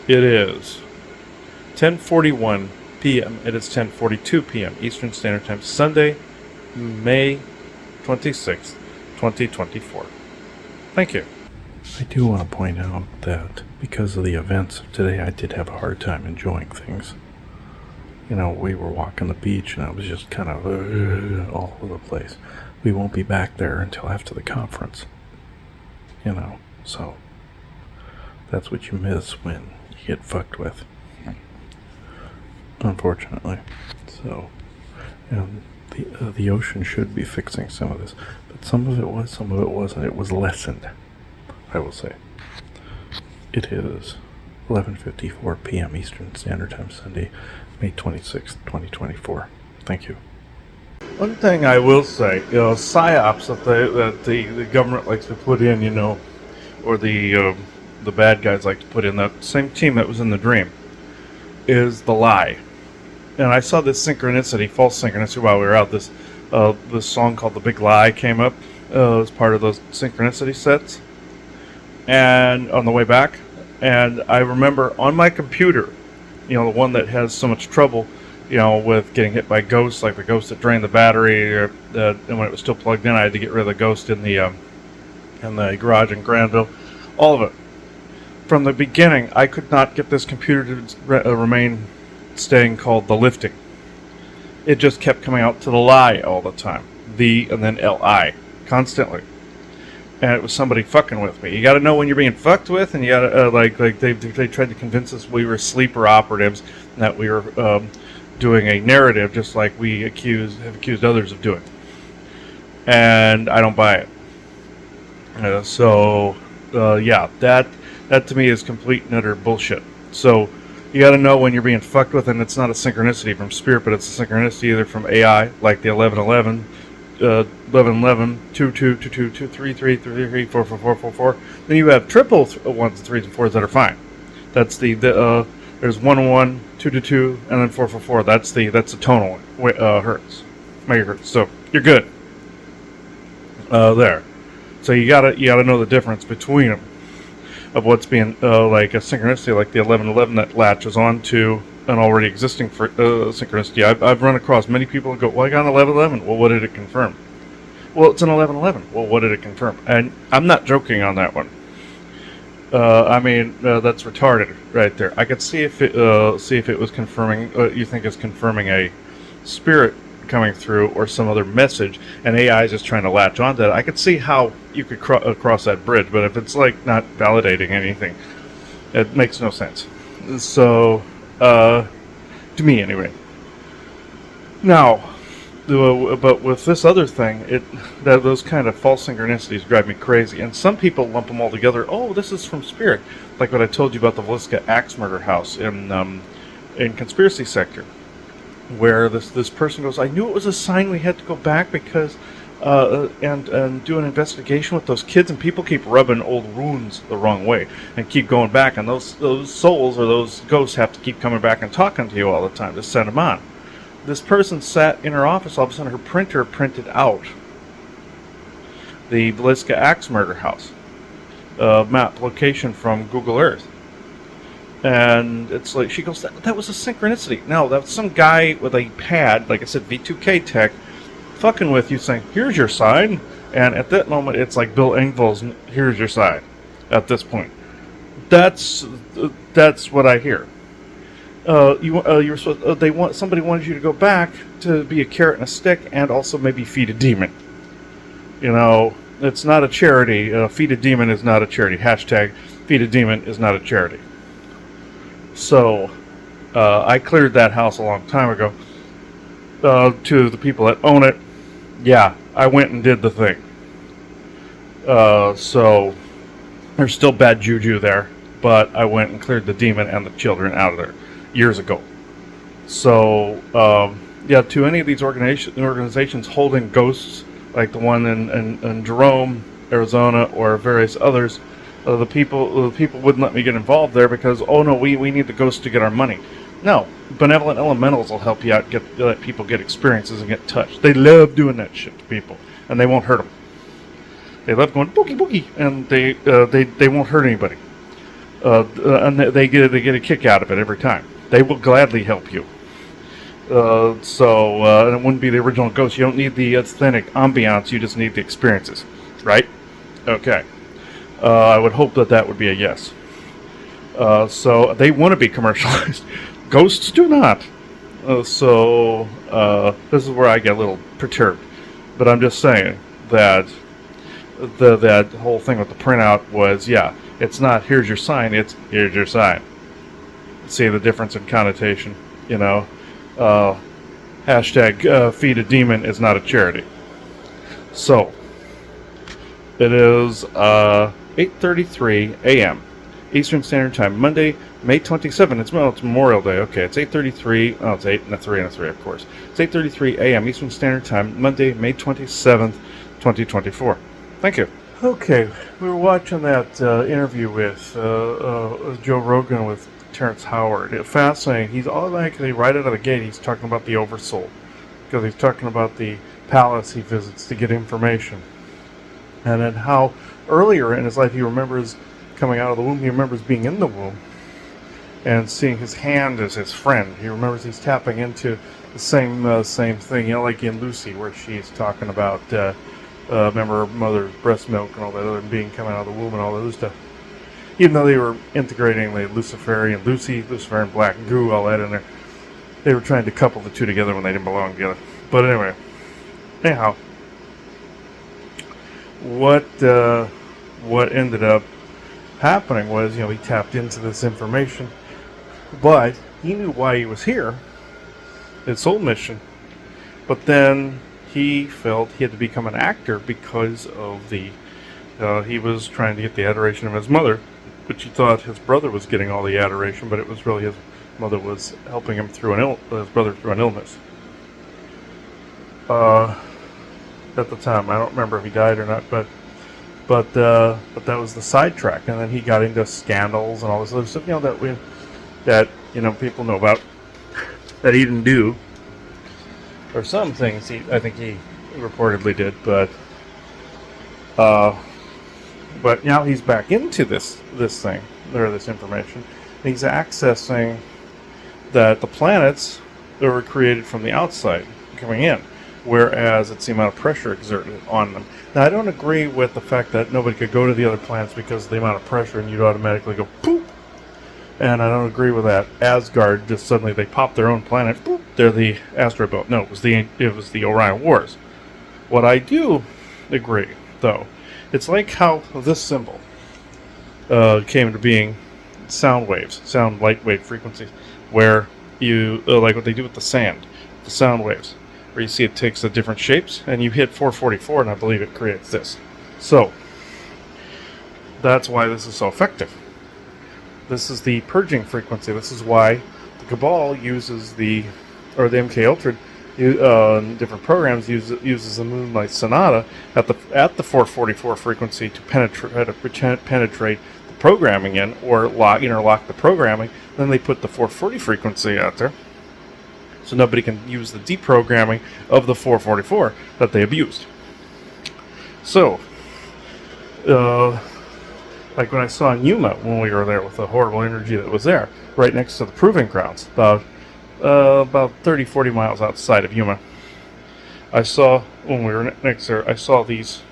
It is 10:41 p.m. It is 10:42 p.m. Eastern Standard Time, Sunday, May 26th, 2024. Thank you. I do want to point out that because of the events of today, I did have a hard time enjoying things. You know, we were walking the beach and I was just kind of all over the place. We won't be back there until after the conference. You know, so that's what you miss when you get fucked with. Unfortunately. So, and the ocean should be fixing some of this. But some of it was, some of it wasn't. It was lessened, I will say. It is 11:54 p.m. Eastern Standard Time, Sunday, May 26th, 2024. Thank you. One thing I will say, psyops that the government likes to put in, or the bad guys like to put in, that same team that was in the dream, is the lie. And I saw this synchronicity, false synchronicity, while we were out. This song called "The Big Lie" came up as part of those synchronicity sets, and on the way back. And I remember on my computer, the one that has so much trouble, with getting hit by ghosts, like the ghost that drained the battery, and when it was still plugged in, I had to get rid of the ghost in the garage in Granville. All of it. From the beginning, I could not get this computer to remain staying called thelifting. It just kept coming out to the lie all the time. The and then Li. Constantly. And it was somebody fucking with me. You gotta know when you're being fucked with, and you gotta, they tried to convince us we were sleeper operatives, and that we were doing a narrative just like we have accused others of doing. And I don't buy it. Yeah, that to me is complete and utter bullshit. So, you gotta know when you're being fucked with, and it's not a synchronicity from spirit, but it's a synchronicity either from AI, like the 1111, 1111, 2222, 2333, 4444. Then you have triple ones, threes, and fours that are fine. That's there's 101, 222, and then 444. That's the tonal hertz, megahertz. So you're good. There. So you gotta know the difference between them, of what's being like a synchronicity, like the 1111 that latches onto an already existing synchronicity. I've run across many people who go, well, I got an 1111. Well, what did it confirm? Well, it's an 1111. Well, what did it confirm? And I'm not joking on that one. That's retarded right there. I could see if it was confirming. You think it's confirming a spirit coming through or some other message, and AI is just trying to latch onto that. I could see how you could cross that bridge, but if it's like not validating anything, it makes no sense. So, to me anyway. Now, but with this other thing, those kind of false synchronicities drive me crazy, and some people lump them all together. Oh, this is from spirit, like what I told you about the Villisca axe murder house in conspiracy sector, where this person goes, I knew it was a sign we had to go back because and do an investigation with those kids, and people keep rubbing old wounds the wrong way and keep going back, and those souls or those ghosts have to keep coming back and talking to you all the time to send them on. This person sat in her office, all of a sudden her printer printed out the Villisca axe murder house map location from Google Earth. And it's like, she goes, that was a synchronicity. No, that's some guy with a pad, like I said, V2K tech, fucking with you, saying, here's your sign. And at that moment, it's like Bill Engvall's, here's your sign, at this point. That's what I hear. Somebody wanted you to go back to be a carrot and a stick, and also maybe feed a demon. You know, it's not a charity. Feed a Demon is not a charity. Hashtag Feed a Demon is not a charity. So, I cleared that house a long time ago. To the people that own it, yeah, I went and did the thing. So, there's still bad juju there, but I went and cleared the demon and the children out of there years ago. So, yeah, to any of these organizations holding ghosts, like the one in Jerome, Arizona, or various others, the people wouldn't let me get involved there because, oh no, we need the ghosts to get our money. No, benevolent elementals will help you out, let people get experiences and get touched. They love doing that shit to people, and they won't hurt them. They love going boogie boogie, and they won't hurt anybody. And they get a kick out of it every time. They will gladly help you. So it wouldn't be the original ghost. You don't need the authentic ambiance. You just need the experiences, right? Okay. I would hope that would be a yes. So they want to be commercialized. Ghosts do not. So this is where I get a little perturbed. But I'm just saying that that whole thing with the printout was, yeah, it's not here's your sign, it's here's your sign. See the difference in connotation, you know? Hashtag Feed a Demon is not a charity. So, it is 8:33 a.m. Eastern Standard Time, Monday, May 27th. It's Memorial Day. Okay, it's 8:33. Oh, it's 8 and a 3 and a 3, of course. It's 8:33 a.m. Eastern Standard Time, Monday, May 27th, 2024. Thank you. Okay, we were watching that interview with Joe Rogan with Terrence Howard. It's fascinating. He's automatically, right out of the gate, he's talking about the oversoul. Because he's talking about the palace he visits to get information. And then how earlier in his life he remembers coming out of the womb. He remembers being in the womb and seeing his hand as his friend. He remembers he's tapping into the same thing, you know, like in Lucy, where she's talking about remember her mother's breast milk and all that other being coming out of the womb and all that other stuff. Even though they were integrating the Luciferian black goo, all that in there, they were trying to couple the two together when they didn't belong together. But anyway, anyhow, what ended up happening was, you know, he tapped into this information, but he knew why he was here, his soul mission. But then he felt he had to become an actor because of the he was trying to get the adoration of his mother, which he thought his brother was getting all the adoration, but it was really his mother was helping him through his brother through an illness. At the time, I don't remember if he died or not, but that was the sidetrack, and then he got into scandals and all this other stuff, you know, that people know about that he didn't do, or some things I think he reportedly did, but now he's back into this thing, or this information. He's accessing that the planets that were created from the outside coming in, whereas it's the amount of pressure exerted on them. Now, I don't agree with the fact that nobody could go to the other planets because of the amount of pressure and you'd automatically go poop. And I don't agree with that. Asgard, just suddenly they pop their own planet, boop, they're the asteroid belt. No, it was the Orion Wars. What I do agree, though, it's like how this symbol came into being, sound waves, sound light wave frequencies, where you, like what they do with the sand, the sound waves, where you see it takes the different shapes, and you hit 444, and I believe it creates this. So, that's why this is so effective. This is the purging frequency. This is why the Cabal uses the MK Ultra, different programs uses the Moonlight Sonata at the 444 frequency to penetrate the programming in, or interlock the programming. Then they put the 440 frequency out there, so nobody can use the deprogramming of the 444 that they abused. So, like when I saw in Yuma when we were there with the horrible energy that was there, right next to the proving grounds, about 30-40 miles outside of Yuma. I saw, when we were next there, I saw these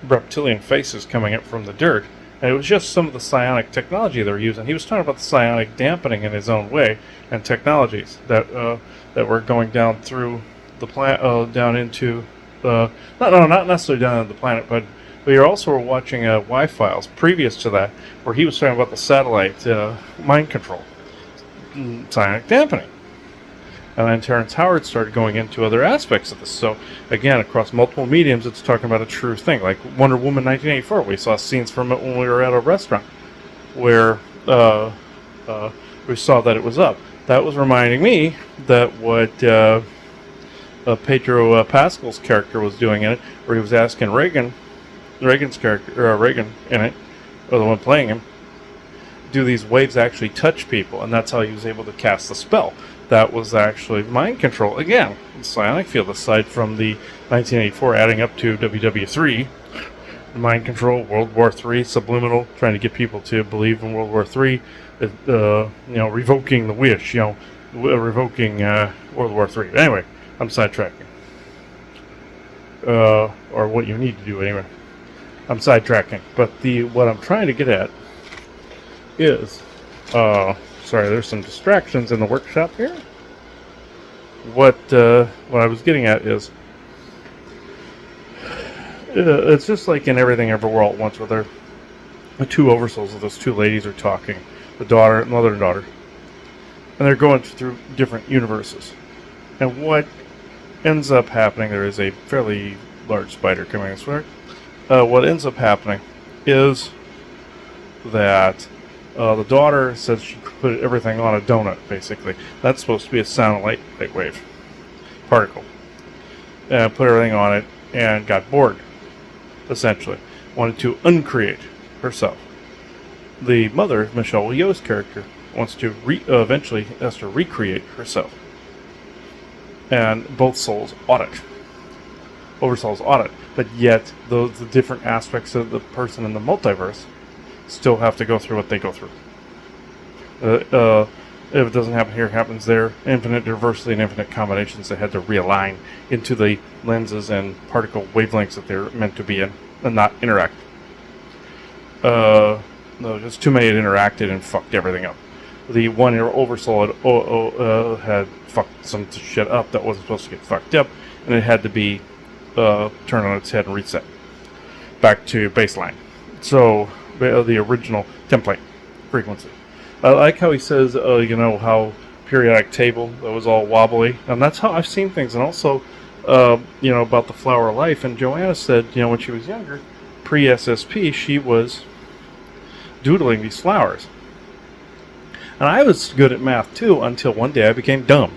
reptilian faces coming up from the dirt, And it was just some of the psionic technology they were using. He was talking about the psionic dampening in his own way and technologies that were going down through the planet, down into not necessarily down into the planet, but we also were watching Y-Files previous to that, where he was talking about the satellite mind control, psionic dampening. And then Terrence Howard started going into other aspects of this. So, again, across multiple mediums, it's talking about a true thing. Like Wonder Woman 1984, we saw scenes from it when we were at a restaurant where we saw that it was up. That was reminding me that what Pedro Pascal's character was doing in it, where he was asking Reagan's character, Reagan in it, or the one playing him, do these waves actually touch people? And that's how he was able to cast the spell. That was actually mind control. Again, the psionic field, aside from the 1984 adding up to WW3, mind control, World War III, subliminal, trying to get people to believe in World War III, revoking the wish, revoking World War III. Anyway, I'm sidetracking. Or what you need to do anyway. I'm sidetracking. But what I'm trying to get at is, sorry, there's some distractions in the workshop here. What I was getting at is, it's just like in Everything Everywhere All at Once, where the two oversouls of those two ladies are talking, mother and daughter, and they're going through different universes. And what ends up happening, there is a fairly large spider coming this way. What ends up happening is that the daughter says she put everything on a donut, basically. That's supposed to be a sound light wave particle. Put everything on it and got bored, essentially. Wanted to uncreate herself. The mother, Michelle Yeoh's character, wants to eventually has to recreate herself. And both souls audit. Oversouls audit. But yet, the different aspects of the person in the multiverse still have to go through what they go through. If it doesn't happen here, it happens there. Infinite diversity and infinite combinations that had to realign into the lenses and particle wavelengths that they're meant to be in and not interact. No, just too many had interacted and fucked everything up. The one year oversoul had fucked some shit up that wasn't supposed to get fucked up, and it had to be turned on its head and reset back to baseline. So the original template frequency. I like how he says, how periodic table that was all wobbly, and that's how I've seen things. And also, about the flower of life. And Joanna said, when she was younger, pre-SSP, she was doodling these flowers. And I was good at math too until one day I became dumb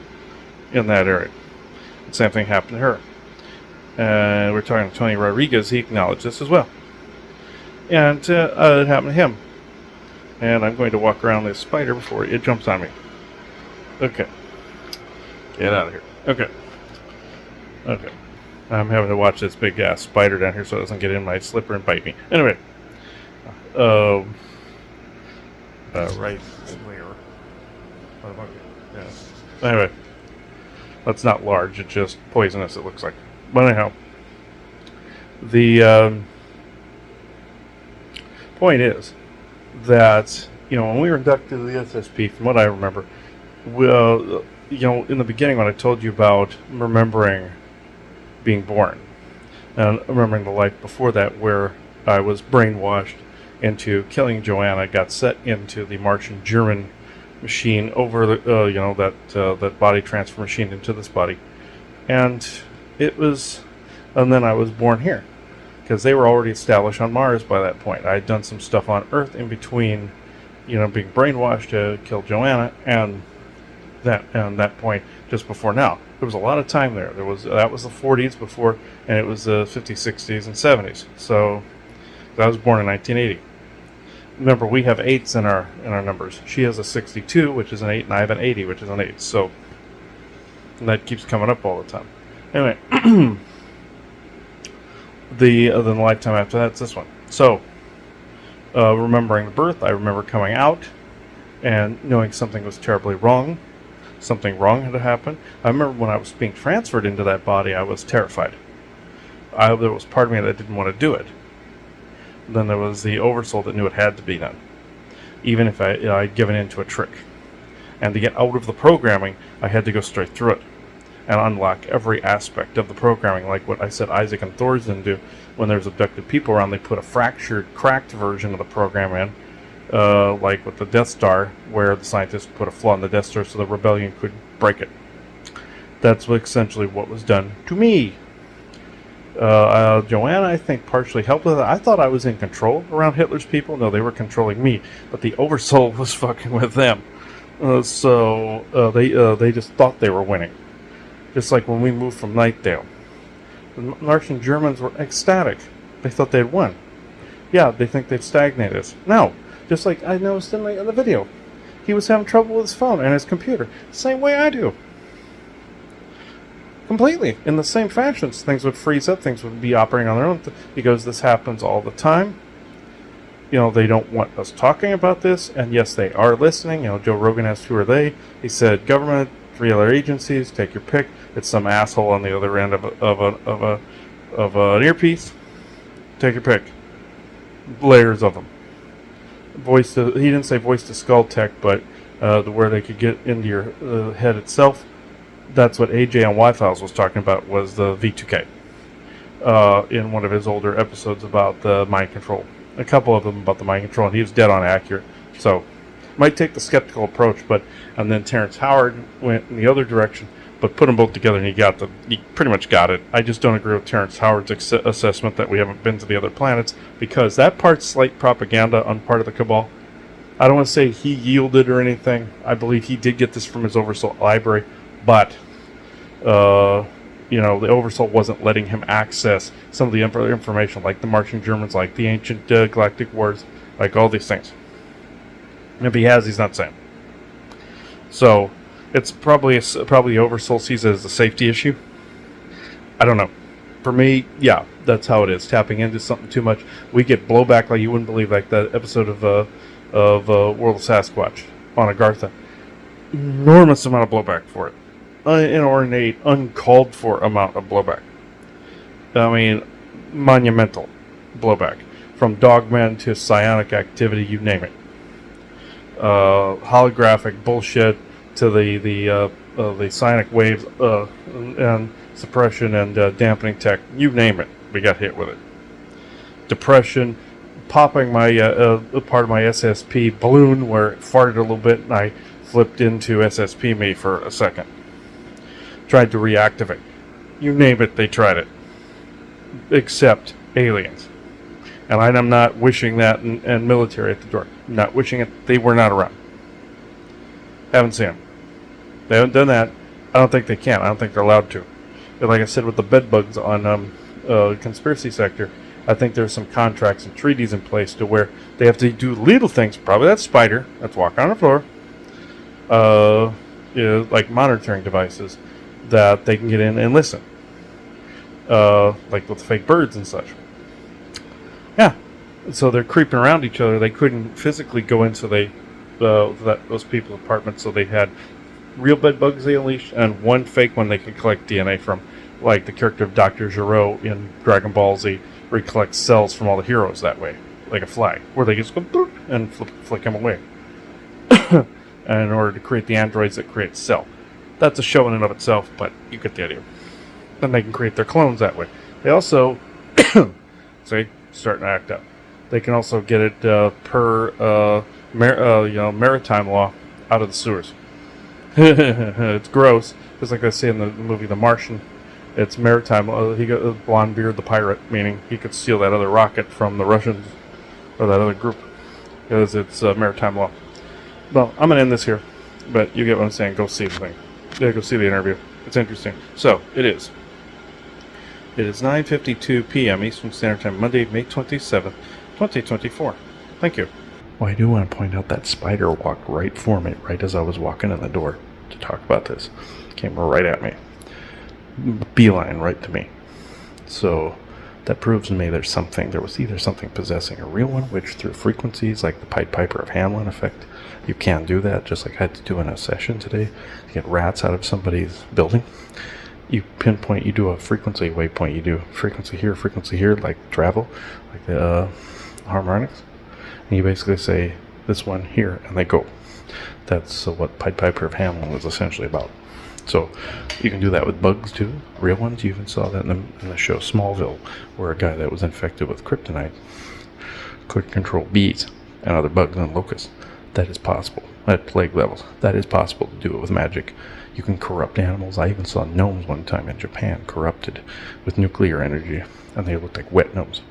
in that area. The same thing happened to her. And we're talking to Tony Rodriguez. He acknowledged this as well. And it happened to him. And I'm going to walk around this spider before it jumps on me. Okay. Get out of here. Okay. I'm having to watch this big ass spider down here so it doesn't get in my slipper and bite me. Anyway. Right where? Yeah. Anyway. That's not large. It's just poisonous, it looks like. But anyhow. The point is that, when we were inducted to the SSP, from what I remember, in the beginning when I told you about remembering being born, and remembering the life before that where I was brainwashed into killing Joanna, got set into the Martian German machine over the, that body transfer machine into this body. And then I was born here. Because they were already established on Mars by that point. I had done some stuff on Earth in between, being brainwashed to kill Joanna and that point just before now. There was a lot of time there. That was the 40s before, and it was the 50s, 60s, and 70s. So I was born in 1980. Remember, we have 8s in our numbers. She has a 62, which is an 8, and I have an 80, which is an 8. So that keeps coming up all the time. Anyway. The lifetime after that's this one. So, remembering the birth, I remember coming out and knowing something was terribly wrong. Something wrong had happened. I remember when I was being transferred into that body, I was terrified. There was part of me that didn't want to do it. then there was the oversoul that knew it had to be done, even if I'd given in to a trick. And to get out of the programming, I had to go straight through it and unlock every aspect of the programming, like what I said Isaac and Thorson do. When there's abducted people around, they put a fractured, cracked version of the program in, like with the Death Star, where the scientists put a flaw in the Death Star so the rebellion could break it. That's essentially what was done to me. Joanna, I think, partially helped with it. I thought I was in control around Hitler's people. No, they were controlling me, but the oversoul was fucking with them. So they just thought they were winning. Just like when we moved from Nightdale. The Martian Germans were ecstatic. They thought they'd won. Yeah, they think they'd stagnate us. No, just like I noticed in the video. He was having trouble with his phone and his computer. Same way I do. Completely. In the same fashion. Things would freeze up. Things would be operating on their own. Because this happens all the time. You know, they don't want us talking about this. And yes, they are listening. You know, Joe Rogan asked who are they. He said government, 3 other agencies, take your pick. It's some asshole on the other end of an earpiece. Take your pick. Layers of them. He didn't say voice to skull tech, but where they could get into your head itself. That's what AJ on Y-Files was talking about, was the V2K. In one of his older episodes about the mind control. A couple of them about the mind control, and he was dead on accurate. So, might take the skeptical approach, and then Terrence Howard went in the other direction, but put them both together and you pretty much got it. I just don't agree with Terrence Howard's assessment that we haven't been to the other planets, because that part's slight propaganda on part of the cabal. I don't want to say he yielded or anything. I believe he did get this from his Oversoul library, but the Oversoul wasn't letting him access some of the information, like the Martian Germans, like the ancient galactic wars, like all these things. And if he has, he's not saying. So, it's probably the Oversoul sees it as a safety issue. I don't know. For me, yeah, that's how it is. Tapping into something too much, we get blowback like you wouldn't believe. Like that episode of World of Sasquatch on Agartha. Enormous amount of blowback for it. Inordinate, uncalled for amount of blowback. I mean, monumental blowback. From dogmen to psionic activity, you name it. Holographic bullshit to the psionic waves and suppression and dampening tech, you name it, we got hit with it. Depression, popping my part of my SSP balloon where it farted a little bit and I flipped into SSP me for a second. Tried to reactivate. You name it, they tried it. Except aliens. And I'm not wishing that and military at the door. I'm not wishing it. They were not around. Haven't seen them. They haven't done that. I don't think they can. I don't think they're allowed to. But like I said with the bed bugs on conspiracy sector, I think there's some contracts and treaties in place to where they have to do little things. Probably that spider that's walking on the floor. Like monitoring devices that they can get in and listen. Like with fake birds and such. Yeah. So they're creeping around each other. They couldn't physically go into those people's apartments, so they had real bed bugs they unleashed and one fake one they could collect DNA from, like the character of Dr. Gero in Dragon Ball Z, where he collects cells from all the heroes that way, like a flag, where they just go boop and flick them away. And in order to create the androids that create cell. That's a show in and of itself, but you get the idea. Then they can create their clones that way. They also, see, starting to act up. They can also get it per maritime law out of the sewers. It's gross, just like I say in the movie The Martian. It's maritime law. He got Blondebeard the pirate, meaning he could steal that other rocket from the Russians or that other group, because it's maritime law. Well, I'm gonna end this here, but you get what I'm saying. Go see the thing. Yeah, go see the interview. It's interesting. So it is 9:52 p.m. Eastern Standard Time, Monday, May 27th, 2024. Thank you. Well, I do want to point out that spider walked right for me, right as I was walking in the door to talk about this. Came right at me. Beeline right to me. So that proves to me there was either something possessing a real one, which through frequencies like the Pied Piper of Hamelin effect, you can do that, just like I had to do in a session today to get rats out of somebody's building. You pinpoint, you do a frequency waypoint, you do frequency here, like travel, like the harmonics, and you basically say this one here, and they go. That's what Pied Piper of Hamelin was essentially about. So you can do that with bugs too, real ones. You even saw that in the show Smallville, where a guy that was infected with kryptonite could control bees and other bugs and locusts. That is possible at plague levels. That is possible to do it with magic. You can corrupt animals. I even saw gnomes one time in Japan corrupted with nuclear energy, and they looked like wet gnomes.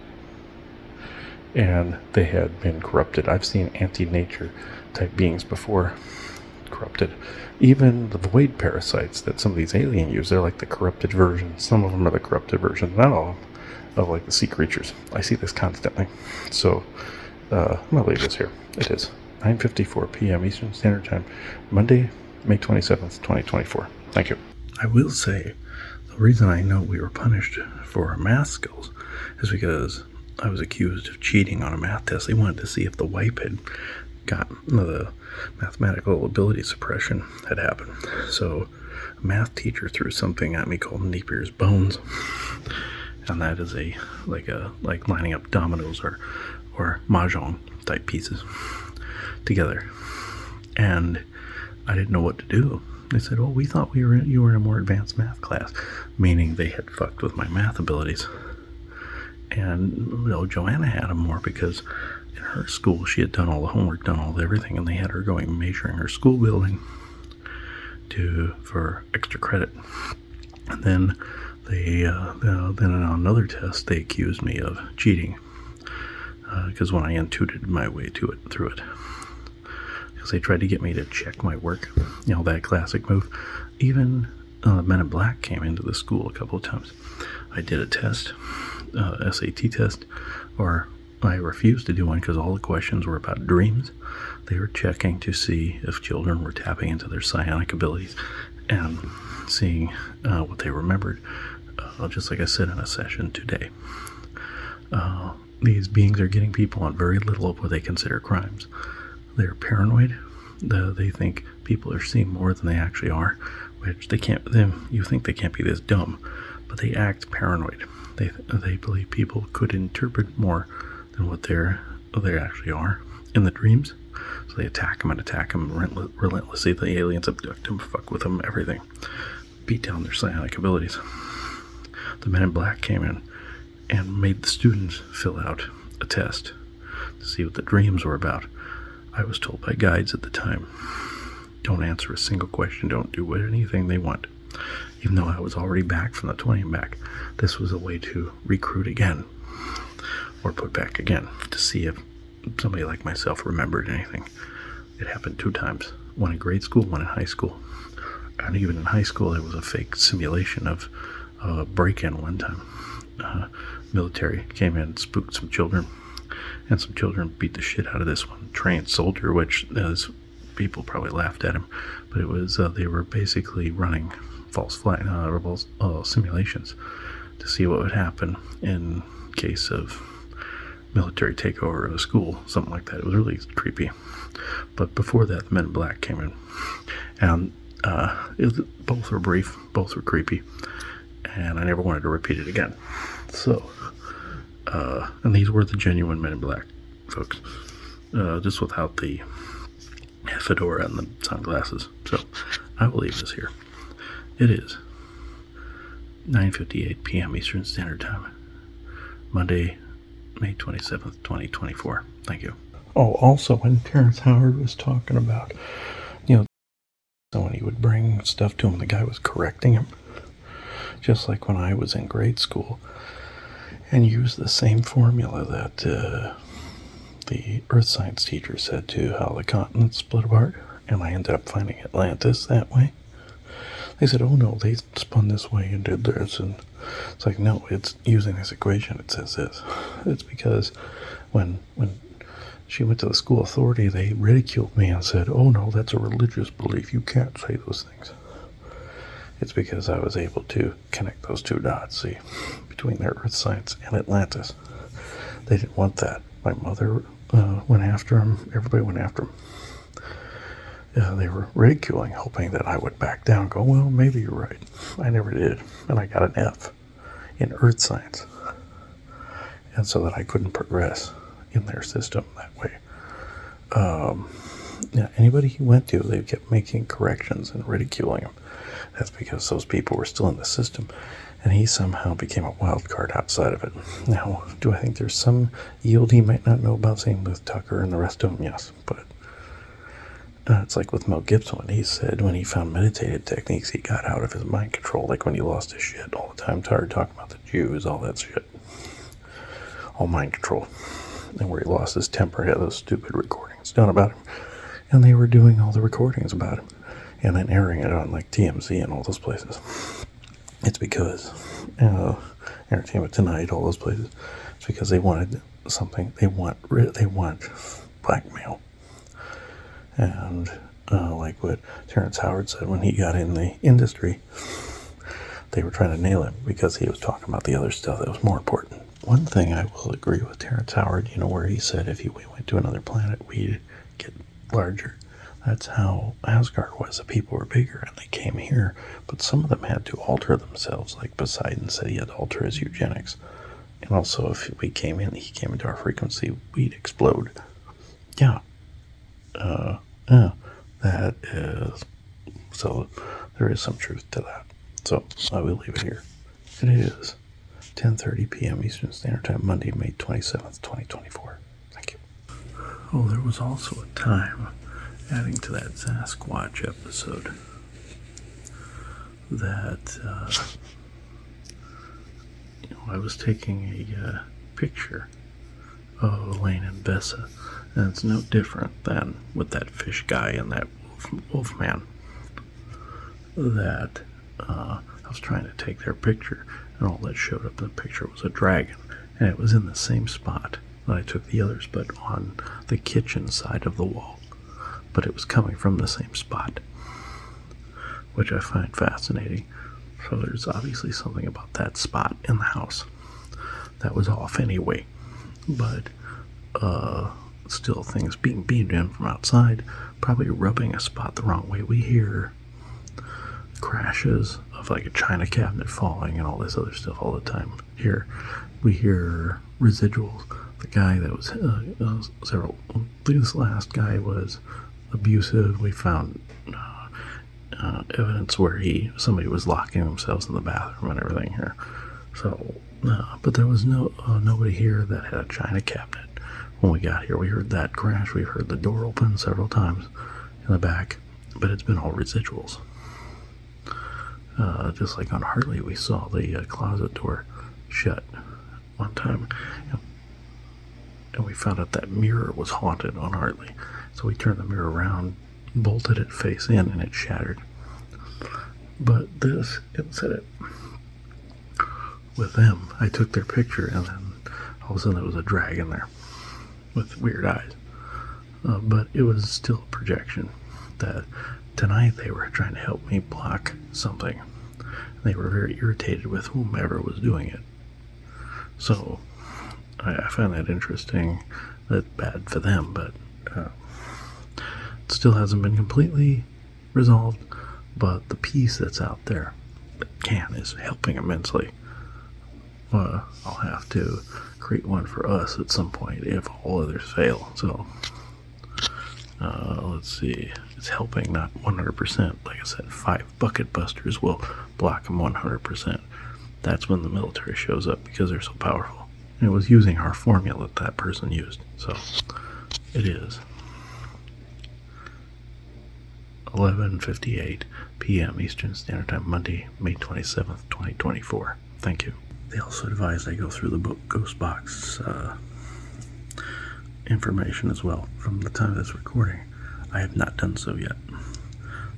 And they had been corrupted. I've seen anti-nature type beings before corrupted. Even the void parasites that some of these alien use, they're like the corrupted version. Some of them are the corrupted version, not all of like the sea creatures. I see this constantly. So I'm gonna leave this here. It is 9:54 p.m. Eastern Standard Time, Monday, May 27th, 2024. Thank you. I will say, the reason I know we were punished for our math skills is because I was accused of cheating on a math test. They wanted to see if the wipe had got the mathematical ability suppression had happened. So a math teacher threw something at me called Napier's bones, and that is like lining up dominoes or mahjong type pieces together. And I didn't know what to do. They said, "Oh, we thought you were in a more advanced math class," meaning they had fucked with my math abilities. And Joanna had them more because in her school she had done all the homework, done all the everything, and they had her going measuring her school building for extra credit. And then then on another test they accused me of cheating because when I intuited my way through it, because they tried to get me to check my work, that classic move. Even Men in Black came into the school a couple of times. I did a test, SAT test, or I refused to do one because all the questions were about dreams. They were checking to see if children were tapping into their psionic abilities and seeing what they remembered, just like I said in a session today. These beings are getting people on very little of what they consider crimes. They're paranoid. They think people are seeing more than they actually are, which they can't. You think they can't be this dumb, but they act paranoid. They believe people could interpret more than what they actually are in the dreams. So they attack them relentlessly. The aliens abduct them, fuck with them, everything. Beat down their psionic abilities. The Men in Black came in and made the students fill out a test to see what the dreams were about. I was told by guides at the time, don't answer a single question, don't do anything they want. Even though I was already back from the 20 and back, this was a way to recruit again, or put back again, to see if somebody like myself remembered anything. It happened 2 times, one in grade school, one in high school. And even in high school, there was a fake simulation of a break-in one time. Military came in, spooked some children, and some children beat the shit out of this one trained soldier, which people probably laughed at him, but it was they were basically running false flag simulations to see what would happen in case of military takeover of a school, something like that. It was really creepy. But before that, the Men in Black came in, and both were brief, both were creepy, and I never wanted to repeat it again. So, and these were the genuine Men in Black, folks, just without the fedora and the sunglasses. So, I will leave this here. It is 9:58 p.m. Eastern Standard Time, Monday, May 27th, 2024. Thank you. Oh, also, when Terrence Howard was talking about, so when he would bring stuff to him, the guy was correcting him, just like when I was in grade school, and used the same formula that the earth science teacher said to how the continents split apart, and I ended up finding Atlantis that way. They said, oh no, they spun this way and did this, and it's like, no, it's using this equation, it says this. It's because when she went to the school authority, they ridiculed me and said, oh no, that's a religious belief, you can't say those things. It's because I was able to connect those 2 dots, see, between their earth science and Atlantis. They didn't want that. My mother went after him, everybody went after him. They were ridiculing, hoping that I would back down, go, well, maybe you're right. I never did, and I got an F in earth science, and so that I couldn't progress in their system that way. Yeah, anybody he went to, they kept making corrections and ridiculing him. That's because those people were still in the system, and he somehow became a wild card outside of it. Now, do I think there's some yield he might not know about, same with Tucker and the rest of them? Yes, but it's like with Mel Gibson when he said when he found meditative techniques, he got out of his mind control, like when he lost his shit all the time, tired talking about the Jews, all that shit. All mind control. And where he lost his temper, he had those stupid recordings done about him. And they were doing all the recordings about him and then airing it on like TMZ and all those places. It's because Entertainment Tonight, all those places, it's because they wanted something. They want blackmail. And like what Terrence Howard said when he got in the industry, they were trying to nail him because he was talking about the other stuff that was more important. One thing I will agree with Terrence Howard, where he said if we went to another planet, we'd get larger. That's how Asgard was. The people were bigger and they came here, but some of them had to alter themselves. Like Poseidon said he had to alter his eugenics. And also if he came into our frequency, we'd explode. Yeah. That is, so there is some truth to that. So I will leave it here. It is 10:30 p.m. Eastern Standard Time, Monday, May 27th, 2024. Thank you. Oh, there was also a time, adding to that Sasquatch episode, that I was taking a picture of Elaine and Bessa, and it's no different than with that fish guy and that wolf man. That I was trying to take their picture, and all that showed up in the picture was a dragon, and it was in the same spot that I took the others, but on the kitchen side of the wall. But it was coming from the same spot, which I find fascinating. So there's obviously something about that spot in the house that was off anyway. But still, things being beamed in from outside, probably rubbing a spot the wrong way. We hear crashes of like a china cabinet falling and all this other stuff all the time. Here we hear residuals. The guy that was this last guy was abusive. We found evidence where somebody was locking themselves in the bathroom and everything here. So but there was nobody here that had a china cabinet when we got here. We heard that crash. We heard the door open several times in the back, but it's been all residuals. Just like on Hartley, we saw the closet door shut one time, and we found out that mirror was haunted on Hartley. So we turned the mirror around, bolted it face in, and it shattered. But this incident with them, I took their picture, and then all of a sudden there was a dragon there with weird eyes. But it was still a projection. That tonight they were trying to help me block something. They were very irritated with whomever was doing it. So I find that interesting. That's bad for them, but it still hasn't been completely resolved. But the piece that's out there is helping immensely. I'll have to create one for us at some point if all others fail. So let's see. It's helping, not 100%. Like I said, 5 bucket busters will block them 100%. That's when the military shows up because they're so powerful. And it was using our formula that person used. So it is 11:58 p.m. Eastern Standard Time, Monday, May 27th, 2024. Thank you. They also advised I go through the book Ghost Box information as well from the time of this recording. I have not done so yet,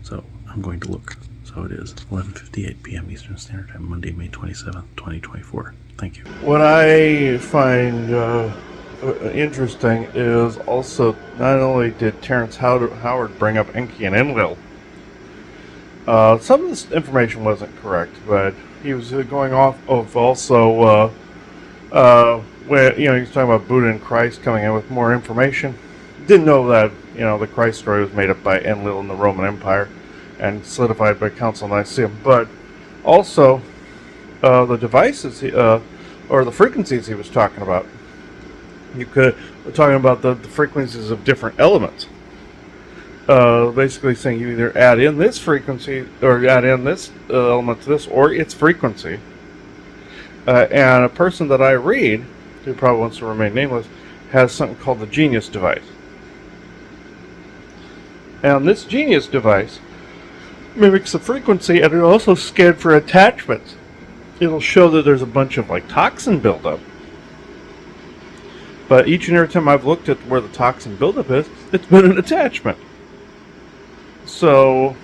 so I'm going to look. So it is 11:58 p.m. Eastern Standard Time, Monday, May 27th, 2024. Thank you. What I find interesting is also not only did Terrence Howard bring up Enki and Enlil, some of this information wasn't correct, but he was going off of also where he was talking about Buddha and Christ coming in with more information. Didn't know that the Christ story was made up by Enlil in the Roman Empire and solidified by Council of Nicaea, but also the devices or the frequencies he was talking about we're talking about the frequencies of different elements. Basically saying you either add in this frequency or add in this element to this, or its frequency. And a person that I read, who probably wants to remain nameless, has something called the Genius device. And this Genius device mimics the frequency, and it also scans for attachments. It'll show that there's a bunch of like toxin buildup. But each and every time I've looked at where the toxin buildup is, it's been an attachment. So,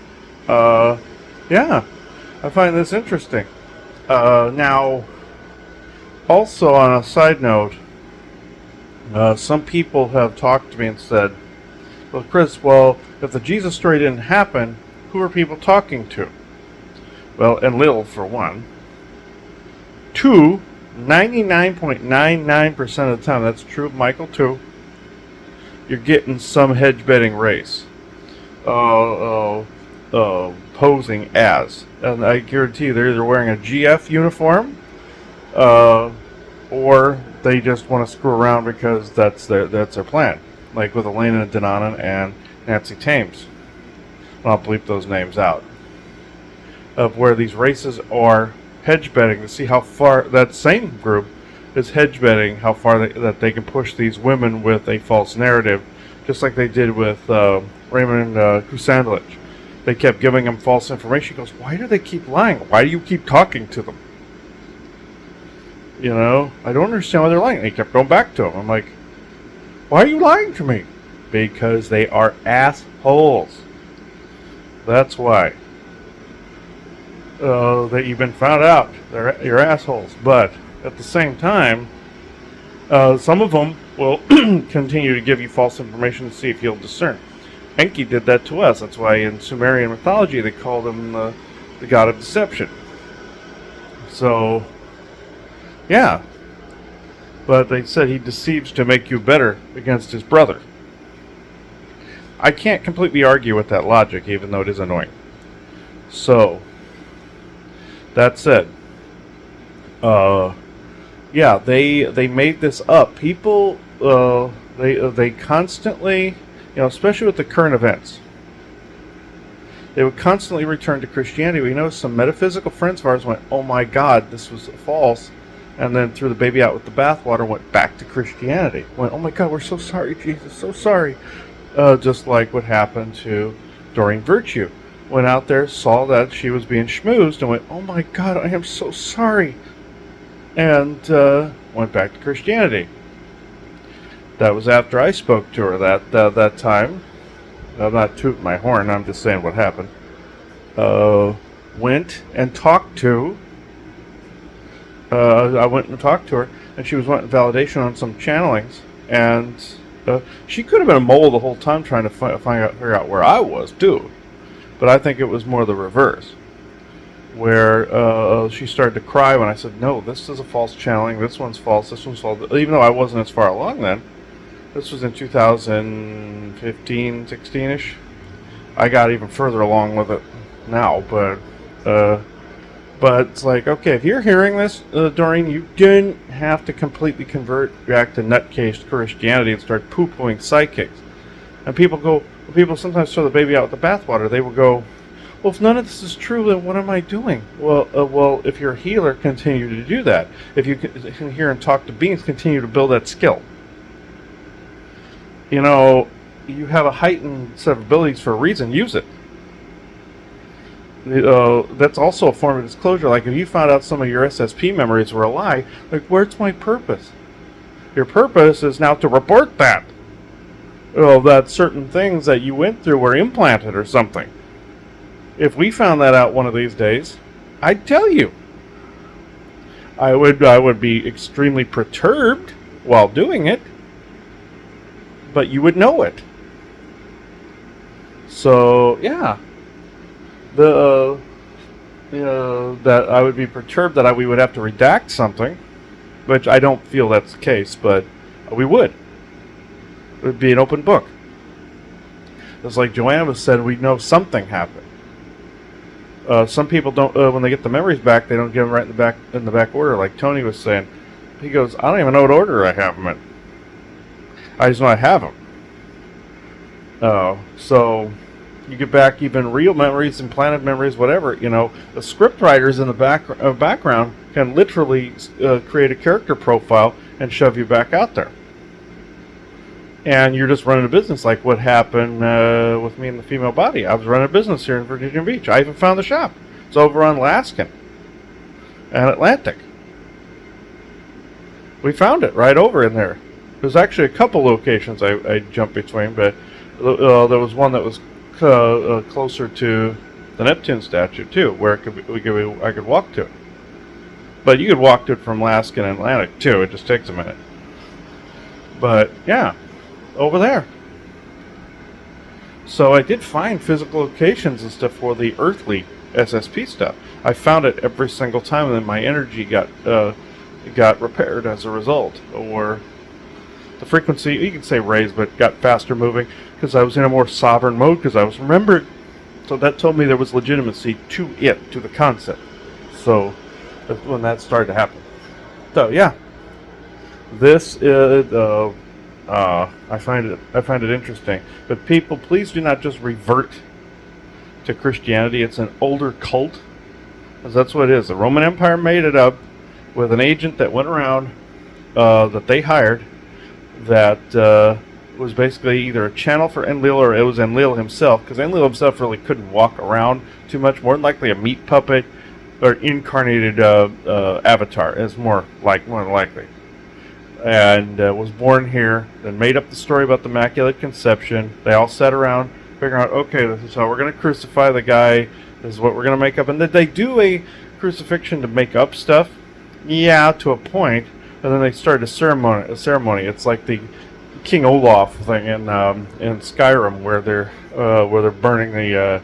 yeah, I find this interesting. Now, also on a side note, some people have talked to me and said, well, Chris, if the Jesus story didn't happen, who are people talking to? Well, Enlil, for one. Two, 99.99% of the time, that's true of Michael, too, you're getting some hedge betting race. Posing as. And I guarantee you they're either wearing a GF uniform, or they just want to screw around because that's their plan. Like with Elena Donanan and Nancy Thames. I'll bleep those names out. Of where these races are hedge betting to see how far that same group is hedge betting, how far that they can push these women with a false narrative, just like they did with Raymond Kusandalich. They kept giving him false information. He goes, why do they keep lying? Why do you keep talking to them? You know, I don't understand why they're lying. They kept going back to him. I'm like, why are you lying to me? Because they are assholes. That's why. That you've been found out. You're assholes. But at the same time, some of them will continue to give you false information to see if you'll discern. Enki did that to us. That's why in Sumerian mythology they called him the god of deception. So, yeah. But they said he deceives to make you better against his brother. I can't completely argue with that logic, even though it is annoying. So, that said, yeah, they made this up. People, they constantly, especially with the current events, they would constantly return to Christianity. We know some metaphysical friends of ours went, oh my God, this was false, and then threw the baby out with the bathwater, went back to Christianity. Went, oh my God, we're so sorry, Jesus, so sorry. Just like what happened to Doreen Virtue. Went out there, saw that she was being schmoozed, and went, oh my God, I am so sorry. And went back to Christianity. That was after I spoke to her that time. I'm not tooting my horn, I'm just saying what happened. Went and talked to... I went and talked to her, and she was wanting validation on some channelings, and she could have been a mole the whole time trying to figure out where I was, too. But I think it was more the reverse, where she started to cry when I said, no, this is a false channeling, this one's false, even though I wasn't as far along then. This was in 2015, 16-ish. I got even further along with it now, but it's like, okay, if you're hearing this, Doreen, you didn't have to completely convert back to nutcase Christianity and start poo-pooing psychics. And people sometimes throw the baby out with the bathwater. They will go, well, if none of this is true, then what am I doing? Well, if you're a healer, continue to do that. If you can hear and talk to beings, continue to build that skill. You have a heightened set of abilities for a reason. Use it. That's also a form of disclosure. Like if you found out some of your SSP memories were a lie, like, where's my purpose? Your purpose is now to report that. That certain things that you went through were implanted or something. If we found that out one of these days, I'd tell you. I would be extremely perturbed while doing it, but you would know it. So, yeah. That I would be perturbed that we would have to redact something, which I don't feel that's the case, but we would. It would be an open book. It's like Joanna said, we know something happened. Some people don't, when they get the memories back, they don't get them right in the back order, like Tony was saying. He goes, I don't even know what order I have them in. I just want to have them. So you get back even real memories, implanted memories, whatever. The script writers in the background can literally create a character profile and shove you back out there. And you're just running a business, like what happened with me and the female body. I was running a business here in Virginia Beach. I even found the shop. It's over on Laskin and Atlantic. We found it right over in there. There's actually a couple locations I jumped between, but there was one that was closer to the Neptune statue too, where I could walk to it. But you could walk to it from Laskin and Atlantic too. It just takes a minute. But yeah, over there. So I did find physical locations and stuff for the earthly SSP stuff. I found it every single time, and then my energy got repaired as a result, or the frequency, you can say raised, but got faster moving because I was in a more sovereign mode because I was remembered. So that told me there was legitimacy to the concept. So that's when that started to happen. So yeah, this is I find it interesting. But people, please do not just revert to Christianity. It's an older cult, because that's what it is. The Roman Empire made it up with an agent that went around that they hired that was basically either a channel for Enlil or it was Enlil himself, because Enlil himself really couldn't walk around too much. More than likely a meat puppet or incarnated avatar is more than likely. And was born here, then made up the story about the Immaculate Conception. They all sat around figuring out, okay, this is how we're going to crucify the guy. This is what we're going to make up. And they do a crucifixion to make up stuff. Yeah, to a point. And then they started a ceremony. It's like the King Olaf thing in Skyrim, where they're burning the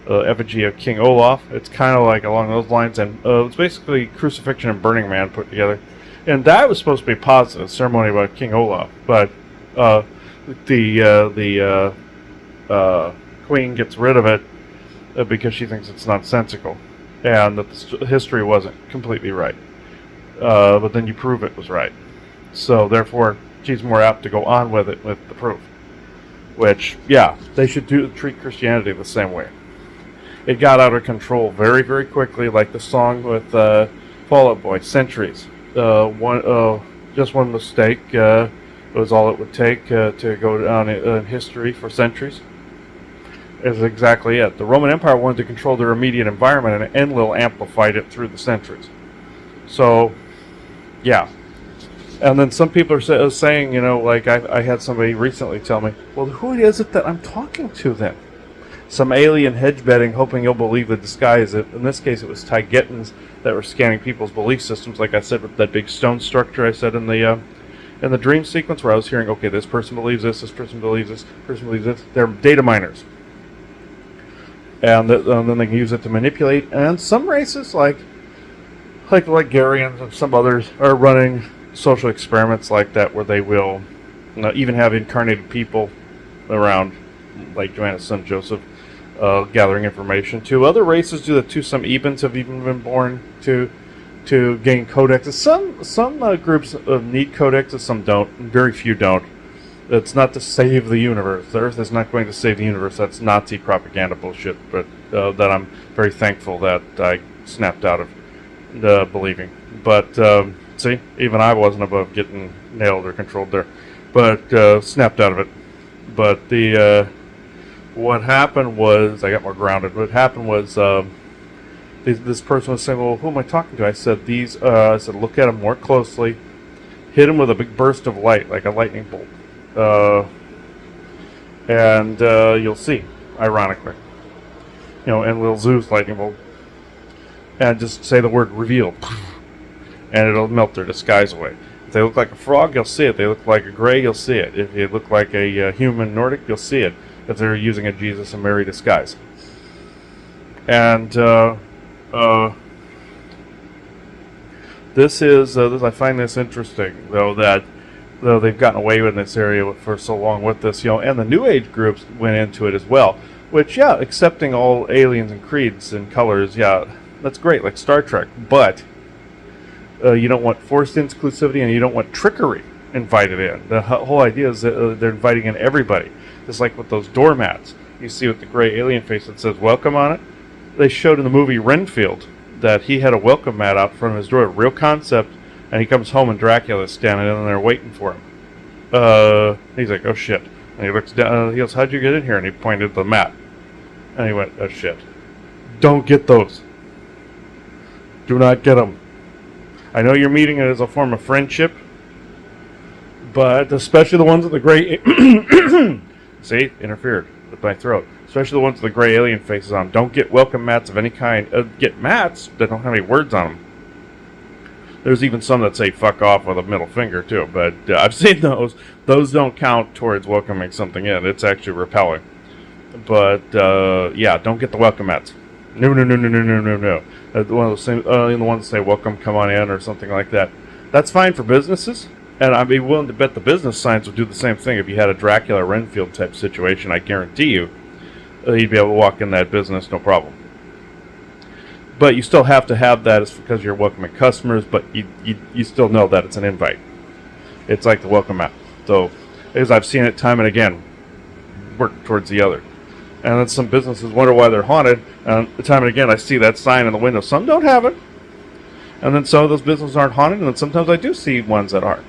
effigy of King Olaf. It's kind of like along those lines, and it's basically crucifixion and Burning Man put together. And that was supposed to be positive ceremony about King Olaf, but the queen gets rid of it because she thinks it's nonsensical, and that the history wasn't completely right. But then you prove it was right, so therefore she's more apt to go on with it with the proof. Which, yeah, they should treat Christianity the same way. It got out of control very, very quickly, like the song with Fall Out Boy, Centuries. Just one mistake was all it would take to go down in history for centuries. Is exactly it. The Roman Empire wanted to control their immediate environment, and Enlil amplified it through the centuries. So, yeah. And then some people are saying, like I had somebody recently tell me, well, who is it that I'm talking to then? Some alien hedge betting, hoping you'll believe the disguise. In this case, it was Taigetans that were scanning people's belief systems, like I said, with that big stone structure I said in the dream sequence, where I was hearing, okay, this person believes this person believes this, person believes this. They're data miners. And then they can use it to manipulate. And some races, like Garians and some others, are running social experiments like that, where they will even have incarnated people around, like Joanna's son Joseph, gathering information. Two other races do that too. Some Ebens have even been born to gain codexes. Some groups need codexes, some don't. Very few don't. It's not to save the universe. The Earth is not going to save the universe. That's Nazi propaganda bullshit. But that I'm very thankful that I snapped out of believing. But see, even I wasn't above getting nailed or controlled there. But snapped out of it. But what happened was, I got more grounded. What happened was, this person was saying, well, who am I talking to? I said, I said, look at them more closely. Hit them with a big burst of light, like a lightning bolt. And you'll see, ironically. And Lil Zeus lightning bolt. And just say the word reveal. And it'll melt their disguise away. If they look like a frog, you'll see it. If they look like a gray, you'll see it. If they look like a human Nordic, you'll see it. If they're using a Jesus and Mary disguise. And this I find this interesting, though they've gotten away with this area for so long with this, and the New Age groups went into it as well. Which, yeah, accepting all aliens and creeds and colors, yeah, that's great, like Star Trek. But You don't want forced inclusivity, and you don't want trickery invited in. The whole idea is that they're inviting in everybody. Just like with those doormats you see with the gray alien face that says welcome on it. They showed in the movie Renfield that he had a welcome mat out front of his door, real concept, and he comes home and Dracula's standing in there waiting for him. He's like, oh shit. And he looks down, he goes, how'd you get in here? And he pointed at the mat. And he went, oh shit. Don't get those. Do not get them. I know you're meeting it as a form of friendship, but especially the ones with the gray... See? Interfered with my throat. Especially the ones with the gray alien faces on. Don't get welcome mats of any kind. Get mats that don't have any words on them. There's even some that say fuck off with a middle finger, too. But I've seen those. Those don't count towards welcoming something in. It's actually repelling. But, yeah, don't get the welcome mats. No. One of those same, the ones that say welcome, come on in, or something like that. That's fine for businesses. And I'd be willing to bet the business signs would do the same thing if you had a Dracula Renfield type situation. I guarantee you, you'd be able to walk in that business, no problem. But you still have to have that, it's because you're welcoming customers, but you still know that it's an invite. It's like the welcome mat. So, as I've seen it time and again, work towards the other. And then some businesses wonder why they're haunted, and time and again I see that sign in the window. Some don't have it. And then some of those businesses aren't haunted, and then sometimes I do see ones that are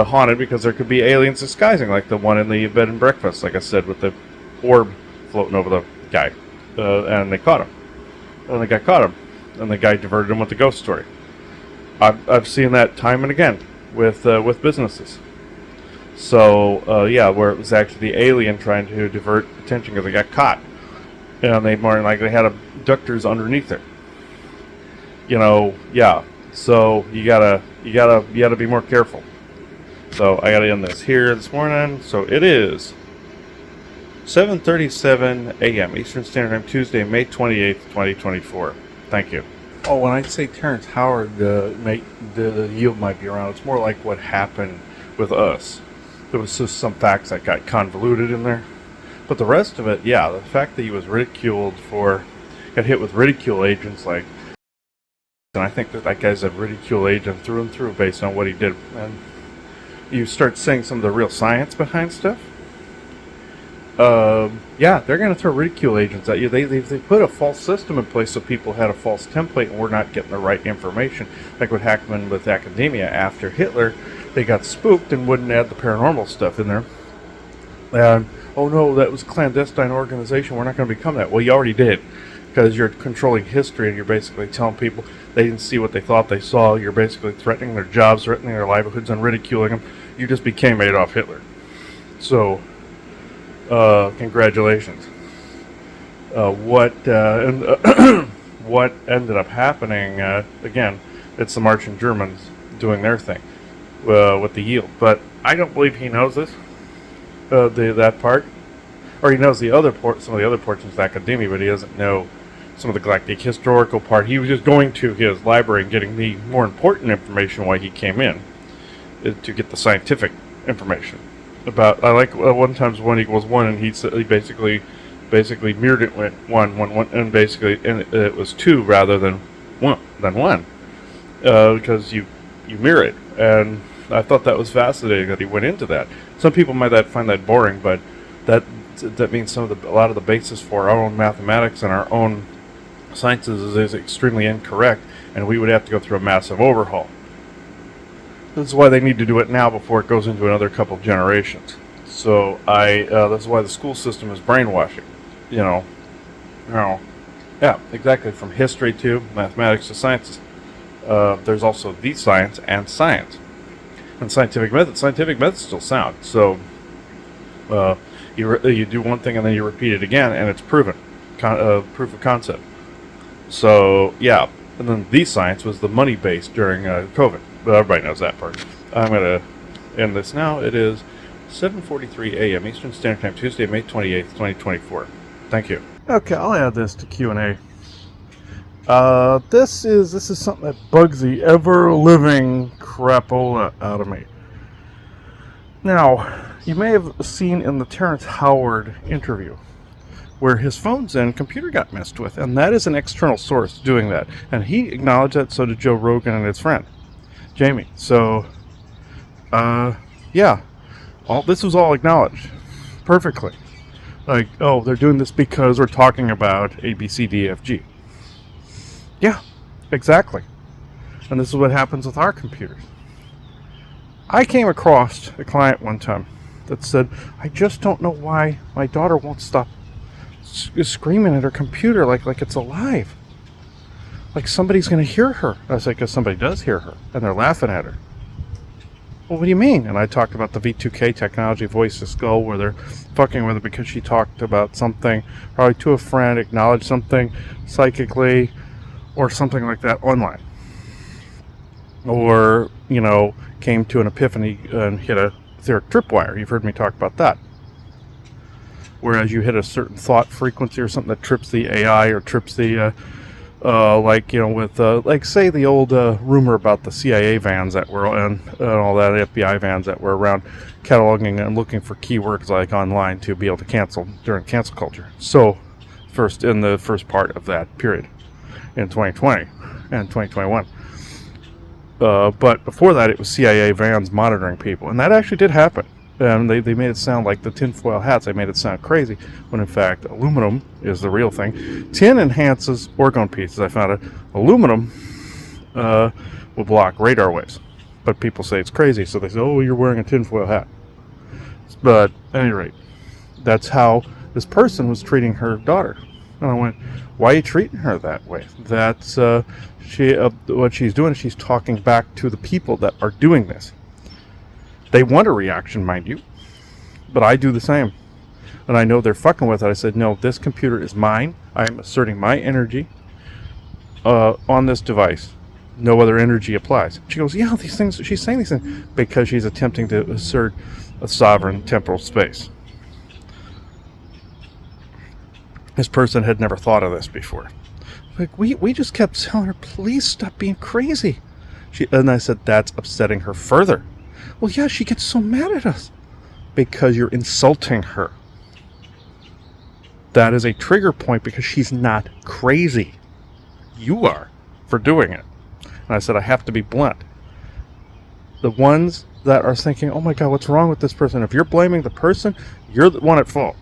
haunted because there could be aliens disguising, like the one in the bed and breakfast, like I said, with the orb floating over the guy. And they caught him. And the guy caught him. And the guy diverted him with the ghost story. I've seen that time and again with businesses. So, yeah, where it was actually the alien trying to divert attention because they got caught. And they more like they had abductors underneath it. You know, yeah. So you gotta be more careful. So I gotta end this here this morning. So it is 7:37 a.m. Eastern Standard Time, Tuesday, May 28th, 2024. Thank you. Oh, when I say Terrence Howard, the yield might be around. It's more like what happened with us. There was just some facts that got convoluted in there. But the rest of it, yeah, the fact that he was got hit with ridicule agents, like, and I think that guy's a ridicule agent through and through based on what he did. And you start seeing some of the real science behind stuff. Yeah, they're going to throw ridicule agents at you. They put a false system in place so people had a false template and we're not getting the right information. Like what happened with academia after Hitler. They got spooked and wouldn't add the paranormal stuff in there. And, oh no, that was a clandestine organization. We're not going to become that. Well, you already did. Because you're controlling history and you're basically telling people they didn't see what they thought they saw. You're basically threatening their jobs, threatening their livelihoods, and ridiculing them. You just became Adolf Hitler. So, congratulations. What ended up happening, again, it's the Martian Germans doing their thing with the yield. But I don't believe he knows this, that part. Or he knows some of the other portions of academia, but he doesn't know some of the galactic historical part. He was just going to his library and getting the more important information why he came in, to get the scientific information. I like one times 1 = 1, and he basically mirrored it, went 1, and it was 2 rather than one, because you mirror it. And I thought that was fascinating that he went into that. Some people might find that boring, but that means a lot of the basis for our own mathematics and our own sciences is extremely incorrect, and we would have to go through a massive overhaul. This is why they need to do it now before it goes into another couple of generations. So that's why the school system is brainwashing. Yeah, exactly, from history to mathematics to sciences. There's also the science and science. And scientific method's still sound. So you do one thing and then you repeat it again, and it's proven. Proof of concept. So, yeah. And then the science was the money base during COVID. But everybody knows that part. I'm going to end this now. It is 7:43 a.m. Eastern Standard Time, Tuesday, May 28th, 2024. Thank you. Okay, I'll add this to Q&A. This is something that bugs the ever-living crapola out of me. Now, you may have seen in the Terrence Howard interview where his phone's in, computer got messed with, and that is an external source doing that. And he acknowledged that, so did Joe Rogan and his friend, Jamie. So, yeah, this was all acknowledged perfectly. Like, oh, they're doing this because we're talking about A, B, C, D, F, G. Yeah, exactly. And this is what happens with our computers. I came across a client one time that said, I just don't know why my daughter won't stop screaming at her computer like it's alive. Like somebody's going to hear her. I was like, because somebody does hear her, and they're laughing at her. Well, what do you mean? And I talked about the V2K technology, voice to skull, where they're fucking with her because she talked about something, probably to a friend, acknowledged something psychically, or something like that online. Or, came to an epiphany and hit a etheric tripwire. You've heard me talk about that. Whereas you hit a certain thought frequency or something that trips the AI or trips the, say the old rumor about the CIA vans that were and all that, FBI vans that were around cataloging and looking for keywords like online to be able to cancel during cancel culture. So, in the first part of that period in 2020 and 2021. But before that, it was CIA vans monitoring people. And that actually did happen. And they made it sound like the tinfoil hats. They made it sound crazy, when in fact, aluminum is the real thing. Tin enhances orgone pieces. I found out aluminum will block radar waves. But people say it's crazy, so they say, oh, you're wearing a tinfoil hat. But at any rate, that's how this person was treating her daughter. And I went, why are you treating her that way? That's what she's doing is she's talking back to the people that are doing this. They want a reaction, mind you, but I do the same. And I know they're fucking with it. I said, no, this computer is mine. I'm asserting my energy on this device. No other energy applies. She goes, yeah, these things, she's saying these things because she's attempting to assert a sovereign temporal space. This person had never thought of this before. Like, we just kept telling her, please stop being crazy. And I said, that's upsetting her further. Well, yeah, she gets so mad at us. Because you're insulting her. That is a trigger point because she's not crazy. You are for doing it. And I said, I have to be blunt. The ones that are thinking, oh my God, what's wrong with this person? If you're blaming the person, you're the one at fault.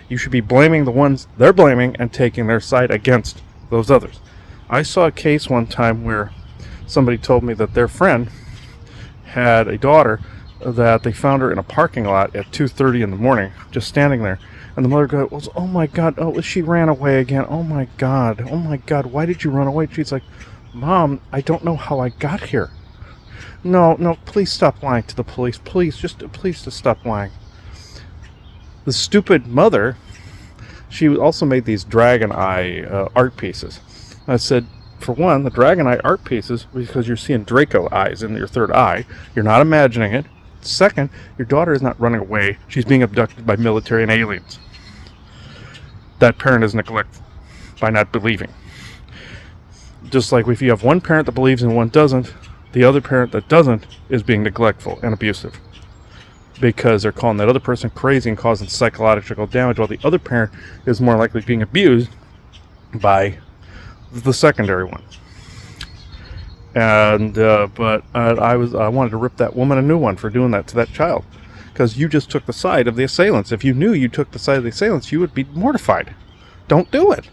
You should be blaming the ones they're blaming and taking their side against those others. I saw a case one time where somebody told me that their friend had a daughter that they found her in a parking lot at 2:30 in the morning, just standing there. And the mother goes, oh my God, oh, she ran away again. Oh my God, why did you run away? She's like, Mom, I don't know how I got here. No, please stop lying to the police. Please just stop lying. The stupid mother, she also made these dragon eye art pieces. I said, for one, the dragon eye art pieces, because you're seeing Draco eyes in your third eye. You're not imagining it. Second, your daughter is not running away. She's being abducted by military and aliens. That parent is neglectful by not believing. Just like if you have one parent that believes and one doesn't, the other parent that doesn't is being neglectful and abusive. Because they're calling that other person crazy and causing psychological damage, while the other parent is more likely being abused by the secondary one. And but I wanted to rip that woman a new one for doing that to that child, because you just took the side of the assailants. If you knew you took the side of the assailants, you would be mortified. Don't do it.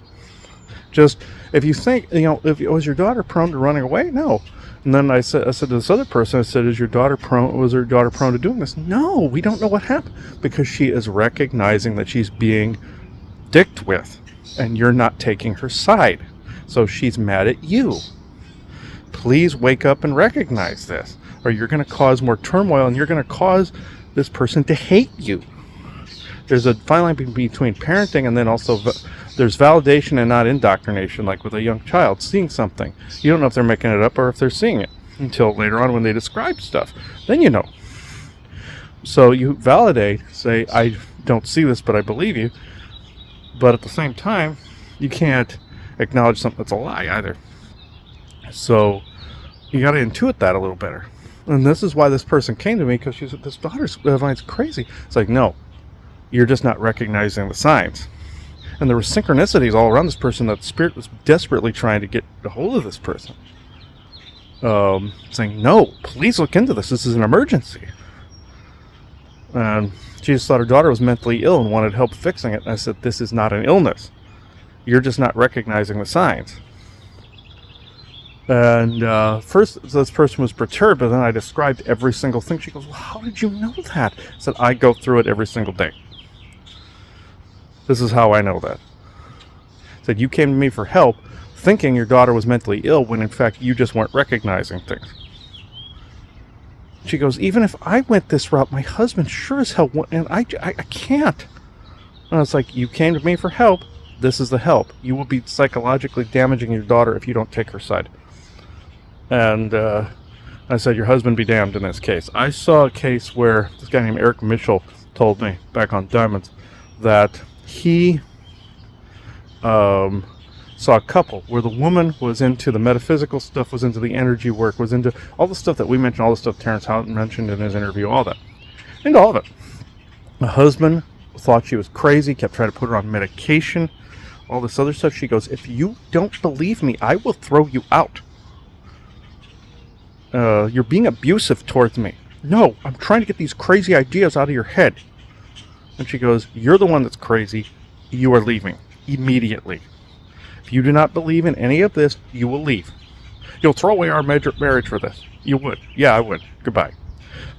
Just if you think, if was your daughter prone to running away? No. And then I said to this other person, I said, was your daughter prone to doing this? No, we don't know what happened, because she is recognizing that she's being dicked with, and you're not taking her side. So she's mad at you. Please wake up and recognize this, or you're going to cause more turmoil, and you're going to cause this person to hate you. There's a fine line between parenting and then also there's validation and not indoctrination, like with a young child seeing something. You don't know if they're making it up or if they're seeing it until later on when they describe stuff. Then you know. So you validate, say, I don't see this, but I believe you. But at the same time, you can't acknowledge something that's a lie either. So you got to intuit that a little better. And this is why this person came to me, because she said, this daughter finds crazy. It's like, no, You're just not recognizing the signs. And there were synchronicities all around this person that the spirit was desperately trying to get a hold of this person. Saying, no, please look into this. This is an emergency. And she just thought her daughter was mentally ill and wanted help fixing it. And I said, this is not an illness. You're just not recognizing the signs. And first, this person was perturbed, but then I described every single thing. She goes, well, how did you know that? I said, I go through it every single day. This is how I know that. I said, you came to me for help, thinking your daughter was mentally ill, when in fact you just weren't recognizing things. She goes, even if I went this route, my husband sure as hell won't, and I can't. And I was like, you came to me for help. This is the help. You will be psychologically damaging your daughter if you don't take her side. And I said, your husband be damned in this case. I saw a case where this guy named Eric Mitchell told me back on Diamonds that he saw a couple where the woman was into the metaphysical stuff, was into the energy work, was into all the stuff that we mentioned, all the stuff Terrence Houghton mentioned in his interview, all that. Into all of it. The husband thought she was crazy, kept trying to put her on medication, all this other stuff. She goes, if you don't believe me, I will throw you out. You're being abusive towards me. No, I'm trying to get these crazy ideas out of your head. And she goes, you're the one that's crazy. You are leaving immediately. If you do not believe in any of this, you will leave. You'll throw away our marriage for this. You would. Yeah, I would. Goodbye.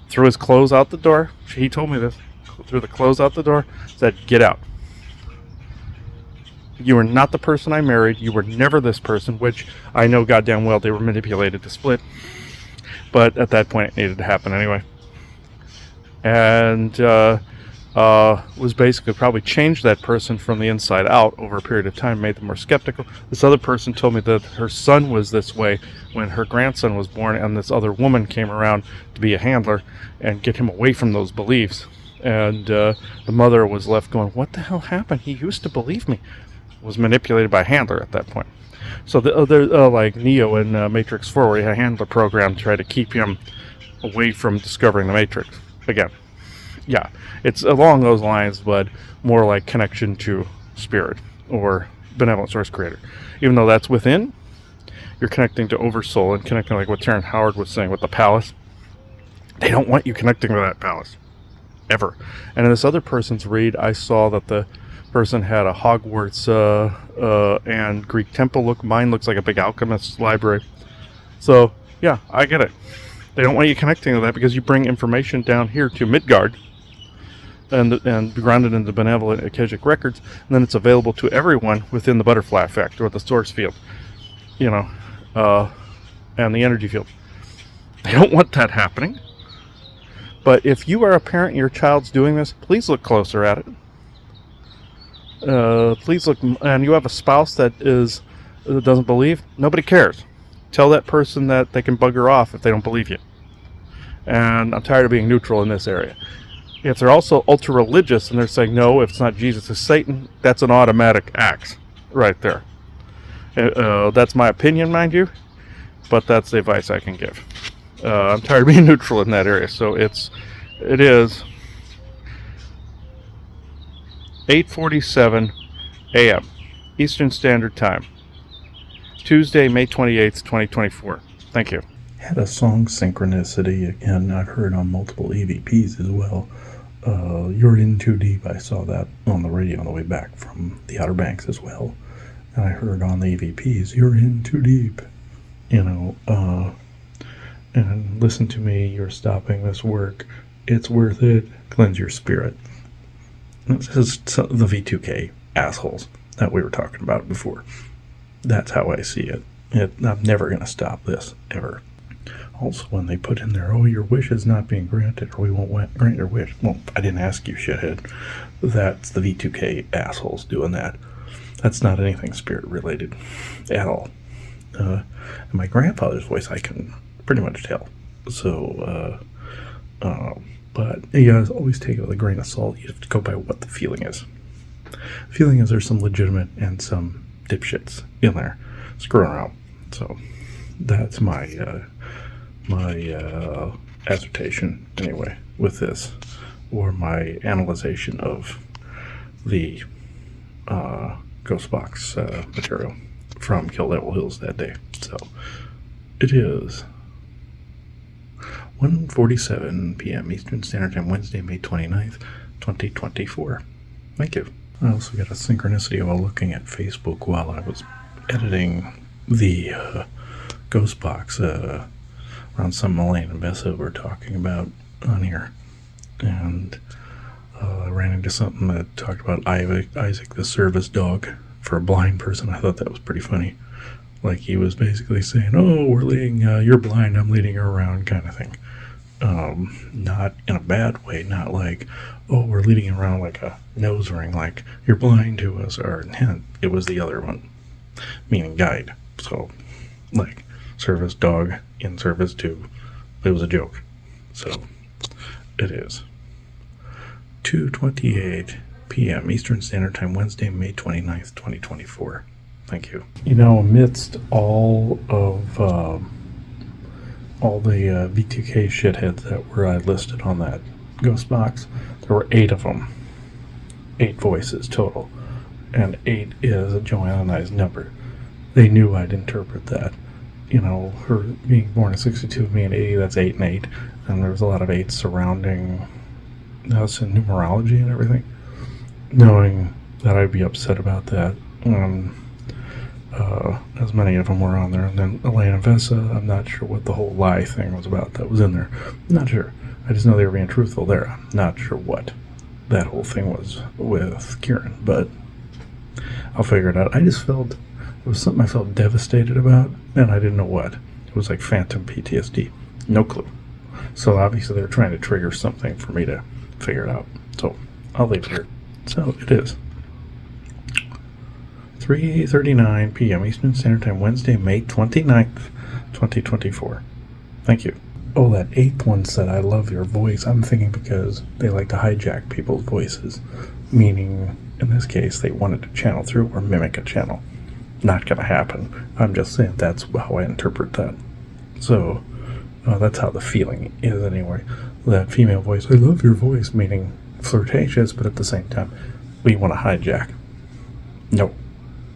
Threw his clothes out the door. He told me this. Threw the clothes out the door. Said, get out. You are not the person I married. You were never this person, which I know goddamn well they were manipulated to split. But at that point, it needed to happen anyway. And was basically probably changed that person from the inside out over a period of time, made them more skeptical. This other person told me that her son was this way when her grandson was born, and this other woman came around to be a handler and get him away from those beliefs. And the mother was left going, what the hell happened? He used to believe me. Was manipulated by a handler at that point. So like Neo in Matrix 4, where he had a handler program to try to keep him away from discovering the Matrix. Again, yeah, it's along those lines, but more like connection to spirit or benevolent source creator. Even though that's within, you're connecting to Oversoul and connecting like what Terrence Howard was saying with the palace. They don't want you connecting to that palace. Ever. And in this other person's read, I saw that the person had a Hogwarts and Greek temple look. Mine looks like a big alchemist's library. So, yeah, I get it. They don't want you connecting to that because you bring information down here to Midgard and grounded in the benevolent Akashic records, and then it's available to everyone within the butterfly effect or the source field, and the energy field. They don't want that happening. But if you are a parent and your child's doing this, please look closer at it. Please look, and you have a spouse that doesn't believe, nobody cares. Tell that person that they can bugger off if they don't believe you. And I'm tired of being neutral in this area. If they're also ultra religious and they're saying, no, if it's not Jesus, it's Satan, that's an automatic axe right there. That's my opinion, mind you, but that's the advice I can give. I'm tired of being neutral in that area. So it is 8:47 a.m. Eastern Standard Time, Tuesday, May 28th, 2024. Thank you. Had a song synchronicity again. I've heard on multiple EVPs as well. You're in too deep. I saw that on the radio on the way back from the Outer Banks as well. And I heard on the EVPs, you're in too deep. And listen to me, you're stopping this work. It's worth it. Cleanse your spirit. This is the V2K assholes that we were talking about before. That's how I see it. I'm never going to stop this, ever. Also, when they put in there, your wish is not being granted, or we won't grant your wish. Well, I didn't ask you, shithead. That's the V2K assholes doing that. That's not anything spirit related at all. And my grandfather's voice, I can pretty much tell. So, but you guys always take it with a grain of salt. You have to go by what the feeling is. The feeling is there's some legitimate and some dipshits in there screwing around. So that's my assertion anyway with this. or my analyzation of the ghost box material from Kill Devil Hills that day. So it is 1:47 p.m. Eastern Standard Time, Wednesday, May 29th, 2024. Thank you. I also got a synchronicity while looking at Facebook while I was editing the ghost box around some Elaine and Vessa were talking about on here. And I ran into something that talked about Isaac, the service dog for a blind person. I thought that was pretty funny. Like he was basically saying, "Oh, we're leading, you're blind, I'm leading you around," kind of thing. Not in a bad way, not like, "Oh, we're leading you around like a nose ring, like you're blind to us," or it was the other one, meaning guide. So, like, service dog in service to, it was a joke. So, it is 2:28 p.m. Eastern Standard Time, Wednesday, May 29th, 2024. Thank you. You know, amidst all of all the V2K shitheads that were listed on that ghost box, there were 8 of them. 8 voices total. And 8 is Joanna and I's number. They knew I'd interpret that. You know, her being born in 62, me in 80, that's 8 and 8. And there was a lot of 8s surrounding us in numerology and everything. Knowing that I'd be upset about that. As many of them were on there. And then Elaine and Vessa, I'm not sure what the whole lie thing was about that was in there. I'm not sure. I just know they were being truthful there. I'm not sure what that whole thing was with Kieran, but I'll figure it out. I just felt, it was something I felt devastated about, and I didn't know what. It was like phantom PTSD. No clue. So obviously they're trying to trigger something for me to figure it out. So I'll leave it here. So it is 3:39 p.m. Eastern Standard Time, Wednesday, May 29th, 2024. Thank you. Oh, that 8th one said, "I love your voice." I'm thinking because they like to hijack people's voices. Meaning, in this case, they wanted to channel through or mimic a channel. Not going to happen. I'm just saying that's how I interpret that. So, that's how the feeling is anyway. That female voice, "I love your voice," meaning flirtatious, but at the same time, we want to hijack. No.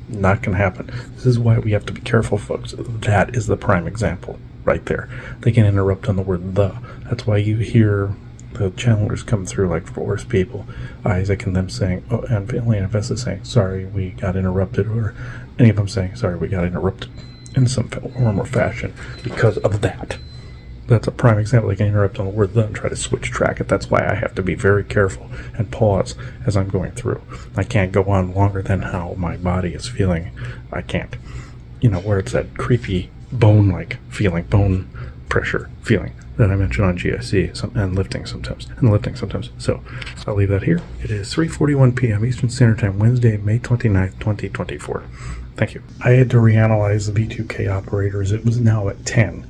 Not going to happen. This is why we have to be careful, folks. That is the prime example right there. They can interrupt on the word "the." That's why you hear the channelers come through like Force people, Isaac and them saying, "Oh," and Elaine and Vessa saying, "Sorry, we got interrupted," or any of them saying, "Sorry, we got interrupted," in some form or fashion because of that. That's a prime example. They can interrupt on the word "the" and try to switch track it. That's why I have to be very careful and pause as I'm going through. I can't go on longer than how my body is feeling. I can't. You know, where it's that creepy bone-like feeling, bone pressure feeling that I mentioned on GIC and lifting sometimes. So I'll leave that here. It is 3:41 p.m. Eastern Standard Time, Wednesday, May 29th, 2024. Thank you. I had to reanalyze the V2K operators. It was now at 10.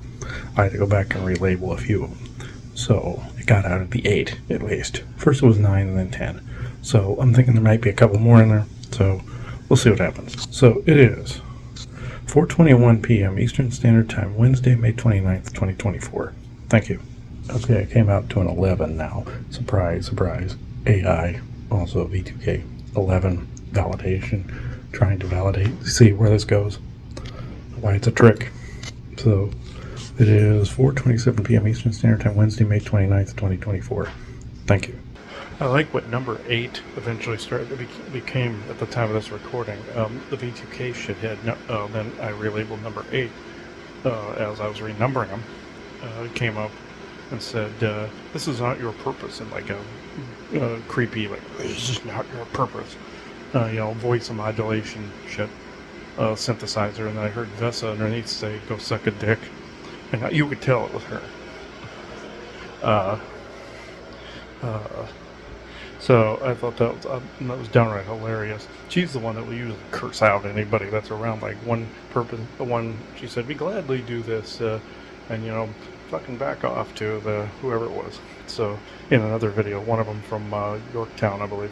I had to go back and relabel a few of them. So it got out of the 8, at least. First it was 9 and then 10. So I'm thinking there might be a couple more in there. So we'll see what happens. So it is 4:21 p.m. Eastern Standard Time, Wednesday, May 29th, 2024. Thank you. Okay, I came out to an 11 now. Surprise, surprise. AI, also V2K. 11, validation. Trying to validate, see where this goes. Why it's a trick. So it is 4:27 p.m. Eastern Standard Time, Wednesday, May 29th, 2024. Thank you. I like what number 8 eventually became at the time of this recording. The V2K shithead. Then I relabeled number 8 as I was renumbering them. It came up and said, "This is not your purpose," in like a creepy, like, "This is not your purpose," voice modulation shit, synthesizer. And then I heard Vessa underneath say, "Go suck a dick," and you could tell it was her. So I thought that was downright hilarious. She's the one that will usually curse out anybody that's around, like one person. She said, "We gladly do this," and fucking back off to the whoever it was. So in another video, one of them from Yorktown, I believe.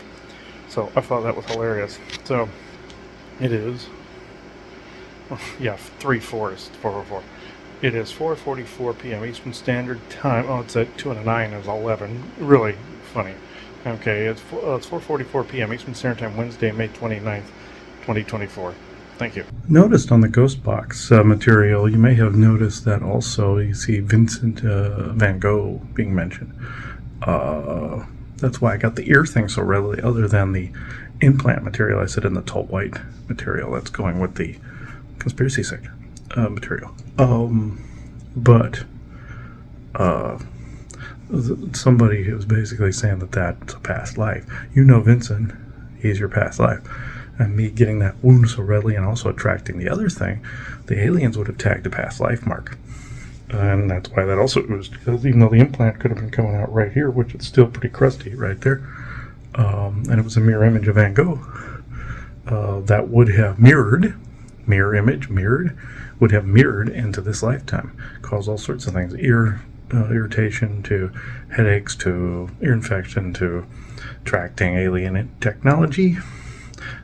So I thought that was hilarious. So it is, 3-4 is 404. It is 4:44 p.m. Eastern Standard Time. Oh, it's at 2 and a 9 is 11. Really funny. Okay, it's 4:44 p.m. Eastern Standard Time, Wednesday, May 29th, 2024. Thank you. Noticed on the ghost box material, you may have noticed that also you see Vincent van Gogh being mentioned. That's why I got the ear thing so readily, other than the implant material I said in the tall white material that's going with the conspiracy section material. But somebody was basically saying that that's a past life. You know Vincent, he's your past life. And me getting that wound so readily and also attracting the other thing, the aliens would have tagged a past life mark. And that's why that also oozed, because even though the implant could have been coming out right here, which is still pretty crusty right there, and it was a mirror image of Van Gogh, that would have mirrored into this lifetime, cause all sorts of things, ear irritation to headaches to ear infection to attracting alien technology.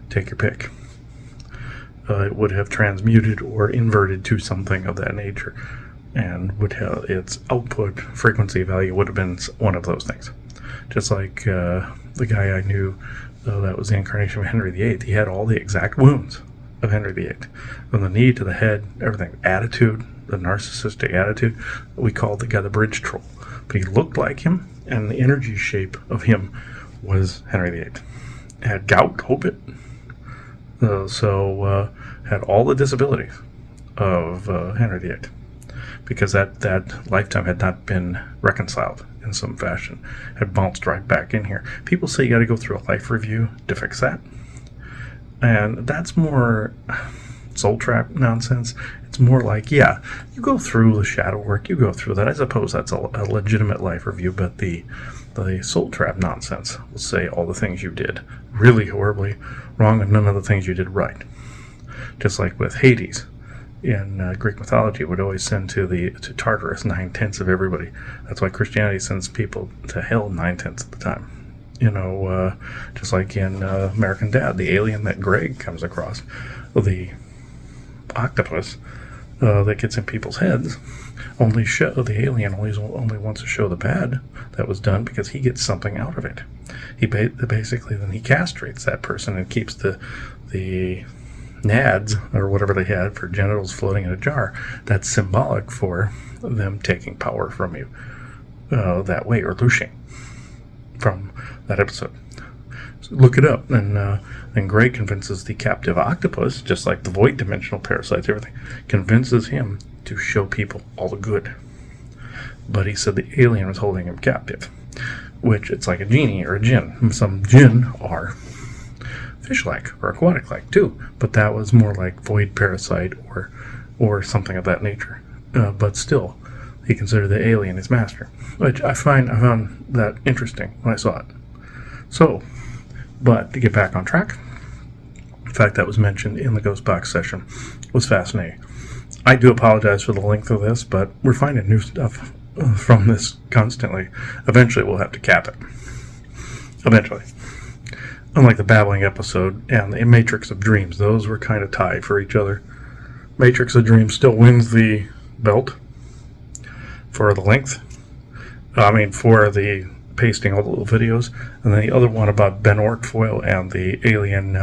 Take your pick. It would have transmuted or inverted to something of that nature, and would have its output frequency value would have been one of those things. Just like the guy I knew that was the incarnation of Henry VIII. He had all the exact wounds of Henry VIII, from the knee to the head, everything. Attitude, the narcissistic attitude. We called the guy the bridge troll, but he looked like him, and the energy shape of him was Henry VIII. Had gout, had all the disabilities of Henry VIII, because that lifetime had not been reconciled in some fashion, had bounced right back in here. People say you got to go through a life review to fix that, and that's more soul trap nonsense. It's more like, yeah, you go through the shadow work, you go through that. I suppose that's a legitimate life review, but the soul trap nonsense will say all the things you did really horribly wrong and none of the things you did right. Just like with Hades in Greek mythology, would always send to Tartarus 9/10 of everybody. That's why Christianity sends people to hell 9/10 of the time. Just like in American Dad, the alien that Greg comes across, the octopus that gets in people's heads, the alien only wants to show the bad that was done because he gets something out of it. He basically then he castrates that person and keeps the nads or whatever they had for genitals floating in a jar. That's symbolic for them taking power from you that way, or looshing from that episode. So look it up, and then Greg convinces the captive octopus, just like the void dimensional parasites, everything, convinces him to show people all the good. But he said the alien was holding him captive, which it's like a genie or a jinn. Some jinn are fish-like or aquatic-like too, but that was more like void parasite or something of that nature. But still, he considered the alien his master, which I found that interesting when I saw it. So, but to get back on track, the fact that was mentioned in the Ghost Box session was fascinating. I do apologize for the length of this, but we're finding new stuff from this constantly. Eventually we'll have to cap it. Eventually. Unlike the Babbling episode and the Matrix of Dreams, those were kind of tied for each other. Matrix of Dreams still wins the belt for the length. For the pasting all the little videos. And then the other one about Ben Ortfoil and the alien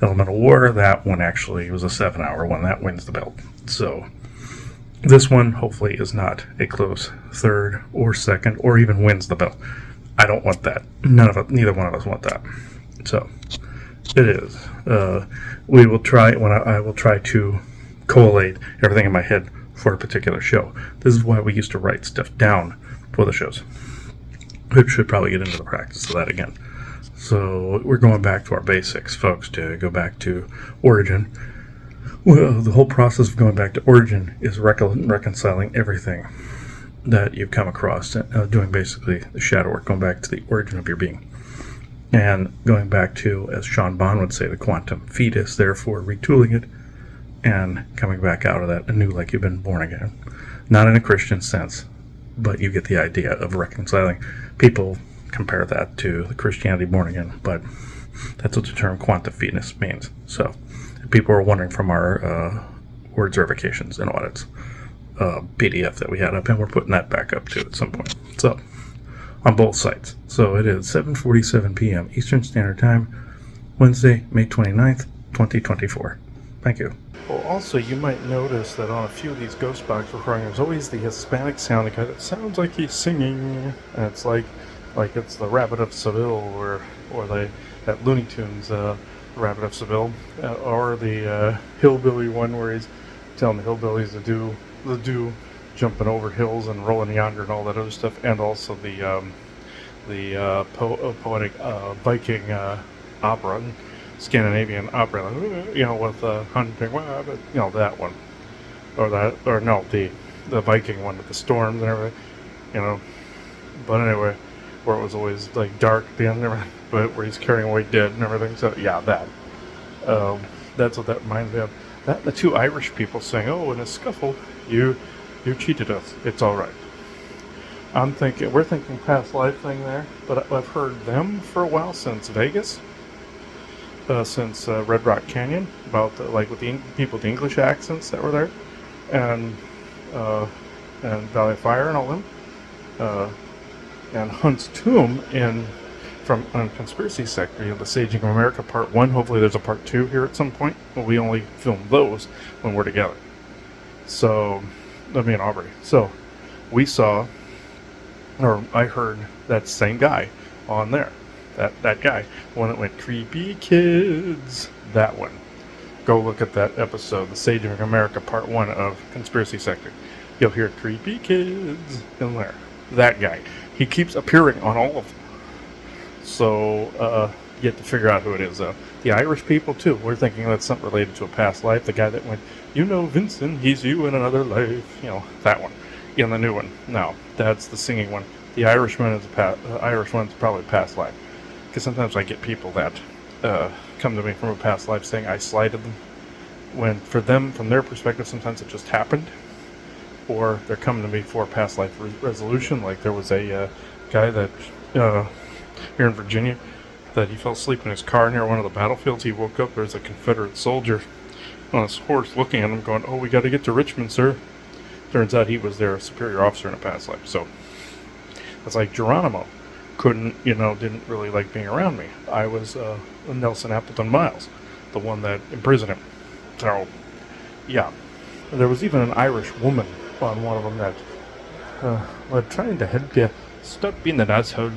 elemental war, that one actually was a 7-hour one. That wins the belt. So this one hopefully is not a close third or second or even wins the belt. I don't want that. Neither one of us want that. So it is. We will try. I will try to collate everything in my head for a particular show. This is why we used to write stuff down for the shows. We should probably get into the practice of that again. So we're going back to our basics, folks, to go back to origin. Well, the whole process of going back to origin is reconciling everything that you've come across, doing basically the shadow work, going back to the origin of your being. And going back to, as Sean Bond would say, the quantum fetus, therefore retooling it and coming back out of that anew like you've been born again. Not in a Christian sense, but you get the idea of reconciling. People compare that to the Christianity born again, but that's what the term quantum fetus means. So people are wondering from our word verifications and audits PDF that we had up, and we're putting that back up too at some point. So on both sites. So it is 7:47 p.m. Eastern Standard Time, Wednesday, May 29th, 2024. Thank you. Well, also, you might notice that on a few of these ghost box recordings, there's always the Hispanic sounding guy that sounds like he's singing. And it's like it's the Rabbit of Seville, or that Looney Tunes Rabbit of Seville, or the hillbilly one where he's telling the hillbillies to do jumping over hills and rolling yonder and all that other stuff, and also the poetic Viking opera, Scandinavian opera, with hunting, that one, the Viking one with the storms and everything, But anyway, where it was always like dark at the end and everything, but where he's carrying away dead and everything. So yeah, that's what that reminds me of. That and the two Irish people saying, "Oh, in a scuffle, you cheated us. It's all right." We're thinking past life thing there, but I've heard them for a while since Vegas, since Red Rock Canyon, about with the people with the English accents that were there, and Valley of Fire and all them, and Hunt's Tomb from Conspiracy Sector, the Saging of America Part 1. Hopefully there's a Part 2 here at some point. But we only film those when we're together. So, me and Aubrey. So, I heard that same guy on there. That guy. One that went, "Creepy kids." That one. Go look at that episode, The Saging of America Part 1 of Conspiracy Sector. You'll hear "Creepy kids" in there. That guy. He keeps appearing on all of them. So, you have to figure out who it is, though. The Irish people, too. We're thinking that's something related to a past life. The guy that went, "Vincent, he's you in another life." That one. In the new one. No, that's the singing one. The Irish one Irish one's probably past life. Because sometimes I get people that come to me from a past life saying I slighted them. When, for them, from their perspective, sometimes it just happened. Or they're coming to me for past life resolution. Like there was a guy that... here in Virginia, that he fell asleep in his car near one of the battlefields. He woke up, there's a Confederate soldier on his horse looking at him going, "Oh, we got to get to Richmond, sir." Turns out he was their superior officer in a past life. So it's like Geronimo didn't really like being around me. I was Nelson Appleton Miles, the one that imprisoned him. So yeah, there was even an Irish woman on one of them that was trying to help you stop being an asshole.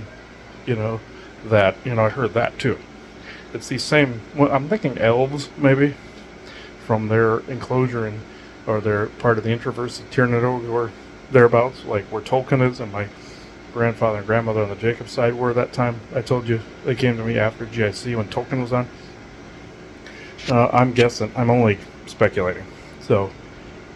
I heard that too. It's the same, I'm thinking elves, maybe, from their enclosure or their part of the Introverse of Tyrannosaurus or thereabouts, like where Tolkien is, and my grandfather and grandmother on the Jacob side were that time. I told you they came to me after GIC when Tolkien was on. I'm guessing, I'm only speculating. So,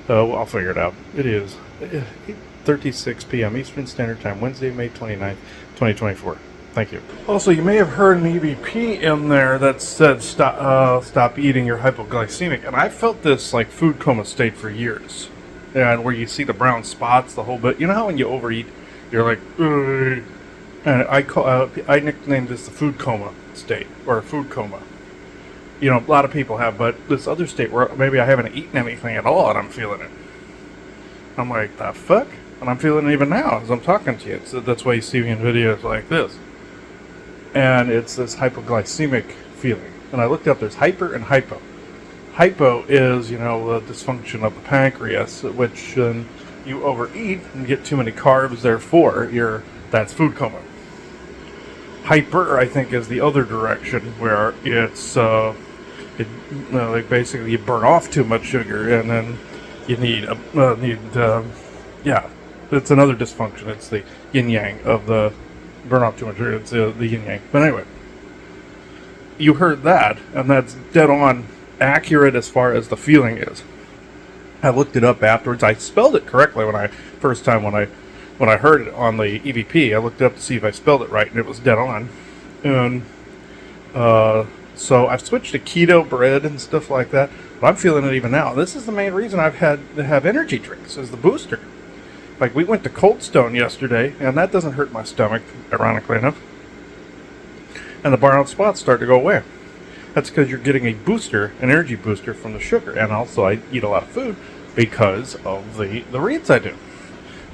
I'll figure it out. It is 8:36 p.m. Eastern Standard Time, Wednesday, May 29th, 2024. Thank you. Also, you may have heard an EVP in there that said stop eating, you're hypoglycemic. And I felt this like food coma state for years. And where you see the brown spots, the whole bit. You know how when you overeat, you're like, ugh. And I nicknamed this the food coma state, or food coma. A lot of people have, but this other state where maybe I haven't eaten anything at all and I'm feeling it. I'm like, the fuck? And I'm feeling it even now as I'm talking to you. So that's why you see me in videos like this. And it's this hypoglycemic feeling. And I looked up, there's hyper and hypo. Hypo is, the dysfunction of the pancreas, which you overeat and get too many carbs, therefore that's food coma. Hyper, I think, is the other direction, where it's basically you burn off too much sugar, and then you it's another dysfunction. It's the yin yang of the burn off too much sugar. It's the yin yang. But anyway, you heard that, and that's dead on accurate as far as the feeling is. I looked it up afterwards. I spelled it correctly when I heard it on the EVP. I looked it up to see if I spelled it right, and it was dead on. And so I've switched to keto bread and stuff like that, but I'm feeling it even now. This is the main reason I've had to have energy drinks, is the booster. Like, we went to Cold Stone yesterday, and that doesn't hurt my stomach, ironically enough. And the brown spots start to go away. That's because you're getting a booster, an energy booster from the sugar. And also, I eat a lot of food because of the reads I do.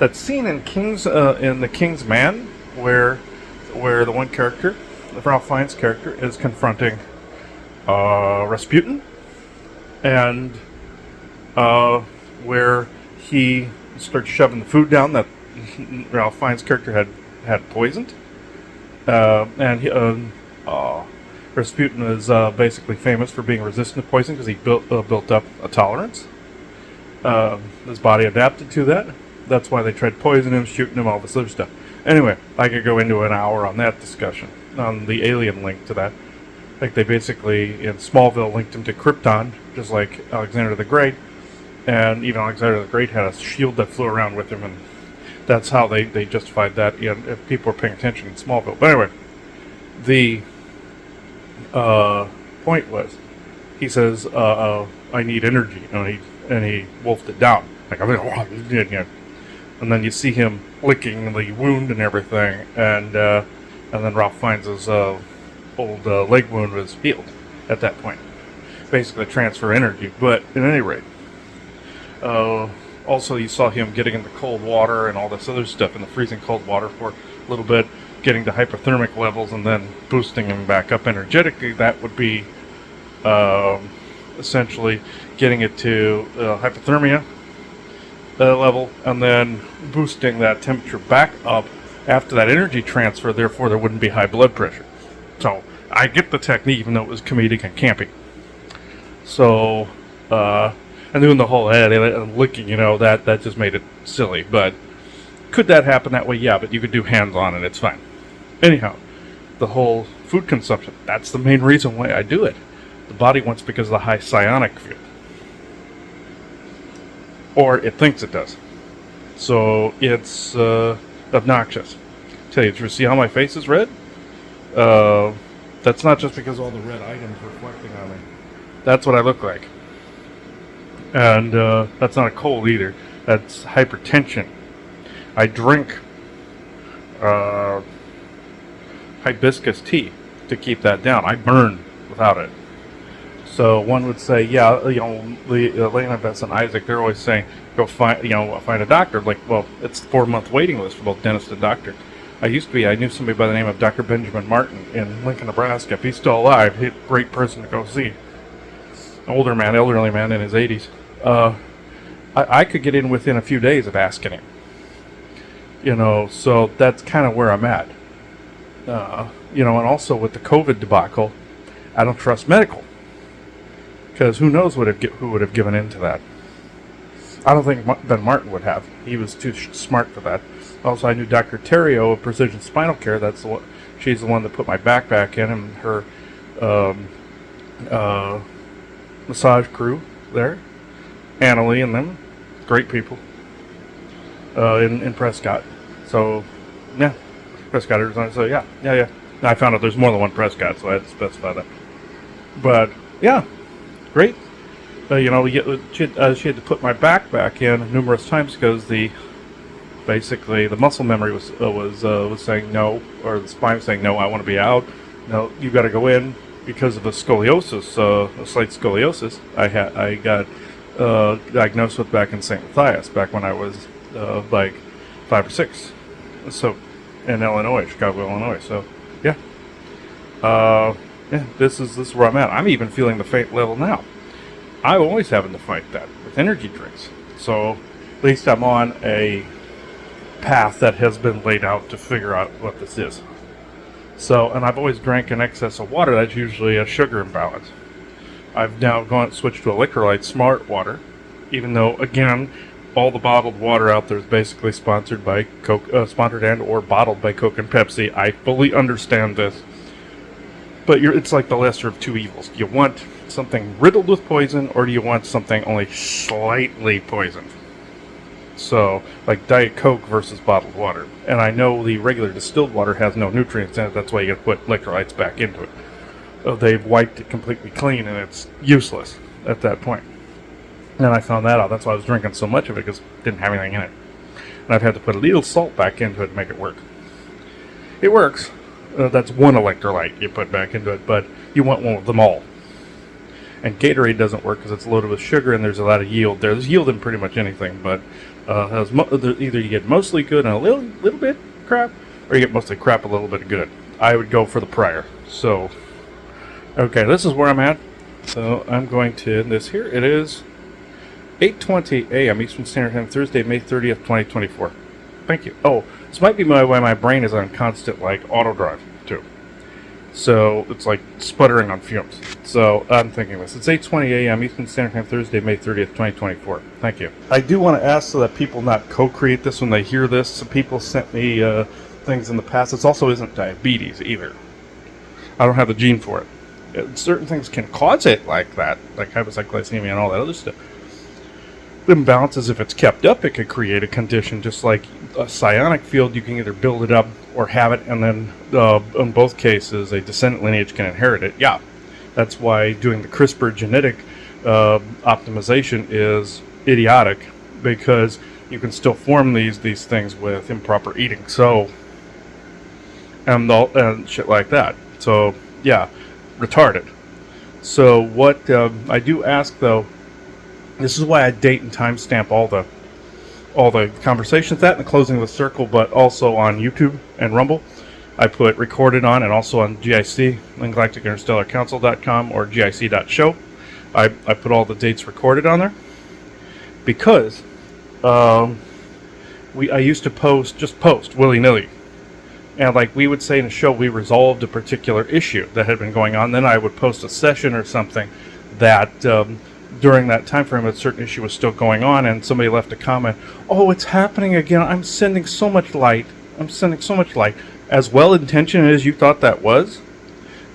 That's seen in the King's Man where the one character, Ralph Fiennes' character, is confronting Rasputin, and where he starts shoving the food down that Ralph Fiennes' character had poisoned, and Rasputin is basically famous for being resistant to poison because he built up a tolerance. His body adapted to that. That's why they tried poisoning him, shooting him, all this other stuff. Anyway, I could go into an hour on that discussion, on the alien link to that. Like, they basically, in Smallville, linked him to Krypton, just like Alexander the Great. And even Alexander the Great had a shield that flew around with him, and that's how they justified that, if people were paying attention in Smallville. But anyway, the point was, he says, I need energy, and he wolfed it down. Like, and then you see him licking the wound and everything, and then Ralph finds his old leg wound was healed at that point. Basically, transfer energy. But at any rate, also you saw him getting into cold water and all this other stuff in the freezing cold water for a little bit, getting to hypothermic levels, and then boosting him back up energetically. That would be essentially getting it to hypothermia level, and then boosting that temperature back up after that energy transfer. Therefore, there wouldn't be high blood pressure. So I get the technique, even though it was comedic and campy. So, and doing the whole head and licking, that just made it silly. But could that happen that way? Yeah, but you could do hands-on and it's fine. Anyhow, the whole food consumption, that's the main reason why I do it. The body wants, because of the high psionic field. Or it thinks it does. So it's obnoxious. Tell you the truth, see how my face is red? That's not just because all the red items reflecting on me. That's what I look like. And that's not a cold either. That's hypertension. I drink hibiscus tea to keep that down. I burn without it. So one would say, yeah, Elena, Bess, and Isaac, they're always saying, go find a doctor. Like, well, it's a 4-month waiting list for both dentist and doctor. I knew somebody by the name of Dr. Benjamin Martin in Lincoln, Nebraska. If he's still alive, he's a great person to go see. An elderly man in his 80s. I could get in within a few days of asking him. So that's kind of where I'm at. And also with the COVID debacle, I don't trust medical. Because who knows who would have given in to that. I don't think Ben Martin would have. He was too smart for that. Also, I knew Dr. Terrio of Precision Spinal Care. She's the one that put my back in, and her massage crew there, Annalie and them, great people in Prescott. So, yeah, Prescott, Arizona. So, yeah. I found out there's more than one Prescott, so I had to specify that. But, yeah, great. She had to put my back in numerous times because basically the muscle memory was saying no, or the spine was saying no, I want to be out. No, you got to go in because of a scoliosis, a slight scoliosis. I got diagnosed with back in St. Matthias back when I was like 5 or 6, so in Illinois, Chicago, Illinois. So yeah, this is where I'm at. I'm even feeling the faint level now. I'm always having to fight that with energy drinks. So at least I'm on a path that has been laid out to figure out what this is. So, and I've always drank in excess of water. That's usually a sugar imbalance. I've now switched to electrolyte smart water, even though, again, all the bottled water out there is basically sponsored by Coke, sponsored and or bottled by Coke and Pepsi. I fully understand this. But it's like the lesser of two evils. Do you want something riddled with poison, or do you want something only slightly poisoned? So, like Diet Coke versus bottled water. And I know the regular distilled water has no nutrients in it. That's why you gotta put electrolytes back into it. They've wiped it completely clean, and it's useless at that point. And I found that out. That's why I was drinking so much of it, because it didn't have anything in it. And I've had to put a little salt back into it to make it work. It works. That's one electrolyte you put back into it, but you want one of them all. And Gatorade doesn't work because it's loaded with sugar and there's a lot of yield there. There's yield in pretty much anything, but either you get mostly good and a little bit crap, or you get mostly crap, a little bit of good. I would go for the prior. So, okay, this is where I'm at. So I'm going to end this here. It is 8:20 a.m. Eastern Standard Time, Thursday, May 30th, 2024. Thank you. Oh, this might be why my brain is on constant, like, auto drive, too. So it's like sputtering on fumes. So I'm thinking this. It's 8:20 a.m. Eastern Standard Time, Thursday, May 30th, 2024. Thank you. I do want to ask so that people not co-create this when they hear this. Some people sent me things in the past. This also isn't diabetes either. I don't have the gene for it. Certain things can cause it like that, like hypoglycemia and all that other stuff. Imbalances, if it's kept up, it could create a condition just like a psionic field. You can either build it up or have it, and then in both cases a descendant lineage can inherit it. Yeah, that's why doing the CRISPR genetic optimization is idiotic, because you can still form these things with improper eating, so and shit like that. So yeah, retarded. So what I do ask though, this is why I date and timestamp all the conversations, that and the closing of the circle, but also on YouTube and Rumble. I put recorded on, and also on GIC, galacticinterstellarcouncil.com or gic.show. I put all the dates recorded on there because I used to post willy-nilly. And like we would say in a show, we resolved a particular issue that had been going on. Then I would post a session or something that during that time frame a certain issue was still going on, and somebody left a comment, "Oh, it's happening again. I'm sending so much light. I'm sending so much light." As well-intentioned as you thought that was,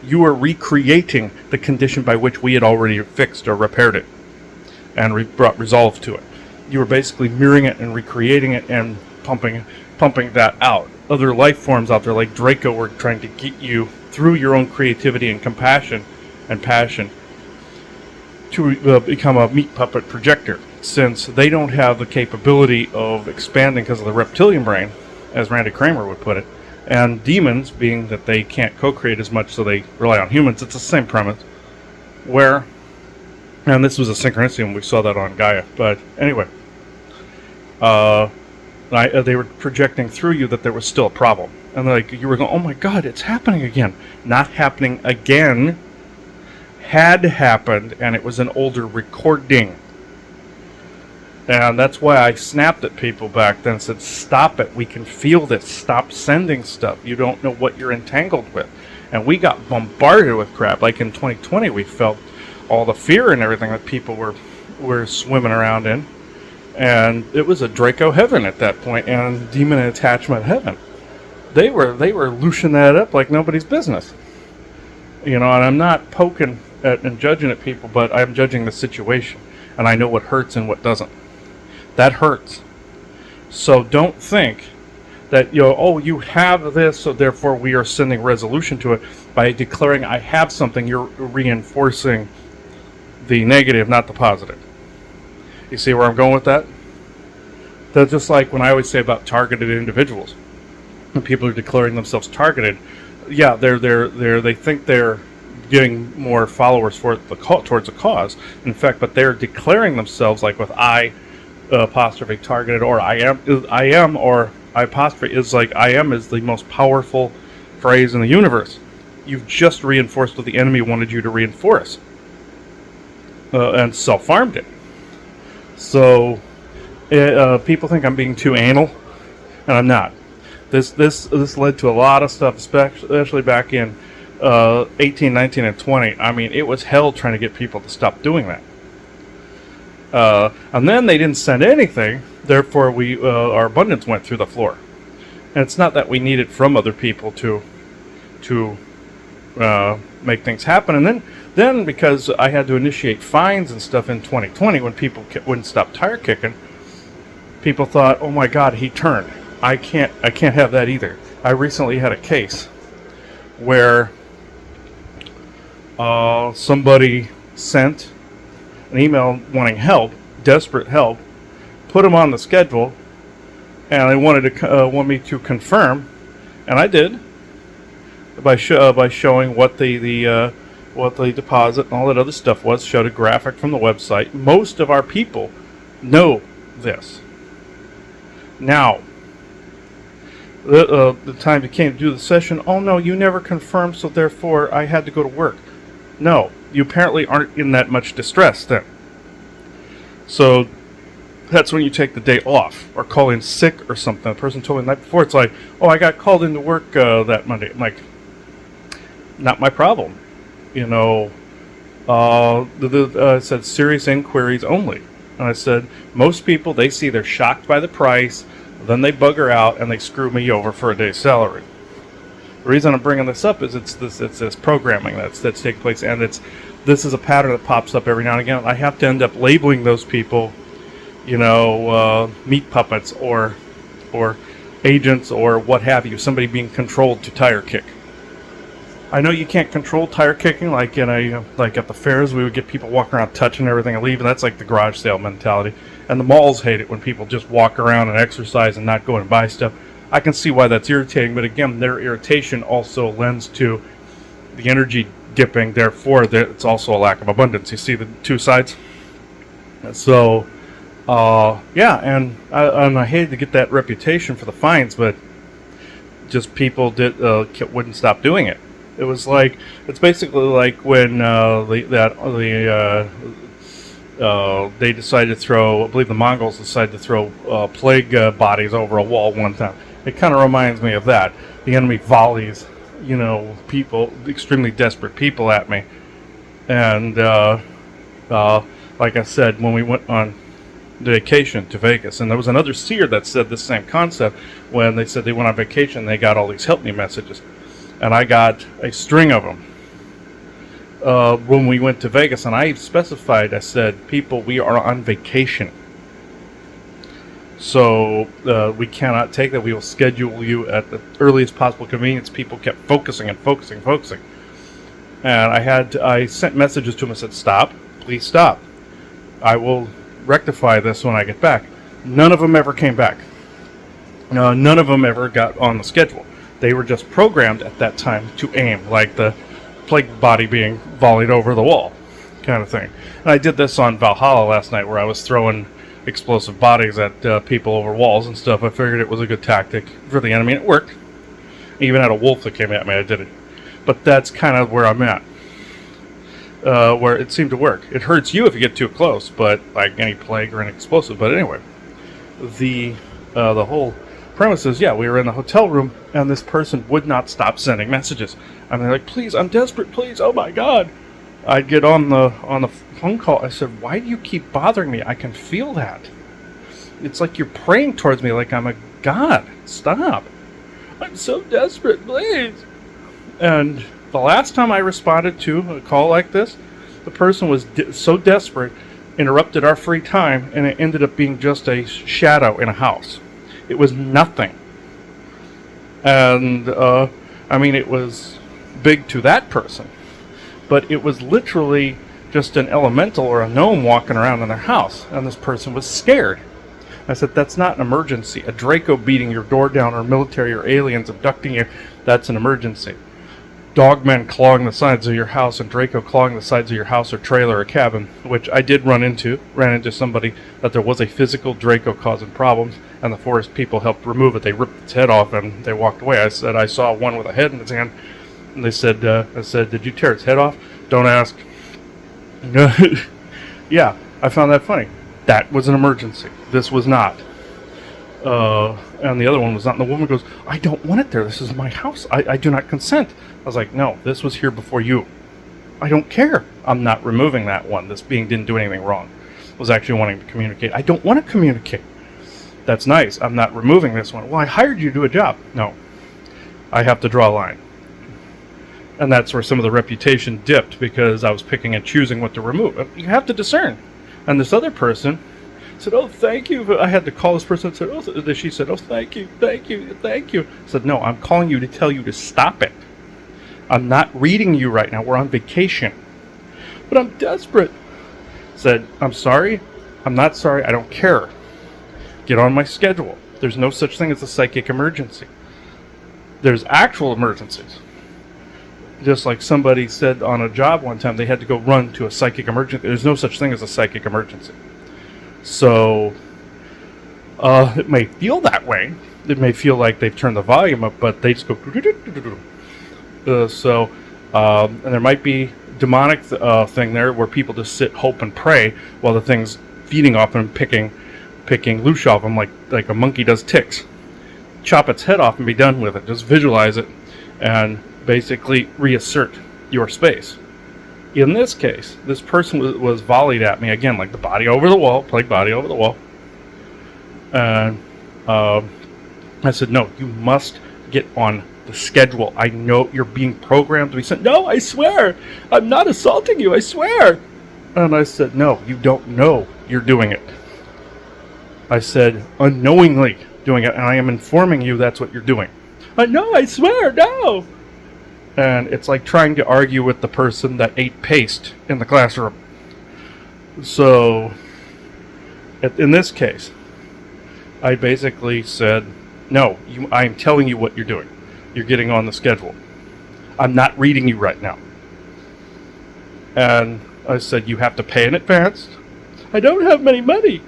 you were recreating the condition by which we had already fixed or repaired it and brought resolve to it. You were basically mirroring it and recreating it and pumping that out. Other life forms out there like Draco were trying to get you through your own creativity and compassion and passion to become a meat puppet projector, since they don't have the capability of expanding because of the reptilian brain, as Randy Kramer would put it, and demons, being that they can't co-create as much, so they rely on humans. It's the same premise, where, and this was a synchronicity when we saw that on Gaia, but anyway, they were projecting through you that there was still a problem, and like you were going, "Oh my God, it's happening again." Not happening again, had happened, and it was an older recording. And that's why I snapped at people back then and said, "Stop it. We can feel this. Stop sending stuff. You don't know what you're entangled with." And we got bombarded with crap. Like in 2020, we felt all the fear and everything that people were swimming around in. And it was a Draco heaven at that point, and demon attachment heaven. They were looshing that up like nobody's business. You know, and I'm not poking at and judging at people, but I'm judging the situation. And I know what hurts and what doesn't. That hurts. So don't think that, you have this, so therefore we are sending resolution to it. By declaring I have something, you're reinforcing the negative, not the positive. You see where I'm going with that? That's just like when I always say about targeted individuals. When people are declaring themselves targeted, yeah, they think they're getting more followers towards a cause. In fact, but they're declaring themselves like with I apostrophe targeted, or I am, or I apostrophe is like I am is the most powerful phrase in the universe. You've just reinforced what the enemy wanted you to reinforce, and self-harmed it. So people think I'm being too anal, and I'm not. This led to a lot of stuff, especially back in 18, 19, and 20. I mean, it was hell trying to get people to stop doing that. And then they didn't send anything, therefore our abundance went through the floor. And it's not that we need it from other people to make things happen. And then because I had to initiate fines and stuff in 2020 when people wouldn't stop tire kicking, people thought, "Oh my God, he turned. I can't have that either." I recently had a case where somebody sent an email wanting help, desperate help, put them on the schedule, and they want me to confirm, and I did by showing what the deposit and all that other stuff was. Showed a graphic from the website. Most of our people know this. Now, the time you came to do the session, oh no, you never confirmed, so therefore I had to go to work. No, you apparently aren't in that much distress then. So that's when you take the day off or call in sick or something. The person told me the night before, it's like, oh, I got called into work that Monday. I'm like, not my problem. You know, I said serious inquiries only. And I said, most people, they see they're shocked by the price, then they bugger out and they screw me over for a day's salary. The reason I'm bringing this up is it's this programming that's taking place, and this is a pattern that pops up every now and again. I have to end up labeling those people, you know, meat puppets or agents or what have you, somebody being controlled to tire kick. I know you can't control tire kicking like like at the fairs. We would get people walking around touching everything and leaving. That's like the garage sale mentality. And the malls hate it when people just walk around and exercise and not go and buy stuff. I can see why that's irritating, but again, their irritation also lends to the energy dipping. Therefore, it's also a lack of abundance. You see the two sides? So, yeah, and I hated to get that reputation for the fines, but just people wouldn't stop doing it. It was like, it's basically like when they decided to throw, I believe the Mongols decided to throw plague bodies over a wall one time. It kind of reminds me of that. The enemy volleys, you know, people, extremely desperate people at me. And like I said, when we went on vacation to Vegas, and there was another seer that said the same concept. When they said they went on vacation, they got all these help me messages. And I got a string of them when we went to Vegas, and I specified, I said, people, we are on vacation. So we cannot take that. We will schedule you at the earliest possible convenience. People kept focusing and focusing. And I sent messages to them and said, stop, please stop. I will rectify this when I get back. None of them ever came back. None of them ever got on the schedule. They were just programmed at that time to aim, like the plague body being volleyed over the wall kind of thing. And I did this on Valhalla last night, where I was throwing explosive bodies at people over walls and stuff. I figured it was a good tactic for the enemy, and it worked. I even had a wolf that came at me. I did it. But that's kind of where I'm at, where it seemed to work. It hurts you if you get too close, but like any plague or an explosive. But anyway, the whole premise is, yeah, we were in the hotel room, and this person would not stop sending messages. I mean, like, please, I'm desperate, please, oh my God. I'd get on the phone call. I said, why do you keep bothering me? I can feel that. It's like you're praying towards me like I'm a god. Stop. I'm so desperate, please. And the last time I responded to a call like this, the person was so desperate, interrupted our free time, and it ended up being just a shadow in a house. It was nothing. And, I mean, it was big to that person. But it was literally just an elemental or a gnome walking around in their house. And this person was scared. I said, that's not an emergency. A Draco beating your door down, or military or aliens abducting you, that's an emergency. Dogmen clawing the sides of your house, and Draco clawing the sides of your house or trailer or cabin, which I did ran into somebody that there was a physical Draco causing problems, and the forest people helped remove it. They ripped its head off and they walked away. I said, I saw one with a head in its hand, and they said, I said, did you tear its head off? Don't ask. Yeah, I found that funny. That was an emergency. This was not. And the other one was not. And the woman goes, I don't want it there. This is my house. I do not consent. I was like, no, this was here before you. I don't care. I'm not removing that one. This being didn't do anything wrong. Was actually wanting to communicate. I don't want to communicate. That's nice. I'm not removing this one. Well, I hired you to do a job. No. I have to draw a line. And that's where some of the reputation dipped, because I was picking and choosing what to remove. You have to discern. And this other person said, oh, thank you. I had to call this person and said, oh, she said, oh, thank you. I said, no, I'm calling you to tell you to stop it. I'm not reading you right now. We're on vacation. But I'm desperate. Said, I'm sorry. I'm not sorry. I don't care. Get on my schedule. There's no such thing as a psychic emergency. There's actual emergencies. Just like somebody said on a job one time, they had to go run to a psychic emergency. There's no such thing as a psychic emergency. So, it may feel that way, it may feel like they've turned the volume up, but they just go. And there might be demonic thing there where people just sit, hope, and pray while the thing's feeding off and picking loose off them like a monkey does ticks. Chop its head off and be done with it. Just visualize it and basically reassert your space. In this case, this person was volleyed at me again, like the body over the wall, played body over the wall. And I said, no, you must get on the schedule. I know you're being programmed to be sent. No, I swear, I'm not assaulting you, I swear. And I said, no, you don't know you're doing it. I said, unknowingly doing it, and I am informing you that's what you're doing. No, I swear, no. And it's like trying to argue with the person that ate paste in the classroom. So, in this case, I basically said, no, I'm telling you what you're doing. You're getting on the schedule. I'm not reading you right now. And I said, you have to pay in advance. I don't have any money.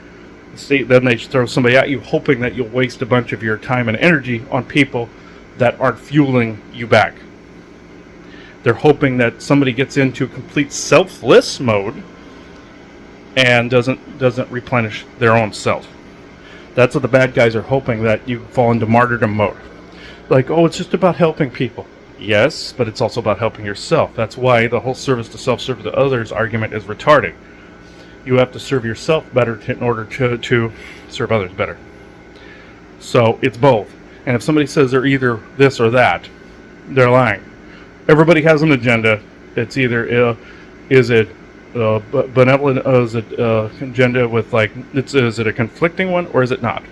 See, then they throw somebody at you hoping that you'll waste a bunch of your time and energy on people that aren't fueling you back. They're hoping that somebody gets into complete selfless mode and doesn't replenish their own self. That's what the bad guys are hoping, that you fall into martyrdom mode. Like, oh, it's just about helping people. Yes, but it's also about helping yourself. That's why the whole service to self, service to others argument is retarded. You have to serve yourself better in order to serve others better. So it's both. And if somebody says they're either this or that, they're lying. Everybody has an agenda. It's either is it benevolent, is it agenda with is it a conflicting one or is it not?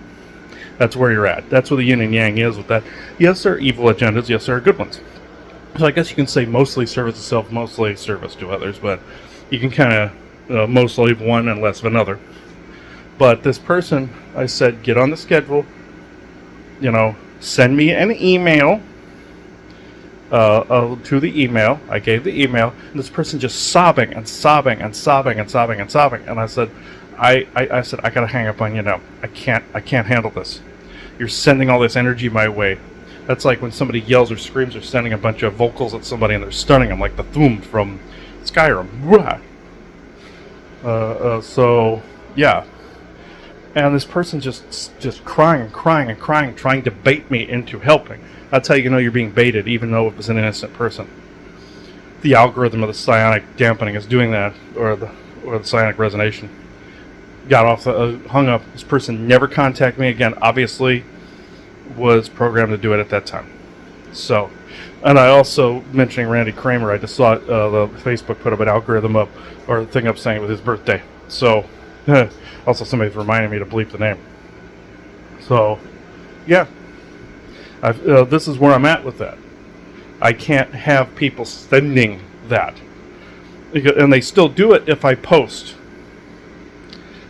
That's where you're at. That's where the yin and yang is with that. Yes, there are evil agendas. Yes, there are good ones. So I guess you can say mostly service to self, mostly service to others, but you can kind of mostly of one and less of another. But this person, I said, get on the schedule. Send me an email. To the email. I gave the email, and this person just sobbing and sobbing and sobbing and sobbing and sobbing. And I said, I said, I gotta hang up on you now. I can't handle this. You're sending all this energy my way. That's like when somebody yells or screams or sending a bunch of vocals at somebody and they're stunning them, like the Thum from Skyrim. So yeah. And this person just crying and crying and crying, trying to bait me into helping. That's how you know you're being baited, even though it was an innocent person. The algorithm of the psionic dampening is doing that, or the psionic resonation. Got off, hung up. This person never contacted me again. Obviously, was programmed to do it at that time. So, and I also, mentioning Randy Kramer, I just saw the Facebook put up an algorithm up, or a thing up saying it was his birthday. So, also somebody's reminding me to bleep the name. So, yeah. This is where I'm at with that. I can't have people sending that. And they still do it if I post.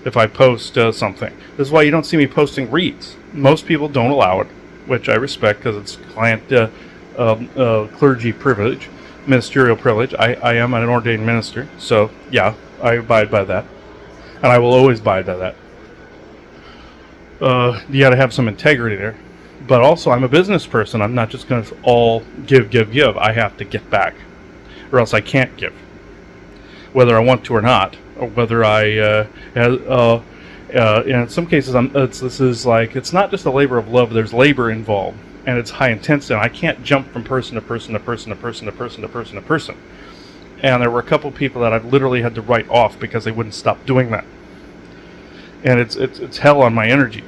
If I post something. This is why you don't see me posting reads. Most people don't allow it, which I respect because it's client clergy privilege, ministerial privilege. I am an ordained minister, so yeah, I abide by that. And I will always abide by that. You got to have some integrity there. But also, I'm a business person. I'm not just going to all give. I have to get back, or else I can't give, whether I want to or not, or whether I. In some cases, it's not just a labor of love. There's labor involved, and it's high intensity. And I can't jump from person to person to person to person to person to person to person. And there were a couple people that I've literally had to write off because they wouldn't stop doing that. And it's hell on my energy.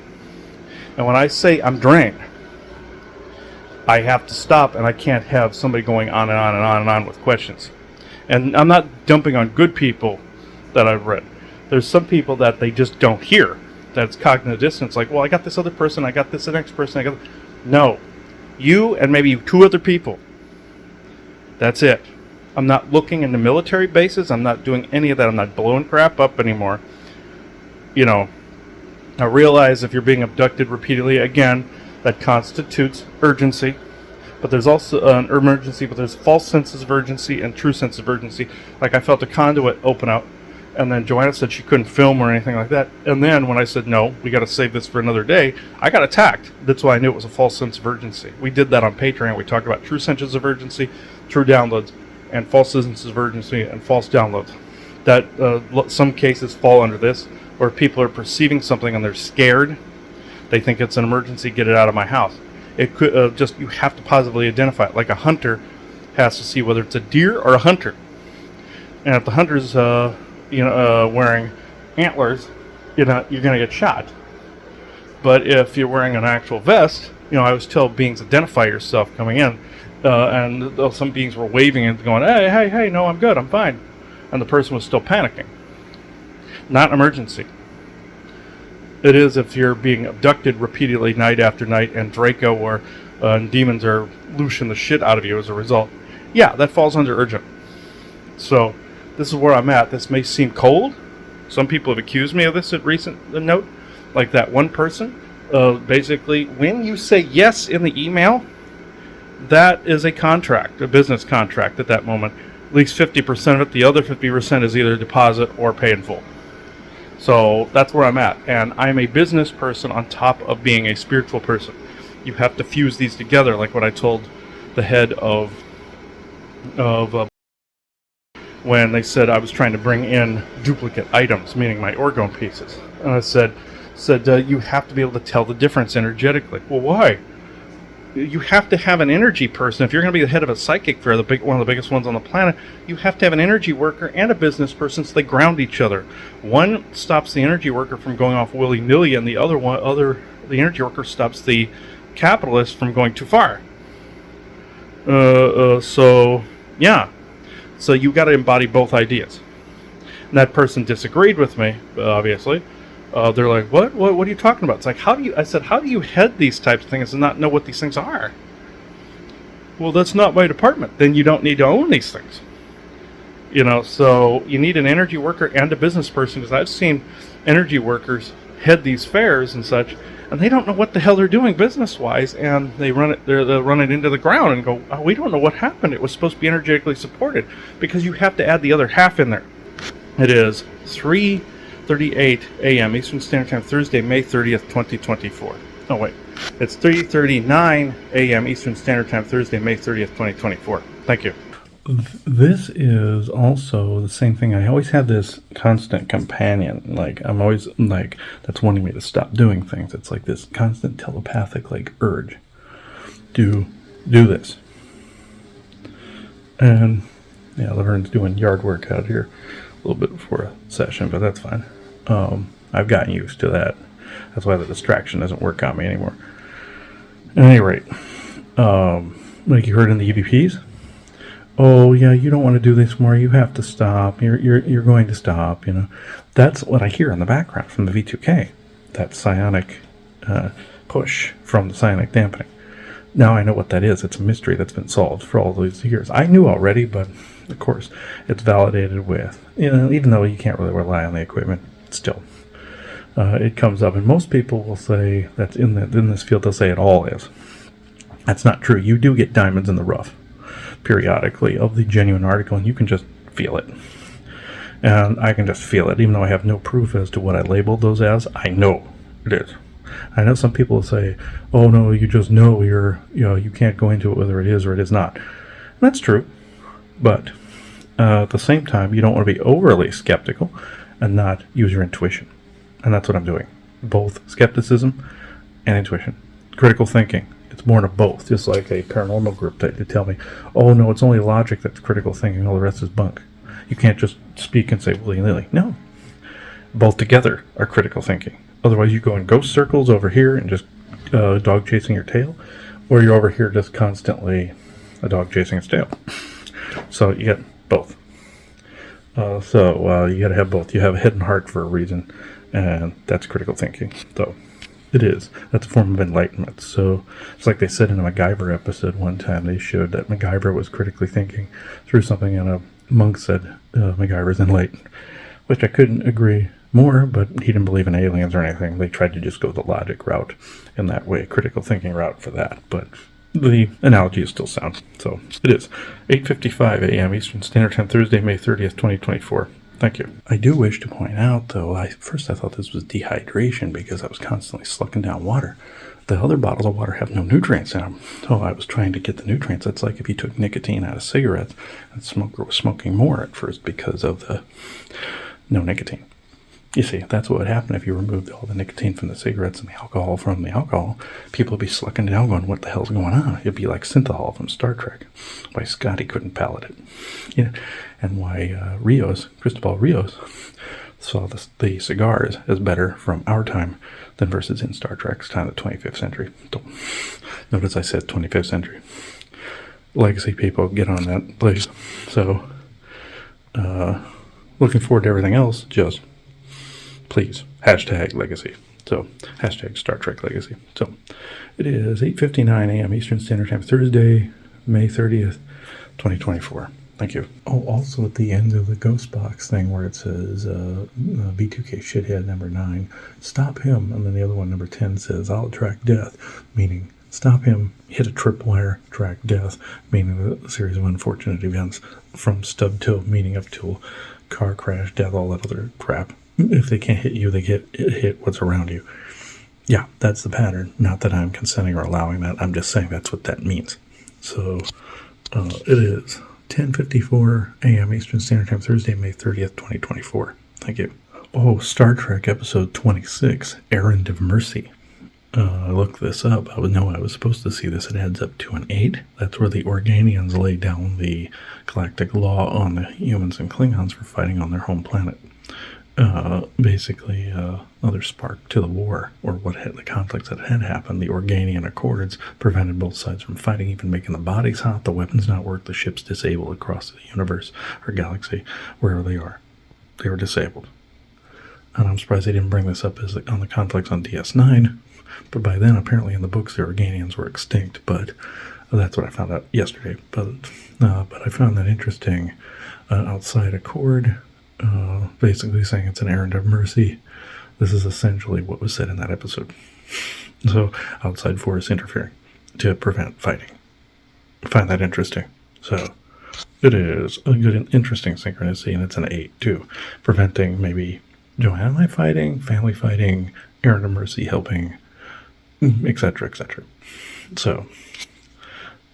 And when I say I'm drained, I have to stop, and I can't have somebody going on and on and on and on with questions. And I'm not dumping on good people that I've read. There's some people that they just don't hear. That's cognitive dissonance. Like, well, I got this other person, I got this the next person. No. You and maybe 2 other people. That's it. I'm not looking into military bases. I'm not doing any of that. I'm not blowing crap up anymore. I realize if you're being abducted repeatedly, again, that constitutes urgency. But there's also an emergency, but there's false senses of urgency and true sense of urgency. Like I felt a conduit open out, And then Joanna said she couldn't film or anything like that. And then when I said, no, we got to save this for another day, I got attacked. That's why I knew it was a false sense of urgency. We did that on Patreon. We talked about true senses of urgency, true downloads, and false senses of urgency and false downloads. That some cases fall under this, where people are perceiving something and they're scared. They think it's an emergency, get it out of my house. It could just, you have to positively identify it. Like a hunter has to see whether it's a deer or a hunter. And if the hunter's wearing antlers, you're going to get shot. But if you're wearing an actual vest, I always tell beings identify yourself coming in. And some beings were waving and going, hey, no, I'm good, I'm fine. And the person was still panicking. Not an emergency. It is if you're being abducted repeatedly night after night and Draco or demons are looshing the shit out of you as a result. Yeah, that falls under urgent. So this is where I'm at. This may seem cold. Some people have accused me of this at recent note. Like that one person. Basically, when you say yes in the email, that is a contract, a business contract at that moment. At least 50% of it. The other 50% is either deposit or pay in full. So that's where I'm at. And I'm a business person on top of being a spiritual person. You have to fuse these together, like what I told the head of when they said I was trying to bring in duplicate items, meaning my orgone pieces. And I said you have to be able to tell the difference energetically. Well, why? You have to have an energy person. If you're going to be the head of a psychic fair, one of the biggest ones on the planet, you have to have an energy worker and a business person so they ground each other. One stops the energy worker from going off willy-nilly, and the the energy worker stops the capitalist from going too far. So you got to embody both ideas. And that person disagreed with me, obviously. They're like, what are you talking about? It's like, how do you head these types of things and not know what these things are? Well, that's not my department. Then you don't need to own these things. So you need an energy worker and a business person, because I've seen energy workers head these fairs and such, and they don't know what the hell they're doing business-wise, and they'll run it into the ground and go, we don't know what happened. It was supposed to be energetically supported, because you have to add the other half in there. It is 3:38 a.m. Eastern Standard Time, Thursday, May 30th, 2024. Oh, wait. It's 3:39 a.m. Eastern Standard Time, Thursday, May 30th, 2024. Thank you. This is also the same thing. I always have this constant companion. Like, I'm always, like, that's wanting me to stop doing things. It's like this constant telepathic, like, urge. Do this. And, yeah, Laverne's doing yard work out here a little bit before a session, but that's fine. I've gotten used to that. That's why the distraction doesn't work on me anymore. At any rate, like you heard in the EVPs, oh yeah, you don't want to do this more. You have to stop. You're going to stop. That's what I hear in the background from the V2K. That psionic push from the psionic dampening. Now I know what that is. It's a mystery that's been solved for all these years. I knew already, but of course it's validated with, even though you can't really rely on the equipment, still it comes up, and most people will say that's in this field. They'll say it all is. That's not true. You do get diamonds in the rough periodically of the genuine article, and you can just feel it. And I can just feel it, even though I have no proof as to what I labeled those as. I know it is. I know some people say, "Oh no, you just know you can't go into it whether it is or it is not." And that's true, but at the same time, you don't want to be overly skeptical and not use your intuition. And that's what I'm doing. Both skepticism and intuition. Critical thinking. It's born of both. Just like a paranormal group that they tell me, oh no, it's only logic that's critical thinking. All the rest is bunk. You can't just speak and say willy-nilly. No. Both together are critical thinking. Otherwise, you go in ghost circles over here and just dog chasing your tail. Or you're over here just constantly a dog chasing its tail. So you get both. So you got to have both. You have a head and heart for a reason. And that's critical thinking. So it is. That's a form of enlightenment. So it's like they said in a MacGyver episode one time. They showed that MacGyver was critically thinking through something, and a monk said MacGyver's enlightened, which I couldn't agree more, but he didn't believe in aliens or anything. They tried to just go the logic route in that way, critical thinking route for that. But the analogy is still sound. So it is 8:55 a.m. Eastern Standard Time, Thursday, May 30th, 2024. Thank you. I do wish to point out, though, first I thought this was dehydration because I was constantly sucking down water. The other bottles of water have no nutrients in them, so I was trying to get the nutrients. It's like if you took nicotine out of cigarettes, and the smoker was smoking more at first because of the no nicotine. You see, that's what would happen if you removed all the nicotine from the cigarettes and the alcohol from the alcohol. People would be sucking down going, what the hell's going on? It'd be like synthahol from Star Trek. Why Scotty couldn't palate it. You know, and why Cristobal Rios saw the cigars as better from our time than versus in Star Trek's time, the 25th century. Notice I said 25th century. Legacy people, get on that, please. So, looking forward to everything else, just please, hashtag legacy. So, hashtag Star Trek legacy. So, it is 8:59 a.m. Eastern Standard Time, Thursday, May 30th, 2024. Thank you. Oh, also at the end of the ghost box thing where it says V2K shithead number 9, stop him. And then the other one, number 10, says I'll attract death, meaning stop him, hit a tripwire, attract death, meaning a series of unfortunate events from stub till, meaning up till car crash, death, all that other crap. If they can't hit you, they hit what's around you. Yeah, that's the pattern. Not that I'm consenting or allowing that. I'm just saying that's what that means. So it is 10:54 a.m. Eastern Standard Time, Thursday, May 30th, 2024. Thank you. Oh, Star Trek Episode 26, Errand of Mercy. I looked this up. I was supposed to see this. It adds up to an 8. That's where the Organians lay down the galactic law on the humans and Klingons for fighting on their home planet. Basically, another spark to the war, or the conflicts that had happened. The Organian Accords prevented both sides from fighting, even making the bodies hot, the weapons not work, the ships disabled across the universe or galaxy, wherever they are. They were disabled. And I'm surprised they didn't bring this up on the conflicts on DS9, but by then, apparently in the books, the Organians were extinct, but that's what I found out yesterday. But I found that interesting. Outside Accord, basically saying it's an errand of mercy. This is essentially what was said in that episode. So, outside force interfering to prevent fighting. I find that interesting. So, it is a good and interesting synchronicity, and it's an 8 too. Preventing maybe Joanna and I fighting, family fighting, errand of mercy helping, etc., etc. So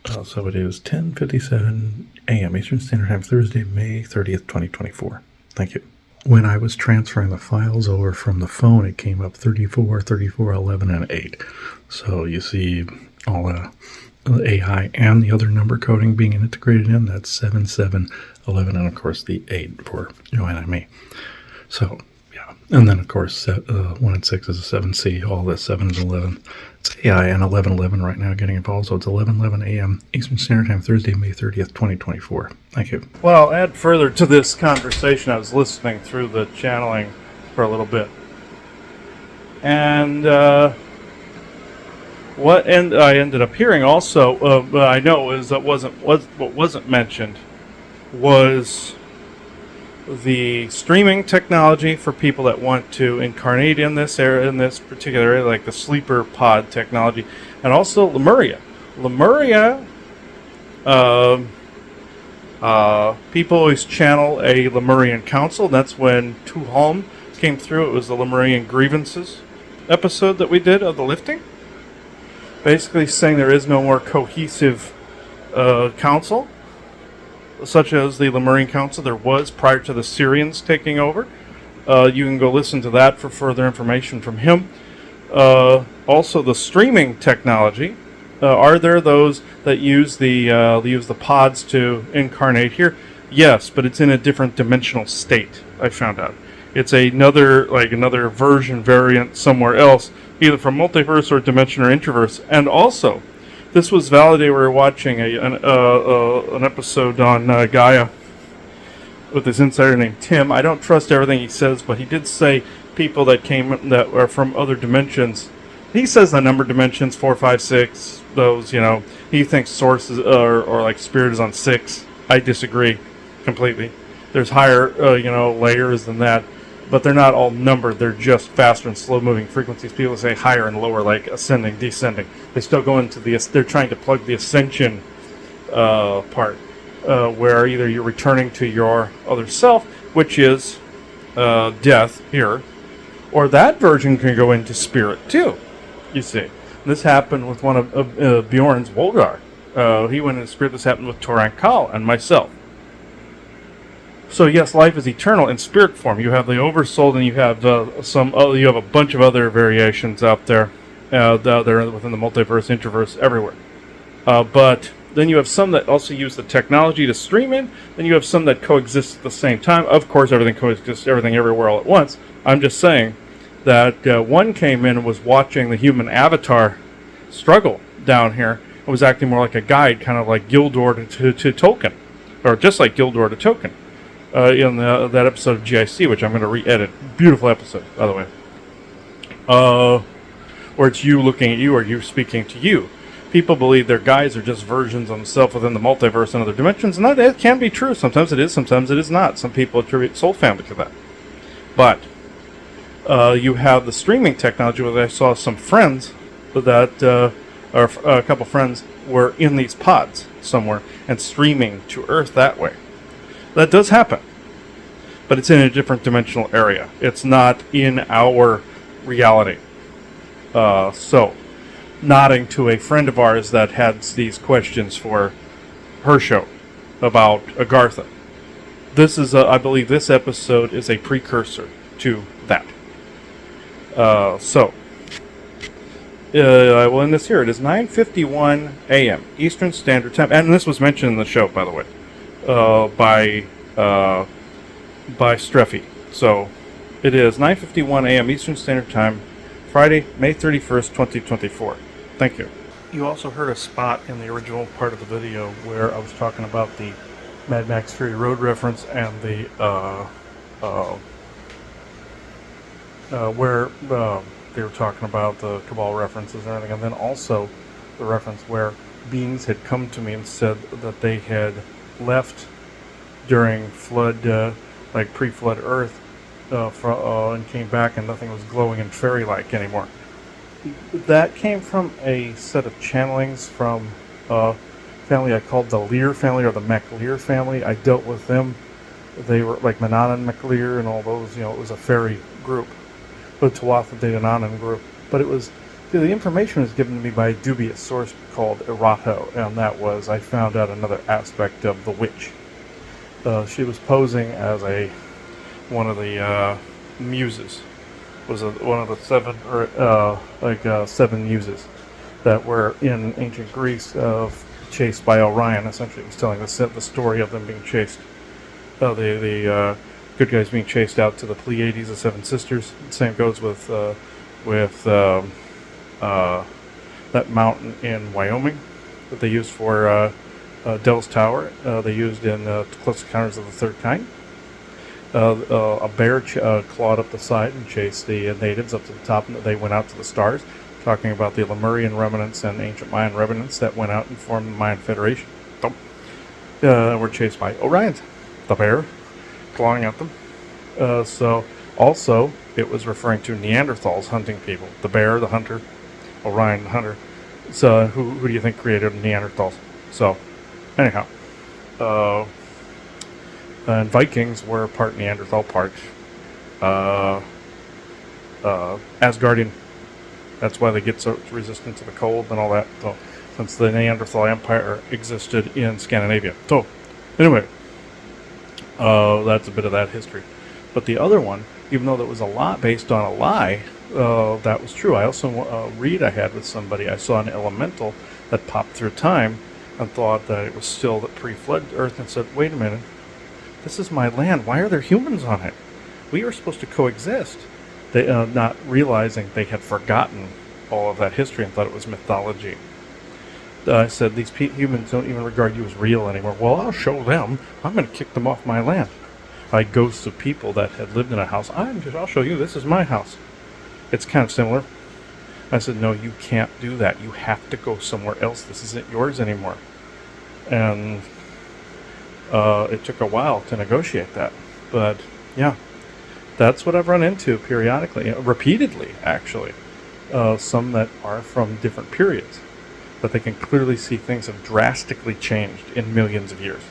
it is 10:57 a.m. Eastern Standard Time, Thursday, May 30th, 2024. Thank you. When I was transferring the files over from the phone, it came up 34, 34, 11, and 8. So you see all the AI and the other number coding being integrated in. That's 7, 7, 11, and of course the 8 for Joanna and me. So, yeah. And then, of course, 1 and 6 is a 7C. All the 7 is 11. It's AI and 11, 11 right now getting involved. So it's 11, 11 a.m. Eastern Standard Time, Thursday, May 30th, 2024. Thank you. Well, I'll add further to this conversation. I was listening through the channeling for a little bit. And what I ended up hearing also, but I know is that what wasn't mentioned was the streaming technology for people that want to incarnate in this area, in this particular area, like the sleeper pod technology, and also Lemuria. Lemuria, people always channel a Lemurian council. That's when Tuholm came through. It was the Lemurian grievances episode that we did of the lifting. Basically saying there is no more cohesive council, such as the Lemurian Council there was prior to the Syrians taking over. You can go listen to that for further information from him. Also, the streaming technology. Are there those that use the pods to incarnate here? Yes, but it's in a different dimensional state. I found out it's another version variant somewhere else, either from multiverse or dimension or introverse, and also. This was validated. We were watching an episode on Gaia with this insider named Tim. I don't trust everything he says, but he did say people that are from other dimensions. He says the number dimensions 4, 5, 6. Those, he thinks sources or like spirit is on 6. I disagree completely. There's higher layers than that, but they're not all numbered. They're just faster and slow moving frequencies. People say higher and lower, like ascending, descending. They still go into they're trying to plug the ascension part, where either you're returning to your other self, which is death here, or that version can go into spirit too. You see, this happened with one of Bjorn's Wolgar. He went into spirit. This happened with Toran Kal and myself. So yes, life is eternal in spirit form. You have the oversoul, and you have you have a bunch of other variations out there. They're within the multiverse, interverse, everywhere. But then you have some that also use the technology to stream in. Then you have some that coexist at the same time. Of course, everything coexists, everything everywhere all at once. I'm just saying that one came in and was watching the human avatar struggle down here. It was acting more like a guide, kind of like Gildor to Tolkien, or just like Gildor to Tolkien. In that episode of GIC, which I'm going to re-edit. Beautiful episode, by the way. Where it's you looking at you, or you speaking to you. People believe their guides are just versions of themselves within the multiverse and other dimensions, and that can be true. Sometimes it is, sometimes it is not. Some people attribute Soul Family to that. But you have the streaming technology, where I saw some friends that, or a couple friends, were in these pods somewhere and streaming to Earth that way. That does happen, but it's in a different dimensional area. It's not in our reality. So, nodding to a friend of ours that had these questions for her show about Agartha. This is, I believe this episode is a precursor to that. I will end this here. It is 9:51 a.m. Eastern Standard Time, and this was mentioned in the show, by the way. By Streffy. So it is 9:51 a.m. Eastern Standard Time, Friday, May 31st, 2024. Thank you. You also heard a spot in the original part of the video where I was talking about the Mad Max Fury Road reference and the where they were talking about the Cabal references and everything, and then also the reference where beings had come to me and said that they had left during flood, like pre-flood Earth, and came back and nothing was glowing and fairy-like anymore. That came from a set of channelings from a family I called the Lear family, or the MacLear family. I dealt with them. They were like Manannan MacLear and all those, it was a fairy group. The Tuatha De Danann group. But it was, the information was given to me by a dubious source called Erato, and that was, I found out another aspect of the witch. She was posing as one of the muses. Was one of the seven muses that were in ancient Greece, chased by Orion. Essentially, it was telling the story of them being chased. The good guys being chased out to the Pleiades, the Seven Sisters. The same goes with that mountain in Wyoming that they used for Dell's Tower. They used in Close Encounters of the Third Kind. A bear clawed up the side and chased the natives up to the top, and they went out to the stars, talking about the Lemurian remnants and ancient Mayan remnants that went out and formed the Mayan Federation. Were chased by Orion, the bear, clawing at them. So also, it was referring to Neanderthals hunting people. The bear, the hunter, Orion, the hunter. So who do you think created Neanderthals? So, anyhow. And Vikings were part Neanderthal, part Asgardian. That's why they get so resistant to the cold and all that. So, since the Neanderthal Empire existed in Scandinavia. So, anyway, that's a bit of that history. But the other one, even though that was a lot based on a lie, that was true. I also read I had with somebody. I saw an elemental that popped through time and thought that it was still the pre-flood Earth, and said, "Wait a minute, this is my land. Why are there humans on it? We are supposed to coexist." They not realizing they had forgotten all of that history and thought it was mythology. I said, "These humans don't even regard you as real anymore." "Well, I'll show them. I'm going to kick them off my land." By ghosts of people that had lived in a house. I'll show you. This is my house. It's kind of similar. I said, "No, you can't do that. You have to go somewhere else. This isn't yours anymore." And it took a while to negotiate that. But, yeah, that's what I've run into periodically, repeatedly, actually. Some that are from different periods. But they can clearly see things have drastically changed in millions of years.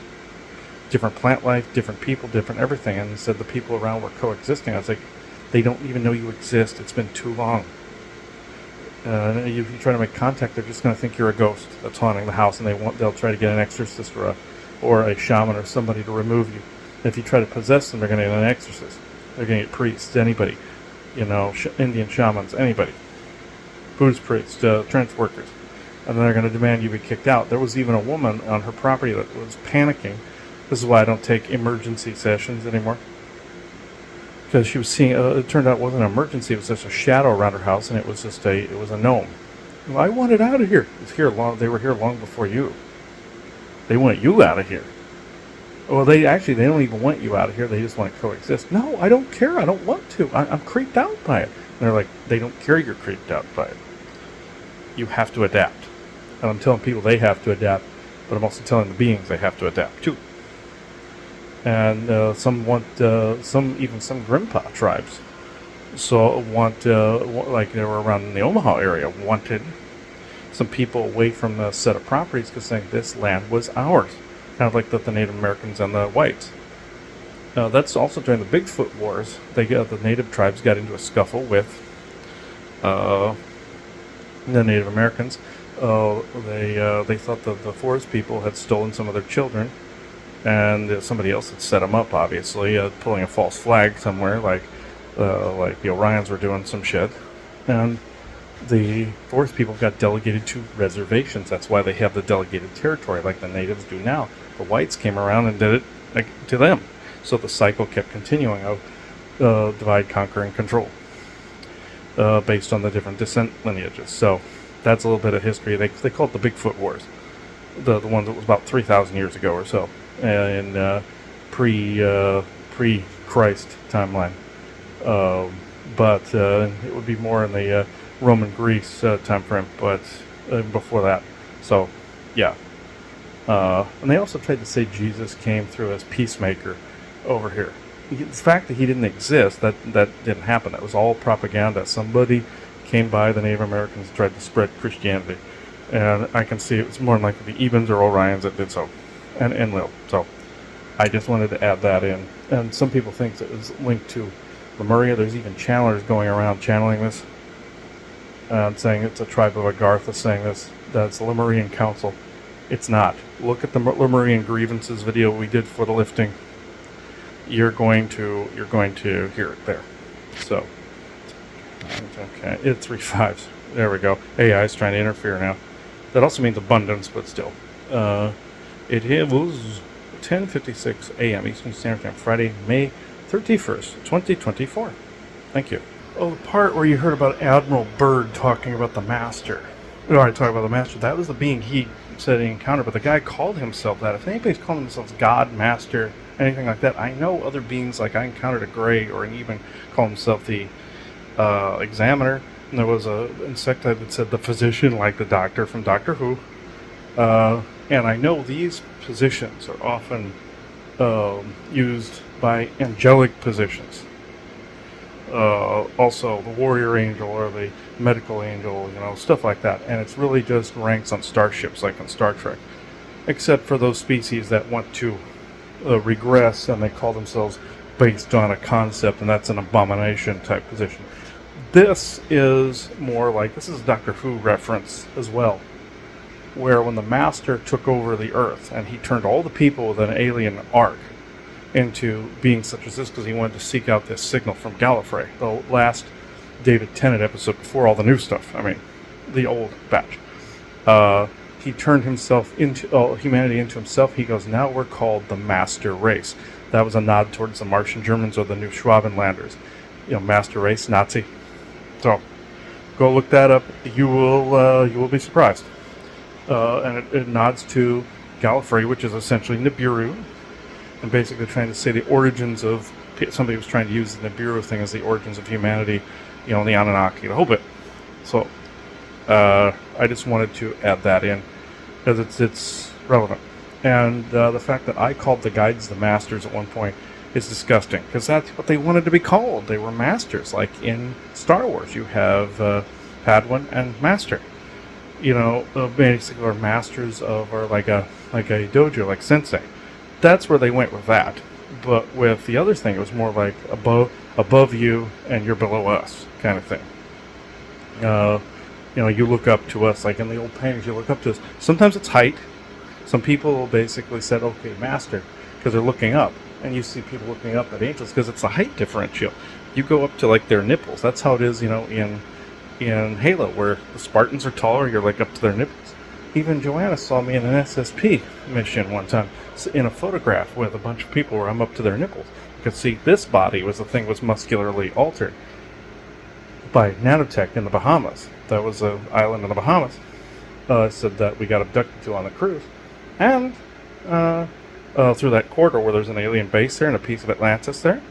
different plant life, different people, different everything. And he said the people around were coexisting. I was like, they don't even know you exist. It's been too long. If you try to make contact, they're just going to think you're a ghost that's haunting the house, and they'll try to get an exorcist or a shaman or somebody to remove you. And if you try to possess them, they're going to get an exorcist. They're going to get priests, anybody, Indian shamans, anybody, Buddhist priests, trench workers, and then they're going to demand you be kicked out. There was even a woman on her property that was panicking. This is why I don't take emergency sessions anymore. Because she was seeing, it turned out it wasn't an emergency, it was just a shadow around her house, and it was a gnome. Well, I want it out of here. They were here long before you. They want you out of here. Well, they don't even want you out of here, they just want to coexist. No, I don't care, I don't want to. I'm creeped out by it. And they're like, they don't care you're creeped out by it. You have to adapt. And I'm telling people they have to adapt, but I'm also telling the beings they have to adapt too. And some Grimpa tribes like they were around in the Omaha area, wanted some people away from the set of properties because saying this land was ours, kind of like the Native Americans and the whites. That's also during the Bigfoot wars. The Native tribes got into a scuffle with the Native Americans. They thought the forest people had stolen some of their children. And somebody else had set them up, obviously, pulling a false flag somewhere, like the Orions were doing some shit. And the forest people got delegated to reservations. That's why they have the delegated territory, like the natives do now. The whites came around and did it to them. So the cycle kept continuing of divide, conquer, and control, based on the different descent lineages. So that's a little bit of history. They call it the Bigfoot Wars, the one that was about 3,000 years ago or so. In pre-Christ timeline, but it would be more in the Roman Greece time frame, but before that. So, yeah. And they also tried to say Jesus came through as peacemaker over here. The fact that he didn't exist, that didn't happen. That was all propaganda. Somebody came by, the Native Americans, tried to spread Christianity, and I can see it was more like the Ebens or Orions that did so. And Enlil. So I just wanted to add that in. And some people think that it's linked to Lemuria. There's even channelers going around channeling this and saying it's a tribe of Agartha saying this. That's the Lemurian Council. It's not. Look at the Lemurian grievances video we did for the lifting. You're going to hear it there. So okay, it's 3 5s. There we go. AI is trying to interfere now. That also means abundance, but still. It was 10:56 a.m. Eastern Standard Time, Friday, May 31st, 2024. Thank you. Oh, the part where you heard about Admiral Byrd talking about the Master. We already talked about the Master. That was the being he said he encountered, but the guy called himself that. If anybody's calling themselves God, Master, anything like that, I know other beings, like I encountered a Grey, or even called himself the Examiner. And there was an insectoid that said the Physician, like the Doctor from Doctor Who. And I know these positions are often used by angelic positions. Also, the warrior angel or the medical angel, stuff like that. And it's really just ranks on starships, like on Star Trek. Except for those species that want to regress, and they call themselves based on a concept, and that's an abomination type position. This is more like, this is a Doctor Who reference as well, where when the Master took over the Earth and he turned all the people with an alien arc into beings such as this because he wanted to seek out this signal from Gallifrey, the last David Tennant episode before all the new stuff, the old batch. He turned humanity into himself. He goes, now we're called the Master Race. That was a nod towards the Martian Germans or the new Schwabenlanders. Master Race, Nazi. So, go look that up. You will be surprised. And it nods to Gallifrey, which is essentially Nibiru, and basically trying to say the origins of, somebody was trying to use the Nibiru thing as the origins of humanity, the Anunnaki, the whole bit. So, I just wanted to add that in, because it's relevant. And the fact that I called the guides the Masters at one point is disgusting, because that's what they wanted to be called. They were Masters, like in Star Wars. You have Padawan and Master. Basically are masters of, or like a dojo, like sensei. that's where they went with that. But with the other thing, it was more like above you and you're below us kind of thing. You look up to us, like in the old paintings, you look up to us. Sometimes it's height. Some people basically said, okay, master, because they're looking up. And you see people looking up at angels because it's a height differential. You go up to like their nipples. That's how it is, in Halo, where the Spartans are taller, you're like up to their nipples. Even Joanna saw me in an SSP mission one time in a photograph with a bunch of people where I'm up to their nipples. You could see this body was muscularly altered by nanotech in the Bahamas. That was an island in the Bahamas. Said that we got abducted to on the cruise. And through that corridor where there's an alien base there and a piece of Atlantis there.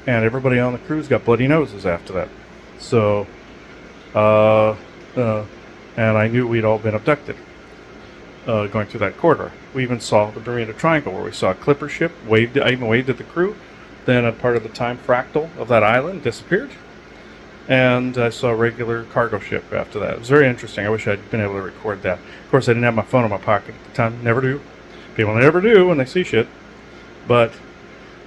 And everybody on the cruise got bloody noses after that. So, and I knew we'd all been abducted going through that corridor. We even saw the Bermuda Triangle where we saw a clipper ship. I even waved at the crew. Then a part of the time fractal of that island disappeared. And I saw a regular cargo ship after that. It was very interesting. I wish I'd been able to record that. Of course, I didn't have my phone in my pocket at the time. Never do. People never do when they see shit. But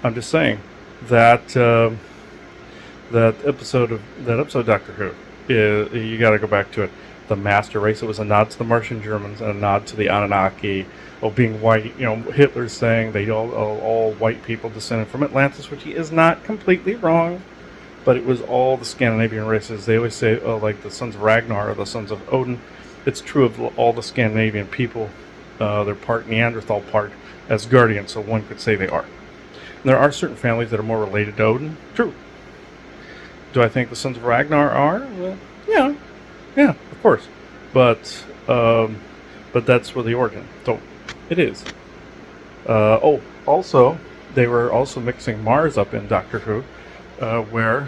I'm just saying that that episode of Doctor Who, you got to go back to it. The master race. It was a nod to the Martian Germans and a nod to the Anunnaki of being white. Hitler's saying they all white people descended from Atlantis, which he is not completely wrong. But it was all the Scandinavian races. They always say, like the sons of Ragnar or the sons of Odin. It's true of all the Scandinavian people. They're part Neanderthal, part Asgardian, so one could say they are. And there are certain families that are more related to Odin. True. Do I think the sons of Ragnar are? Well, yeah, of course. But that's where the origin. So it is. Also, they were also mixing Mars up in Doctor Who. Where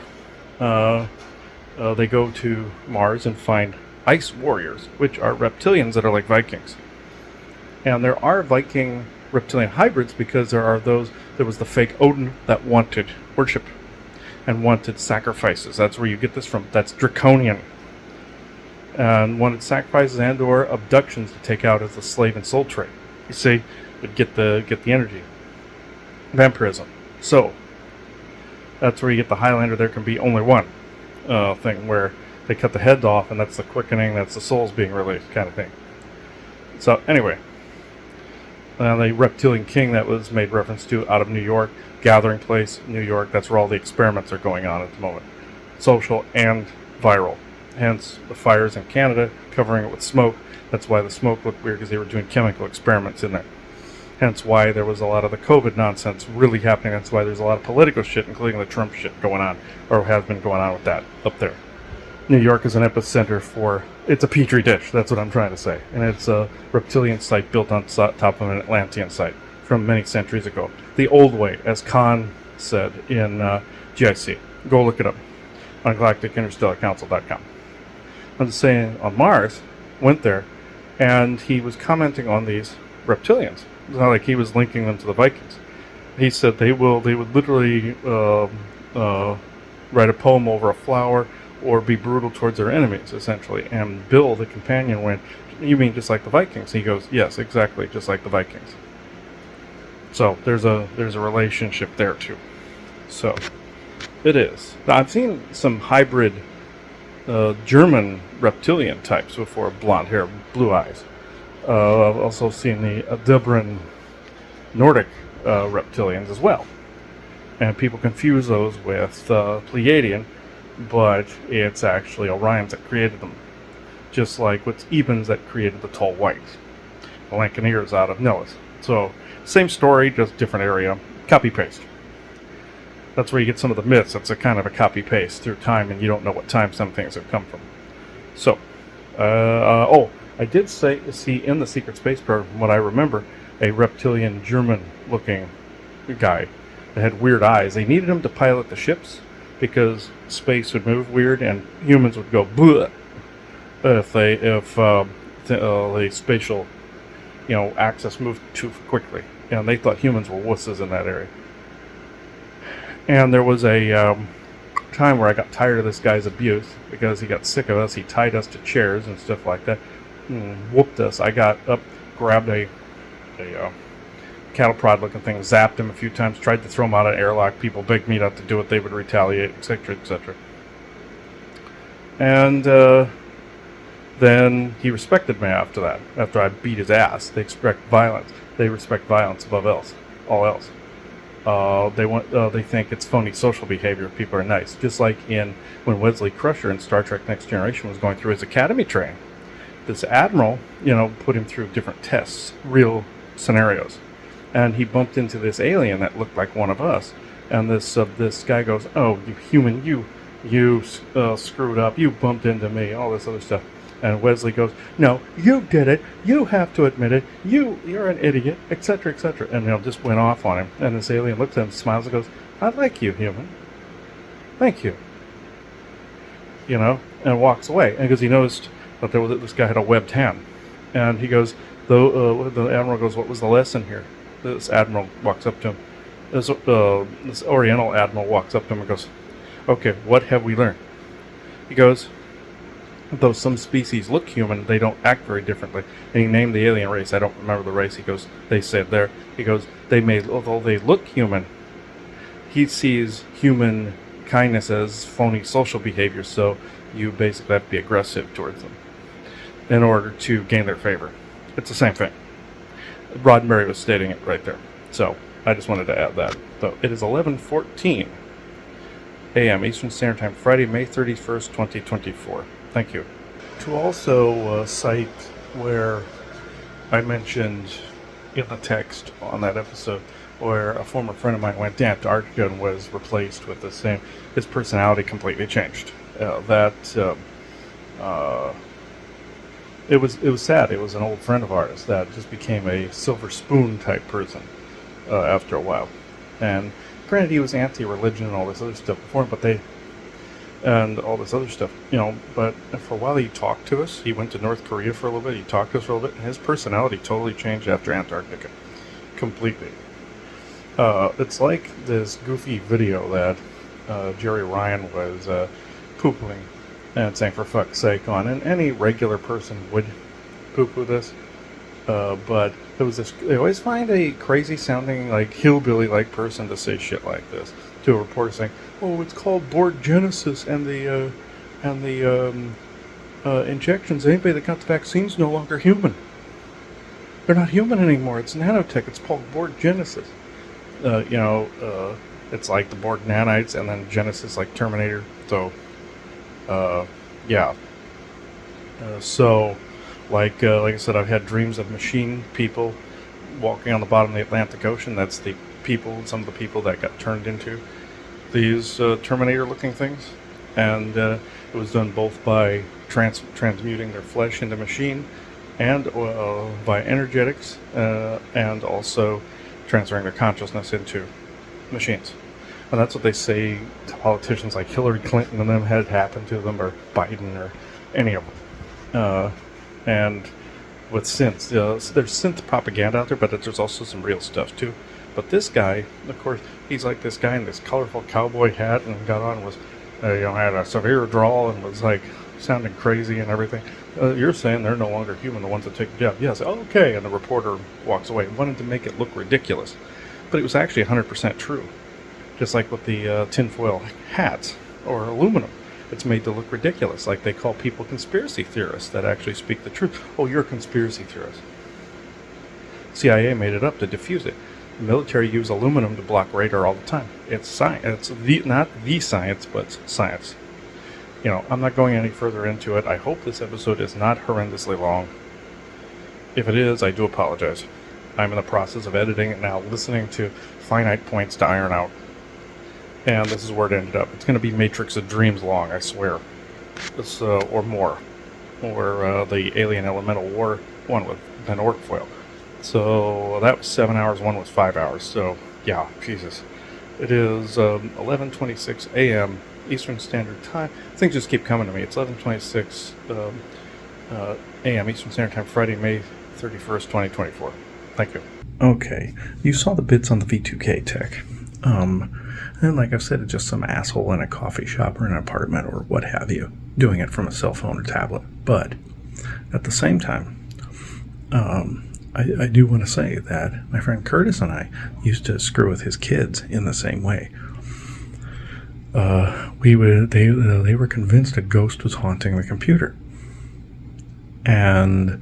they go to Mars and find ice warriors, which are reptilians that are like Vikings. And there are Viking reptilian hybrids because there was the fake Odin that wanted worship and wanted sacrifices. That's where you get this from. That's draconian. And wanted sacrifices and or abductions to take out as the slave and soul trade. You see, would get the energy. Vampirism. So that's where you get the Highlander. There can be only one thing where they cut the head off, and that's the quickening, that's the souls being released, kind of thing. So anyway, the reptilian king that was made reference to out of New York, gathering place, New York. That's where all the experiments are going on at the moment, social and viral. Hence the fires in Canada, covering it with smoke. That's why the smoke looked weird, because they were doing chemical experiments in there. Hence why there was a lot of the COVID nonsense really happening. That's why there's a lot of political shit, including the Trump shit going on, or has been going on with that up there. New York is an epicenter it's a petri dish, that's what I'm trying to say. And it's a reptilian site built on top of an Atlantean site from many centuries ago. The old way, as Khan said in GIC. Go look it up on galacticinterstellarcouncil.com. I'm just saying, on Mars, went there, and he was commenting on these reptilians. It's not like he was linking them to the Vikings. He said they would literally write a poem over a flower or be brutal towards their enemies, essentially. And Bill, the companion, went, "You mean just like the Vikings?" He goes, "Yes, exactly, just like the Vikings." So there's a relationship there too. So it is. Now, I've seen some hybrid German reptilian types before, blonde hair, blue eyes. I've also seen the Debran Nordic reptilians as well. And people confuse those with Pleiadian, but it's actually Orions that created them. Just like with Ebens that created the tall whites. The Lancaneers out of Noah's. So, same story, just different area. Copy-paste. That's where you get some of the myths. That's a kind of a copy-paste through time, and you don't know what time some things have come from. So, I did see in the Secret Space Program, from what I remember, a reptilian German-looking guy that had weird eyes. They needed him to pilot the ships because space would move weird and humans would go bleh if the spatial access moved too quickly. And they thought humans were wusses in that area. And there was a time where I got tired of this guy's abuse because he got sick of us. He tied us to chairs and stuff like that. Whooped us. I got up, grabbed a cattle prod looking thing, zapped him a few times, tried to throw him out of an airlock. People begged me not to do it. They would retaliate, etc., etc. And then he respected me after that. After I beat his ass, they expect violence. They respect violence above all else. They think it's phony social behavior. People are nice. Just like when Wesley Crusher in Star Trek Next Generation was going through his academy training. This admiral, put him through different tests, real scenarios. And he bumped into this alien that looked like one of us. And this guy goes, "Oh, you human, you screwed up. You bumped into me." All this other stuff. And Wesley goes, "No, you did it. You have to admit it. You're an idiot," etc., etc. And just went off on him. And this alien looks at him, smiles, and goes, "I like you, human. Thank you." And walks away. And because he noticed that this guy had a webbed hand. And he goes, the admiral goes, "What was the lesson here?" This admiral walks up to him. This Oriental admiral walks up to him and goes, "Okay, what have we learned?" He goes, "Though some species look human, they don't act very differently." And he named the alien race. I don't remember the race. He goes, they said there. He goes, although they look human, he sees human kindness as phony social behavior. So you basically have to be aggressive towards them in order to gain their favor. It's the same thing. Roddenberry was stating it right there. So I just wanted to add that. So it is 11:14 a.m. Eastern Standard Time, Friday, May 31st, 2024. Thank you. To also cite where I mentioned in the text on that episode where a former friend of mine went to Antarctica and was replaced with his personality completely changed. It was sad. It was an old friend of ours that just became a silver spoon type person after a while. And granted, he was anti-religion and all this other stuff before, and all this other stuff, but for a while he talked to us. He went to North Korea for a little bit. He talked to us for a little bit, and his personality totally changed after Antarctica. Completely. It's like this goofy video that Jerry Ryan was poo-pooing and saying, "For fuck's sake," on, and any regular person would poo-poo this. But there was this, they always find a crazy sounding, like hillbilly-like person to say shit like this to a reporter saying, "Oh, it's called board genesis, and the injections. Anybody that got the vaccine's no longer human. They're not human anymore. It's nanotech. It's called board genesis." It's like the Borg nanites, and then Genesis, like Terminator. So, yeah. Like I said, I've had dreams of machine people walking on the bottom of the Atlantic Ocean. That's some of the people that got turned into these Terminator-looking things. And it was done both by transmuting their flesh into machine and by energetics, and also transferring their consciousness into machines. And that's what they say to politicians like Hillary Clinton and them had happened to them, or Biden, or any of them. And with synths, there's synth propaganda out there, but there's also some real stuff too. But this guy, of course, he's like this guy in this colorful cowboy hat, and got on, was, had a severe drawl, and was like sounding crazy and everything. You're saying they're no longer human, the ones that take the job. Yes, okay. And the reporter walks away, wanted to make it look ridiculous. But it was actually 100% true. Just like with the tinfoil hats or aluminum. It's made to look ridiculous. Like they call people conspiracy theorists that actually speak the truth. "Oh, you're a conspiracy theorist." CIA made it up to diffuse it. The military use aluminum to block radar all the time. It's science. It's not the science, but science. I'm not going any further into it. I hope this episode is not horrendously long. If it is, I do apologize. I'm in the process of editing it now, listening to finite points to iron out. And this is where it ended up. It's going to be Matrix of Dreams long, I swear. This, or more. Or the Alien Elemental War one with an orc foil. So that was 7 hours, one was 5 hours. So, yeah, Jesus. It is 11:26 a.m. Eastern Standard Time. Things just keep coming to me. It's 11:26 a.m. Eastern Standard Time, Friday, May 31st, 2024. Thank you. Okay, you saw the bits on the V2K tech. And like I've said, it's just some asshole in a coffee shop or an apartment or what have you, doing it from a cell phone or tablet. But at the same time, I do want to say that my friend Curtis and I used to screw with his kids in the same way. They were convinced a ghost was haunting the computer, and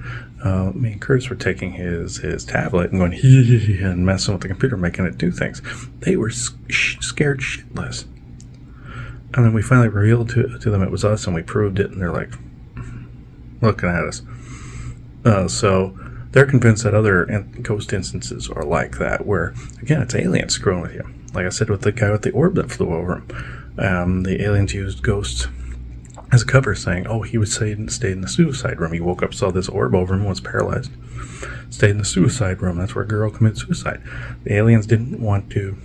me and Curtis were taking his tablet and going hee and messing with the computer, making it do things. They were scared shitless. And then we finally revealed to them it was us, and we proved it, and they're like looking at us. So they're convinced that other ghost instances are like that, where, again, it's aliens screwing with you. Like I said with the guy with the orb that flew over him. The aliens used ghosts as a cover, saying, oh, he stayed in the suicide room. He woke up, saw this orb over him, was paralyzed. Stayed in the suicide room. That's where a girl committed suicide. The aliens didn't want to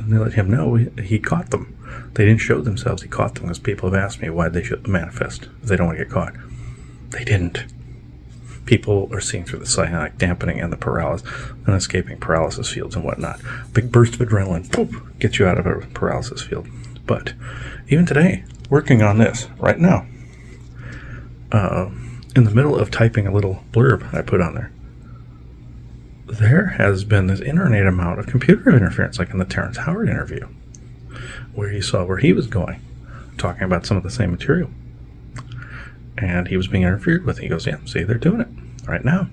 let him know he caught them. They didn't show themselves. He caught them, because people have asked me why they should manifest if they don't want to get caught. They didn't. People are seeing through the psionic dampening and the paralysis and escaping paralysis fields and whatnot. Big burst of adrenaline, poof, gets you out of a paralysis field. But even today, working on this right now, in the middle of typing a little blurb I put on there has been this inordinate amount of computer interference, like in the Terrence Howard interview, where you saw where he was going, talking about some of the same material. And he was being interfered with. He goes, yeah, see, they're doing it right now.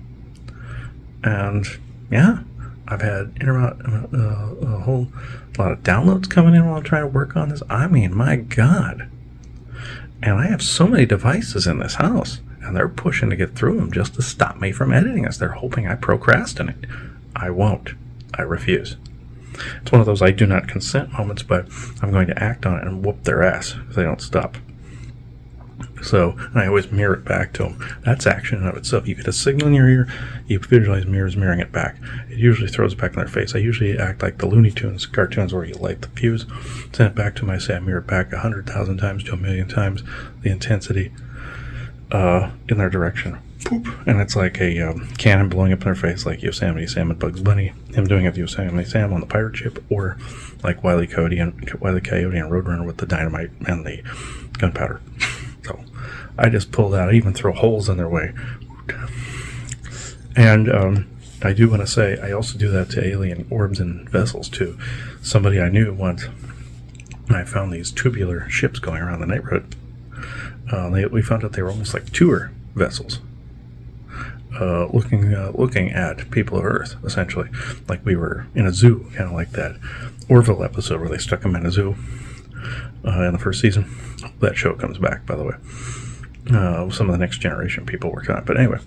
And, yeah, I've had a whole lot of downloads coming in while I'm trying to work on this. I mean, my God. And I have so many devices in this house, and they're pushing to get through them just to stop me from editing this. They're hoping I procrastinate. I won't. I refuse. It's one of those I do not consent moments, but I'm going to act on it and whoop their ass if they don't stop. So, and I always mirror it back to them. That's action in and of itself. You get a signal in your ear, you visualize mirrors mirroring it back. It usually throws it back in their face. I usually act like the Looney Tunes cartoons where you light the fuse, send it back to them. I say I mirror it back 100,000 times to 1,000,000 times the intensity in their direction. Poop. And it's like a cannon blowing up in their face, like Yosemite Sam and Bugs Bunny, him doing it with Yosemite Sam on the pirate ship, or like Wile E. Coyote and Roadrunner with the dynamite and the gunpowder. So I just pull that. I even throw holes in their way. And I do want to say, I also do that to alien orbs and vessels too. Somebody I knew once, I found these tubular ships going around the neighborhood. We found out they were almost like tour vessels, looking at people of Earth, essentially, like we were in a zoo, kind of like that Orville episode where they stuck them in a zoo in the first season. That show comes back, by the way. Some of the Next Generation people worked on it. But anyway,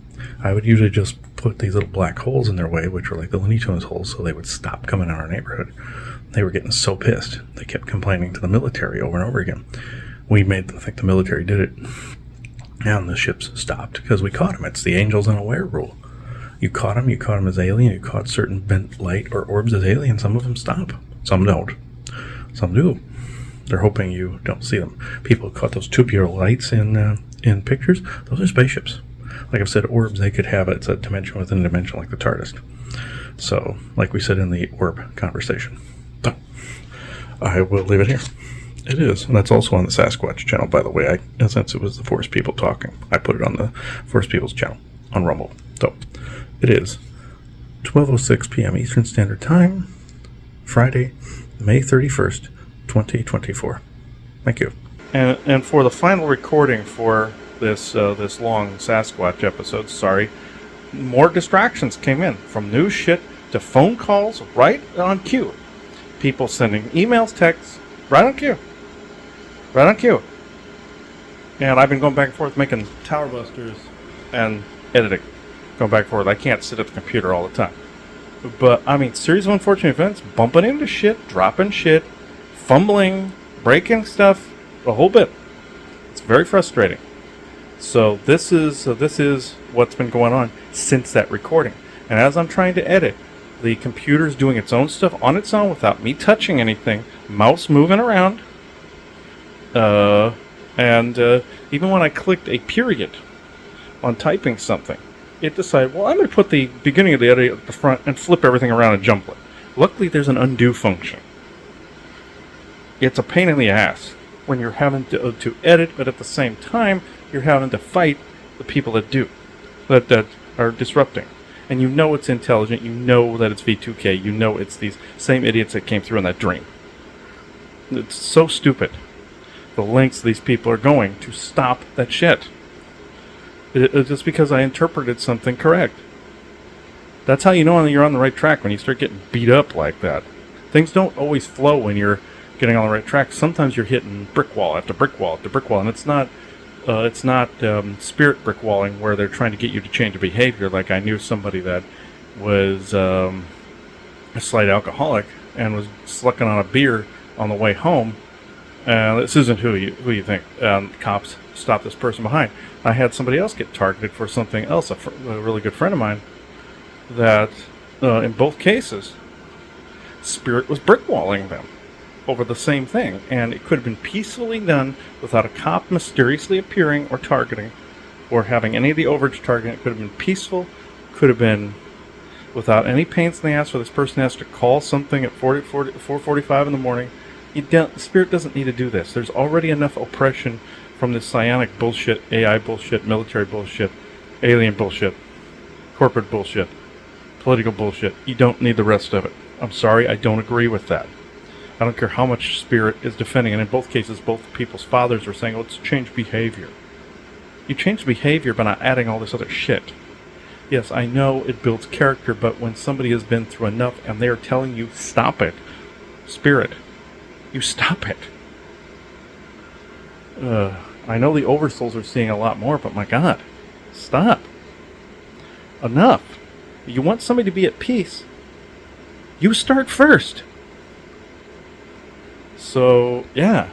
I would usually just put these little black holes in their way, which were like the Looney Tunes holes, so they would stop coming in our neighborhood. They were getting so pissed. They kept complaining to the military over and over again. We made them think the military did it. And the ships stopped because we caught them. It's the angels unaware rule. You caught them as alien. You caught certain bent light or orbs as alien. Some of them stop. Some don't. Some do. They're hoping you don't see them. People caught those tubular lights in pictures. Those are spaceships. Like I've said, orbs, they could have it's a dimension within a dimension, like the TARDIS. So, like we said in the orb conversation. So, I will leave it here. It is, and that's also on the Sasquatch channel, by the way. Since it was the Forest People talking, I put it on the Forest People's channel on Rumble. So, it is 12:06 p.m. Eastern Standard Time, Friday, May 31st, 2024. Thank you. And for the final recording for this long Sasquatch episode, sorry, more distractions came in, from news shit to phone calls right on cue. People sending emails, texts, right on cue. Right on cue. And I've been going back and forth making tower busters and editing. Going back and forth. I can't sit at the computer all the time. But, I mean, series of unfortunate events, bumping into shit, dropping shit, fumbling, breaking stuff, a whole bit. It's very frustrating. So this is what's been going on since that recording. And as I'm trying to edit, the computer's doing its own stuff on its own without me touching anything, mouse moving around, and even when I clicked a period on typing something, it decided, well, I'm going to put the beginning of the edit at the front and flip everything around and jump it. Luckily, there's an undo function. It's a pain in the ass when you're having to edit, but at the same time, you're having to fight the people that are disrupting. And you know it's intelligent. You know that it's V2K. You know it's these same idiots that came through in that dream. It's so stupid. The lengths these people are going to stop that shit. It's just because I interpreted something correct. That's how you know you're on the right track, when you start getting beat up like that. Things don't always flow when you're getting on the right track. Sometimes you're hitting brick wall after brick wall after brick wall, and it's not spirit brick walling where they're trying to get you to change a behavior. Like I knew somebody that was a slight alcoholic and was slucking on a beer on the way home. This isn't who you think. Cops stopped this person behind. I had somebody else get targeted for something else, a really good friend of mine, that in both cases, spirit was brickwalling them over the same thing. And it could have been peacefully done without a cop mysteriously appearing or targeting or having any of the overage targeting. It could have been peaceful, could have been without any pains in the ass where this person has to call something at 4:45 in the morning. Spirit doesn't need to do this. There's already enough oppression from this psionic bullshit, AI bullshit, military bullshit, alien bullshit, corporate bullshit, political bullshit. You don't need the rest of it. I'm sorry, I don't agree with that. I don't care how much Spirit is defending, and in both cases, both people's fathers are saying, let's change behavior. You change behavior by not adding all this other shit. Yes, I know it builds character, but when somebody has been through enough and they're telling you, stop it, Spirit, you stop it. I know the oversouls are seeing a lot more, but my God, stop. Enough. You want somebody to be at peace, you start first. So, yeah.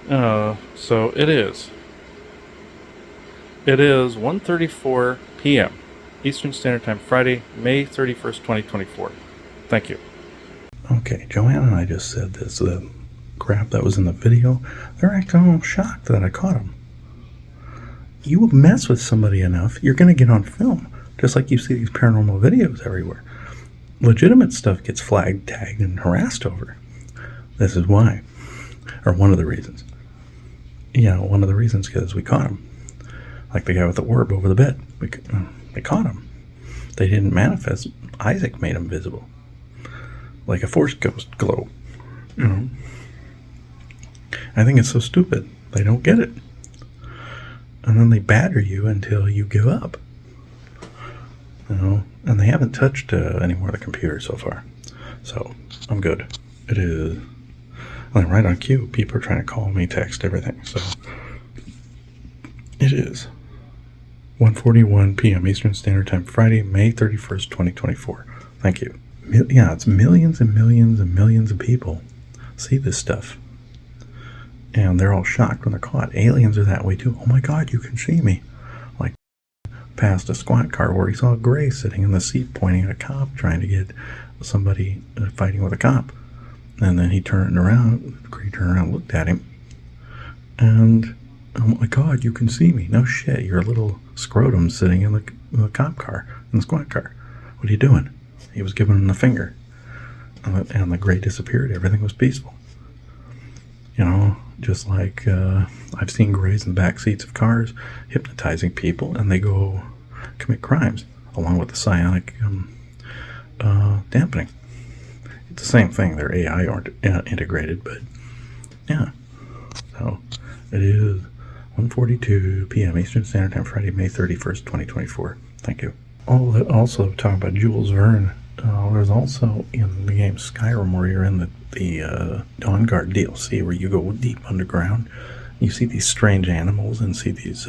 So it is. It is 1:34 p.m. Eastern Standard Time, Friday, May 31st, 2024. Thank you. Okay, Joanna and I just said this. The crap that was in the video, they're acting all shocked that I caught them. You mess with somebody enough, you're going to get on film. Just like you see these paranormal videos everywhere. Legitimate stuff gets flagged, tagged, and harassed over. This is why. Or one of the reasons. One of the reasons because we caught him. Like the guy with the orb over the bed. They caught him. They didn't manifest. Isaac made him visible. Like a force ghost glow. I think it's so stupid. They don't get it. And then they batter you until you give up. And they haven't touched any more of the computer so far. So, I'm good. It is right on cue. People are trying to call me, text, everything. So, it is 1:41 p.m. Eastern Standard Time, Friday, May 31st, 2024. Thank you. Yeah, it's millions and millions and millions of people see this stuff. And they're all shocked when they're caught. Aliens are that way too. Oh my God, you can see me. Like, past a squat car where he saw a gray sitting in the seat pointing at a cop trying to get somebody fighting with a cop. And then he turned around, looked at him. And, oh my God, you can see me. No shit, you're a little scrotum sitting in the cop car, in the squat car. What are you doing? He was giving him the finger. And the gray disappeared. Everything was peaceful. Just like I've seen grays in the back seats of cars hypnotizing people, and they go commit crimes along with the psionic dampening. It's the same thing. They're AI aren't integrated, but yeah. So it is 1:42 p.m. Eastern Standard Time, Friday, May 31st, 2024. Thank you. Also, talking about Jules Verne, there's also in the game Skyrim where you're in the Dawn Guard DLC where you go deep underground. You see these strange animals and see these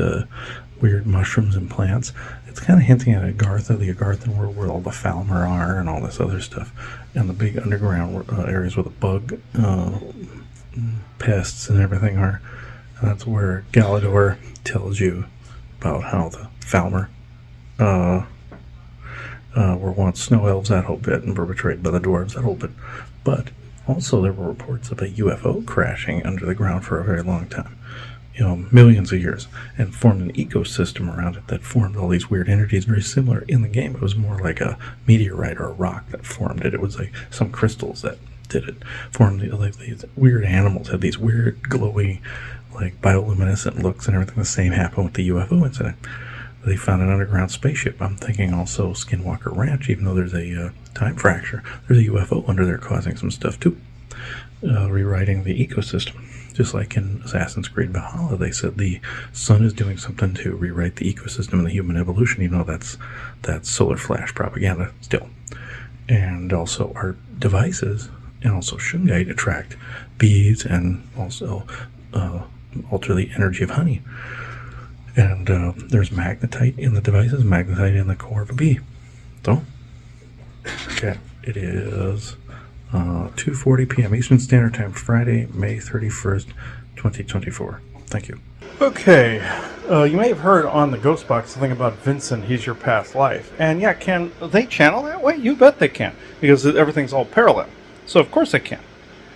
weird mushrooms and plants. It's kind of hinting at Agartha, the Agarthan world where all the Falmer are and all this other stuff. And the big underground areas where the bug pests and everything are. And that's where Galador tells you about how the Falmer were once snow elves at Hobbit and were betrayed by the dwarves at Hobbit. But also there were reports of a UFO crashing under the ground for a very long time. Millions of years, and formed an ecosystem around it that formed all these weird entities very similar in the game. It was more like a meteorite or a rock that formed it. It was like some crystals that did it. Formed like these weird animals, had these weird glowy, like bioluminescent looks and everything. The same happened with the UFO incident. they found an underground spaceship. I'm thinking also Skinwalker Ranch, even though there's a time fracture. There's a UFO under there causing some stuff too, rewriting the ecosystem. Just like in Assassin's Creed Valhalla, they said the sun is doing something to rewrite the ecosystem and the human evolution. You know, that's solar flash propaganda still. And also our devices and also shungite attract bees and also alter the energy of honey. And there's magnetite in the devices, magnetite in the core of a bee. So, okay, it is 2:40 p.m. Eastern Standard Time, Friday, May 31st, 2024. Thank you. Okay, you may have heard on the Ghost Box something about Vincent, he's your past life. And yeah, can they channel that way? You bet they can, because everything's all parallel. So of course they can.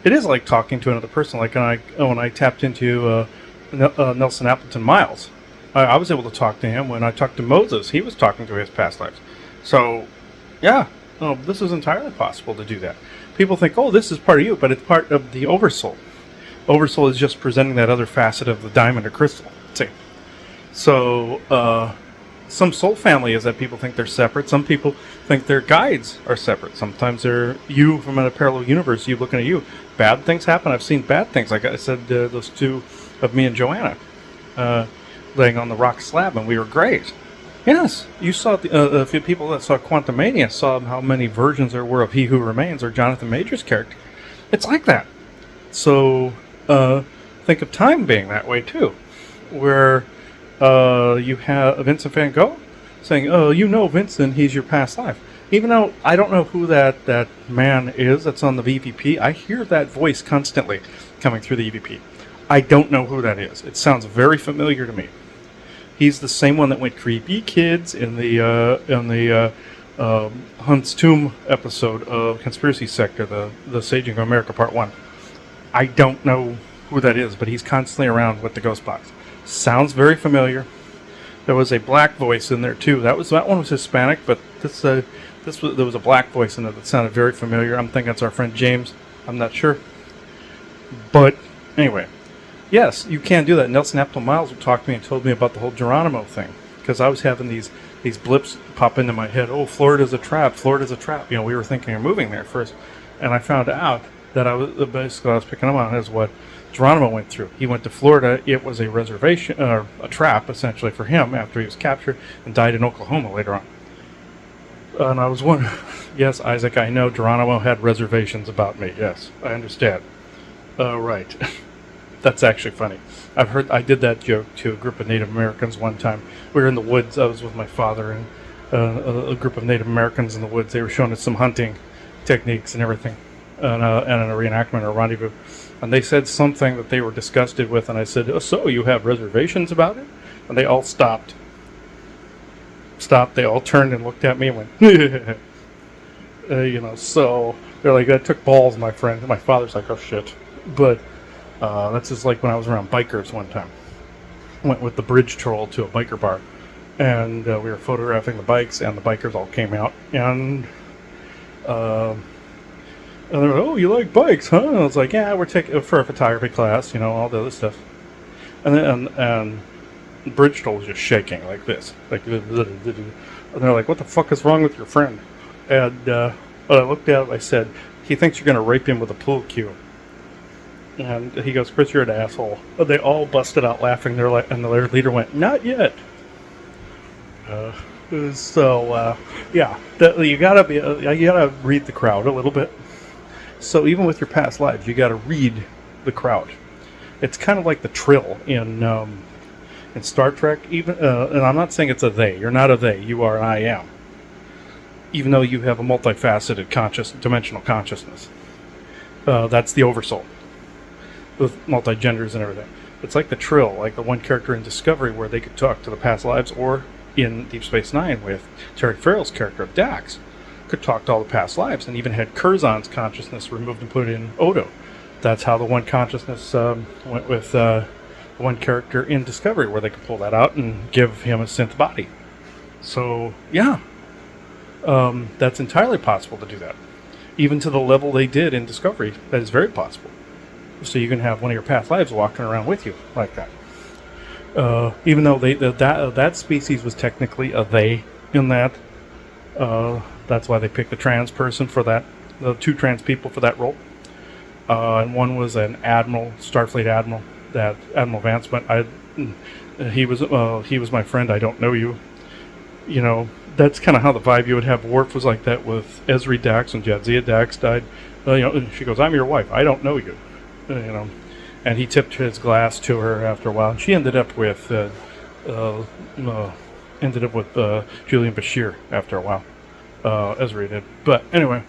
It is like talking to another person, like when I tapped into Nelson Appleton Miles. I was able to talk to him. When I talked to Moses, he was talking to his past lives. So, yeah, this is entirely possible to do that. People think, oh, this is part of you, but it's part of the Oversoul. Oversoul is just presenting that other facet of the diamond or crystal. See? So, some soul family is that people think they're separate. Some people think their guides are separate. Sometimes they're you from a parallel universe, you looking at you. Bad things happen. I've seen bad things. Like I said, those two of me and Joanna laying on the rock slab, and we were great. Yes, you saw a few people that saw Quantum Mania saw how many versions there were of He Who Remains or Jonathan Major's character. It's like that. So, think of time being that way too, where you have Vincent van Gogh saying, oh, you know Vincent, he's your past life. Even though I don't know who that man is that's on the EVP, I hear that voice constantly coming through the EVP. I don't know who that is. It sounds very familiar to me. He's the same one that went creepy kids in the Hunt's Tomb episode of Conspiracy Sector, the Saging of America Part 1. I don't know who that is, but he's constantly around with the Ghost Box. Sounds very familiar. There was a black voice in there too. That one was Hispanic, but there was a black voice in it that sounded very familiar. I'm thinking it's our friend James. I'm not sure. But anyway, yes, you can do that. Nelson Appleton Miles talked to me and told me about the whole Geronimo thing, because I was having these blips pop into my head. Oh, Florida's a trap. Florida's a trap. You know, we were thinking of moving there first, and I found out that I was picking up on is what Geronimo went through. He went to Florida. It was a reservation, a trap essentially for him after he was captured and died in Oklahoma later on. And I was wondering, yes, Isaac, I know Geronimo had reservations about me. Yes, I understand. Right. That's actually funny. I did that joke to a group of Native Americans one time. We were in the woods. I was with my father and a group of Native Americans in the woods. They were showing us some hunting techniques and everything, and a reenactment or rendezvous. And they said something that they were disgusted with, and I said, oh, so you have reservations about it? And they all stopped. They all turned and looked at me and went, so they're like, that took balls, my friend. And my father's like, oh, shit. But that's just like when I was around bikers one time. Went with the bridge troll to a biker bar, and we were photographing the bikes, and the bikers all came out, and they're like, oh, you like bikes, huh? And I was like, yeah, we're taking for a photography class, all the other stuff. And then and the bridge troll was just shaking like this, like, and they're like, what the fuck is wrong with your friend? And I looked at him, I said, he thinks you're going to rape him with a pool cue. And he goes, Chris, you're an asshole. They all busted out laughing. They're like, and the leader went, not yet. Yeah, you gotta read the crowd a little bit. So even with your past lives, you gotta read the crowd. It's kind of like the trill in Star Trek. Even, and I'm not saying it's a they. You're not a they. You are an I am. Even though you have a multifaceted dimensional consciousness. That's the Oversoul. With multi-genders and everything. It's like the Trill, like the one character in Discovery where they could talk to the past lives, or in Deep Space Nine with Terry Farrell's character of Dax, could talk to all the past lives, and even had Curzon's consciousness removed and put in Odo. That's how the one consciousness went with one character in Discovery, where they could pull that out and give him a synth body. So, yeah. That's entirely possible to do that. Even to the level they did in Discovery, that is very possible. So you can have one of your past lives walking around with you like that. Even though that species was technically a they in that. That's why they picked a trans person for that, the 2 trans people for that role. And one was an admiral, Starfleet admiral, that Admiral Vance. But he was my friend. I don't know you. You know, that's kind of how the vibe you would have. Worf was like that with Ezri Dax, and Jadzia Dax died. You know, she goes, "I'm your wife. I don't know you." You know, and he tipped his glass to her after a while. And she ended up with Julian Bashir after a while. Ezri did. But anyway,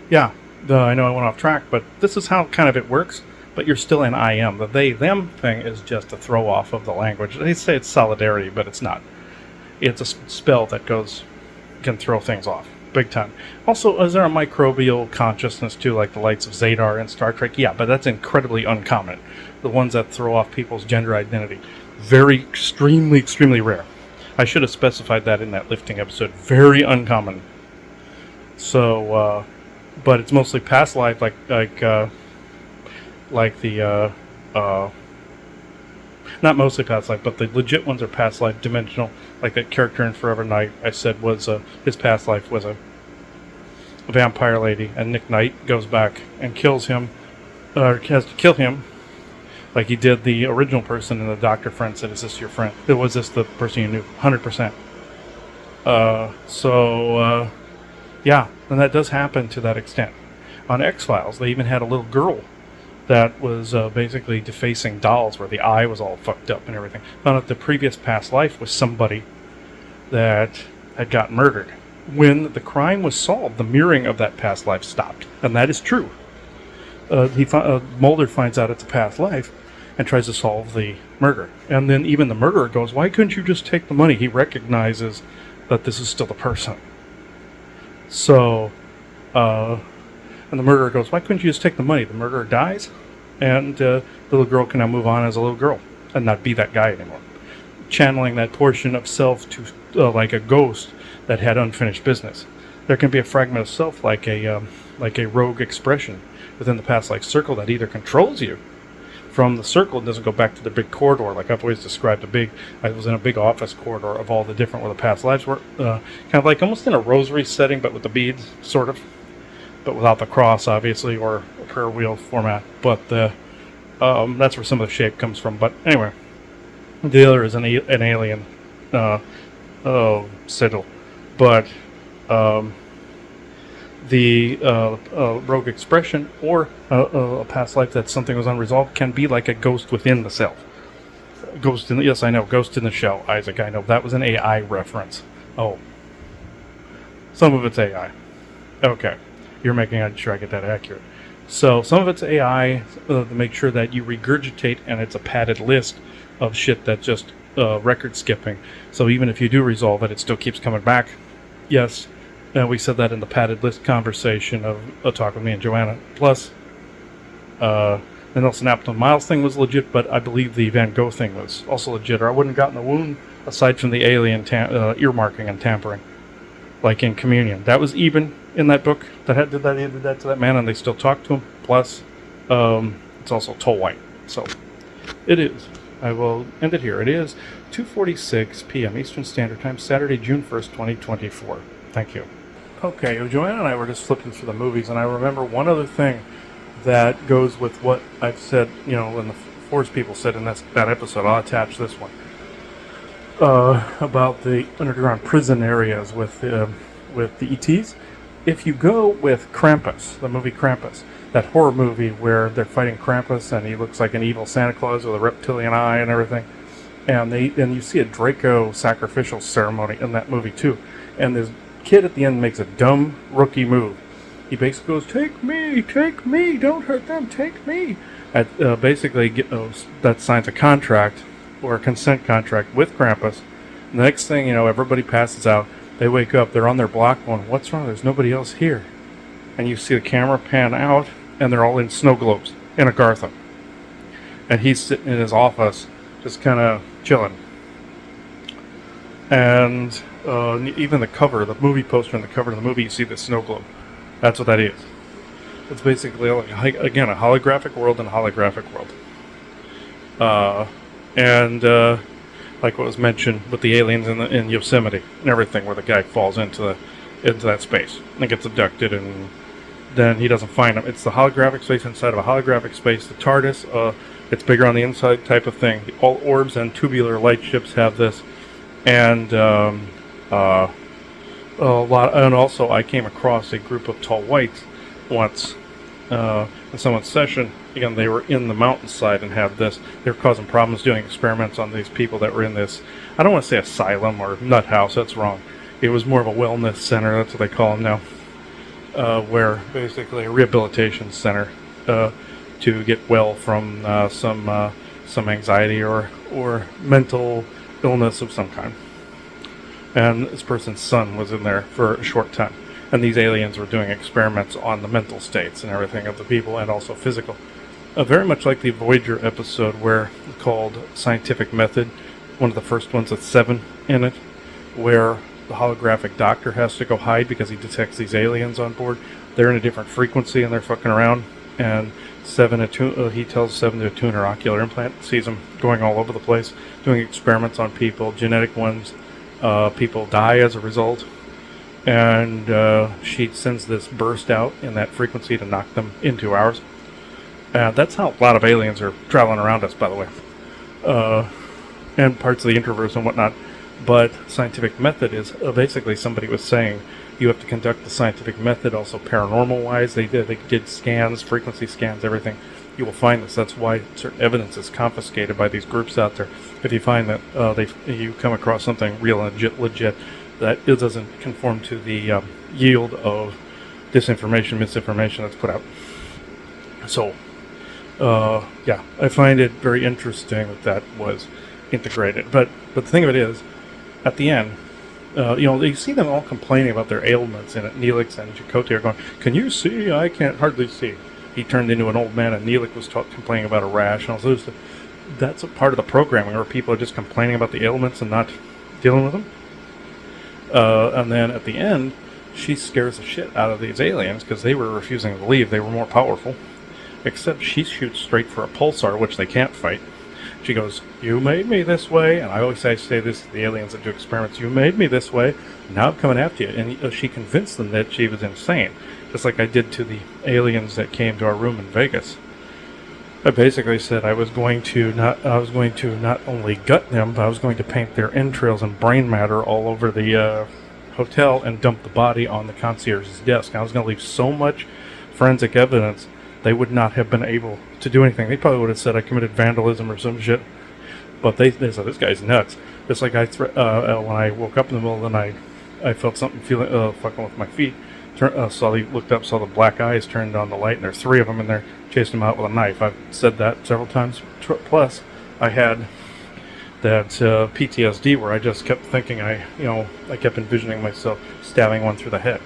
yeah, I know I went off track, but this is how kind of it works. But you're still in I am. The they them thing is just a throw off of the language. They say it's solidarity, but it's not. It's a spell that can throw things off big time. Also, is there a microbial consciousness too, like the lights of Zadar in Star Trek? Yeah, but that's incredibly uncommon. The ones that throw off people's gender identity, very extremely rare. I should have specified that in that lifting episode. Very uncommon. So, but it's mostly past life, like the not mostly past life, but the legit ones are past life dimensional. Like that character in Forever Knight, I said was his past life was a vampire lady, and Nick Knight goes back and kills him, or has to kill him, like he did the original person. And the doctor friend said, "Is this your friend? Was this the person you knew?" 100%. Yeah, and that does happen to that extent. On X-Files, they even had a little girl that was basically defacing dolls, where the eye was all fucked up and everything. Found out the previous past life was somebody that had got murdered. When the crime was solved, the mirroring of that past life stopped, and that is true. Mulder finds out it's a past life and tries to solve the murder. And then even the murderer goes, "Why couldn't you just take the money?" He recognizes that this is still the person. So, and the murderer goes, "Why couldn't you just take the money?" The murderer dies, and the little girl can now move on as a little girl and not be that guy anymore. Channeling that portion of self to like a ghost that had unfinished business. There can be a fragment of self, like a rogue expression within the past life circle that either controls you from the circle and doesn't go back to the big corridor. Like I've always described I was in a big office corridor of all the different where the past lives were, kind of like almost in a rosary setting, but with the beads, sort of. But without the cross, obviously, or a prayer wheel format. But that's where some of the shape comes from. But anyway, the other is an alien sigil. But the rogue expression or a past life that something was unresolved can be like a ghost within the self. Yes, I know, Ghost in the Shell, Isaac, I know. That was an AI reference. Oh. Some of it's AI. Okay. You're making sure I get that accurate. So some of it's AI to make sure that you regurgitate, and it's a padded list of shit that's just record skipping. So even if you do resolve it, it still keeps coming back. Yes, and we said that in the padded list conversation of a talk with me and Joanna. Plus, the Nelson Appleton Miles thing was legit, but I believe the Van Gogh thing was also legit, or I wouldn't have gotten the wound aside from the alien earmarking and tampering, like in Communion. That was even in that book that did that to that man, and they still talk to him. Plus, it's also Toll White. So it is. I will end it here. It is 2:46 p.m. Eastern Standard Time, Saturday, June 1st, 2024. Thank you. Okay, Joanna and I were just flipping through the movies, and I remember one other thing that goes with what I've said, when the Forest people said in that episode. I'll attach this one. About the underground prison areas with the ETs. If you go with Krampus, the movie Krampus, that horror movie where they're fighting Krampus and he looks like an evil Santa Claus with a reptilian eye and everything, and you see a Draco sacrificial ceremony in that movie too, and this kid at the end makes a dumb rookie move. He basically goes, take me, don't hurt them, take me. That signs a contract or a consent contract with Krampus. The next thing everybody passes out. They wake up, they're on their block going, what's wrong? There's nobody else here. And you see the camera pan out, and they're all in snow globes in Agartha. And he's sitting in his office, just kind of chilling. And even the movie poster and the cover of the movie, you see the snow globe. That's what that is. It's basically like, again, a holographic world and a holographic world. And like what was mentioned with the aliens in Yosemite and everything, where the guy falls into that space and gets abducted, and then he doesn't find him. It's the holographic space inside of a holographic space. The TARDIS, it's bigger on the inside type of thing. All orbs and tubular light ships have this, and a lot. And also, I came across a group of tall whites once in someone's session. Again, they were in the mountainside and had this. They were causing problems doing experiments on these people that were in this. I don't want to say asylum or nut house. That's wrong. It was more of a wellness center. That's what they call them now, where basically a rehabilitation center to get well from some anxiety or mental illness of some kind. And this person's son was in there for a short time. And these aliens were doing experiments on the mental states and everything of the people, and also physical. Very much like the Voyager episode called Scientific Method, one of the first ones with 7 in it, where the holographic doctor has to go hide because he detects these aliens on board. They're in a different frequency and they're fucking around. And he tells 7 to attune her ocular implant, sees them going all over the place, doing experiments on people, genetic ones. People die as a result. And she sends this burst out in that frequency to knock them into ours. That's how a lot of aliens are traveling around us, by the way. And parts of the interverse and whatnot. But scientific method is basically, somebody was saying you have to conduct the scientific method also paranormal-wise. They did scans, frequency scans, everything. You will find this. That's why certain evidence is confiscated by these groups out there. If you find that you come across something real legit, that it doesn't conform to the yield of disinformation, misinformation that's put out. So, yeah, I find it very interesting that was integrated. But the thing of it is, at the end, you see them all complaining about their ailments, and Neelix and Chakotay are going, "Can you see? I can't hardly see." He turned into an old man, and Neelix was complaining about a rash, and all those. That's a part of the programming where people are just complaining about the ailments and not dealing with them. And then at the end, she scares the shit out of these aliens because they were refusing to leave. They were more powerful. Except she shoots straight for a pulsar, which they can't fight. She goes, "You made me this way." And I always say this to the aliens that do experiments. "You made me this way. Now I'm coming after you." And she convinced them that she was insane. Just like I did to the aliens that came to our room in Vegas. I basically said I was going to not only gut them, but I was going to paint their entrails and brain matter all over the hotel and dump the body on the concierge's desk. I was going to leave so much forensic evidence they would not have been able to do anything. They probably would have said I committed vandalism or some shit. But they said, "This guy's nuts." Just like when I woke up in the middle of the night, I felt something fucking with my feet. Looked up, saw the black eyes, turned on the light, and there's 3 of them in there, chased them out with a knife. I've said that several times. Plus, I had that PTSD where I just kept thinking I kept envisioning myself stabbing one through the head.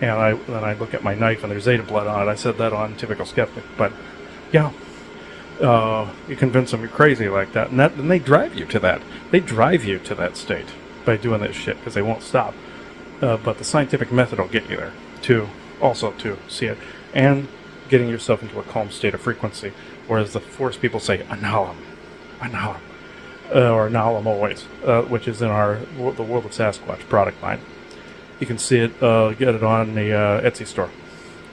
And then I look at my knife and there's Zeta blood on it. I said that on Typical Skeptic. But, yeah, you convince them you're crazy like that. And then they drive you to that. They drive you to that state by doing this shit because they won't stop. But the scientific method will get you there, to see it. And getting yourself into a calm state of frequency. Whereas the Force people say, "Analum. Or Analum always, which is in the World of Sasquatch product line. You can see it, get it on the Etsy store.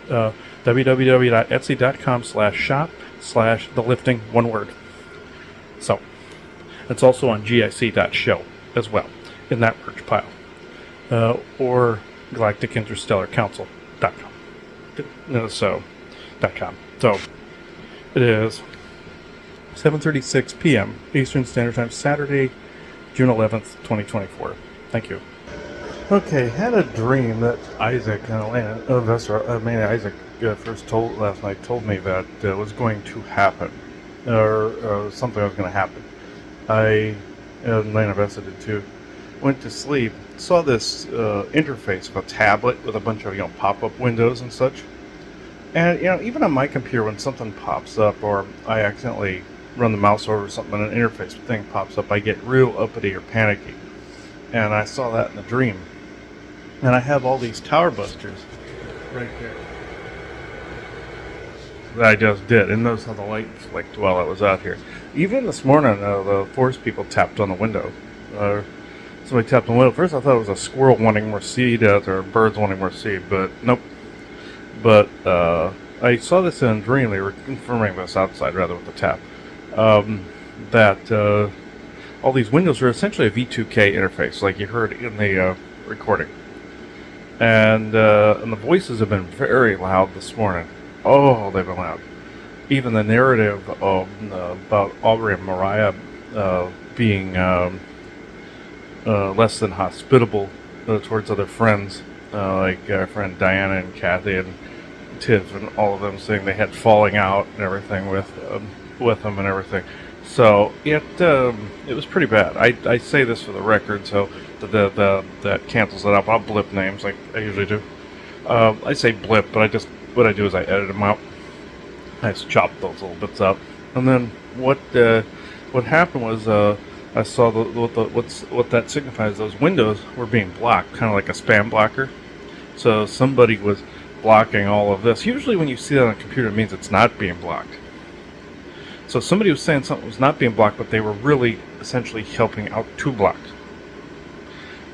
www.etsy.com/shop/thelifting, one word. So, it's also on gic.show as well, in that merch pile. Or galacticinterstellarcouncil.com. .com. So, it is 7:36 p.m. Eastern Standard Time, Saturday, June 11th, 2024. Thank you. Okay, had a dream that Isaac first told last night, told me that was going to happen, or something was going to happen. I, and Lana Vesta did too, went to sleep, saw this interface of a tablet with a bunch of pop-up windows and such. And even on my computer, when something pops up, or I accidentally run the mouse over something and an interface thing pops up, I get real uppity or panicky. And I saw that in the dream. And I have all these tower busters right there. that I just did, and notice how the light flicked while I was out here. Even this morning, the forest people tapped on the window. Somebody tapped on the window. First, I thought it was a squirrel wanting more seed, or birds wanting more seed, but nope. But I saw this in a dream. They were confirming this outside, rather, with the tap. That all these windows are essentially a V2K interface, like you heard in the recording. And the voices have been very loud this morning. Oh, they've been loud. Even the narrative of about Aubrey and Mariah being less than hospitable towards other friends, like our friend Diana and Kathy and Tiff and all of them, saying they had falling out and everything with them and everything. So it was pretty bad. I say this for the record, so that cancels it out. I'll blip names like I usually do. I say blip, but what I do is I edit them out. I just chop those little bits out, and then what happened was I saw what that signifies. Those windows were being blocked, kind of like a spam blocker. So somebody was blocking all of this. Usually, when you see that on a computer, it means it's not being blocked. So somebody was saying something was not being blocked, but they were really essentially helping out to block.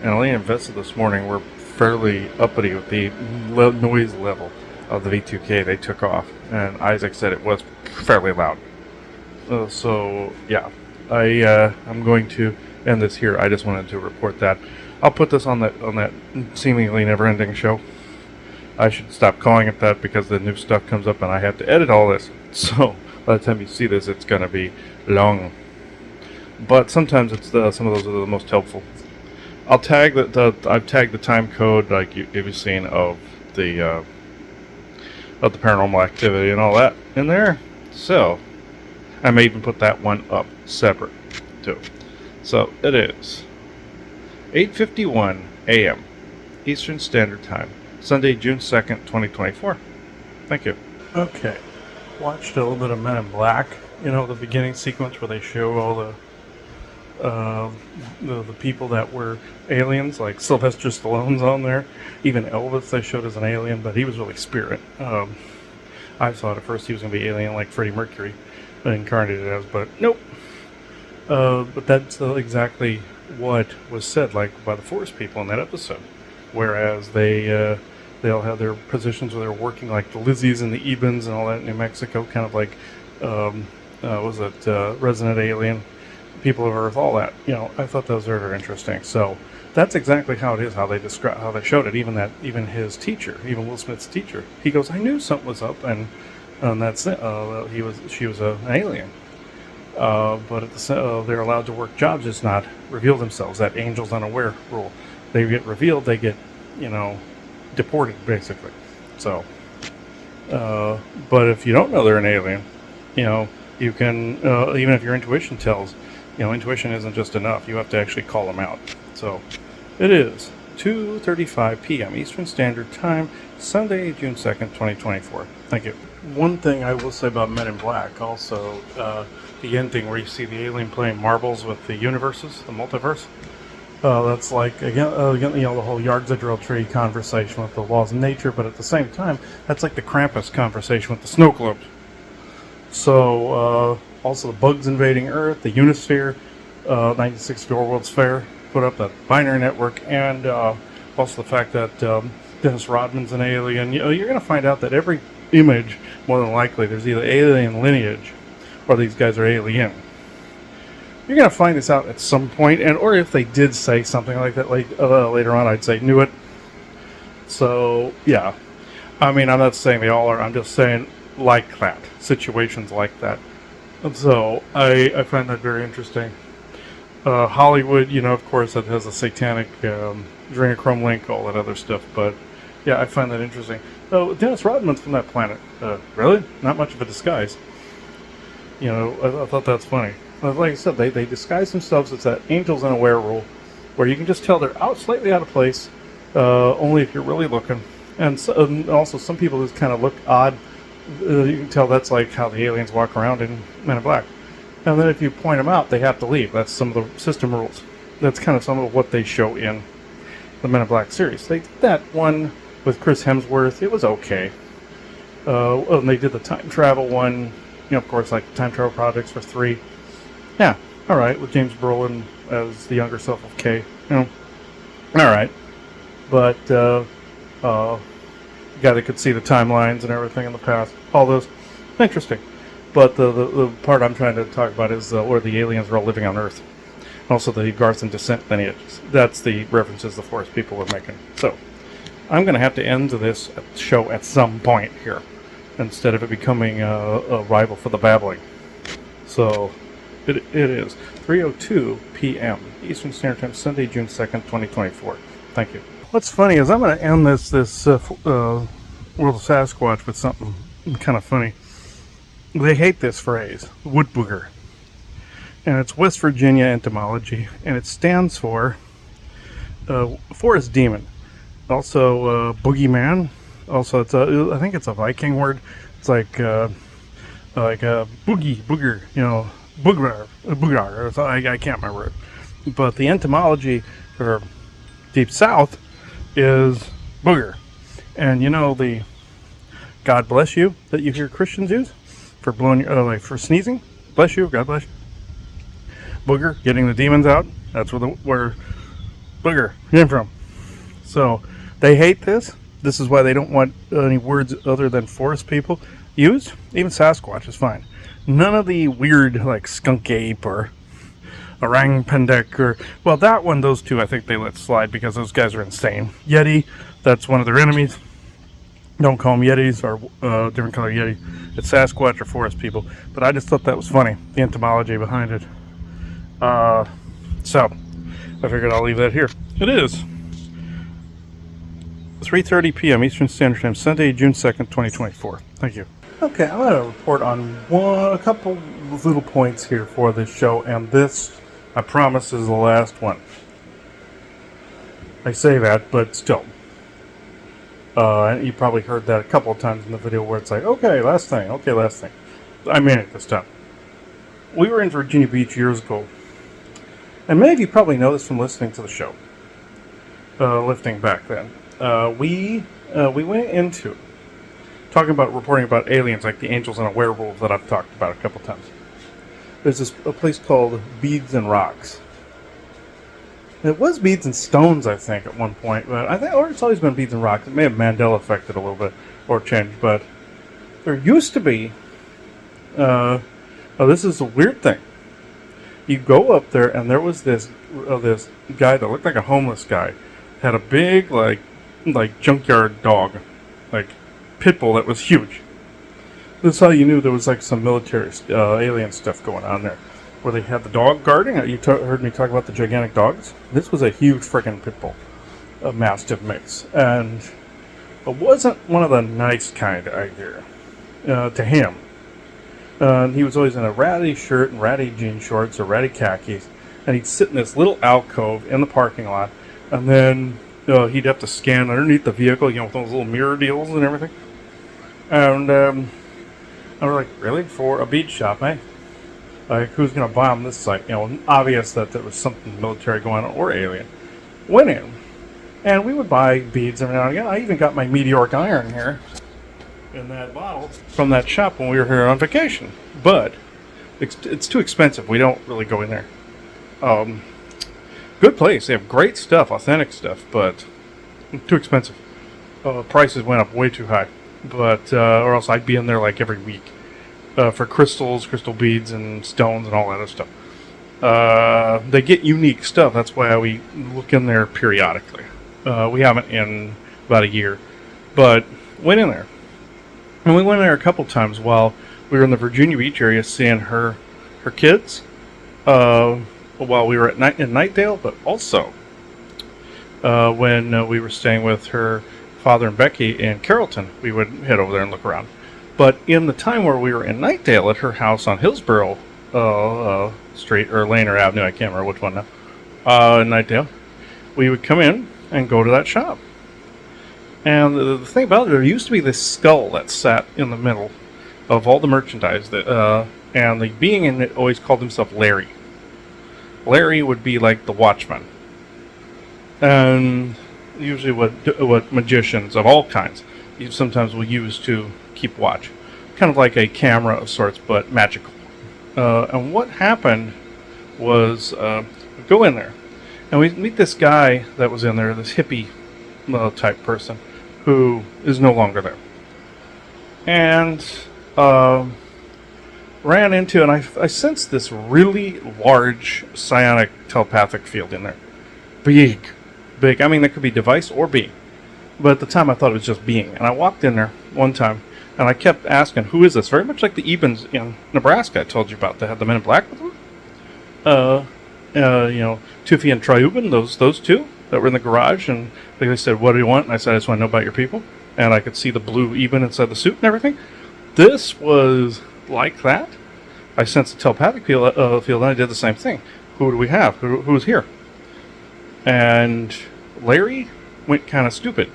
And Elaine invested this morning were fairly uppity with the noise level of the V2K they took off, and Isaac said it was fairly loud. So yeah, I'm going to end this here. I just wanted to report that. I'll put this on that seemingly never-ending show. I should stop calling it that because the new stuff comes up and I have to edit all this. So by the time you see this, it's going to be long. But sometimes it's some of those are the most helpful. I'll tag I've tagged the time code like you've seen of the paranormal activity and all that in there. So I may even put that one up separate too. So it is 8:51 a.m. Eastern Standard Time, Sunday, June 2nd, 2024. Thank you. Okay. Watched a little bit of Men in Black. You know, the beginning sequence where they show all the people that were aliens, like Sylvester Stallone's on there. Even Elvis they showed as an alien, but he was really spirit. I thought at first he was going to be alien like Freddie Mercury, incarnated as, but nope. But that's exactly what was said, like by the forest people in that episode. Whereas they all have their positions where they're working, like the Lizzies and the Ebens and all that in New Mexico, kind of like Resident Alien, People of Earth, all that. You know, I thought that was very, very interesting. So that's exactly how it is, how they showed it. Even his teacher, even Will Smith's teacher, he goes, "I knew something was up," and that's it. She was an alien. But they're allowed to work jobs, just not reveal themselves. That angels unaware rule. They get revealed, they get, deported, basically. So, but if you don't know they're an alien, you can, even if your intuition tells, intuition isn't just enough. You have to actually call them out. So, it is 2:35 p.m. Eastern Standard Time, Sunday, June 2nd, 2024. Thank you. One thing I will say about Men in Black, also, the ending where you see the alien playing marbles with the universes, the multiverse. That's like, again, the whole yards a drill tree conversation with the laws of nature, but at the same time, that's like the Krampus conversation with the snow globes. So, also the bugs invading Earth, the Unisphere, 1964 World's Fair, put up that binary network, and also the fact that Dennis Rodman's an alien. You're going to find out that every image, more than likely, there's either alien lineage or these guys are alien. You're going to find this out at some point, or if they did say something like that later on, I'd say, knew it. So, yeah. I mean, I'm not saying they all are, I'm just saying like that, situations like that. And so, I find that very interesting. Hollywood, of course, that has a satanic adrenochrome link, all that other stuff, but yeah, I find that interesting. Oh, Dennis Rodman's from that planet. Really? Not much of a disguise. I thought that's funny. Like I said, they disguise themselves as that angels unaware rule, where you can just tell they're slightly out of place, only if you're really looking. And also, some people just kind of look odd. You can tell that's like how the aliens walk around in Men in Black. And then if you point them out, they have to leave. That's some of the system rules. That's kind of some of what they show in the Men in Black series. They did that one with Chris Hemsworth. It was okay. And they did the time travel one, of course, like time travel projects for 3. Yeah, all right, with James Brolin as the younger self of Kay. All right. But guy that could see the timelines and everything in the past, all those, interesting. But the part I'm trying to talk about is where the aliens are all living on Earth. Also the Agarthan descent lineages. That's the references the forest people were making. So I'm going to have to end this show at some point here, instead of it becoming a rival for the babbling. So it is 3:02 p.m. Eastern Standard Time, Sunday, June 2nd, 2024. Thank you. What's funny is I'm going to end this World of Sasquatch with something kind of funny. They hate this phrase, wood booger. And it's West Virginia entomology, and it stands for forest demon. Also boogeyman. Also, I think it's a Viking word. It's like a booger, boogar. I can't remember it. But the entomology for Deep South is booger. And the God bless you that you hear Christians use for blowing like for sneezing. Bless you, God bless you. Booger, getting the demons out. That's where booger came from. So they hate this. This is why they don't want any words other than forest people used. Even Sasquatch is fine. None of the weird like skunk ape or orang pendek or that one, those two I think they let slide because those guys are insane. Yeti, that's one of their enemies. Don't call them Yetis or different color Yeti. It's Sasquatch or forest people. But I just thought that was funny, the entomology behind it. So I figured I'll leave that here. It is 3:30 p.m. Eastern Standard Time, Sunday, June 2nd, 2024. Thank you. Okay, I'm going to report on a couple of little points here for this show, and this, I promise, is the last one. I say that, but still. And you probably heard that a couple of times in the video where it's like, okay, last thing. I mean it this time. We were in Virginia Beach years ago, and many of you probably know this from listening to the show, lifting back then. We went into reporting about aliens like the angels and a werewolf that I've talked about a couple times. There's a place called Beads and Rocks. It was Beads and Stones, I think, at one point, but or it's always been Beads and Rocks. It may have Mandela affected a little bit or changed, but there used to be. This is a weird thing. You go up there, and there was this guy that looked like a homeless guy. Had a big like junkyard dog, like pit bull that was huge. This is how you knew there was like some military alien stuff going on there, where they had the dog guarding. You heard me talk about the gigantic dogs. This was a huge freaking pit bull, a mastiff mix, and it wasn't one of the nice kind I hear to him. He was always in a ratty shirt and ratty jean shorts or ratty khakis, and he'd sit in this little alcove in the parking lot, and then he'd have to scan underneath the vehicle, with those little mirror deals and everything. And I was like, really? For a bead shop, eh? Like, who's going to bomb this site? Obvious that there was something military going on or alien. Went in, and we would buy beads every now and again. I even got my meteoric iron here in that bottle from that shop when we were here on vacation. But it's too expensive. We don't really go in there. Good place. They have great stuff, authentic stuff, but too expensive. Prices went up way too high. But or else I'd be in there like every week for crystals, crystal beads, and stones, and all that other stuff. They get unique stuff. That's why we look in there periodically. We haven't in about a year, but went in there. And we went in there a couple times while we were in the Virginia Beach area seeing her kids while we were in Nightdale, but also when we were staying with her father and Becky in Carrollton, we would head over there and look around. But in the time where we were in Nightdale at her house on Hillsborough Street, or Lane or Avenue, I can't remember which one now, in Nightdale, we would come in and go to that shop. And the thing about it, there used to be this skull that sat in the middle of all the merchandise, and the being in it always called himself Larry. Larry would be like the watchman. And usually what magicians of all kinds sometimes will use to keep watch. Kind of like a camera of sorts, but magical. And what happened was we go in there, and we meet this guy that was in there, this hippie type person, who is no longer there. And ran into, and I sensed this really large psionic telepathic field in there. Big. I mean, that could be device or being. But at the time, I thought it was just being. And I walked in there one time, and I kept asking, who is this? Very much like the Ebens in Nebraska I told you about. They had the Men in Black with them. Tufi and Triuban, those two that were in the garage. And they said, what do you want? And I said, I just want to know about your people. And I could see the blue Eben inside the suit and everything. This was like that. I sensed a telepathic field, and I did the same thing. Who do we have? Who's here? And Larry went kind of stupid.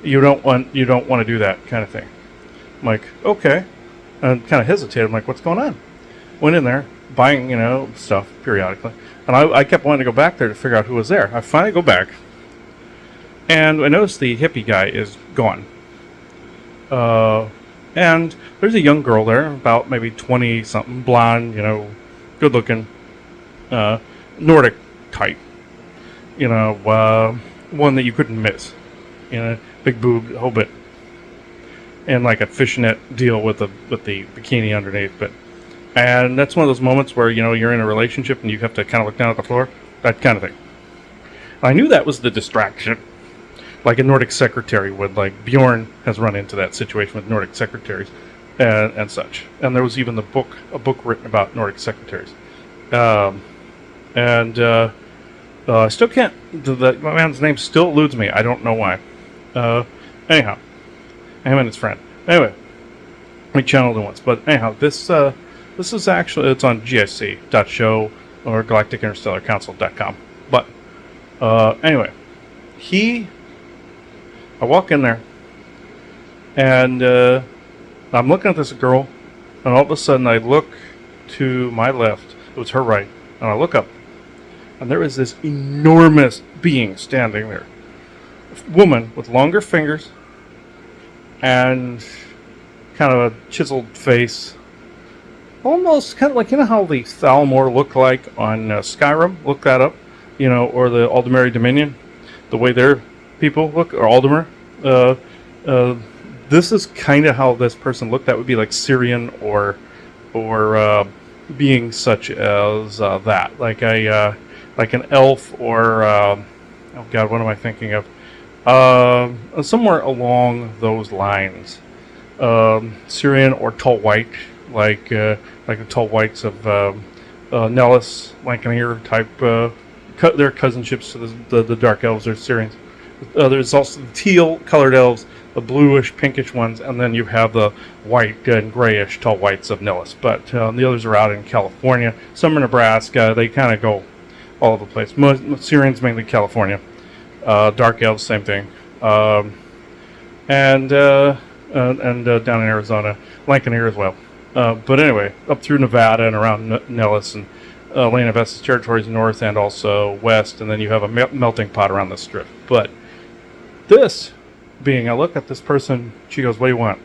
You don't want to do that kind of thing. I'm like, okay. And kind of hesitated. I'm like, what's going on? Went in there, buying, stuff periodically. And I kept wanting to go back there to figure out who was there. I finally go back. And I noticed the hippie guy is gone. And there's a young girl there, about maybe 20-something, blonde, good-looking, Nordic type. One that you couldn't miss. Big boob, whole bit. And like a fishnet deal with the bikini underneath. And that's one of those moments where, you're in a relationship and you have to kind of look down at the floor. That kind of thing. I knew that was the distraction. Like a Nordic secretary would. Like Bjorn has run into that situation with Nordic secretaries and such. And there was even a book written about Nordic secretaries. I still can't. The man's name still eludes me. I don't know why. Anyhow, him and his friend. Anyway, we channeled it once. But anyhow, this is actually, it's on GIC.show or galacticinterstellarcouncil.com. But anyway, I walk in there, and I'm looking at this girl, and all of a sudden I look to my left. It was her right, and I look up, and there is this enormous being standing there. A woman with longer fingers and kind of a chiseled face. Almost kind of like, how the Thalmor look like on Skyrim. Look that up. Or the Aldemari Dominion. The way their people look, or Aldemer. This is kind of how this person looked. That would be like Syrian or being such as that. Like an elf or... oh God, what am I thinking of? Somewhere along those lines. Syrian or tall white, like the tall whites of Nellis, Lancaneer type. Their cousinships to the dark elves or Syrians. There's also the teal colored elves, the bluish, pinkish ones, and then you have the white and grayish tall whites of Nellis. But the others are out in California. Some in Nebraska. They kind of go all over the place. Syrians mainly California. Dark elves, same thing. And down in Arizona, Lancaneer as well. But anyway, up through Nevada and around Nellis and Lane of Estes territories north and also west, and then you have a melting pot around the strip. But this being, I look at this person, she goes, what do you want?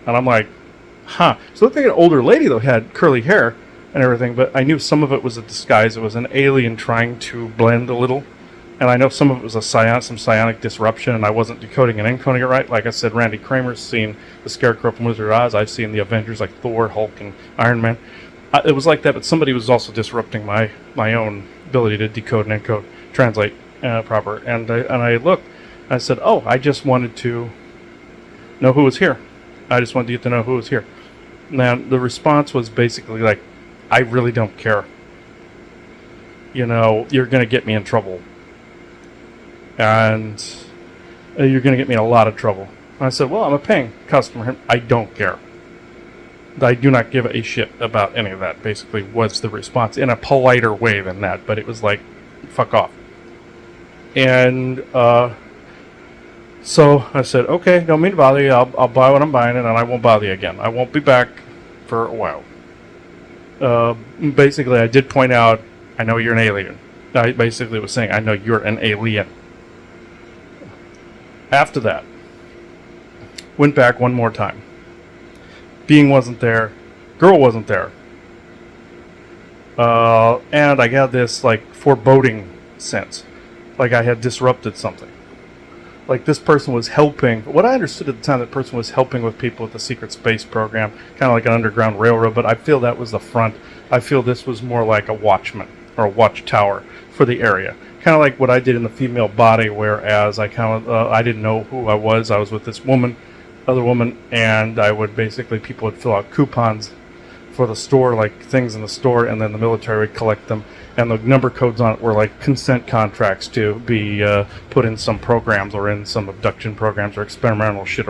And I'm like, huh. So it looked like an older lady, though, had curly hair and everything, but I knew some of it was a disguise. It was an alien trying to blend a little. And I know some of it was some psionic disruption, and I wasn't decoding and encoding it right. Like I said, Randy Kramer's seen the Scarecrow from Wizard of Oz. I've seen the Avengers like Thor, Hulk, and Iron Man. It was like that, but somebody was also disrupting my own ability to decode and encode, translate proper. And I looked, and I said, oh, I just wanted to know who was here. I just wanted to get to know who was here. Now, the response was basically like, I really don't care. You're going to get me in trouble. And you're going to get me in a lot of trouble. And I said, well, I'm a paying customer. I don't care. I do not give a shit about any of that, basically, was the response. In a politer way than that, but it was like, fuck off. And so I said, okay, don't mean to bother you. I'll buy what I'm buying, and then I won't bother you again. I won't be back for a while. Basically, I did point out, I know you're an alien. I basically was saying, I know you're an alien. After that, Went back one more time. Being wasn't there. Girl wasn't there. And I got this like foreboding sense. Like I had disrupted something. Like this person was helping. What I understood at the time, that person was helping with people with the secret space program, kind of like an underground railroad. But I feel that was the front. I feel this was more like a watchman or a watchtower for the area. Kind of like what I did in the female body, whereas I I didn't know who I was. I was with this woman, other woman, and I would basically, people would fill out coupons for the store, like things in the store, and then the military would collect them, and the number codes on it were like consent contracts to be put in some programs or in some abduction programs or experimental shit.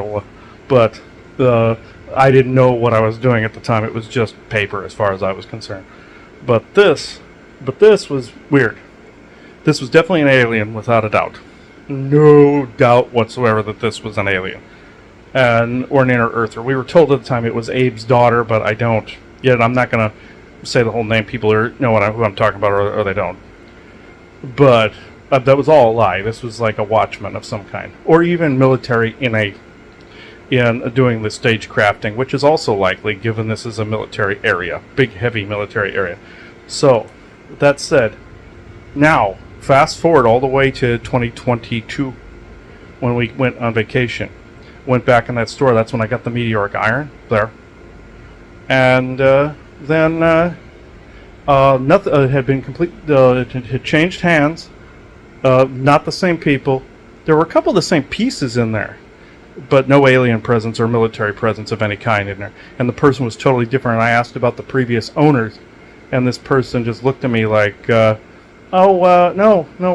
But I didn't know what I was doing at the time. It was just paper as far as I was concerned. But this was weird. This was definitely an alien, without a doubt. No doubt whatsoever that this was an alien. Or an inner earther. We were told at the time it was Abe's daughter, but I don't. Yet I'm not going to say the whole name. People know who I'm talking about, or they don't. But that was all a lie. This was like a watchman of some kind. Or even military in doing the stage crafting, which is also likely, given this is a military area. Big, heavy military area. So, with that said, now, fast forward all the way to 2022, when we went on vacation. Went back in that store. That's when I got the meteoric iron there. And then nothing had been complete. It had changed hands. Not the same people. There were a couple of the same pieces in there, but no alien presence or military presence of any kind in there. And the person was totally different. And I asked about the previous owners, and this person just looked at me like, no,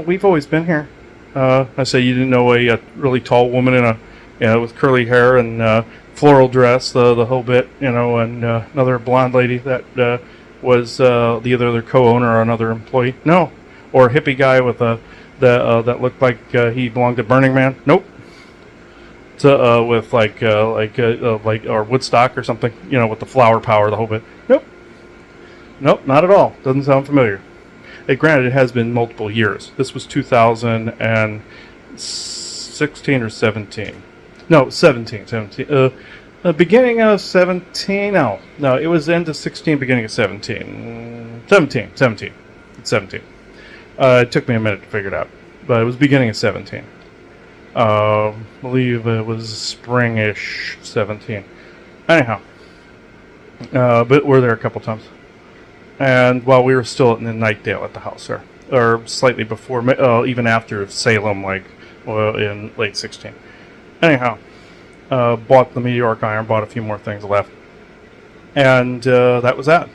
we've always been here. I said, you didn't know a really tall woman with curly hair and floral dress, the whole bit, and another blonde lady that was the other co-owner or another employee? No. Or a hippie guy with that looked like he belonged to Burning Man? Nope. With like or Woodstock or something, with the flower power, the whole bit. Nope, not at all. Doesn't sound familiar. Granted, it has been multiple years. This was 2016 or 17. No, 17. Beginning of 17. No, it was end of 16, beginning of 17. 17. It's 17. It took me a minute to figure it out, but it was beginning of 17. Believe it was springish 17. Anyhow, but we're there a couple times. And while we were still in Nightdale at the house there, or slightly before, even after Salem, in late 16. Anyhow, bought the meteoric iron, bought a few more things left, and that was that.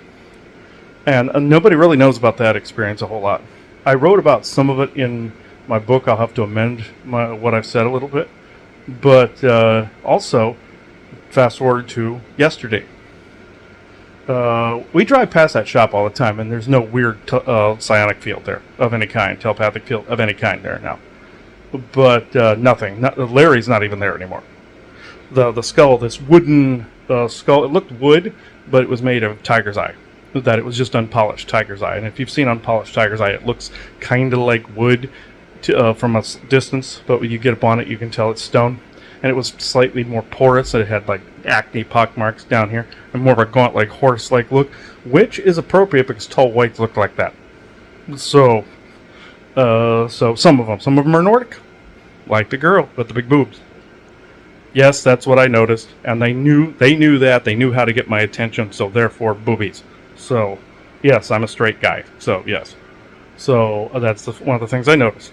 And nobody really knows about that experience a whole lot. I wrote about some of it in my book. I'll have to amend what I've said a little bit. But also, fast forward to yesterday. We drive past that shop all the time, and there's no weird psionic field there of any kind, telepathic field of any kind there now. But nothing. Larry's not even there anymore. The skull, this wooden skull, it looked wood, but it was made of tiger's eye. That it was just unpolished tiger's eye. And if you've seen unpolished tiger's eye, it looks kind of like wood from a distance, but when you get up on it, you can tell it's stone. And it was slightly more porous. It had like acne pock marks down here, and more of a gaunt, like horse-like look, which is appropriate because tall whites look like that. So some of them are Nordic, like the girl with the big boobs. Yes, that's what I noticed, and they knew that. They knew how to get my attention, so therefore boobies. So yes, I'm a straight guy. So yes, so that's one of the things I noticed.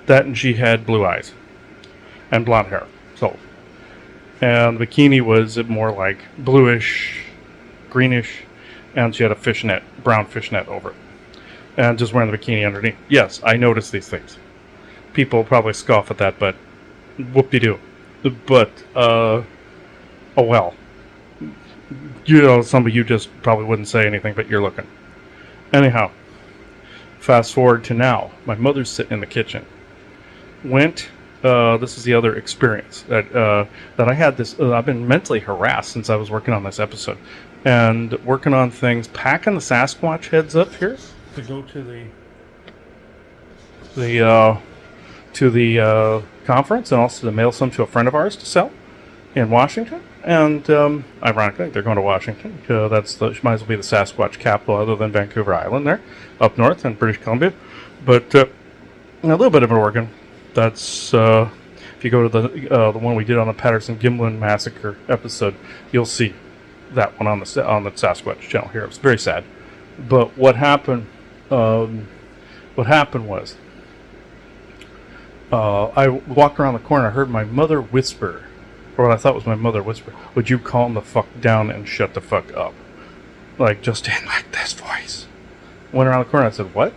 That, and she had blue eyes and blonde hair. So, and the bikini was more like bluish, greenish, and she had a brown fishnet over it, and just wearing the bikini underneath. Yes, I noticed these things. People probably scoff at that, but whoop-de-doo. But, oh well. Some of you just probably wouldn't say anything, but you're looking. Anyhow, fast forward to now. My mother's sitting in the kitchen. This is the other experience that I had. I've been mentally harassed since I was working on this episode, and working on things, packing the Sasquatch heads up here to go to the conference, and also to mail some to a friend of ours to sell. in Washington, and ironically, they're going to Washington. Might as well be the Sasquatch capital, other than Vancouver Island, there up north in British Columbia. But a little bit of Oregon. That's if you go to the one we did on the Patterson-Gimlin massacre episode, you'll see that one on the Sasquatch channel here. It was very sad. But what happened? What happened was, I walked around the corner. I heard my mother whisper, or what I thought was my mother whisper, "Would you calm the fuck down and shut the fuck up?" Like, just in like this voice. Went around the corner. I said, "What?"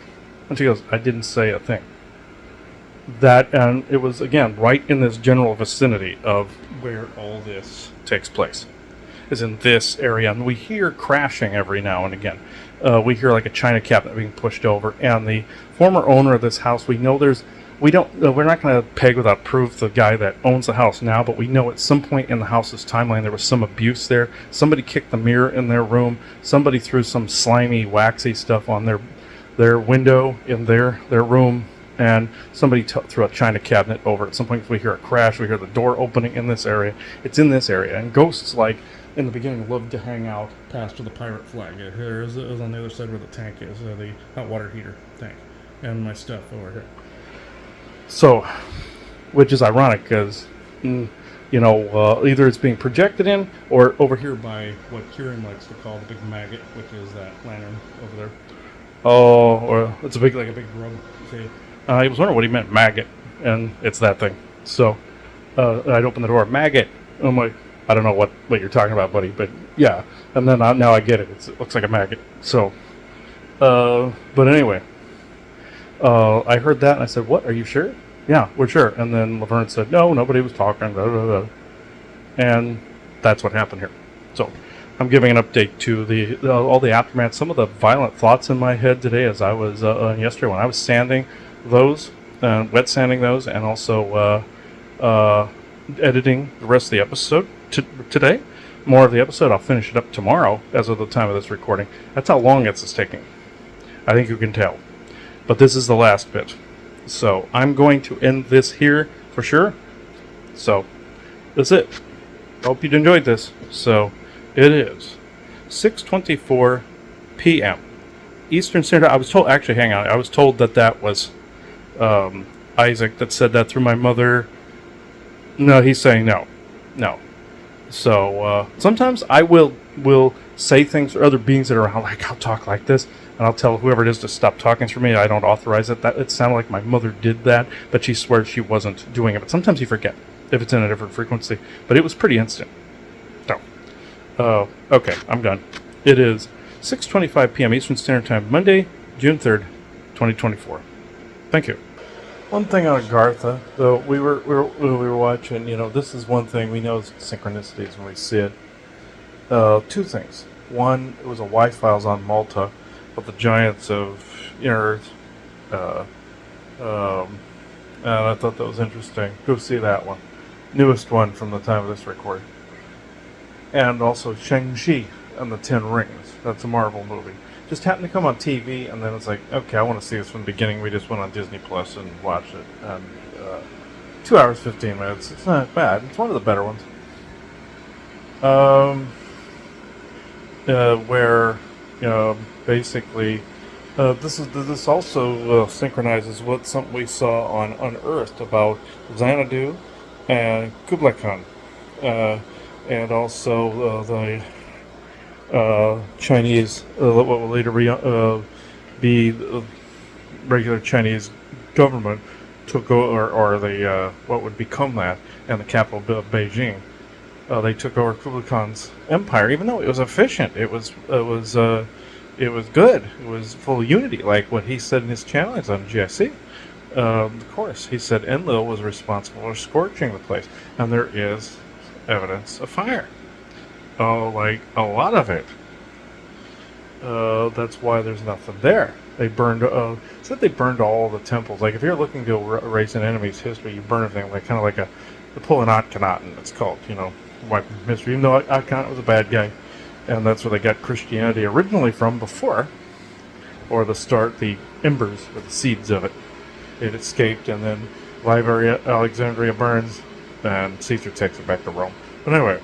And she goes, "I didn't say a thing." And it was, again, right in this general vicinity of where all this takes place, is in this area. And we hear crashing every now and again. We hear like a china cabinet being pushed over. And the former owner of this house, we know we're not going to peg without proof the guy that owns the house now, but we know at some point in the house's timeline there was some abuse there. Somebody kicked the mirror in their room. Somebody threw some slimy, waxy stuff on their window in their room. And somebody threw a china cabinet over. At some point, we hear a crash. We hear the door opening in this area. It's in this area. And ghosts, like, in the beginning, loved to hang out past the pirate flag. It was on the other side where the tank is, the hot water heater tank. And my stuff over here. So, which is ironic, because, either it's being projected in, or over here by what Kieran likes to call the big maggot, which is that lantern over there. Oh, or it's a big grub. See? I was wondering what he meant, maggot, and it's that thing. So I'd open the door, maggot. I'm like, I don't know what you're talking about, buddy, but yeah. And then now I get it. It looks like a maggot. So, but anyway, I heard that and I said, "What? Are you sure?" "Yeah, we're sure." And then Laverne said, "No, nobody was talking." Blah, blah, blah. And that's what happened here. So I'm giving an update to all the aftermath, some of the violent thoughts in my head today as I was yesterday when I was sanding those, wet sanding those, and also editing the rest of the episode today. More of the episode, I'll finish it up tomorrow as of the time of this recording. That's how long it's taking. I think you can tell. But this is the last bit. So I'm going to end this here for sure. So that's it. Hope you enjoyed this. So it is 6:24 p.m. Eastern Standard. I was told, actually, hang on. I was told that was Isaac that said that through my mother. No, he's saying no. So sometimes I will say things for other beings that are around, like I'll talk like this, and I'll tell whoever it is to stop talking for me. I don't authorize it. It sounded like my mother did that, but she swears she wasn't doing it. But sometimes you forget if it's in a different frequency. But it was pretty instant. So, okay, I'm done. It is 6:25 p.m. Eastern Standard Time, Monday, June 3rd, 2024. Thank you. One thing on Agartha, though, we were watching. This is one thing we know is synchronicities when we see it. Two things. One, it was a Y-Files on Malta, with the giants of Earth. And I thought that was interesting. Go see that one. Newest one from the time of this recording. And also Shang-Chi and the Ten Rings. That's a Marvel movie. Just happened to come on TV, and then it's like, okay, I want to see this from the beginning. We just went on Disney Plus and watched it. And 2 hours, 15 minutes. It's not bad. It's one of the better ones. Where, basically, this also synchronizes with something we saw on Unearthed about Xanadu and Kublai Khan. And also the Chinese, what will later be the regular Chinese government took over, or the what would become that, and the capital of Beijing. They took over Kublai Khan's empire, even though it was efficient. It was good. It was full of unity, like what he said in his channels on GIC. Of course, he said Enlil was responsible for scorching the place, and there is evidence of fire. Like a lot of it. That's why there's nothing there. They burned. Said they burned all the temples. Like if you're looking to erase an enemy's history, you burn everything. Like kind of like the pulling Akhenaten. It's called. Wiping history. Even though Akhenaten was a bad guy, and that's where they got Christianity originally from before, or the embers or the seeds of it. It escaped, and then Alexandria burns, and Caesar takes it back to Rome. But anyway,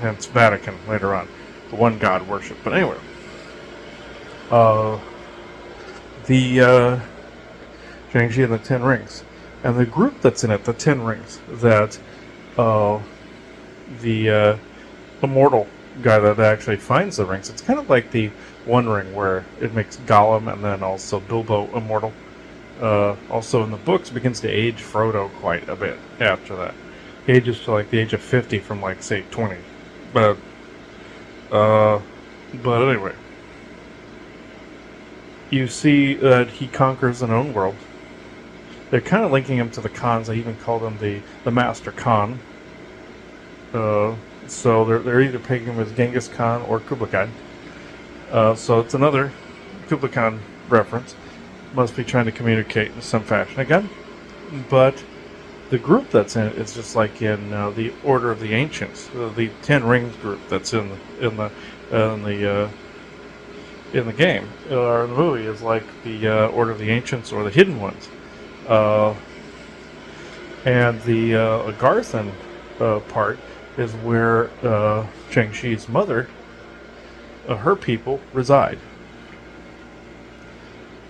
hence Vatican later on, the one God worship. But anyway, the Shang-Chi and the Ten Rings, and the group that's in it, the Ten Rings, that the immortal guy that actually finds the rings. It's kind of like the One Ring, where it makes Gollum and then also Bilbo immortal. Also in the books, it begins to age Frodo quite a bit after that. He ages to like the age of 50 from like say 20. But anyway, you see that he conquers an own world. They're kind of linking him to the Khans. They even call them the Master Khan. So they're either pegging him as Genghis Khan or Kublai Khan. So it's another Kublai Khan reference. Must be trying to communicate in some fashion again. But the group that's in it is just like in the Order of the Ancients, the Ten Rings group that's in the game or in the movie is like the Order of the Ancients or the Hidden Ones. And the Agarthan part is where Shang-Chi's mother, her people, reside.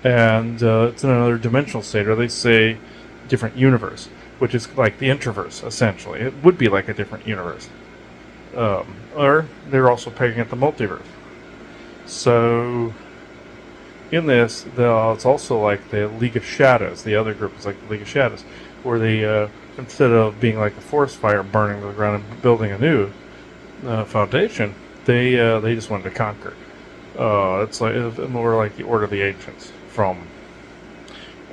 And it's in another dimensional state, or they say different universe, which is like the Interverse, essentially. It would be like a different universe. Or they're also pegging at the multiverse. So in this, it's also like the League of Shadows. The other group is like the League of Shadows, where they, instead of being like a forest fire burning to the ground and building a new foundation, they just wanted to conquer. It's like more like the Order of the Ancients from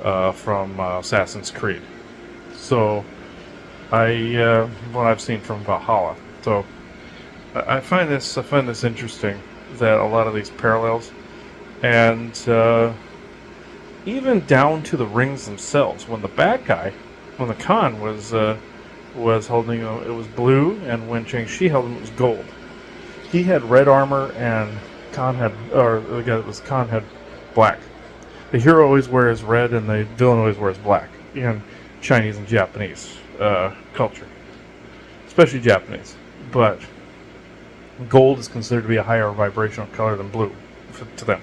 Assassin's Creed. So what I've seen from Valhalla. So I find this interesting, that a lot of these parallels, and even down to the rings themselves. When the bad guy, when the Khan was holding it was blue, and when Shang-Chi held him, it was gold. He had red armor, and Khan had black. The hero always wears red, and the villain always wears black in Chinese and Japanese culture, especially Japanese. But gold is considered to be a higher vibrational color than blue to them.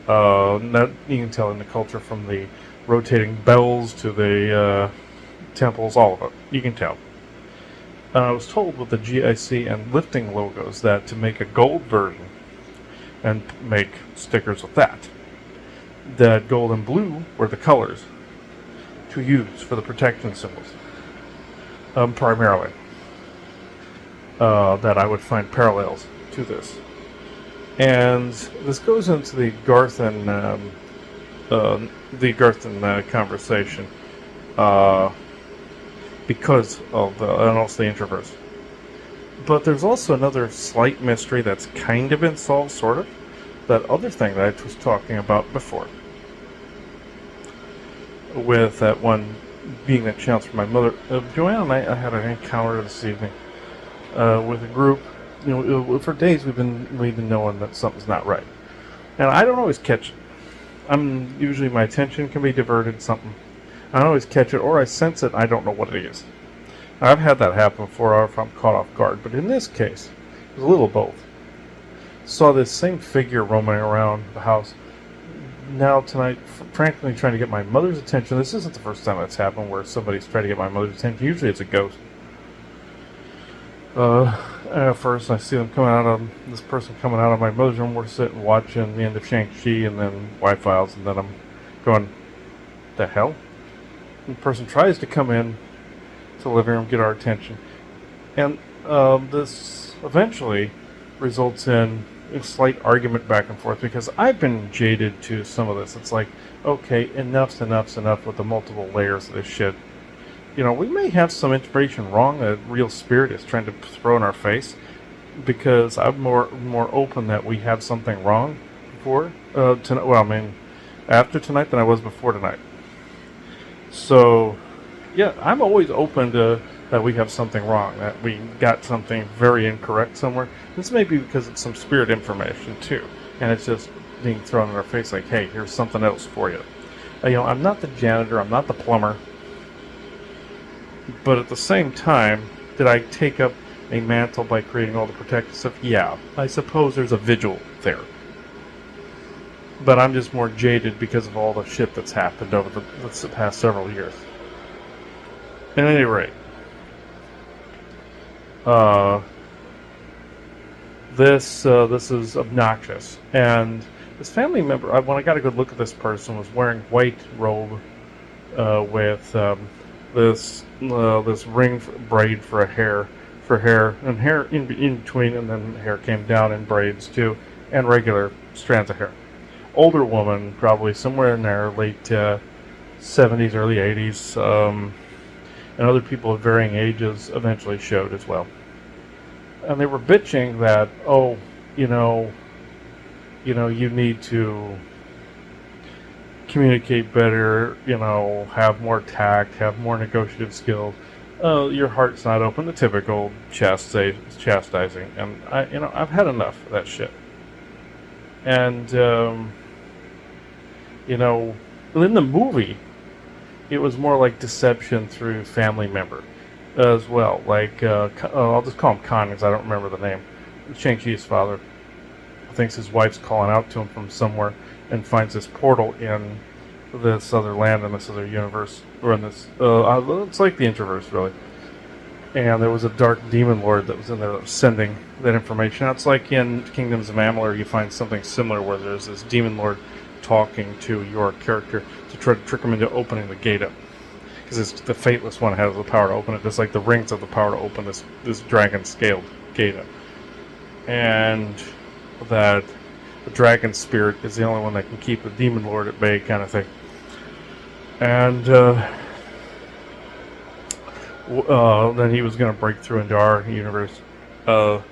That you can tell in the culture, from the rotating bells to the temples, all of it. You can tell. I was told with the GIC and lifting logos that to make a gold version and make stickers with that gold and blue were the colors to use for the protection symbols. Primarily. That I would find parallels to this. And this goes into the Garthan conversation because of and also the Introverse. But there's also another slight mystery that's kind of been solved, sort of. That other thing that I was talking about before, with that one being that challenge for my mother. Joanna and I had an encounter this evening with a group. You know, for days we've been knowing that something's not right, and I don't always catch it. Usually my attention can be diverted to something. I don't always catch it, or I sense it and I don't know what it is. I've had that happen before, or if I'm caught off guard. But in this case, it was a little both. Saw this same figure roaming around the house. Now tonight, frankly, trying to get my mother's attention. This isn't the first time that's happened where somebody's trying to get my mother's attention. Usually it's a ghost. At first I see this person coming out of my mother's room. We're sitting watching the end of Shang-Chi and then Y-Files, and then I'm going, the hell? And the person tries to come in to the living room, get our attention. And this eventually results in a slight argument back and forth, because I've been jaded to some of this. It's like, okay, enough's enough with the multiple layers of this shit. You know, we may have some information wrong that real spirit is trying to throw in our face, because I'm more open that we have something wrong before tonight. Well, I mean, after tonight than I was before tonight. So, yeah, I'm always open to that we have something wrong, that we got something very incorrect somewhere. This may be because it's some spirit information too, and it's just being thrown in our face like, hey, here's something else for you. You know, I'm not the janitor, I'm not the plumber. But at the same time, did I take up a mantle by creating all the protective stuff? Yeah, I suppose there's a vigil there. But I'm just more jaded because of all the shit that's happened over the past several years. At any rate, this is obnoxious, and this family member, when I got a good look at this person, was wearing white robe with this ring braid for hair, and hair in between, and then hair came down in braids too, and regular strands of hair. Older woman, probably somewhere in there, late 70s, early 80s, and other people of varying ages eventually showed as well. And they were bitching that, oh, you need to communicate better, have more tact, have more negotiative skills. Your heart's not open, the typical chastising. And I've had enough of that shit. And, in the movie, it was more like deception through family member as well. Like, I'll just call him Khan because I don't remember the name. Shang-Chi's father thinks his wife's calling out to him from somewhere and finds this portal in this other land, in this other universe, or in this, it's like the Introverse, really. And there was a dark demon lord that was in there that was sending that information out. It's like in Kingdoms of Amalur, you find something similar where there's this demon lord talking to your character to try to trick him into opening the gate up. Because the Fateless one has the power to open it, just like the rings have the power to open this dragon-scaled gate up. And that the dragon spirit is the only one that can keep the demon lord at bay, kind of thing. And then he was going to break through into our universe. The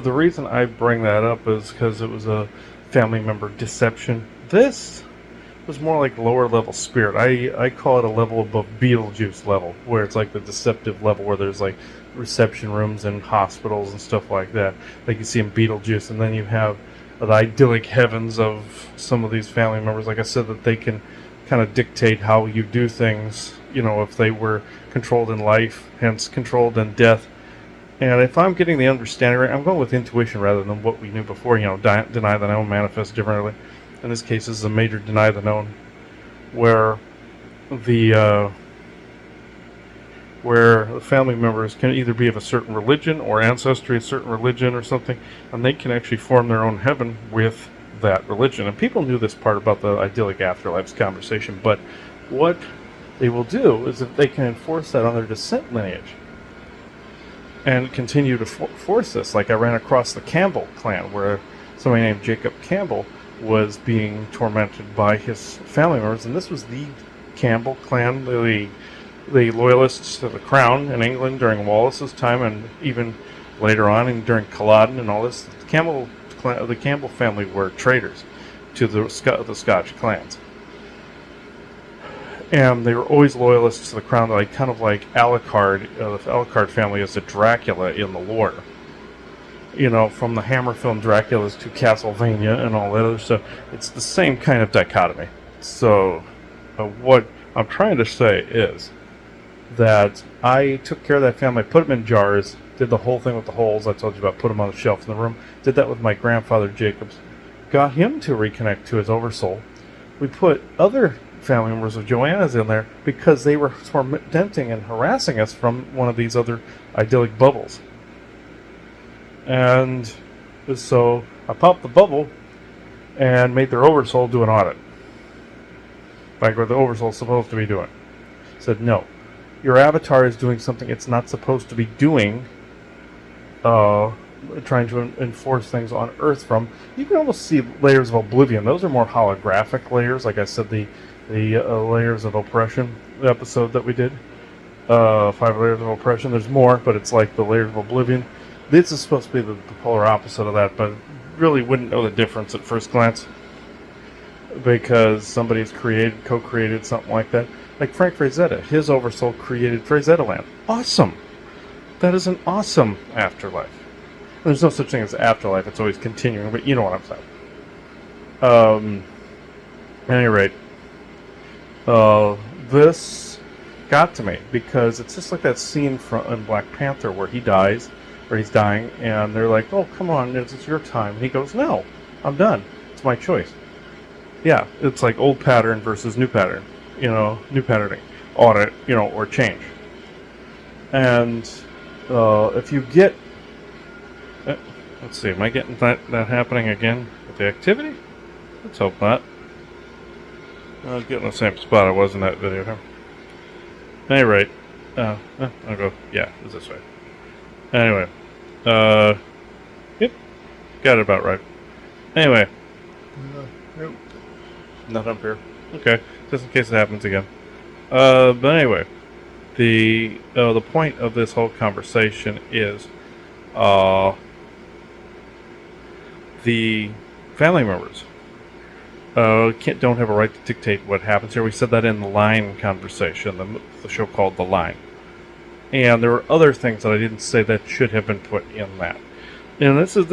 reason I bring that up is because it was a family member deception. This was more like lower level spirit. I call it a level above Beetlejuice level, where it's like the deceptive level where there's like reception rooms in hospitals and stuff like that, like you see in Beetlejuice. And then you have the idyllic heavens of some of these family members, like I said, that they can kind of dictate how you do things, if they were controlled in life, hence controlled in death. And if I'm getting the understanding right, I'm going with intuition rather than what we knew before, deny the known, manifest differently. In this case, this is a major deny the known, where the family members can either be of a certain religion or ancestry, a certain religion or something, and they can actually form their own heaven with that religion. And people knew this part about the idyllic afterlives conversation, but what they will do is if they can enforce that on their descent lineage and continue to force this. Like I ran across the Campbell clan, where somebody named Jacob Campbell was being tormented by his family members, and this was the Campbell clan, the loyalists to the crown in England during Wallace's time, and even later on and during Culloden and all this. The Campbell family were traitors to the Scotch clans, and they were always loyalists to the crown. Like kind of like Alucard. The Alucard family is a Dracula in the lore. From the Hammer film Draculas to Castlevania and all that other stuff. It's the same kind of dichotomy. So, what I'm trying to say is that I took care of that family, put them in jars, did the whole thing with the holes I told you about, put them on the shelf in the room, did that with my grandfather Jacobs, got him to reconnect to his oversoul. We put other family members of Joanna's in there because they were tormenting and harassing us from one of these other idyllic bubbles. And so I popped the bubble and made their oversoul do an audit. Like what the oversoul's supposed to be doing. Said, no, your avatar is doing something it's not supposed to be doing, trying to enforce things on Earth from. You can almost see layers of oblivion. Those are more holographic layers. Like I said, the layers of oppression, the episode that we did. 5 layers of oppression. There's more, but it's like the layers of oblivion. This is supposed to be the polar opposite of that, but really wouldn't know the difference at first glance because somebody's co-created something like that. Like Frank Frazetta, his oversoul created Frazetta Land. Awesome! That is an awesome afterlife. And there's no such thing as afterlife, it's always continuing, but you know what I'm saying. At any rate, this got to me, because it's just like that scene from in Black Panther where he dies, or he's dying, and they're like, "Oh, come on, it's your time." And he goes, "No, I'm done. It's my choice." Yeah, it's like old pattern versus new pattern. New patterning, audit, or change. And if you get, let's see, am I getting that happening again with the activity? Let's hope not. I was getting the same spot I was in that video. At any rate, I'll go, yeah, it's this way. Anyway, yep, got it about right. Anyway, nope, not up here. Okay, just in case it happens again. But anyway, the point of this whole conversation is, the family members don't have a right to dictate what happens here. We said that in the Line conversation, the show called The Line. And there were other things that I didn't say that should have been put in that. And this will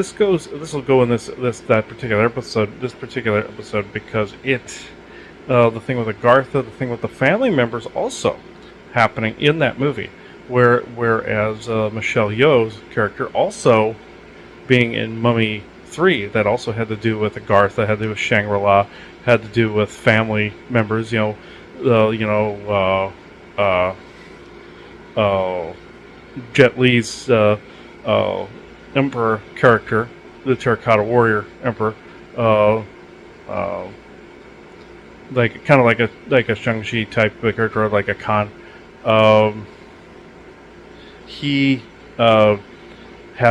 go in this particular episode, because the thing with Agartha, the thing with the family members also happening in that movie, whereas Michelle Yeoh's character also being in Mummy 3, that also had to do with Agartha, had to do with Shangri-La, had to do with family members, Jet Li's Emperor character, the Terracotta Warrior Emperor, like kind of like a Shang-Chi type of character, or like a Khan. He had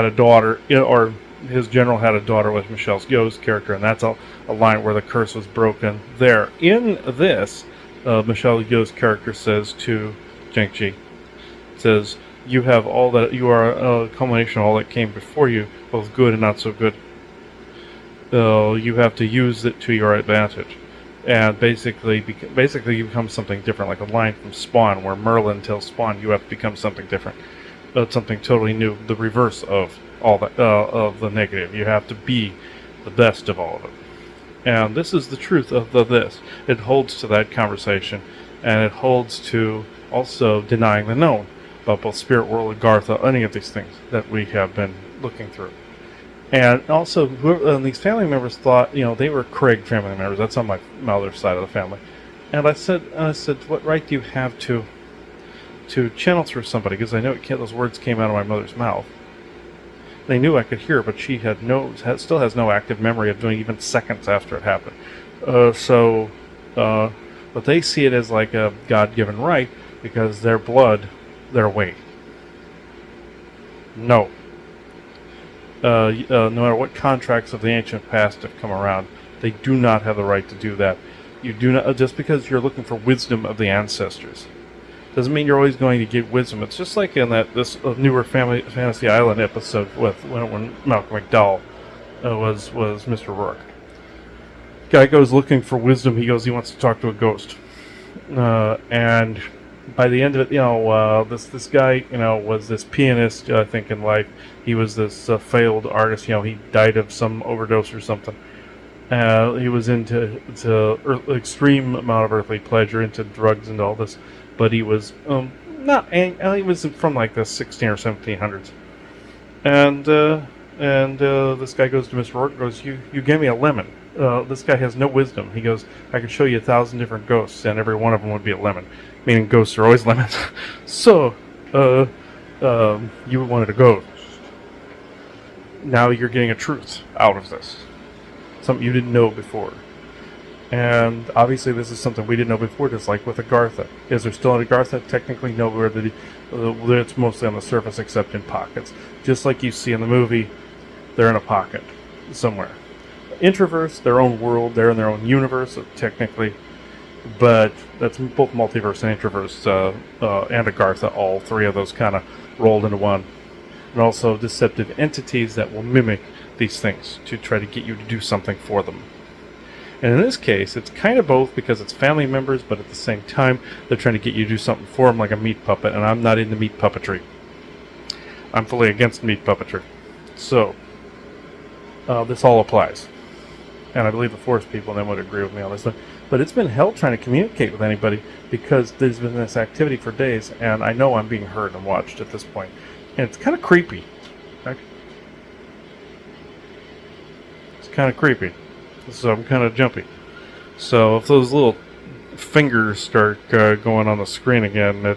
a daughter, or his general had a daughter with Michelle Yeoh's character, and that's a line where the curse was broken there. In this, Michelle Yeoh's character says to Shang-Chi, says, "You have all that. You are a culmination of all that came before you, both good and not so good. You have to use it to your advantage." And basically you become something different, like a line from Spawn, where Merlin tells Spawn, "You have to become something different, something totally new, the reverse of all that of the negative. You have to be the best of all of it." And this is the truth of this. It holds to that conversation, and it holds to also denying the known about both Spirit World, Agartha, any of these things that we have been looking through. And also, these family members thought, they were Craig family members. That's on my other side of the family. And I said, "What right do you have to channel through somebody?" Because I know those words came out of my mother's mouth. They knew I could hear, but she still has no active memory of doing even seconds after it happened. But they see it as like a God-given right, because their blood, their weight. No. No matter what contracts of the ancient past have come around, they do not have the right to do that. You do not, just because you're looking for wisdom of the ancestors, doesn't mean you're always going to get wisdom. It's just like in this newer Fantasy Island episode when Malcolm McDowell was Mr. Rourke. Guy goes looking for wisdom. He wants to talk to a ghost, and by the end of it, this guy, was this pianist. I think in life, he was this failed artist. He died of some overdose or something. He was into extreme amount of earthly pleasure, into drugs and all this. But he was he was from like the 16 or 1700s, and this guy goes to Mr. Rourke and goes, "You gave me a lemon." This guy has no wisdom. He goes, "I could show you 1,000 different ghosts, and every one of them would be a lemon," meaning ghosts are always lemons. So, you wanted a ghost. Now you're getting a truth out of this, something you didn't know before. And obviously this is something we didn't know before, just like with Agartha. Is there still an Agartha? Technically no, where it's mostly on the surface except in pockets. Just like you see in the movie, they're in a pocket somewhere. Introverse, their own world, they're in their own universe, technically. But that's both multiverse and introverse and Agartha, all three of those kind of rolled into one. And also deceptive entities that will mimic these things to try to get you to do something for them. And in this case, it's kind of both, because it's family members, but at the same time, they're trying to get you to do something for them, like a meat puppet, and I'm not into meat puppetry. I'm fully against meat puppetry. So, this all applies. And I believe the Force people then would agree with me on this one. But it's been hell trying to communicate with anybody because there's been this activity for days, and I know I'm being heard and watched at this point. And it's kind of creepy. It's kind of creepy. So I'm kind of jumpy. So if those little fingers start going on the screen again,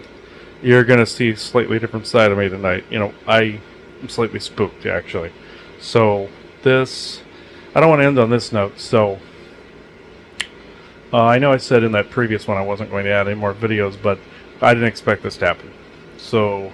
you're going to see a slightly different side of me tonight. You know, I am slightly spooked, actually. So this, I don't want to end on this note. So I know I said in that previous one I wasn't going to add any more videos, but I didn't expect this to happen. So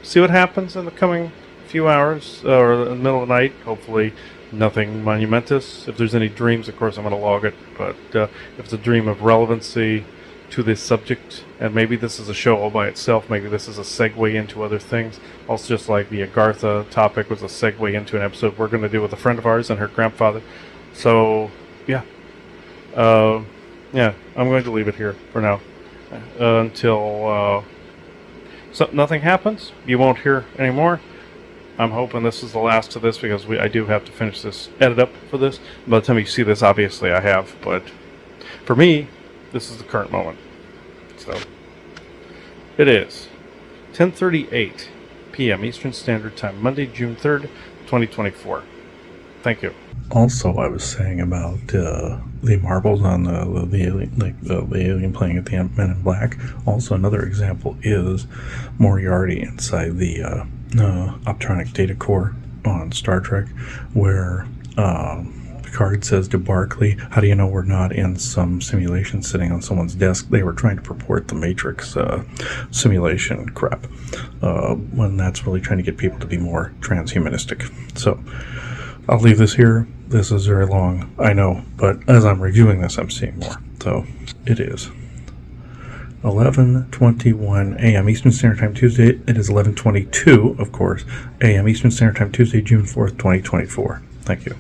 see what happens in the coming few hours or in the middle of the night. Hopefully nothing monumentous. If there's any dreams, of course I'm going to log it, but if it's a dream of relevancy to this subject, and maybe this is a show all by itself, maybe this is a segue into other things, also just like the Agartha topic was a segue into an episode we're going to do with a friend of ours and her grandfather. So yeah, I'm going to leave it here for now until nothing happens. You won't hear anymore. I'm hoping this is the last of this because I do have to finish this edit up for this. By the time you see this, obviously I have, but for me, this is the current moment. So it is 10:38 p.m. Eastern Standard Time, Monday, June 3rd, 2024. Thank you. Also, I was saying about the marbles on the alien, the alien playing at the Men in Black. Also, another example is Moriarty inside the optronic data core on Star Trek, where Picard says to Barclay, "How do you know we're not in some simulation sitting on someone's desk?" They were trying to purport the Matrix simulation crap, when that's really trying to get people to be more transhumanistic. So I'll leave this here. This is very long, I know, but as I'm reviewing this, I'm seeing more. So it is 11:21 a.m. Eastern Standard Time Tuesday. It is 11:22, of course, a.m. Eastern Standard Time Tuesday, June 4th, 2024. Thank you.